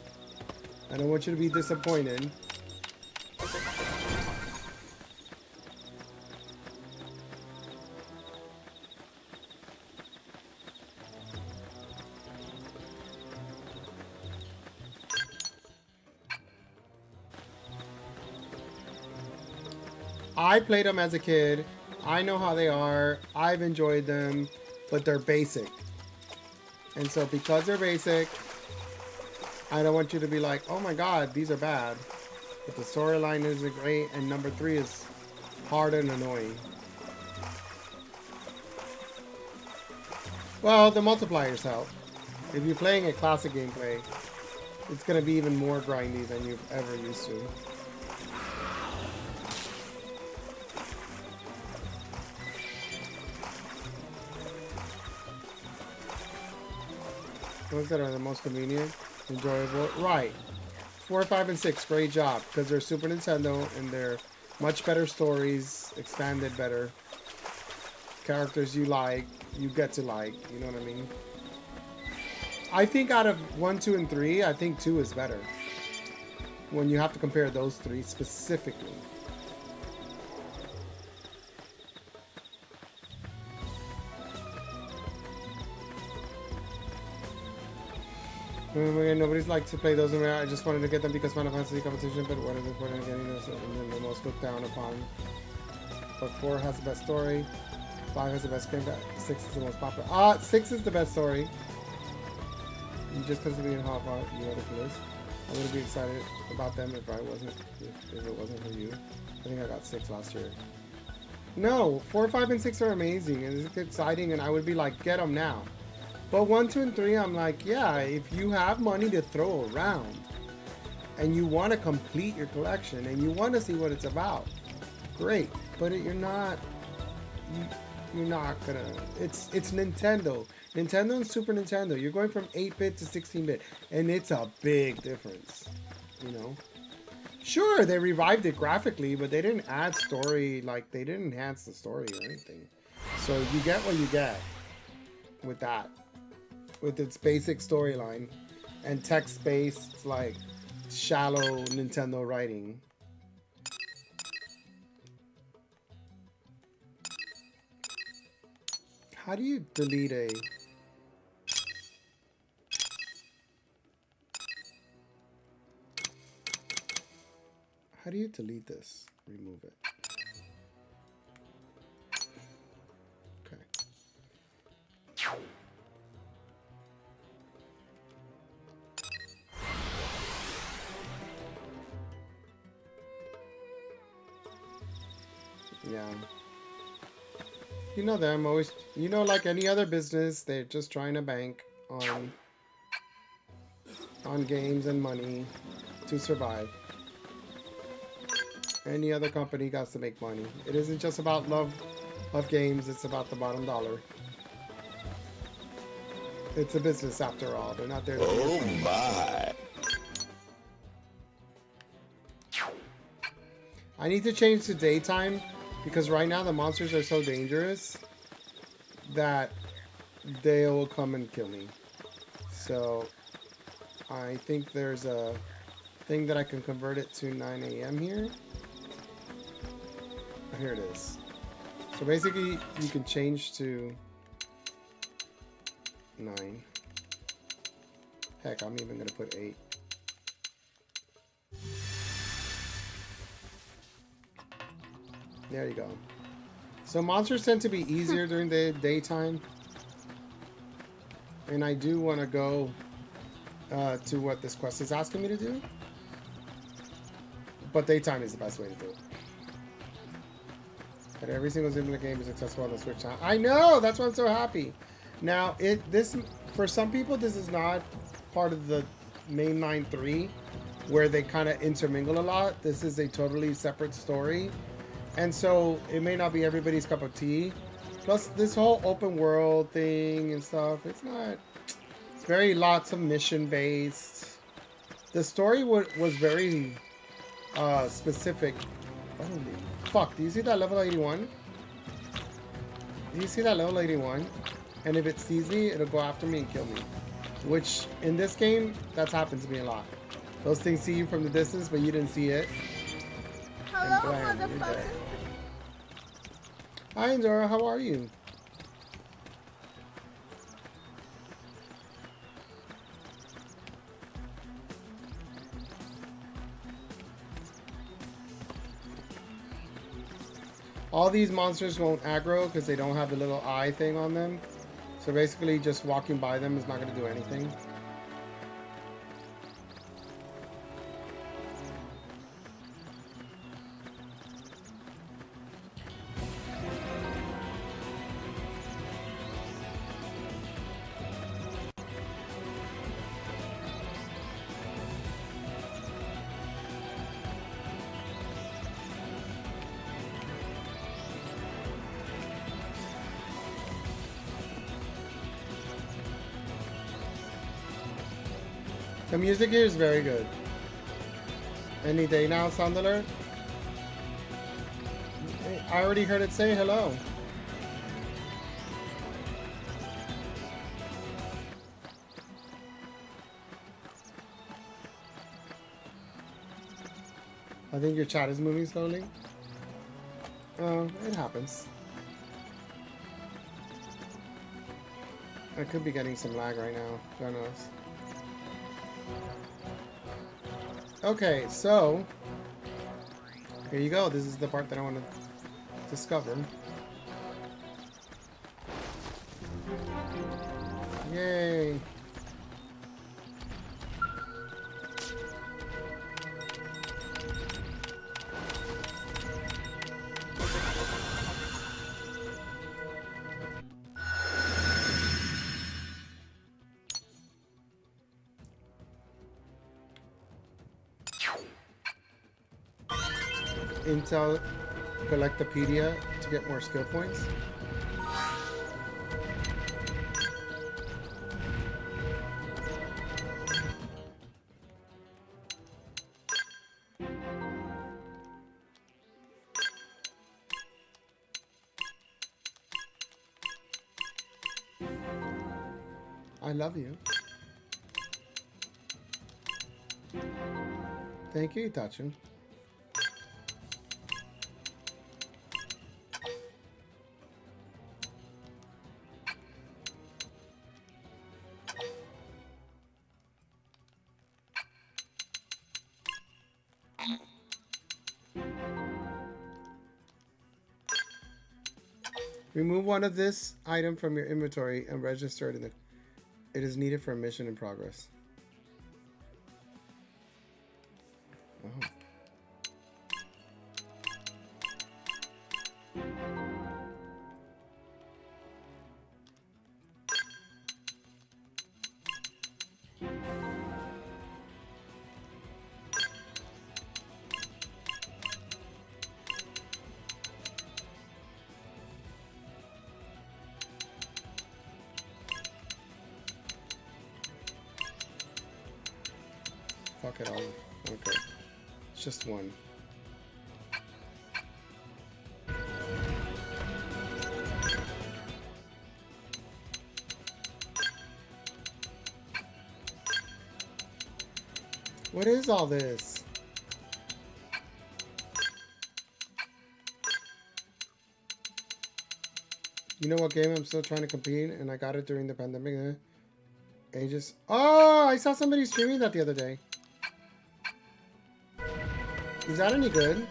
I don't want you to be disappointed. I played them as a kid. I know how they are. I've enjoyed them, but they're basic. And so because they're basic, I don't want you to be like, oh my god, these are bad. But the storyline isn't great, and number 3 is hard and annoying. Well, the multipliers help. If you're playing a classic gameplay, it's going to be even more grindy than you've ever used to. Ones that are the most convenient, enjoyable. Right. 4, 5, and 6, great job. Because they're Super Nintendo and they're much better stories, expanded better. Characters you like, you get to like, you know what I mean? I think out of 1, 2, and 3, I think 2 is better. When you have to compare those 3 specifically. Nobody's liked to play those. I just wanted to get them because Final Fantasy competition, but what is the point of getting those? And the most looked down upon. But 4 has the best story. 5 has the best game. 6 is the most popular. 6 is the best story. You just because of being hot about you know the list. I wouldn't be excited about them if it wasn't for you. I think I got 6 last year. No, 4, 5, and 6 are amazing and it's exciting, and I would be like, get them now. But 1, 2, and 3, I'm like, yeah, if you have money to throw around and you want to complete your collection and you want to see what it's about, great. But you're not gonna. It's Nintendo. Nintendo and Super Nintendo. You're going from 8-bit to 16-bit, and it's a big difference. You know. Sure, they revived it graphically, but they didn't add story. Like they didn't enhance the story or anything. So you get what you get with that, with its basic storyline and text-based, like shallow Nintendo writing. How do you delete a... How do you delete this? Remove it. Okay. Yeah. You know them, always, you know, like any other business, they're just trying to bank on games and money to survive. Any other company got to make money. It isn't just about love of games, it's about the bottom dollar. It's a business after all. They're not there to Oh my. I need to change to daytime because right now the monsters are so dangerous that they will come and kill me. So I think there's a thing that I can convert it to 9 a.m. here. Here it is. So basically you can change to 9. Heck, I'm even gonna put 8. There you go. So monsters tend to be easier during the daytime. And I do want to go to what this quest is asking me to do. But daytime is the best way to do it. But every single Xenoblade game is accessible on the Switch now. I know! That's why I'm so happy. Now, for some people, this is not part of the mainline 3, where they kind of intermingle a lot. This is a totally separate story. And so, it may not be everybody's cup of tea. Plus, this whole open world thing and stuff, it's very lots of mission-based. The story was very specific. Holy fuck, do you see that level 81? Do you see that level 81? And if it sees me, it'll go after me and kill me. Which, in this game, that's happened to me a lot. Those things see you from the distance, but you didn't see it. Hello, And blam, you're motherfucker. dead. Hi, Endora, how are you? All these monsters won't aggro because they don't have the little eye thing on them. So basically just walking by them is not going to do anything. The music here is very good. Any day now, sound alert? I already heard it say hello. I think your chat is moving slowly. Oh, it happens. I could be getting some lag right now. God knows. Okay, so here you go. This is the part that I want to discover. Yay! Intel Collectopedia to get more skill points. I love you. Thank you, Itachi. Remove one of this item from your inventory and register it in the... It is needed for a mission in progress. Oh. Fuck it all. Okay. It's just one. What is all this? You know what game I'm still trying to compete and I got it during the pandemic? Ages. Oh, I saw somebody streaming that the other day. Is that any good?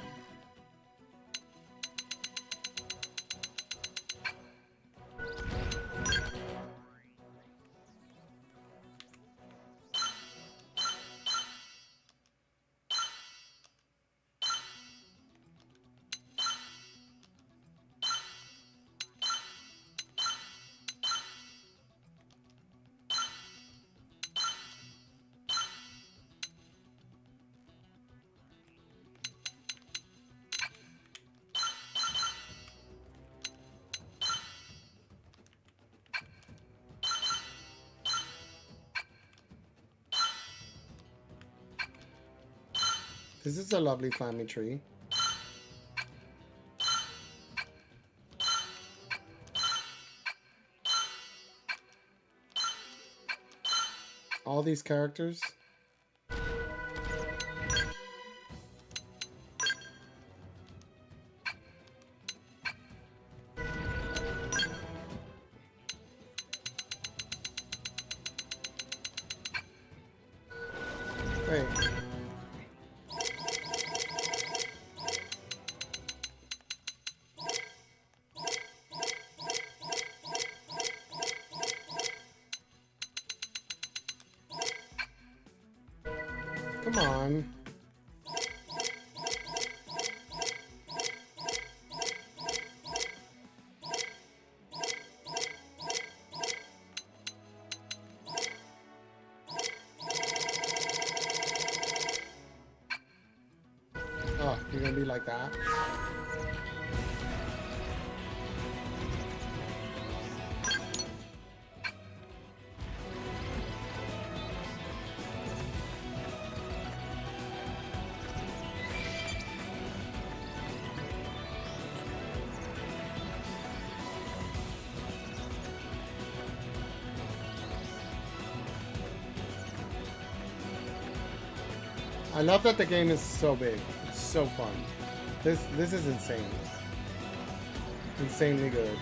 This is a lovely family tree. All these characters. Great. Come on. Oh, you're gonna be like that? I love that the game is so big. It's so fun. This is insane. Insanely good.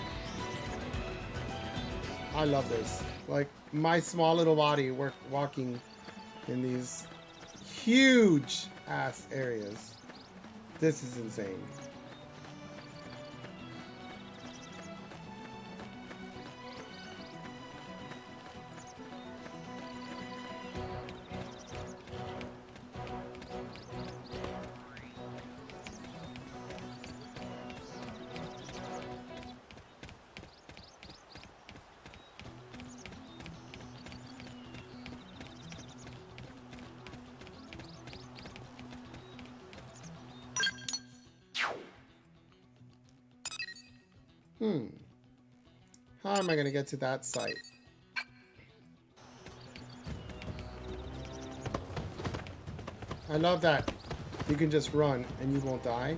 I love this. Like my small little body walking in these huge ass areas. This is insane. How am I going to get to that site? I love that you can just run and you won't die.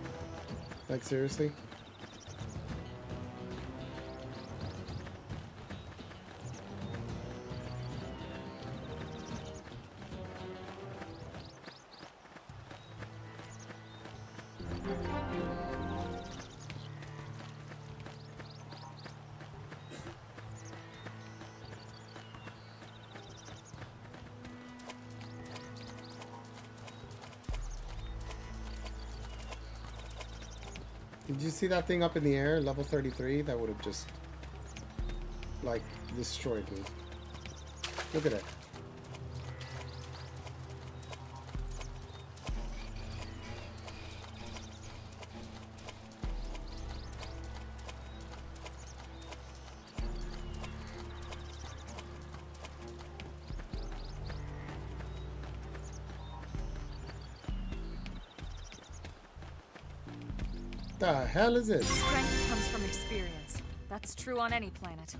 Like, seriously? Did you see that thing up in the air, level 33? That would have just, like, destroyed me. Look at it. The hell is this? Strength comes from experience. That's true on any planet.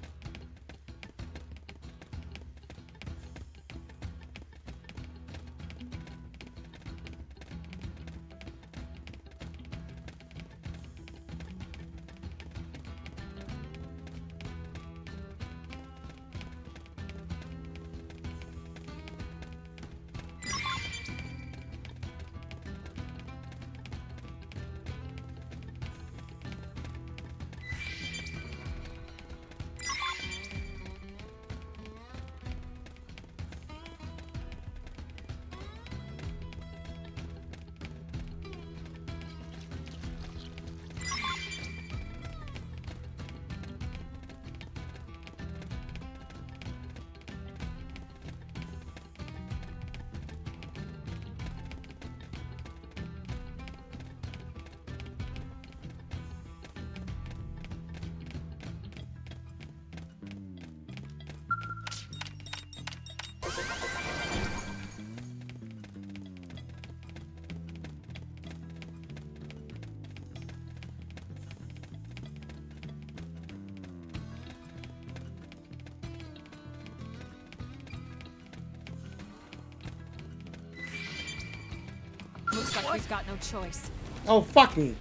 Looks like we've got no choice. Oh, fuck me.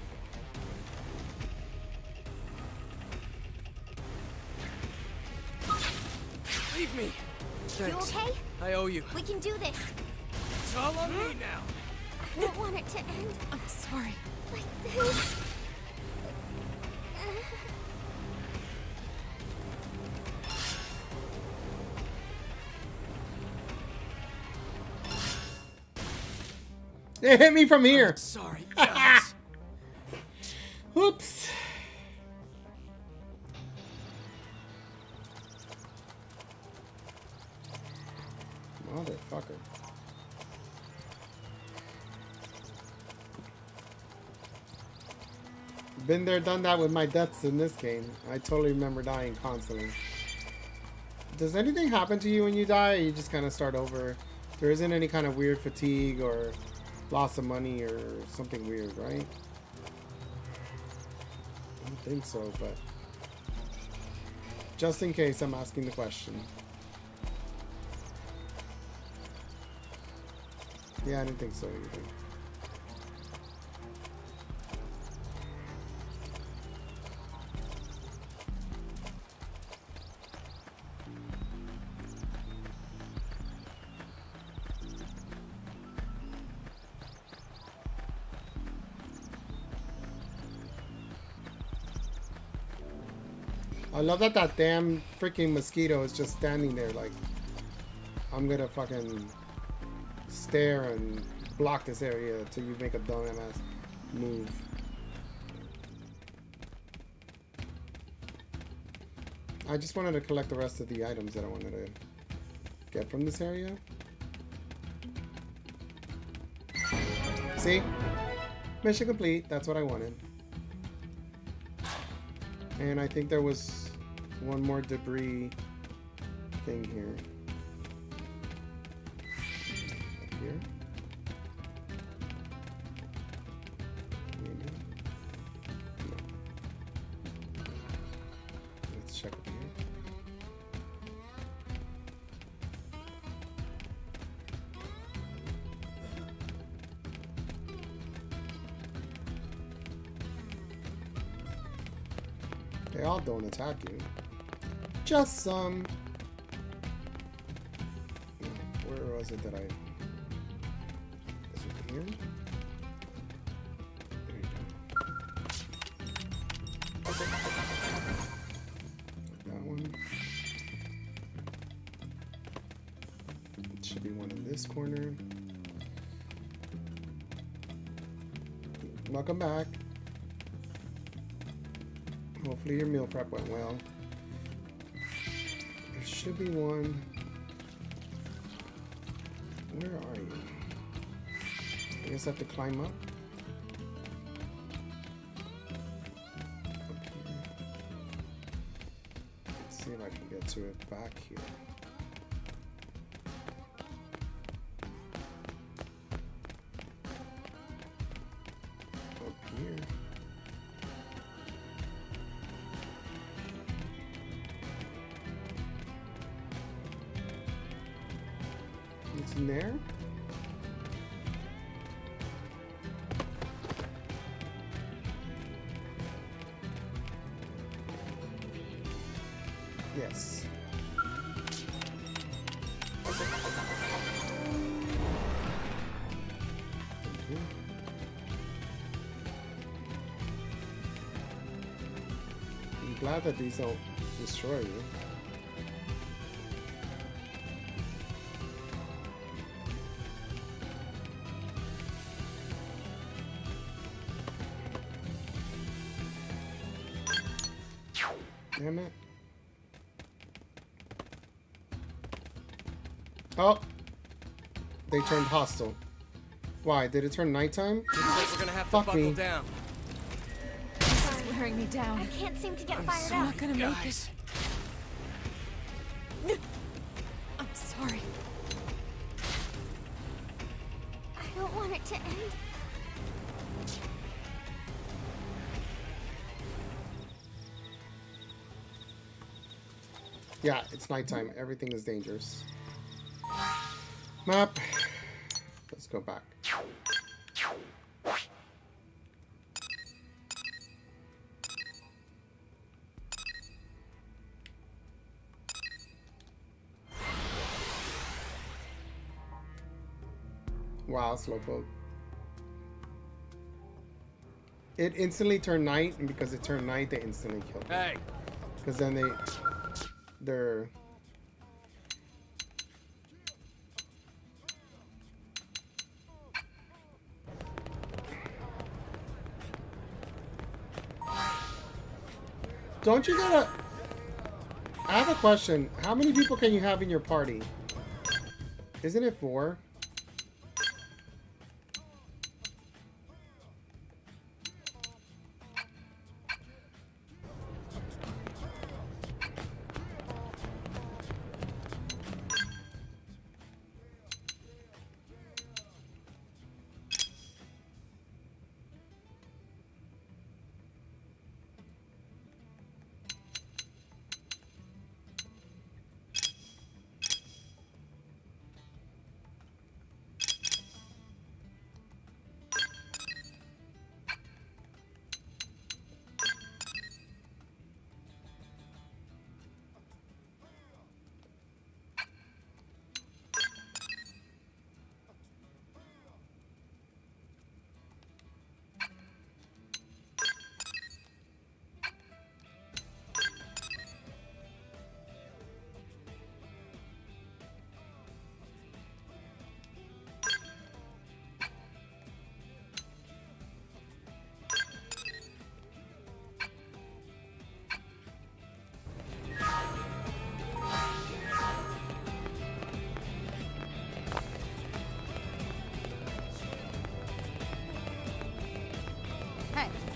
Leave me. You okay? I owe you. We can do this. It's all on me now. I don't want it to end. I'm sorry. Like this. It hit me from here. Sorry, guys. Whoops. Motherfucker. Been there, done that with my deaths in this game. I totally remember dying constantly. Does anything happen to you when you die, or you just kind of start over? There isn't any kind of weird fatigue or loss of money or something weird, right? I don't think so, but just in case, I'm asking the question. Yeah, I didn't think so either. I love that that damn freaking mosquito is just standing there like I'm gonna fucking stare and block this area until you make a dumbass move. I just wanted to collect the rest of the items that I wanted to get from this area. See? Mission complete. That's what I wanted. And I think there was one more debris thing here. Up here. Maybe. No. Let's check up here. They all don't attack you. Just some. Where was it that I... Is it here? There you go. That one. It should be one in this corner. Welcome back. Hopefully your meal prep went well. There should be one. Where are you? I guess I have to climb up. Up here. Let's see if I can get to it back here. Up here. It's in there. Yes. I'm glad that these don't destroy you. Damn it. Oh! They turned hostile. Why? Did it turn nighttime? Looks like we're gonna have to Fuck buckle me. down. This is wearing me down. I can't seem to get I'm fired so up. not gonna make it. I'm sorry. I don't want it to end. Yeah, it's nighttime. Everything is dangerous. Map. Let's go back. Wow, slowpoke. It instantly turned night, and because it turned night, they instantly killed me. Hey. Because then they're... Don't you gotta... I have a question. How many people can you have in your party? Isn't it 4? Hey.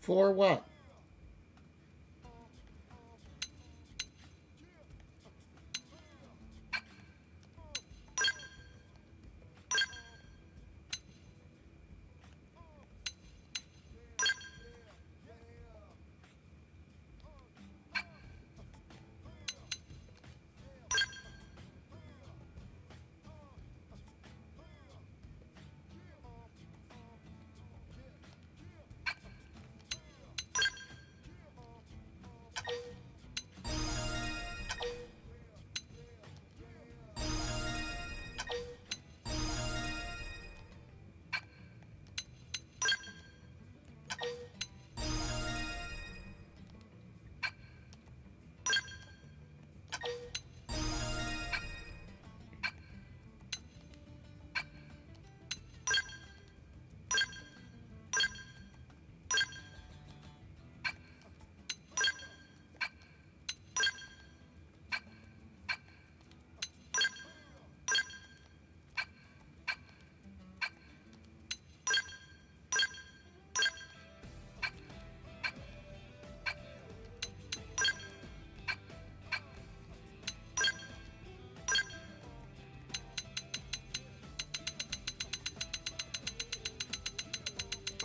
For what?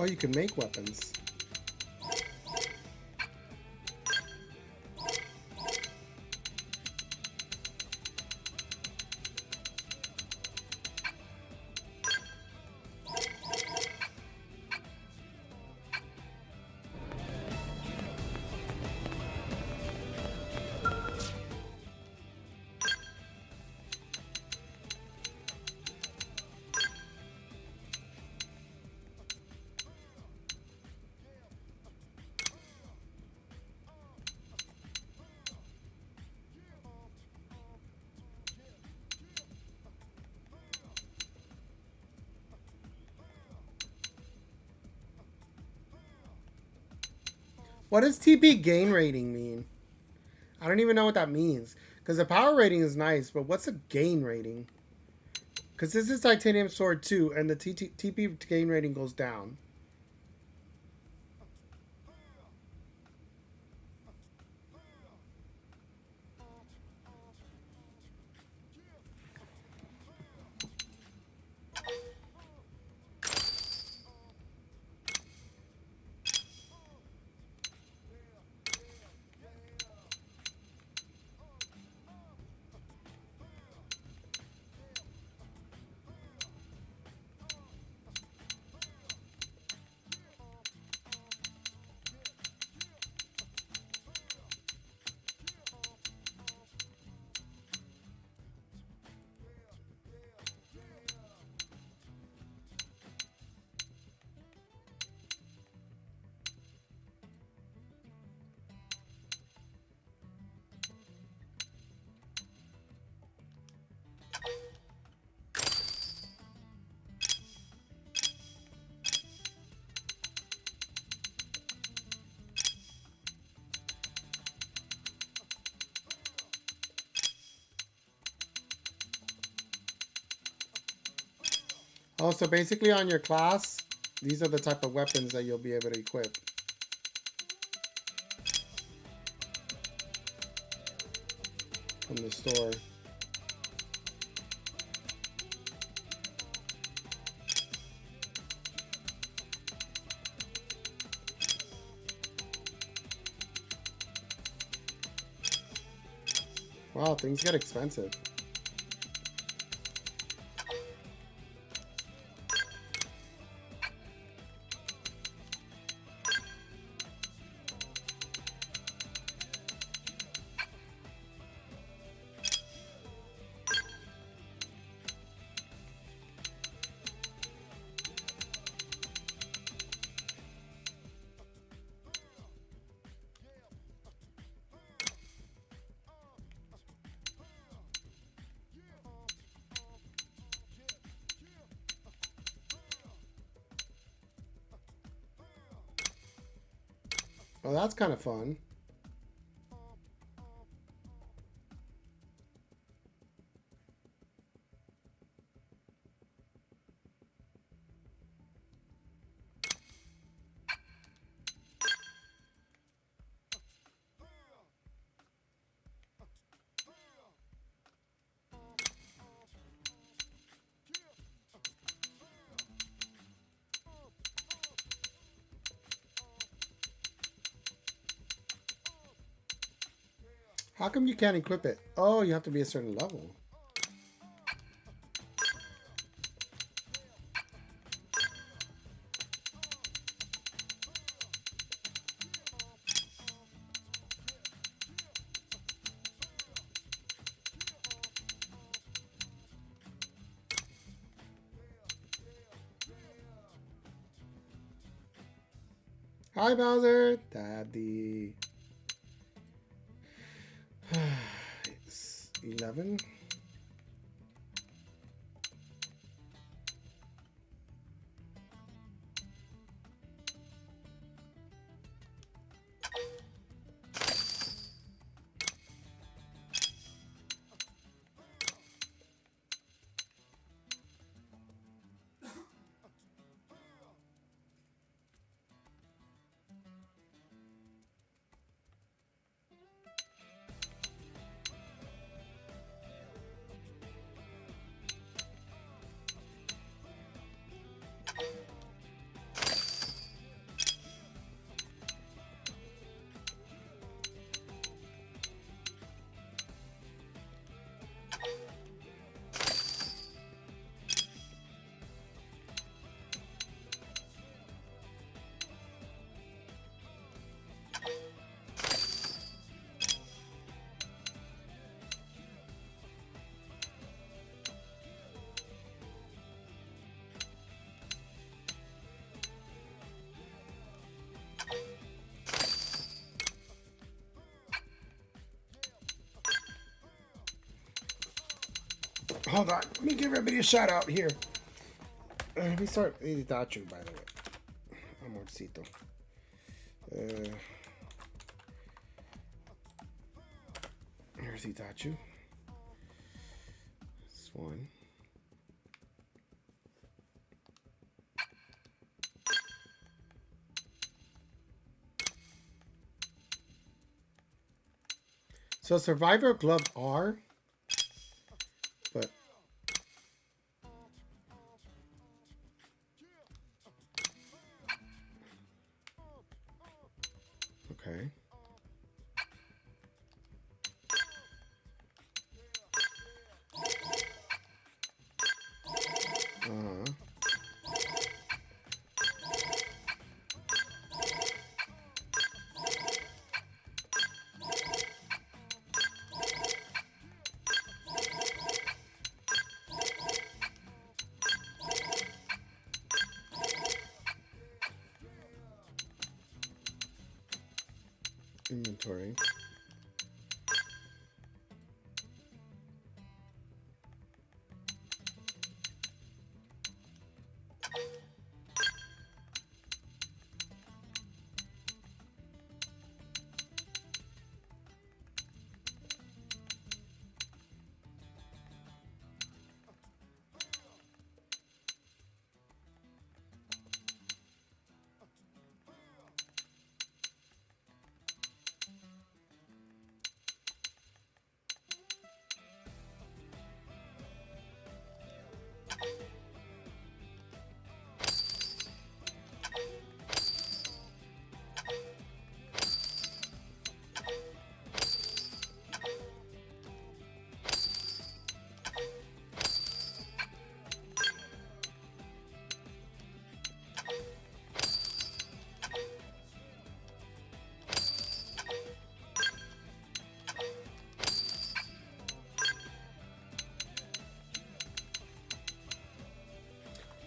Oh, you can make weapons. What does TP gain rating mean? I don't even know what that means. Because the power rating is nice, but what's a gain rating? Because this is Titanium Sword 2, and the TP gain rating goes down. Oh, so basically on your class, these are the type of weapons that you'll be able to equip. From the store. Wow, things get expensive. Oh, that's kind of fun. How come you can't equip it? Oh, you have to be a certain level. Hi, Bowser. Daddy. It's 11. Hold on. Let me give everybody a shout out here. Let me start with Itachu, by the way. Amorcito. Here's Itachu. This one. So Survivor Glove R, but okay. Inventory.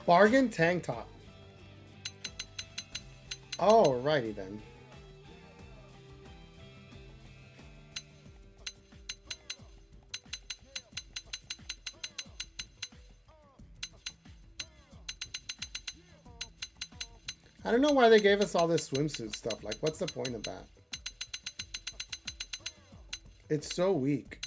Bargain tank top. Alrighty then. I don't know why they gave us all this swimsuit stuff. Like, what's the point of that? It's so weak.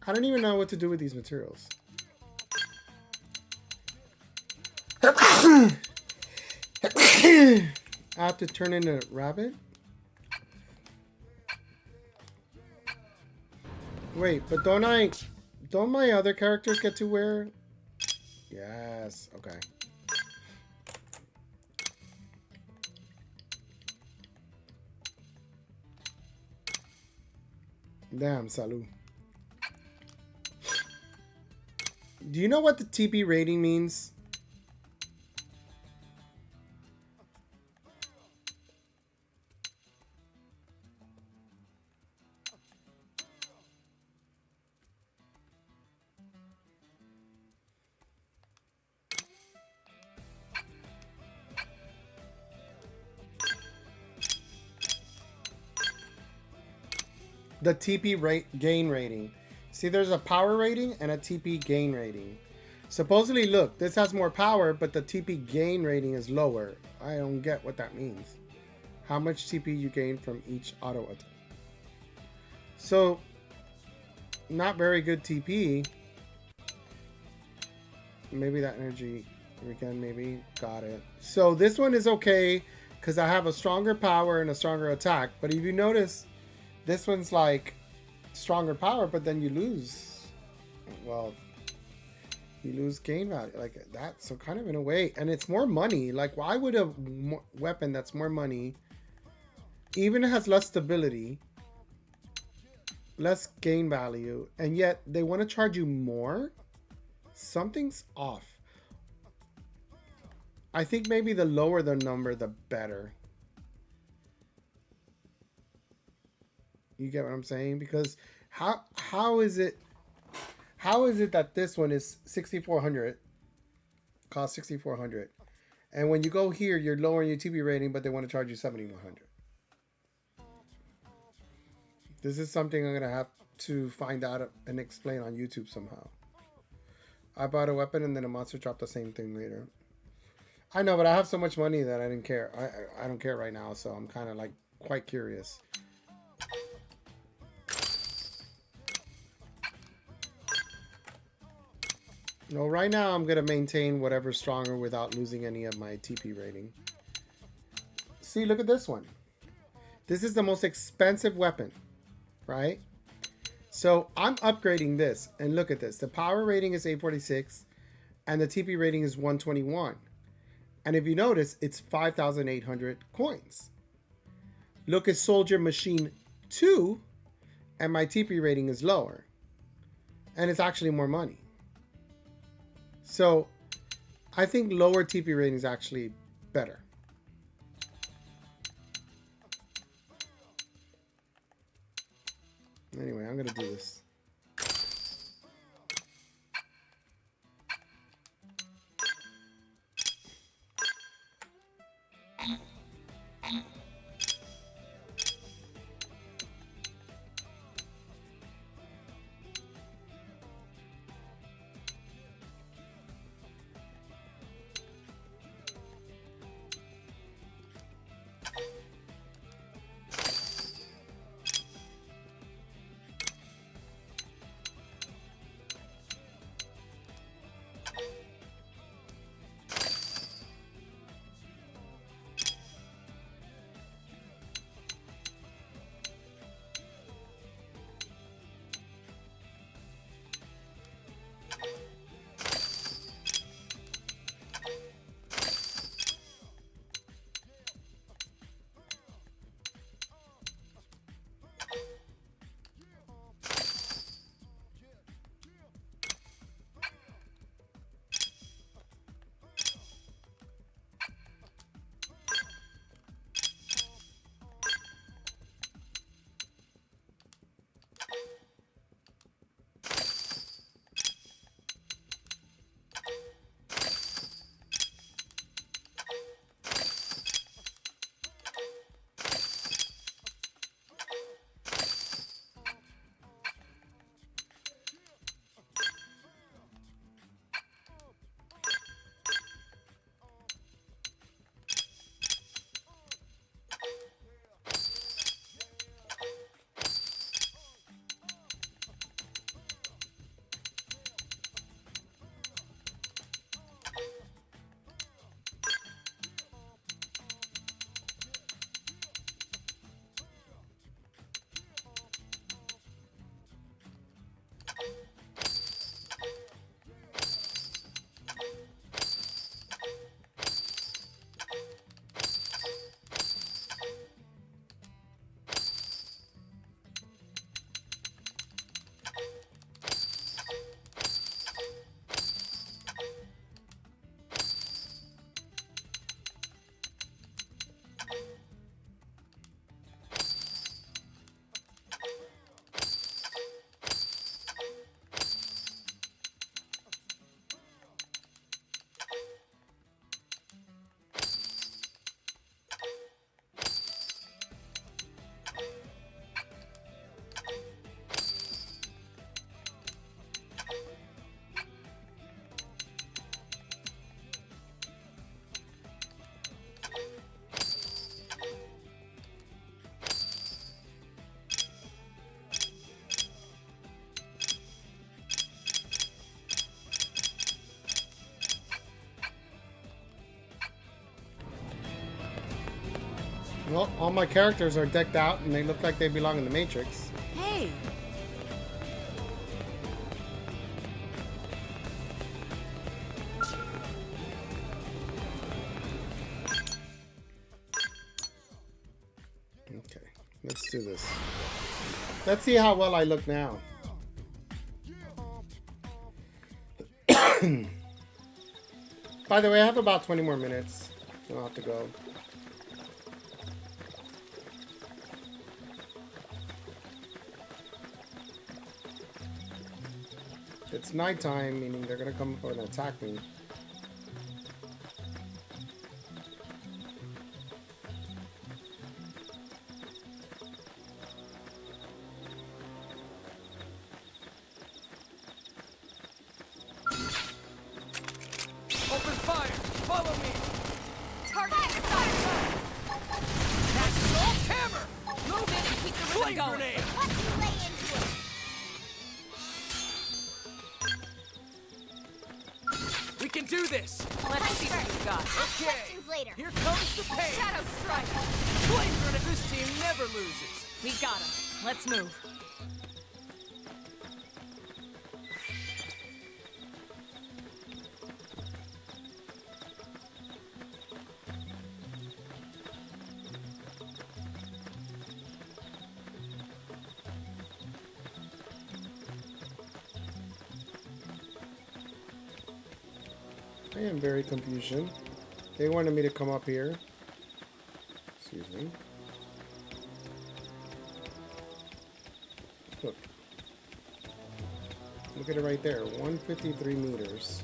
I don't even know what to do with these materials. I have to turn into a rabbit? Wait, but don't my other characters get to wear? Yes, okay. Damn, Salud. Do you know what the TP rating means? The TP gain rating. See, there's a power rating and a TP gain rating. Supposedly, look, this has more power, but the TP gain rating is lower. I don't get what that means. How much TP you gain from each auto attack. So, not very good TP. Maybe that energy again, maybe. Got it. So this one is okay because I have a stronger power and a stronger attack. But if you notice, this one's like stronger power, but then you lose. Well, you lose gain value like that. So kind of in a way, and it's more money. Like, why would a weapon that's more money, even has less stability, less gain value, and yet they want to charge you more? Something's off. I think maybe the lower the number, the better. You get what I'm saying? Because how is it that this one is 6,400, cost 6,400, and when you go here, you're lowering your TP rating, but they want to charge you 7,100. This is something I'm gonna have to find out and explain on YouTube somehow. I bought a weapon and then a monster dropped the same thing later. I know, but I have so much money that I didn't care. I don't care right now, so I'm kind of like quite curious. No, right now I'm gonna maintain whatever's stronger without losing any of my TP rating. See, look at this one. This is the most expensive weapon, right? So I'm upgrading this, and look at this. The power rating is 846, and the TP rating is 121. And if you notice, it's 5,800 coins. Look at Soldier Machine 2, and my TP rating is lower. And it's actually more money. So I think lower TP rating is actually better. Anyway, I'm going to do this. Well, all my characters are decked out and they look like they belong in the Matrix. Hey! Okay, let's do this. Let's see how well I look now. By the way, I have about 20 more minutes. I'll have to go. It's nighttime, meaning they're gonna come up and attack me. Open fire! Follow me! Target fire! Assault hammer! Move in and keep the rhythm Flame going. grenade! Let's lay into it. We can do this! Let's see what you've got. Okay! Questions later. Here comes the pain! Shadow strike! Flame grenade! This team never loses! We got him. Let's move. I am very confusion. They wanted me to come up here. Excuse me. Look. Look at it right there. 153 meters.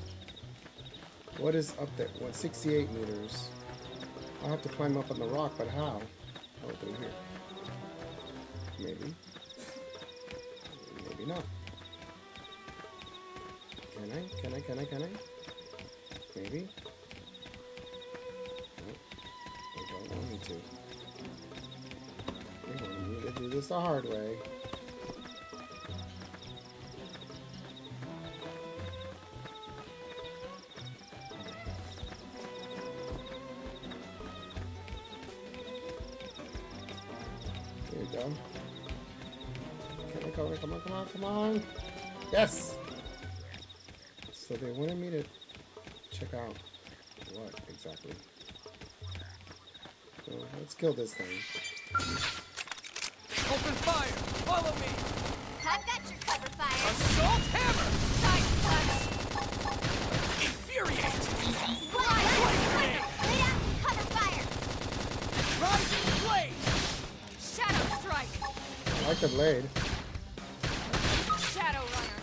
What is up there? 168 meters. I'll have to climb up on the rock, but how? Oh, through here. Maybe. Maybe not. Can I? Can I? Can I? Can I? Maybe? Nope. They don't want me to. They want me to do this the hard way. Here we go. Can I go? Come on, come on, come on! Yes! So they wanted me to check out what exactly. So let's kill this thing. Open fire! Follow me! I've got your cover fire. Assault hammer! Side punch. Infuriate! Slide. Lay down some cover fire. Rising blade! Shadow strike! I like the blade. Shadow runner!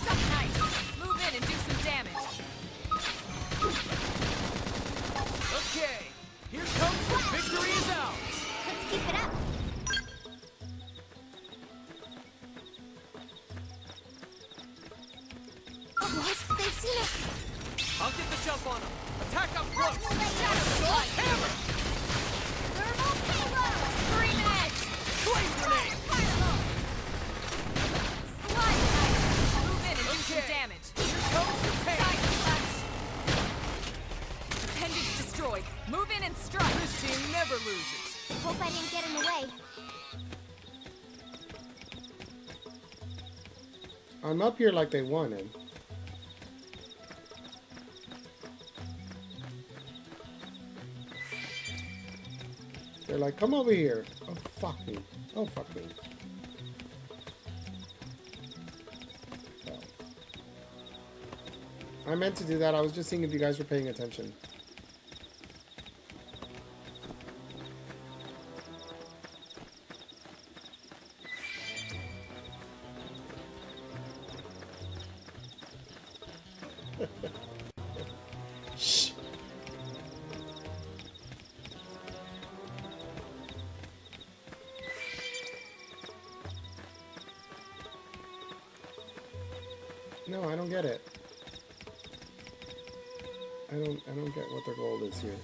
Suck nice! Move in and do some damage! Okay, here comes the victory is ours! Let's keep it up. What? They've seen us. I'll get the jump on him! Attack up close! Let's lay down. Assault hammer! Thermal payload. Scream edge. Flame grenade! Slide knife. Move in and do some Okay. damage! Here comes the pain! Side slash! Appendage destroyed! Move in and strike! This team never loses! Hope I didn't get in the way. I'm up here like they wanted. They're like, come over here. Oh, fuck me. Oh, fuck me. Oh. I meant to do that. I was just seeing if you guys were paying attention. Shh. No, I don't get it. I don't get what their goal is here.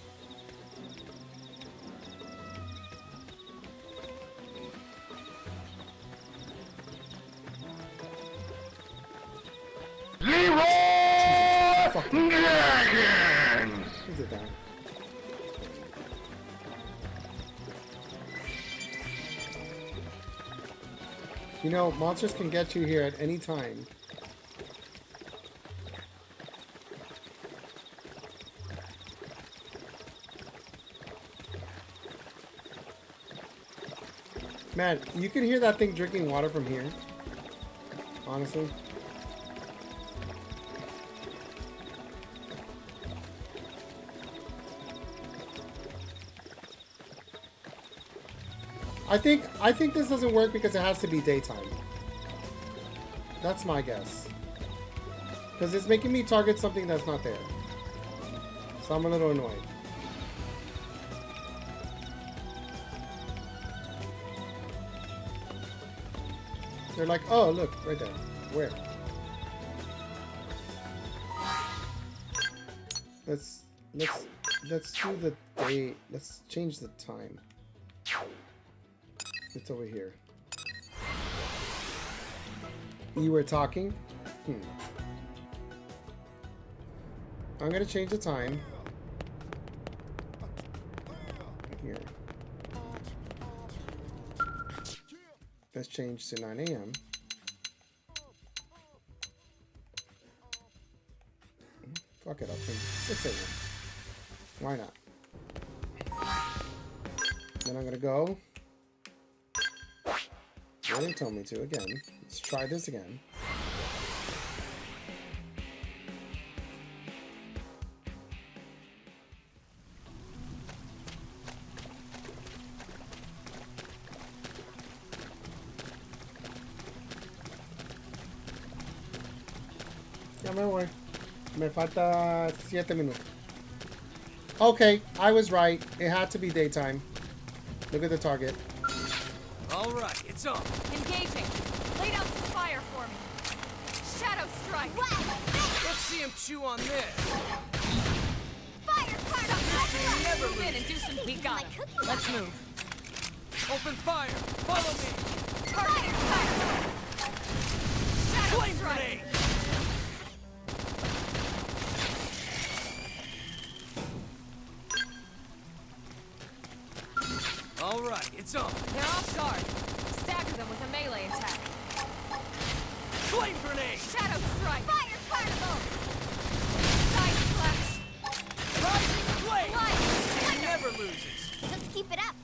Leroy Fucking Dragon! You know, monsters can get you here at any time. Man, you can hear that thing drinking water from here. Honestly. I think this doesn't work because it has to be daytime. That's my guess. Because it's making me target something that's not there. So I'm a little annoyed. They're like, oh, look, right there. Where? Let's do the day. Let's change the time. It's over here. You were talking? I'm gonna change the time. Here. Let's change to 9 a.m. Fuck it, I'll change 6 a.m. Why not? Then I'm gonna go. They didn't tell me to again. Let's try this again. Ya me voy. Me falta 7 minutos. Okay, I was right. It had to be daytime. Look at the target. All right, it's on. Engaging. Lay down some fire for me. Shadow strike. Let's see him chew on this. Fire particle! Never Move in and do some. We got him. Let's move. Open fire. Follow me. Targeting fire. Shadow Flame strike. grenade. All right, it's on. They're off guard. Stagger them with a melee attack. Flame grenade. Shadow strike. Fire particle! Side flash. Rising flame. Light. He never loses. Let's keep it up.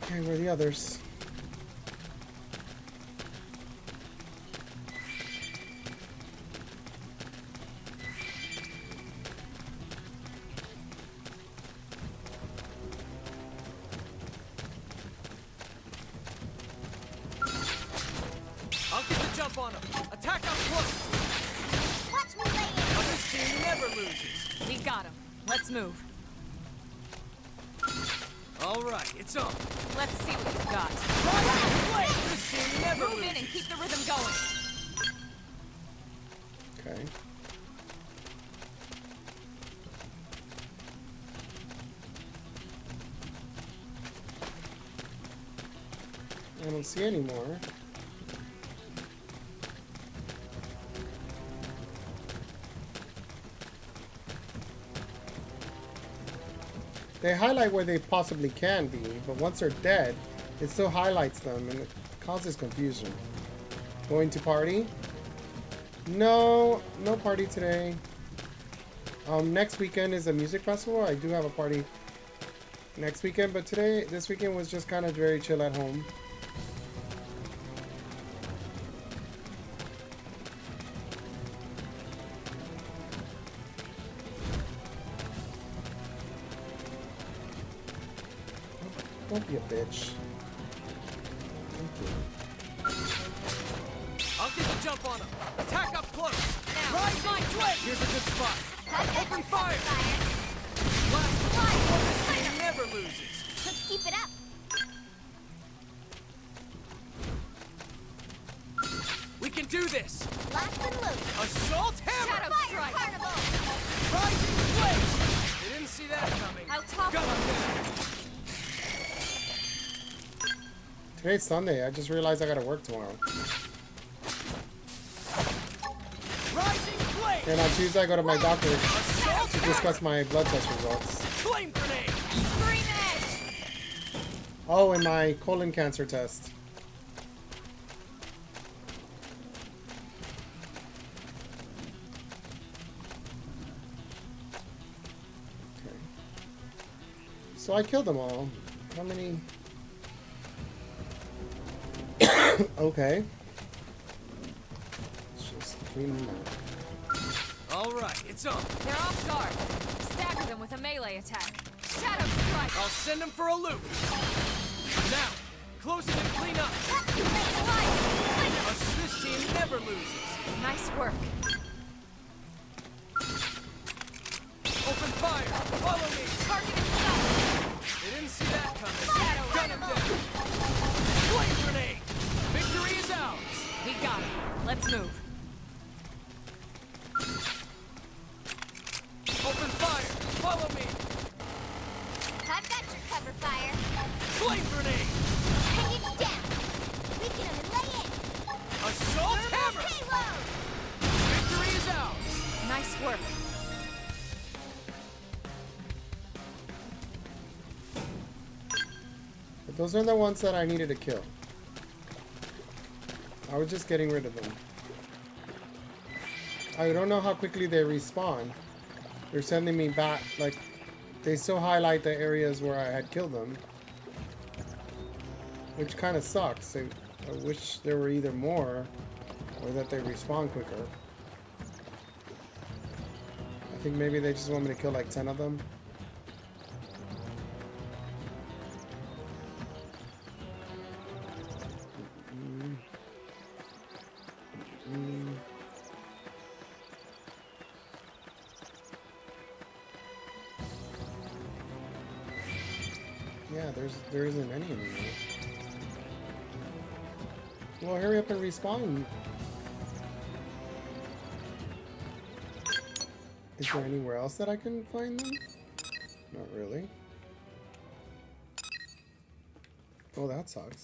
Okay, where are the others? I'll get the jump on him. Attack up close. Watch me lay in. This team never loses. We got him. Let's move. All right, it's on. Let's see what you got. Rising flame. This team never Move loses. in and keep the rhythm going. Okay. I don't see any more. They highlight where they possibly can be, but once they're dead, it still highlights them and it causes confusion. Going to party? No, no party today. Next weekend is a music festival. I do have a party next weekend, but this weekend was just kind of very chill at home. Don't be a bitch. Thank you. I'll get the jump on him. Attack up close. Now, Rising flame. Here's a good spot. Open fire. Fire. He never loses. Let's keep it up. We can do this. Lock and loose. Assault hammer. Shadow Fire strike. particle! Rising flame. They didn't see that coming. I'll top Got them. him. Today's Sunday. I just realized I gotta work tomorrow. Rising flame. And on Tuesday I go to my doctor Assault to discuss my blood test results. flame grenade. Scream edge! Oh, and my colon cancer test. Okay. So I killed them all. How many? Okay. Let's just clean them out. All right, it's on. They're off guard. Stagger them with a melee attack. Shadow strike. I'll send them for a loop. Now, close it and clean up. This team never loses. Nice work. Open fire. Follow me. Target himself. They didn't see that coming. Gun him down. Flame grenade. Victory is ours. We got him. Let's move. Open fire. Follow me. I've got your cover fire. Flame grenade. Bring it down. Weaken him and lay in. Assault hammer. Payload. Victory is ours. Nice work. But those are the ones that I needed to kill. I was just getting rid of them. I don't know how quickly they respawn. They're sending me back, like, they still highlight the areas where I had killed them. Which kind of sucks. I wish there were either more, or that they respawn quicker. I think maybe they just want me to kill like 10 of them. Yeah, there isn't any anymore. Well, hurry up and respawn. Is there anywhere else that I can find them? Not really. Oh, that sucks.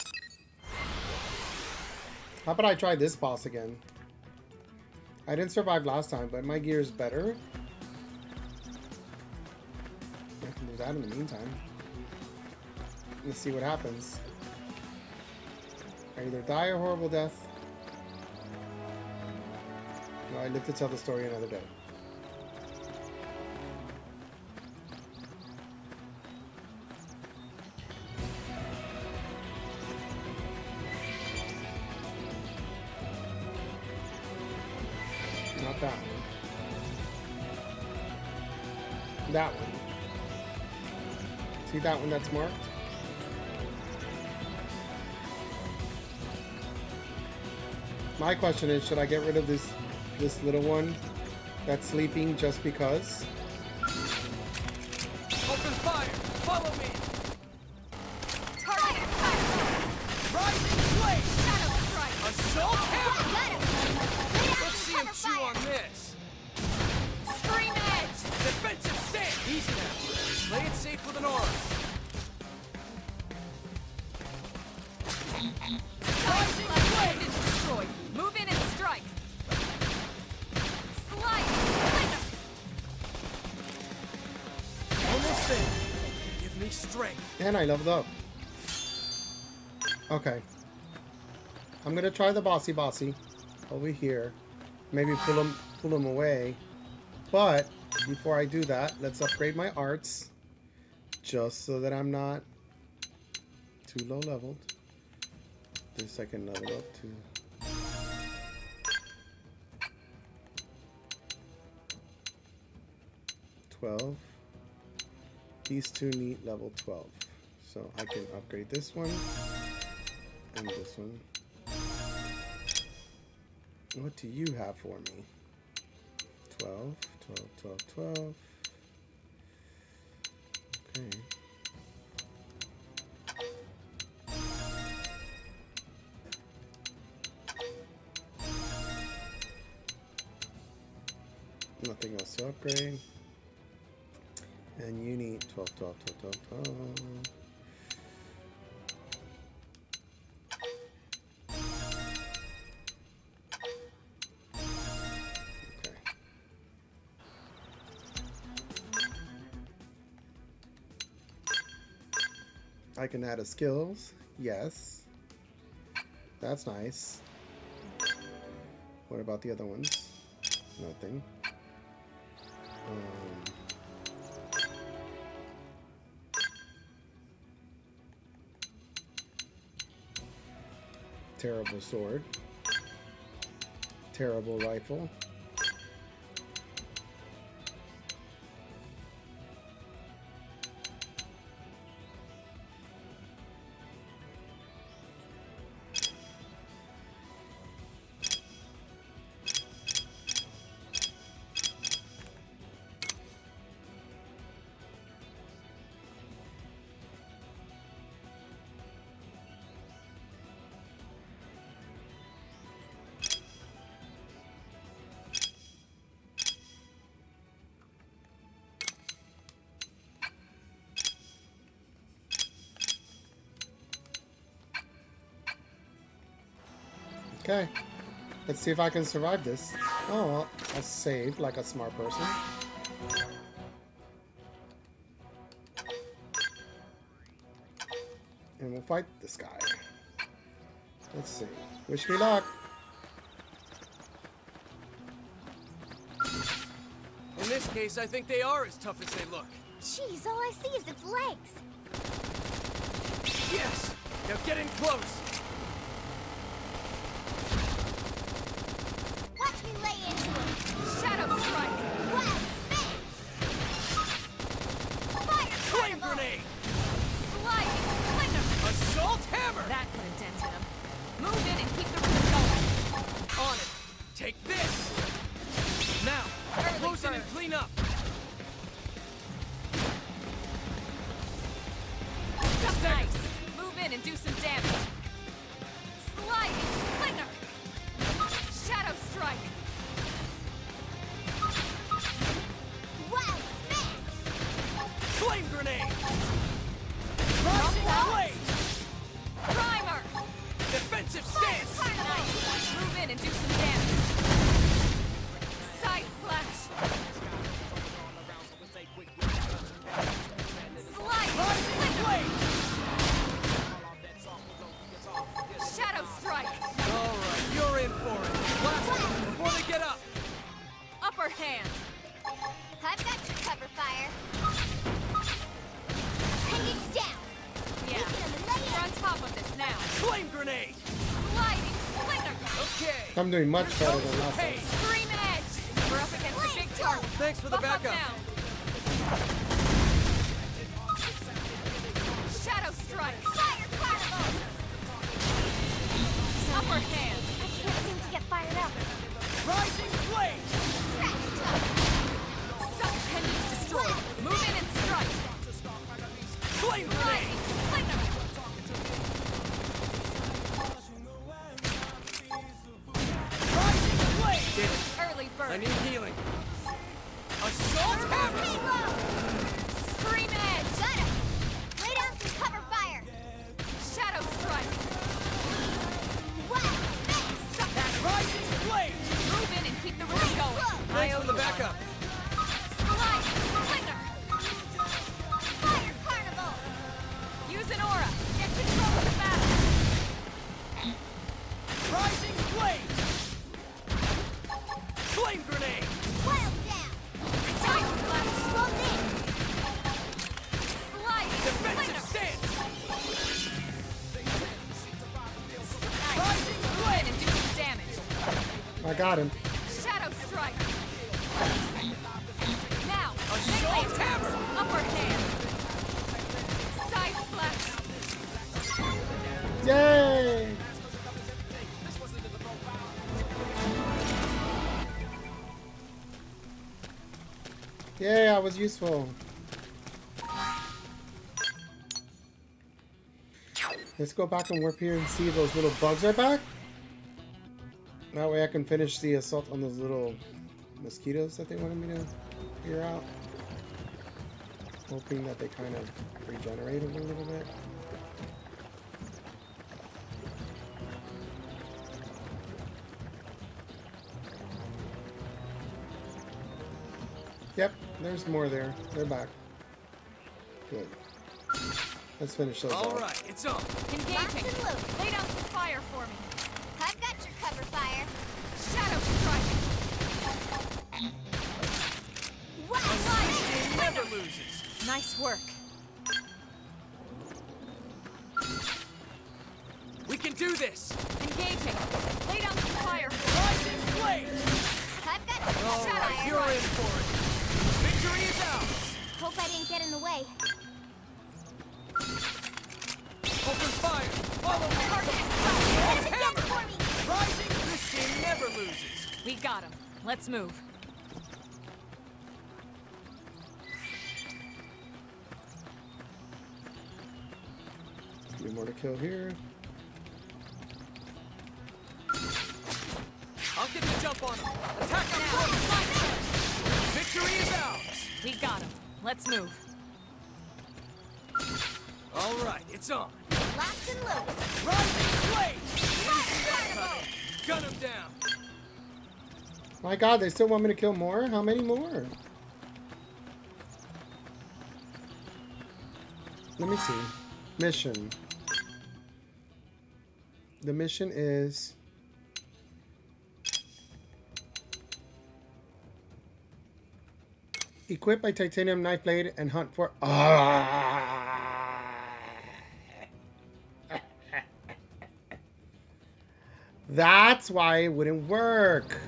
How about I try this boss again? I didn't survive last time, but my gear is better. I can do that in the meantime. Let's see what happens. I either die a horrible death. No, I live to tell the story another day. Not that one. That one. See that one that's marked? My question is, should I get rid of this little one that's sleeping just because? Open fire. Follow me. Target fire. Rising flame. Shadow strike. Assault hammer. Got him. Let's see him chew on this. Scream edge. Defensive stand. Easy now. Play it safe with an aura. Rising flame. Destroyed. Move in and strike. Slide. Almost there. Give me strength. And I leveled up. Okay. I'm gonna try the bossy over here. Maybe pull him away. But before I do that, let's upgrade my arts. Just so that I'm not too low leveled. This I can level up to. These two need level 12. So I can upgrade this one and this one. What do you have for me? 12, 12, 12, 12. Okay. Nothing else to upgrade. And you need 12, 12, 12, 12, 12. Okay. I can add a skills. Yes. That's nice. What about the other ones? Nothing. Terrible sword. Terrible rifle. Okay, let's see if I can survive this. Oh, well, I'll save like a smart person. And we'll fight this guy. Let's see. Wish me luck. In this case, I think they are as tough as they look. Jeez, all I see is its legs. Yes! Now get in close! Watch me lay into it. Shadow strike! Wow, smash! Fire Flame carnival! grenade! Sliding splinter! Assault hammer! That put a dent in him. Move in and keep the rhythm going. On it! Take this! Now, close in and clean up! That's nice. Move in and do some damage. Sliding splinter! Shadow strike! Wow, smash! Flame grenade! Rising blade! Primer! Defensive stance! Nice. Move in and do some damage. Side slash! Sliding Rising splinter! blade! Shadow strike! Alright, you're in for it. Last one before they get up! Upper hand! I've got your cover fire. Hanging down. Yeah. We're on top of this now. Flame grenade! Sliding splinter! Okay! I'm doing much better than last time. Hey! Scream edge! We're up against a big target. Thanks for the Buff up backup! now! Shadow strike! Fire carnival. Upper hand! I can't seem to get fired up. Rising blade! Trash talk. Subtended destroyed! Move in and strike! Flame grenade! Sliding splinter! Rising blade! Did it. Early bird! I need healing. Assault hammer! Reload. Scream edge! Got him. Lay down some cover fire. Shadow strike! Wow, smash! That rising blade! Move in and keep the rhythm going. Thanks for the backup. Sliding splinter! Fire carnival. Use an aura. Get control of the battle. Rising blade! Flame grenade! Wild down. Side slash! Close in. Sliding Defensive splinter! stance! Nice. Rising Move in blade! and do some damage. I got him. Shadow strike! Now! Assault melee hammer! attacks! Upper hand! Side slash! Yay! Yay, I was useful. Let's go back and warp here and see if those little bugs are back. That way I can finish the assault on those little mosquitoes that they wanted me to clear out. Hoping that they kind of regenerate a little bit. Yep, there's more there. They're back. Good. Let's finish those All off. right, it's on. Engaging. Lay down some fire for me. I've got your cover fire. Shadow strike. It never loses. Nice work. We can do this. Engaging. Lay down some fire. Rising flame. I've got your All cover right, fire. you're in for it. Victory is ours. Hope I didn't get in the way. Open fire. Follow me. Hammer. Rising Christian never loses. We got him. Let's move. A few more to kill here. I'll get the jump on him. Attack him first. Victory is ours. We got him. Let's move. All right, it's on. Locked and loaded. Rising flame. Gun him down. My God, they still want me to kill more? How many more? Let me see. Mission. The mission is... equip a titanium knife blade and hunt for... That's why it wouldn't work.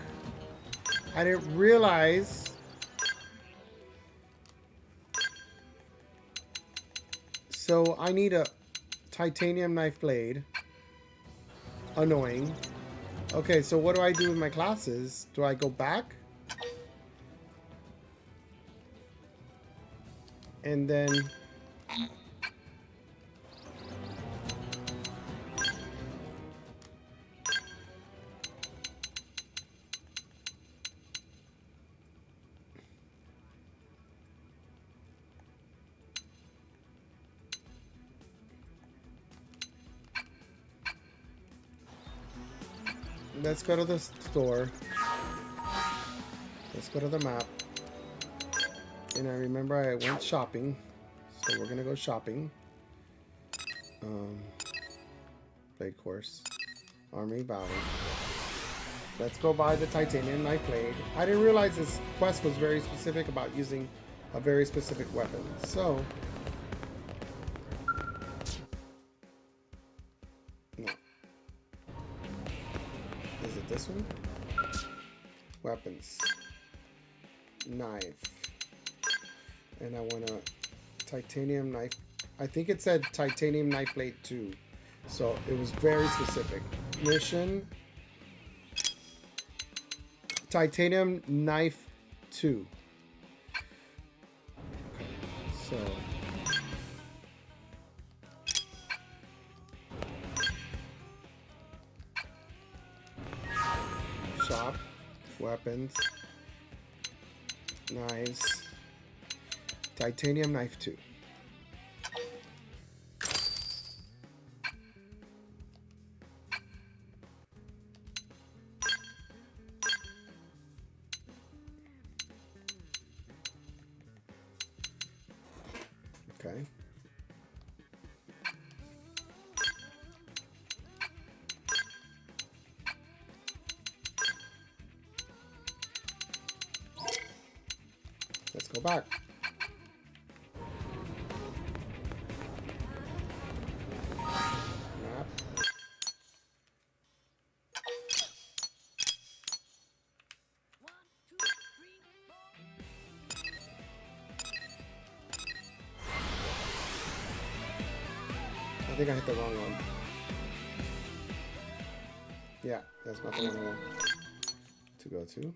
I didn't realize... So I need a titanium knife blade. Annoying. Okay, so what do I do with my classes? Do I go back? And then... let's go to the store. Let's go to the map. And I remember I went shopping. So we're gonna go shopping. Blade course. Army Valley. Let's go buy the titanium knife blade. I didn't realize this quest was very specific about using a very specific weapon. So... no. Is it this one? Weapons. Knife. And I want a titanium knife. I think it said titanium knife blade 2. So it was very specific. Mission. Titanium knife 2. Okay, so. Shop. Weapons. Knives. Titanium knife 2. Okay. Let's go back. Map. I think I hit the wrong one. Yeah, that's not the one I want to go to.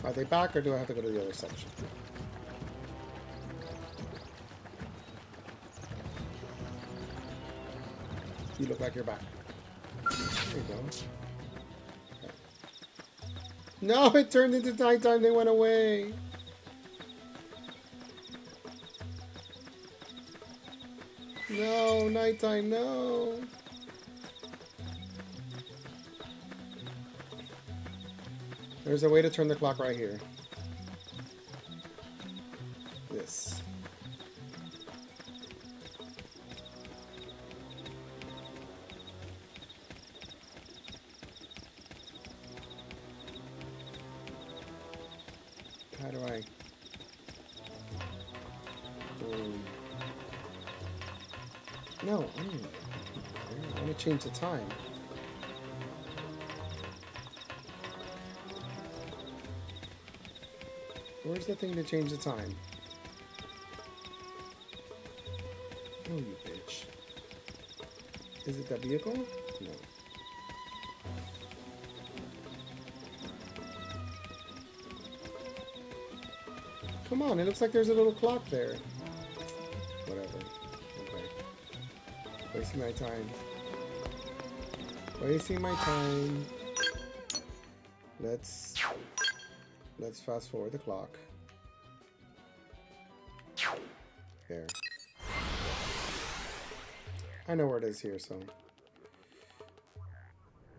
Are they back, or do I have to go to the other section? You look like you're back. There you go. Okay. No, it turned into nighttime. They went away. No, nighttime, no. There's a way to turn the clock right here. This. How do I? No, I want to change the time. Where's the thing to change the time? Oh, you bitch. Is it the vehicle? No. Come on, it looks like there's a little clock there. Whatever. Okay. Wasting my time. Wasting my time. Let's fast forward the clock. There. I know where it is here, so.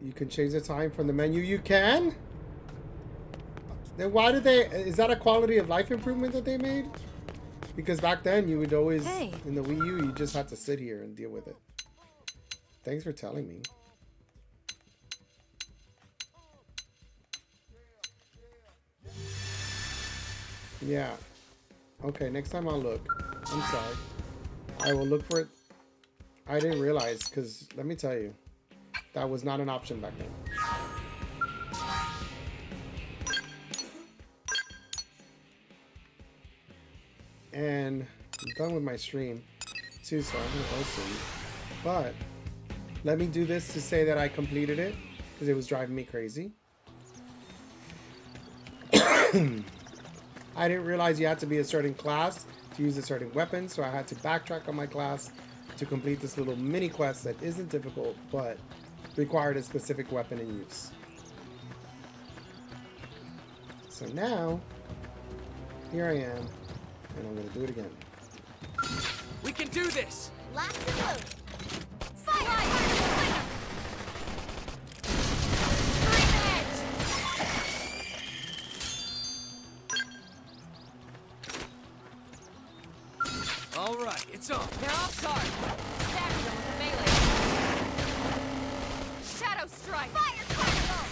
You can change the time from the menu. You can? Then why did they... Is that a quality of life improvement that they made? Because back then you would always... Hey. In the Wii U, you just had to sit here and deal with it. Thanks for telling me. Yeah. Okay, next time I'll look. I'm sorry. I will look for it. I didn't realize, because let me tell you, that was not an option back then. And I'm done with my stream too, so I'm gonna go soon. But let me do this to say that I completed it, because it was driving me crazy. I didn't realize you had to be a certain class to use a certain weapon, so I had to backtrack on my class to complete this little mini quest that isn't difficult, but required a specific weapon in use. So now, here I am, and I'm gonna do it again. We can do this! Lots of loot. All right, it's on. They're off guard. Stabbing them with a melee. Shadow strike. Fire carnival.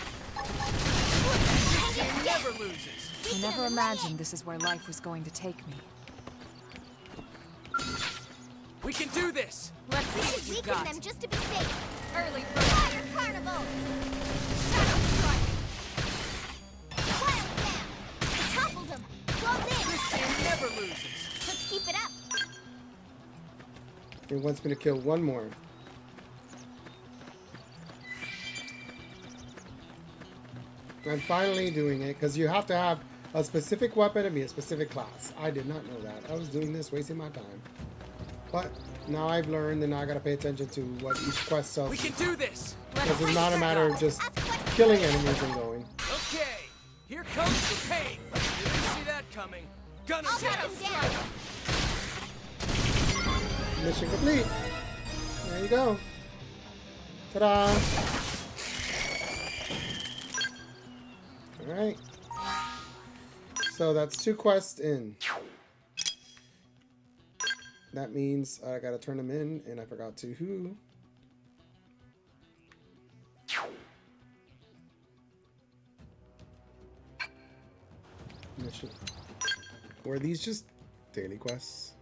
It never loses. I never imagined this is where life was going to take me. We can do this! Let's see what you Weaken got. them just to be safe. Early bird. Fire carnival. Shadow strike. Wild slam. Toppled them. Close in. It never loses. Let's keep it up. It wants me to kill one more. I'm finally doing it, because you have to have a specific weapon and be a specific class. I did not know that. I was doing this, wasting my time. But now I've learned, and now I gotta pay attention to what each quest does. We can do this! Because it's not a matter of just killing enemies and going. Okay, here comes the pain! You didn't see that coming. Gonna Shadow down! down. Mission complete. There you go. Ta-da! Alright. So that's 2 quests in. That means I gotta turn them in, and I forgot to who. Mission. Were these just daily quests?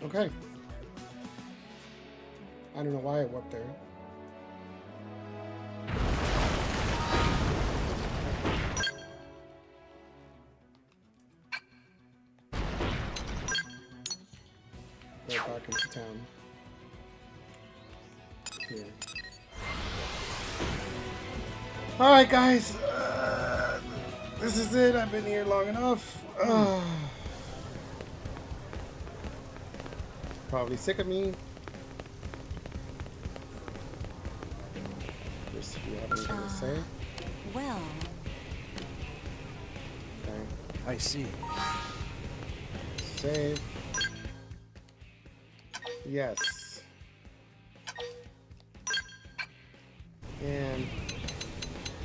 Okay. I don't know why I warped there. Go back into town. Here. Alright, guys. This is it. I've been here long enough. Probably sick of me. Just do you have anything to say? Well. Okay. I see. Save. Yes. And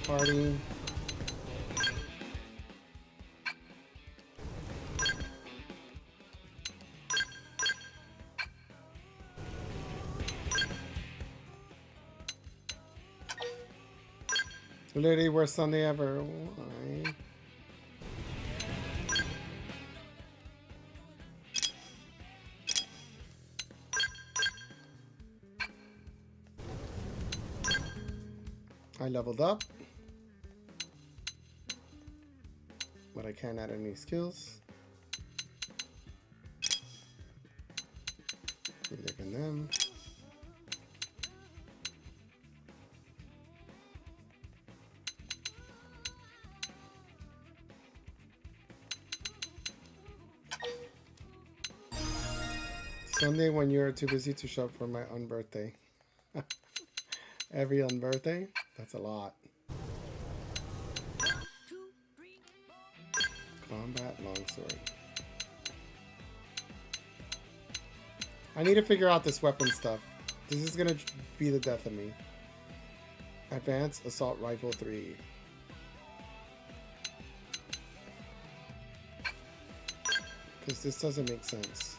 party. Literally worst Sunday ever. Why? I leveled up, but I can't add any skills. Look at them. Sunday when you're too busy to shop for my unbirthday. Every unbirthday? That's a lot. Combat longsword. I need to figure out this weapon stuff. This is gonna be the death of me. Advanced Assault Rifle 3. Because this doesn't make sense.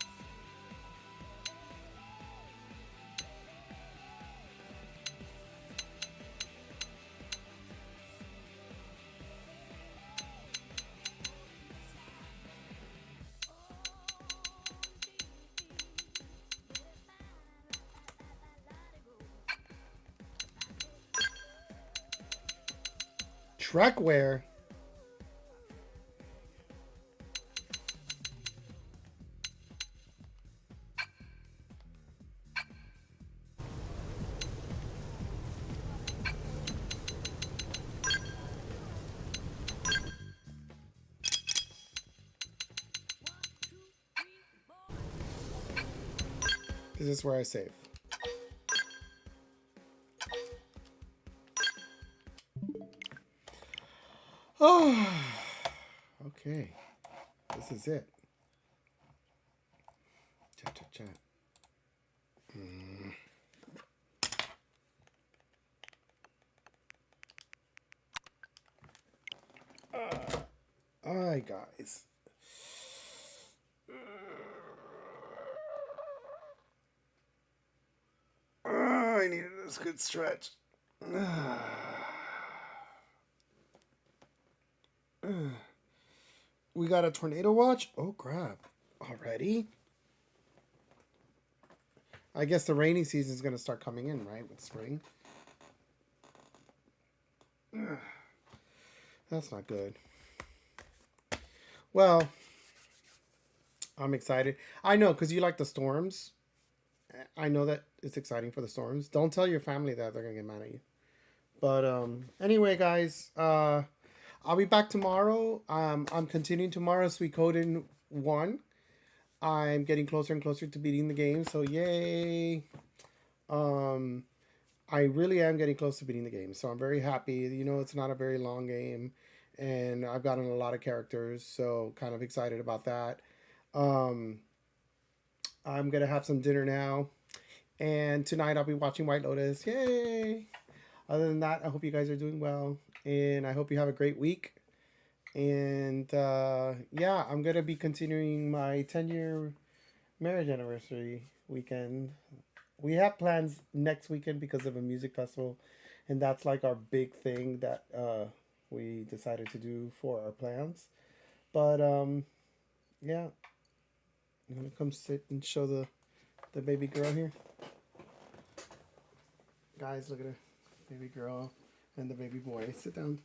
Trekwear. This is where I save. Oh, okay. This is it. Chat, chat, chat. All right, guys. I needed this good stretch. We got a tornado watch? Oh, crap. Already? I guess the rainy season is going to start coming in, right? With spring. That's not good. Well, I'm excited. I know, because you like the storms. I know that it's exciting for the storms. Don't tell your family that. They're going to get mad at you. But anyway, guys, I'll be back tomorrow. I'm continuing tomorrow, Suikoden 1. I'm getting closer and closer to beating the game, so yay. I really am getting close to beating the game, so I'm very happy. You know, it's not a very long game, and I've gotten a lot of characters, so kind of excited about that. I'm going to have some dinner now, and tonight I'll be watching White Lotus. Yay! Other than that, I hope you guys are doing well, and I hope you have a great week. And yeah, I'm going to be continuing my 10-year marriage anniversary weekend. We have plans next weekend because of a music festival, and that's like our big thing that we decided to do for our plans. But yeah, You want to come sit and show the baby girl here? Guys, look at her. Baby girl and the baby boy. Sit down.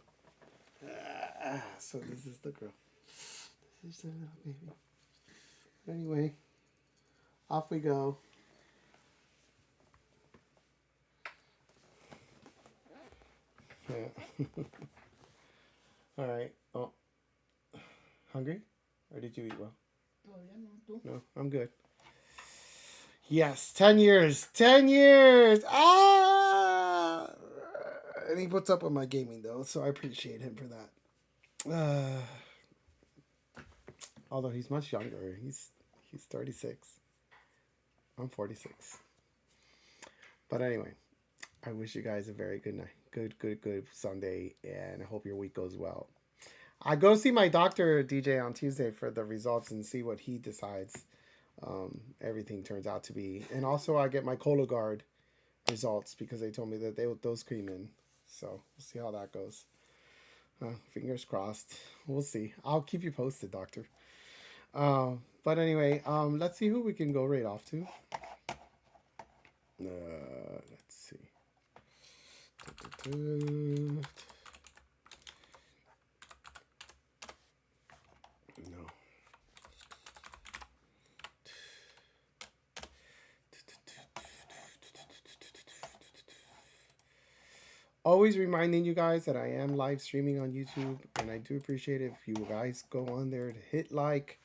So this is the girl. This is the little baby. Anyway, off we go. Yeah. All right. Oh, hungry? Or did you eat well? No, I'm good. Yes, 10 years. 10 years. Ah! And he puts up with my gaming though, so I appreciate him for that. Although he's much younger. He's 36. I'm 46. But anyway, I wish you guys a very good night. Good Sunday, and I hope your week goes well. I go see my doctor, DJ, on Tuesday for the results and see what he decides everything turns out to be. And also I get my Cologuard results because they told me that they'll scream in. So we'll see how that goes. Fingers crossed. We'll see. I'll keep you posted, doctor. But anyway, let's see who we can go right off to. Let's see. No. Always reminding you guys that I am live streaming on YouTube, and I do appreciate it if you guys go on there to hit like,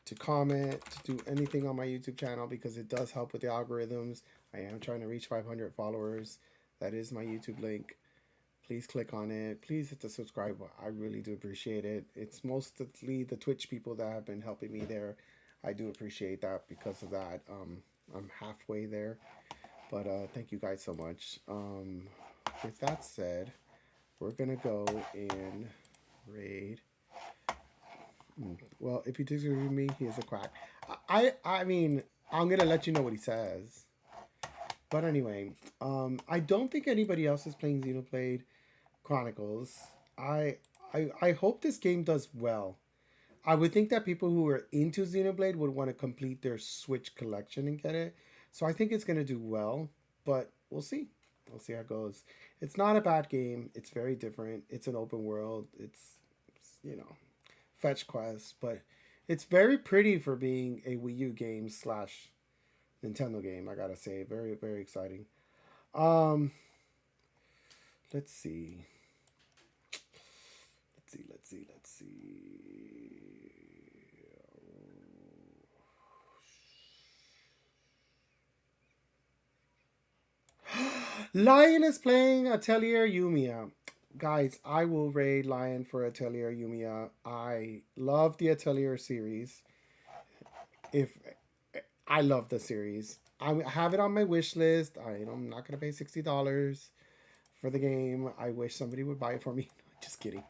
to comment, to do anything on my YouTube channel, because it does help with the algorithms. I am trying to reach 500 followers. That is my YouTube link. Please click on it. Please hit the subscribe button. I really do appreciate it. It's mostly the Twitch people that have been helping me there. I do appreciate that. Because of that, I'm halfway there. But thank you guys so much. With that said, we're gonna go and raid. Well, if you disagree with me, he is a quack. I mean, I'm gonna let you know what he says. But anyway, I don't think anybody else is playing Xenoblade Chronicles. I hope this game does well. I would think that people who are into Xenoblade would want to complete their Switch collection and get it. So I think it's going to do well, but we'll see. We'll see how it goes. It's not a bad game. It's very different. It's an open world. It's you know, fetch quests, but it's very pretty for being a Wii U game / Nintendo game, I gotta say. Very, very exciting. Let's see. Lion is playing Atelier Yumiya. Guys, I will raid Lion for Atelier Yumiya. I love the Atelier series. I love the series. I have it on my wish list. I'm not going to pay $60 for the game. I wish somebody would buy it for me. Just kidding.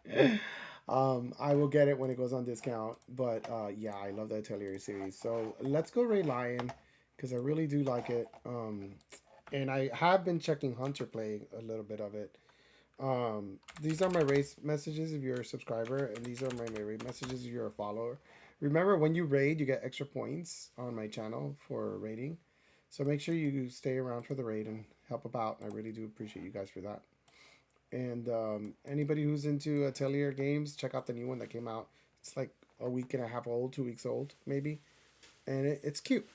I will get it when it goes on discount. But yeah, I love the Atelier series. So let's go raid Lion because I really do like it. And I have been checking Hunter play a little bit of it. These are my race messages if you're a subscriber, and these are my raid messages if you're a follower. Remember, when you raid, you get extra points on my channel for raiding. So make sure you stay around for the raid and help about. I really do appreciate you guys for that. And anybody who's into Atelier games, check out the new one that came out. It's like a week and a half old, 2 weeks old, maybe. And it's cute.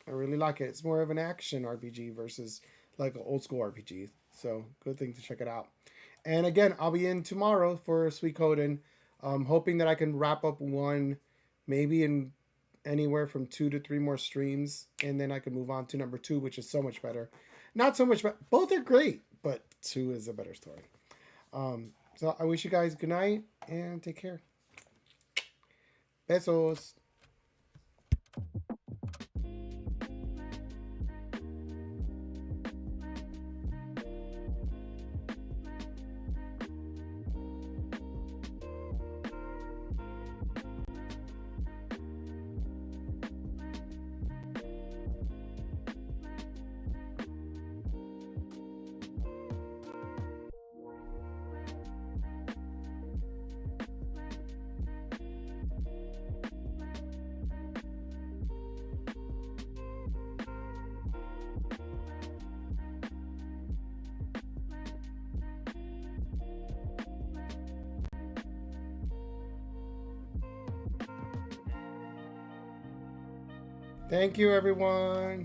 I really like it. It's more of an action RPG versus like an old school RPG. So good thing to check it out. And again, I'll be in tomorrow for Suikoden. Hoping that I can wrap up one, maybe in anywhere from 2 to 3 more streams. And then I can move on to number 2, which is so much better. Not so much, but both are great. But 2 is a better story. So I wish you guys good night and take care. Besos. Thank you, everyone.